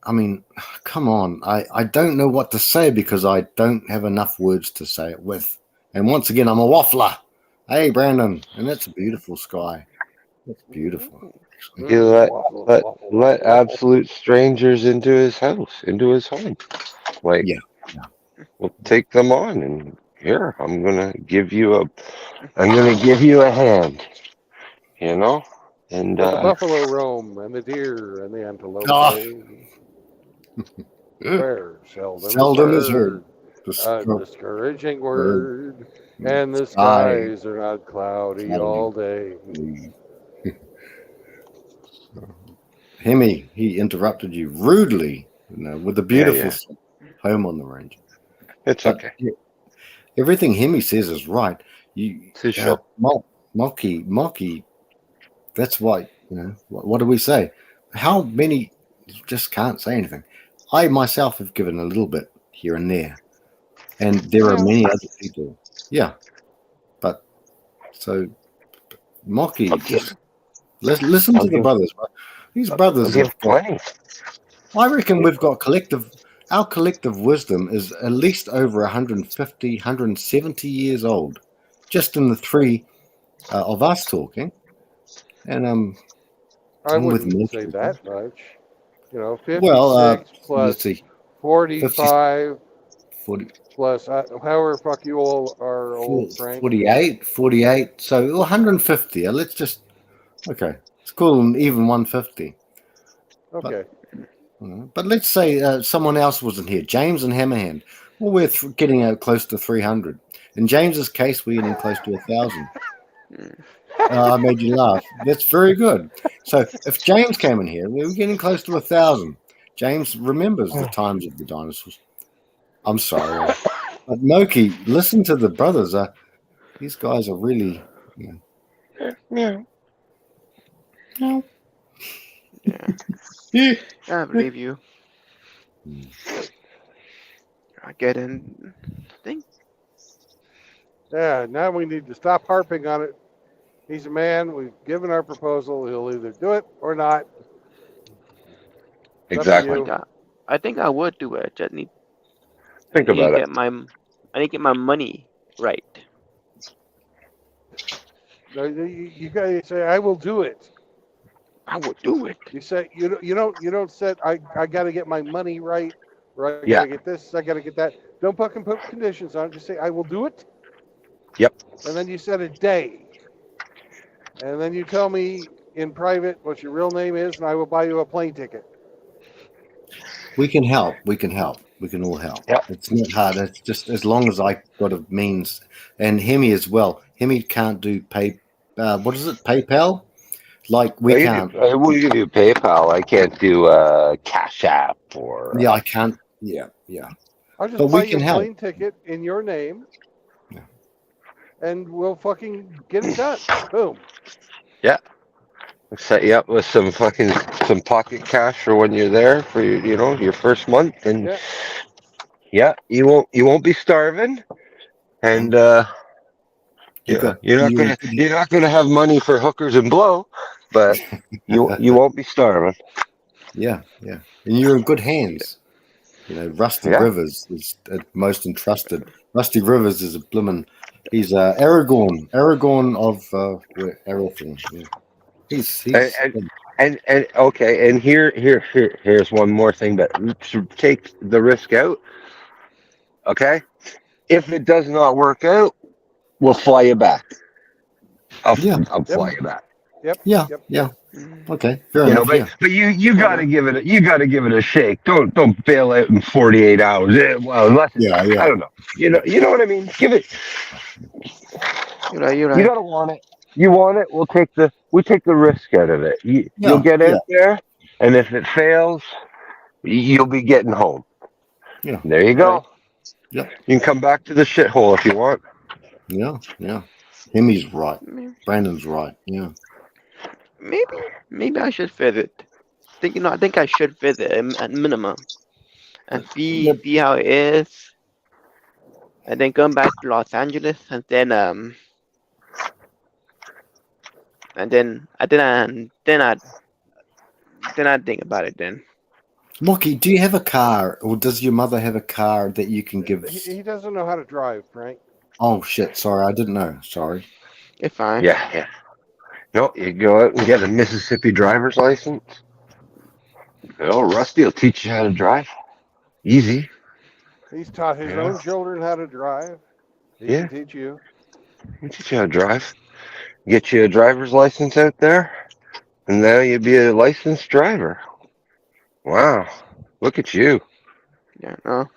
I mean, come on. I don't know what to say because I don't have enough words to say it with. And once again, I'm a waffler. Hey, Brandon. And that's a beautiful sky. That's beautiful. You let absolute strangers into his house, into his home. Like, Yeah. we'll take them on, and here I'm gonna give you a hand. You know, and Where the buffalo roam and the deer and the antelope Oh. play. Where Seldom is heard. a discouraging word, and the Sky. skies are not cloudy Cloudy. all day. Hemi, he interrupted you rudely, with a beautiful home on the range. It's okay. Everything Hemi says is right. It's his show. Mocky. That's why, what do we say? How many just can't say anything? I myself have given a little bit here and there, and there are many other people. Yeah, but so Mocky, just listen to the brothers. These brothers have got. I reckon we've got our collective wisdom is at least over 150, 170 years old, just in the three of us talking. And I with wouldn't say that much. 56 let's see, 45 40, plus however fuck you all are old, Frank. 48. So 150. Let's just It's cool, even 150. Okay. But let's say someone else wasn't here, James and Hammerhand. Well, we're getting close to 300. In James's case, we're getting close to 1,000. I made you laugh. That's very good. So if James came in here, we were getting close to 1,000. James remembers the times of the dinosaurs. I'm sorry. But Moki, listen to the brothers. These guys are really. Yeah. No. Yeah. I believe you. I get in. I think. Yeah, now we need to stop harping on it. He's a man. We've given our proposal. He'll either do it or not. It's up to Exactly. you. I think I would do it. Just need. Think I need to about it. get my. I need to get my money right. No, you guys say, "I will do it." I will do it. You say you don't say I got to get my money right, or I got Yeah. to get this, I got to get that. Don't fucking put conditions on it. Just say I will do it. Yep. And then you set a day. And then you tell me in private what your real name is, and I will buy you a plane ticket. We can help. We can help. We can all help. Yep. It's not hard. It's just as long as I got a means, and Hemi as well. Hemi can't do what is it? PayPal? Like we can't. I will give you PayPal. I can't do Cash App or. Yeah, I can't. Yeah. I'll just But buy we you a can help. plane ticket in your name. Yeah. And we'll fucking get it done. Boom. Set you up with some pocket cash for when you're there for your first month, and you won't be starving, and you're not gonna have money for hookers and blow, but you won't be starving. Yeah, and you're in good hands. Rusty Rivers is most entrusted. Rusty Rivers is a blimmin'. He's Aragorn of everything. Yeah. He's and okay, and here's one more thing, but to take the risk out. Okay, if it does not work out, we'll fly you back. I'll fly you back. Yep. Yeah. Okay, fair enough. But you gotta give it a shake. Don't bail out in 48 hours. Well, unless I don't know. You know what I mean. Give it. You're right. You gotta want it. You want it. We take the risk out of it. You'll get out there, and if it fails, you'll be getting home. Yeah. There you go. Yeah. You can come back to the shithole if you want. Yeah. Hemi's right. Brandon's right. Yeah. Maybe I should visit. I think I should visit at minimum and see how it is, and then come back to Los Angeles, and then I think about it then. Mocky, do you have a car, or does your mother have a car that you can give? He doesn't know how to drive, Frank. Oh shit! Sorry, I didn't know. Sorry. It's fine. Yeah. No, you go out and get a Mississippi driver's license. Rusty will teach you how to drive. Easy. He's taught his own children how to drive. He can teach you. He'll teach you how to drive. Get you a driver's license out there, and now you'll be a licensed driver. Wow. Look at you. Yeah, no.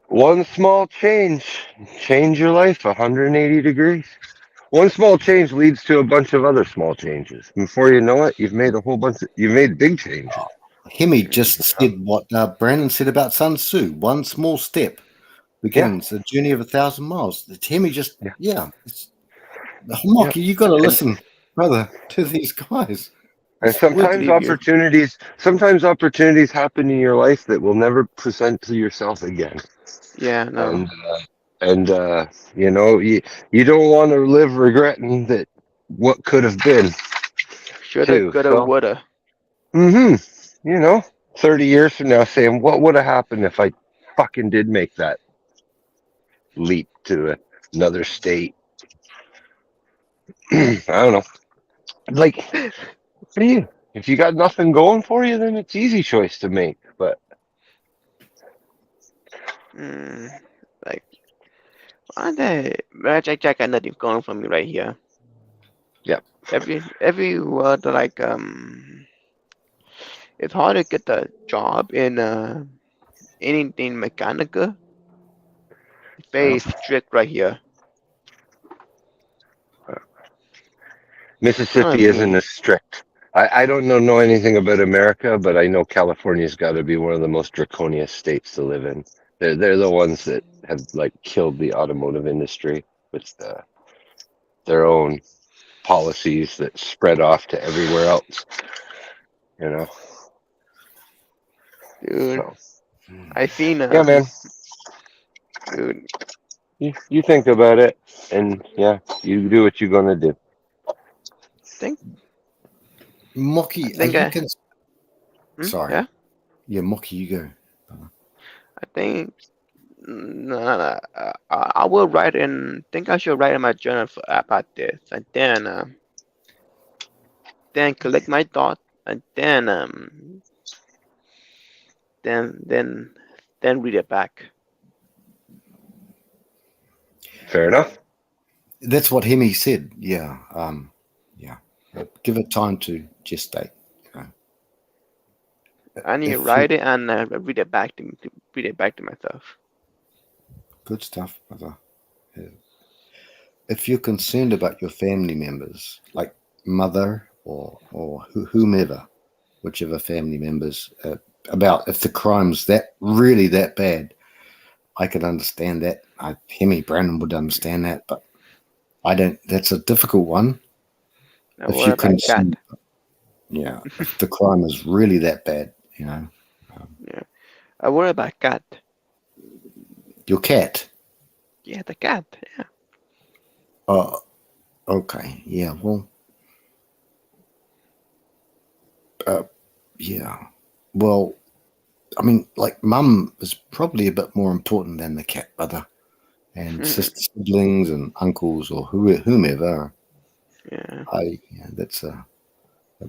One small change your life 180 degrees. One small change leads to a bunch of other small changes. Before you know it, you've made big changes. Hemi just said what Brandon said about Sun Tzu. One small step begins a journey of 1,000 miles. Hemi just, Mocky, you got to listen, brother, to these guys. And sometimes opportunities happen in your life that will never present to yourself again. Yeah, no. And you don't want to live regretting that what could have been. Shoulda, coulda, woulda. 30 years from now saying, what would have happened if I fucking did make that leap to another state? I don't know. Like, for you, if you got nothing going for you, then it's easy choice to make. But like, Jack got nothing going for me right here. Yep. Every word it's hard to get the job in anything mechanical. It's very strict right here. Mississippi isn't as strict. I don't know anything about America, but I know California's got to be one of the most draconian states to live in. They're the ones that have like killed the automotive industry with their own policies that spread off to everywhere else. You know. Dude, So I seen yeah, man. dude. You think about it, and yeah, you do what you're gonna do. Think I Mocky, are think you I can sorry. yeah. Yeah, Mocky, you go. I think no, no, no. I will write in. Think I should write in my journal about this, and then collect my thoughts, and then then then read it back. Fair enough. That's what Hemi said. Yeah. Yeah. Give it time to gestate. You know. I need to If you write it and read it back to read it back to myself. good stuff, brother. Yeah. If you're concerned about your family members, like mother or whomever, whichever family members, about if the crime's that really that bad, I could understand that. Hemi Brandon would understand that, but I don't. That's a difficult one. I If worry you about can, cat. yeah, if the crime is really that bad, you know, Yeah, I worry about cat. your cat. Yeah, the cat. Yeah. Oh, okay, yeah. Well, uh, yeah. Well, I mean, like, mum is probably a bit more important than the cat, brother, and sister, siblings, and uncles, or whomever. Yeah. Yeah, that's a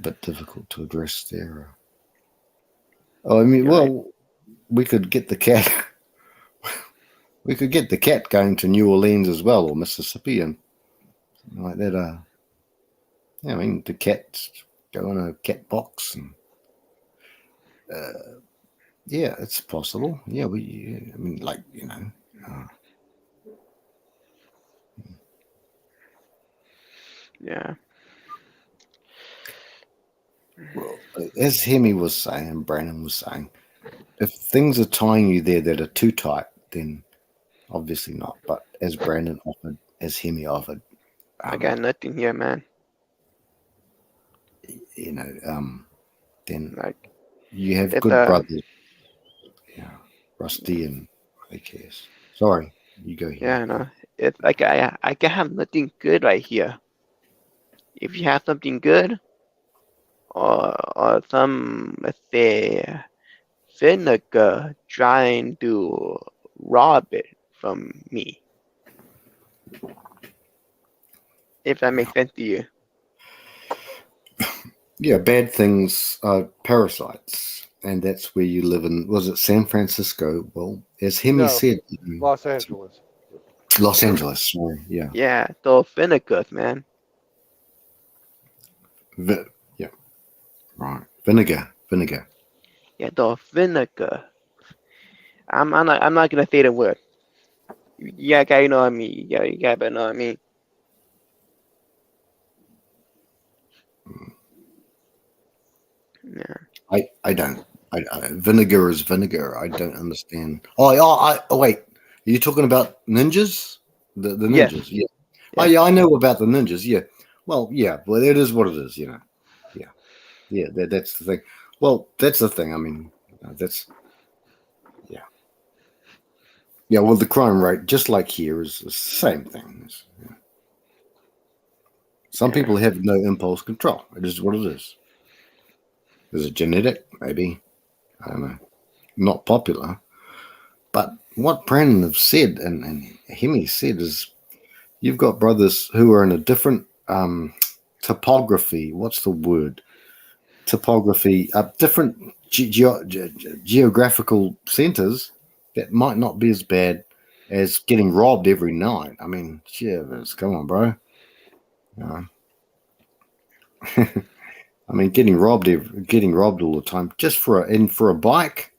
bit difficult to address there. Oh, I mean, You're right. well, we could get the cat. We could get the cat going to New Orleans as well, or Mississippi, and something like that. Yeah, I mean, the cats go in a cat box, and yeah, it's possible. Yeah, I mean, like, you know. Yeah. Well, as Hemi was saying, Brandon was saying, if things are tying you there that are too tight, then obviously not. But as Brandon offered, as Hemi offered, I got nothing here, man. you know, then Like you have if good the brothers. Yeah, Rusty and I guess. Sorry, you go, Hemi. yeah, no. If like I can have nothing good right here. If you have something good or some let's say vinegar trying to rob it from me. If that makes sense to you. Yeah, bad things are parasites, and that's where you live in. Was it San Francisco? Well, as Hemi No, said, Los Angeles. Los Angeles. Sorry, yeah, Yeah, those vinegars, man. yeah, right. Vinegar. Yeah, those vinegar. I'm not gonna say the word. You gotta know what I mean. You gotta know what I mean. Yeah. I don't. Vinegar is vinegar. I don't understand. Oh, wait. Are you talking about ninjas? The Yes. ninjas? Yeah. Oh, Yes. yeah. I know about the ninjas. Yeah. Well, yeah. Well, it is what it is. You know. Yeah. Yeah. That's the thing. Well, that's the thing. I mean, that's yeah. Yeah. Well, the crime rate, just like here, is the same thing. Some Yeah. people have no impulse control. It is what it is. Is it genetic? Maybe. I don't know. Not popular. But what Brandon have said and Hemi said is you've got brothers who are in a different topography. What's the word? Topography, different geographical centers that might not be as bad as getting robbed every night. I mean, shivers, come on, bro. I mean, getting robbed all the time just for a bike.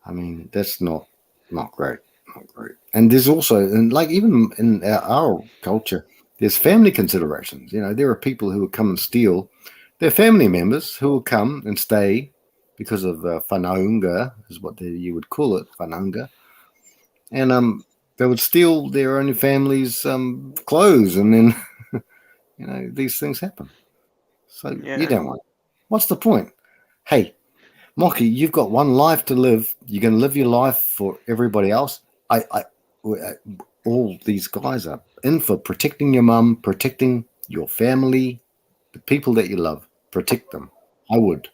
I mean, that's not great, not great. And there's also, and like even in our culture, there's family considerations. You know, there are people who will come and steal. They're family members who will come and stay because of whanaunga, is what you would call it, whanaunga. and they would steal their own family's clothes, and then these things happen. So you Yeah. don't want. What's the point? Hey, Mocky, you've got one life to live. You're going to live your life for everybody else. All these guys are in for protecting your mum, protecting your family, the people that you love. Protect them. I would.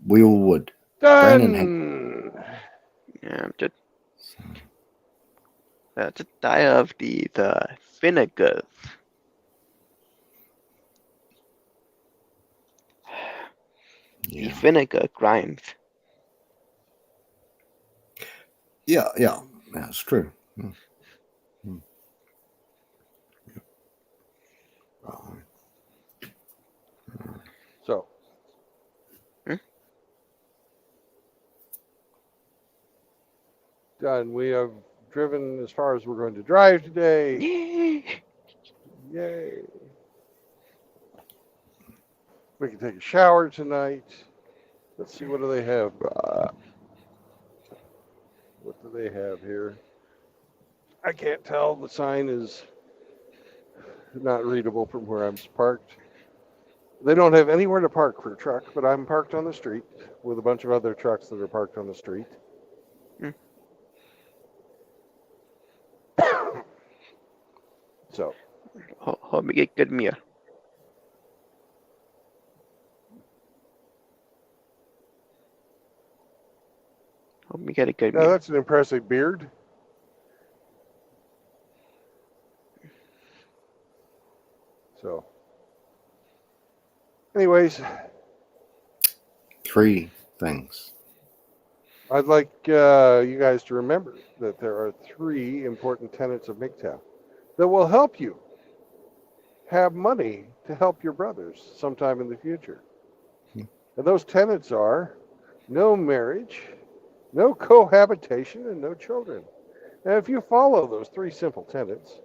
We all would. Brandon had. Yeah, I'm just tired of the vinegars. The Yeah. vinegar crimes. Yeah, that's true. Mm. Mm. So, done. We have driven as far as we're going to drive today. Yay! Yay. We can take a shower tonight. Let's see, what do they have? What do they have here? I can't tell. The sign is not readable from where I'm parked. They don't have anywhere to park for a truck, but I'm parked on the street with a bunch of other trucks that are parked on the street. So, Hope we get good meal. Hope we get a good now meal. that's an impressive beard. So, anyways, 3 things. I'd like you guys to remember that there are 3 important tenets of MGTOW that will help you have money to help your brothers sometime in the future. And those tenets are no marriage, no cohabitation, and no children. And if you follow those 3 simple tenets,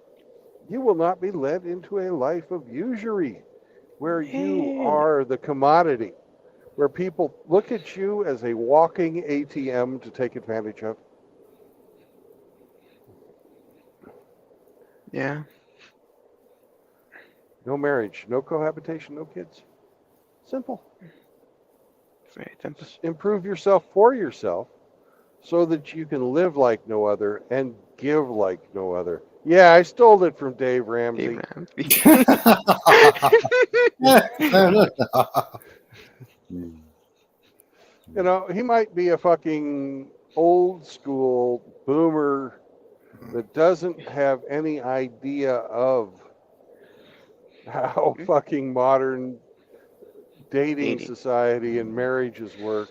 you will not be led into a life of usury where you are the commodity, where people look at you as a walking ATM to take advantage of. Yeah. No marriage, no cohabitation, no kids. Simple. Very simple. Just improve yourself for yourself so that you can live like no other and give like no other. Yeah, I stole it from Dave Ramsey. You know, he might be a fucking old school boomer that doesn't have any idea of how fucking modern dating society and marriages work.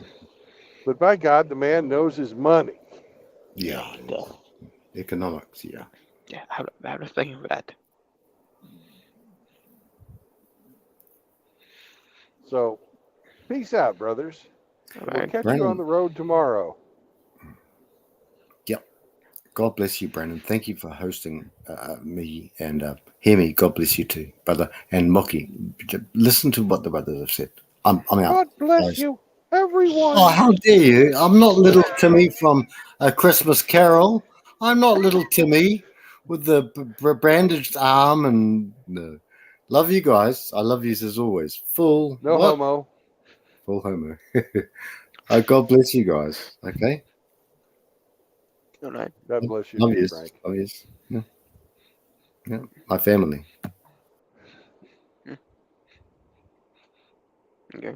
But by God, the man knows his money. Yeah. Economics, yeah. Yeah, I was thinking of that. So, peace out, brothers. We'll Right. catch Brandon. you on the road tomorrow. Yep. God bless you, Brandon. Thank you for hosting me and Hemi. God bless you too, brother. And Mocky, listen to what the brothers have said. I'm out. God bless guys. you, everyone. Oh, how dare you? I'm not little Timmy from A Christmas Carol. I'm not little Timmy with the bandaged arm and no. Love you guys. I love you as always. Full No what? homo. Full homo. God bless you guys. Okay. All right. God bless you Love too, you. Frank. Love you. Yeah. Yeah. My family. Okay.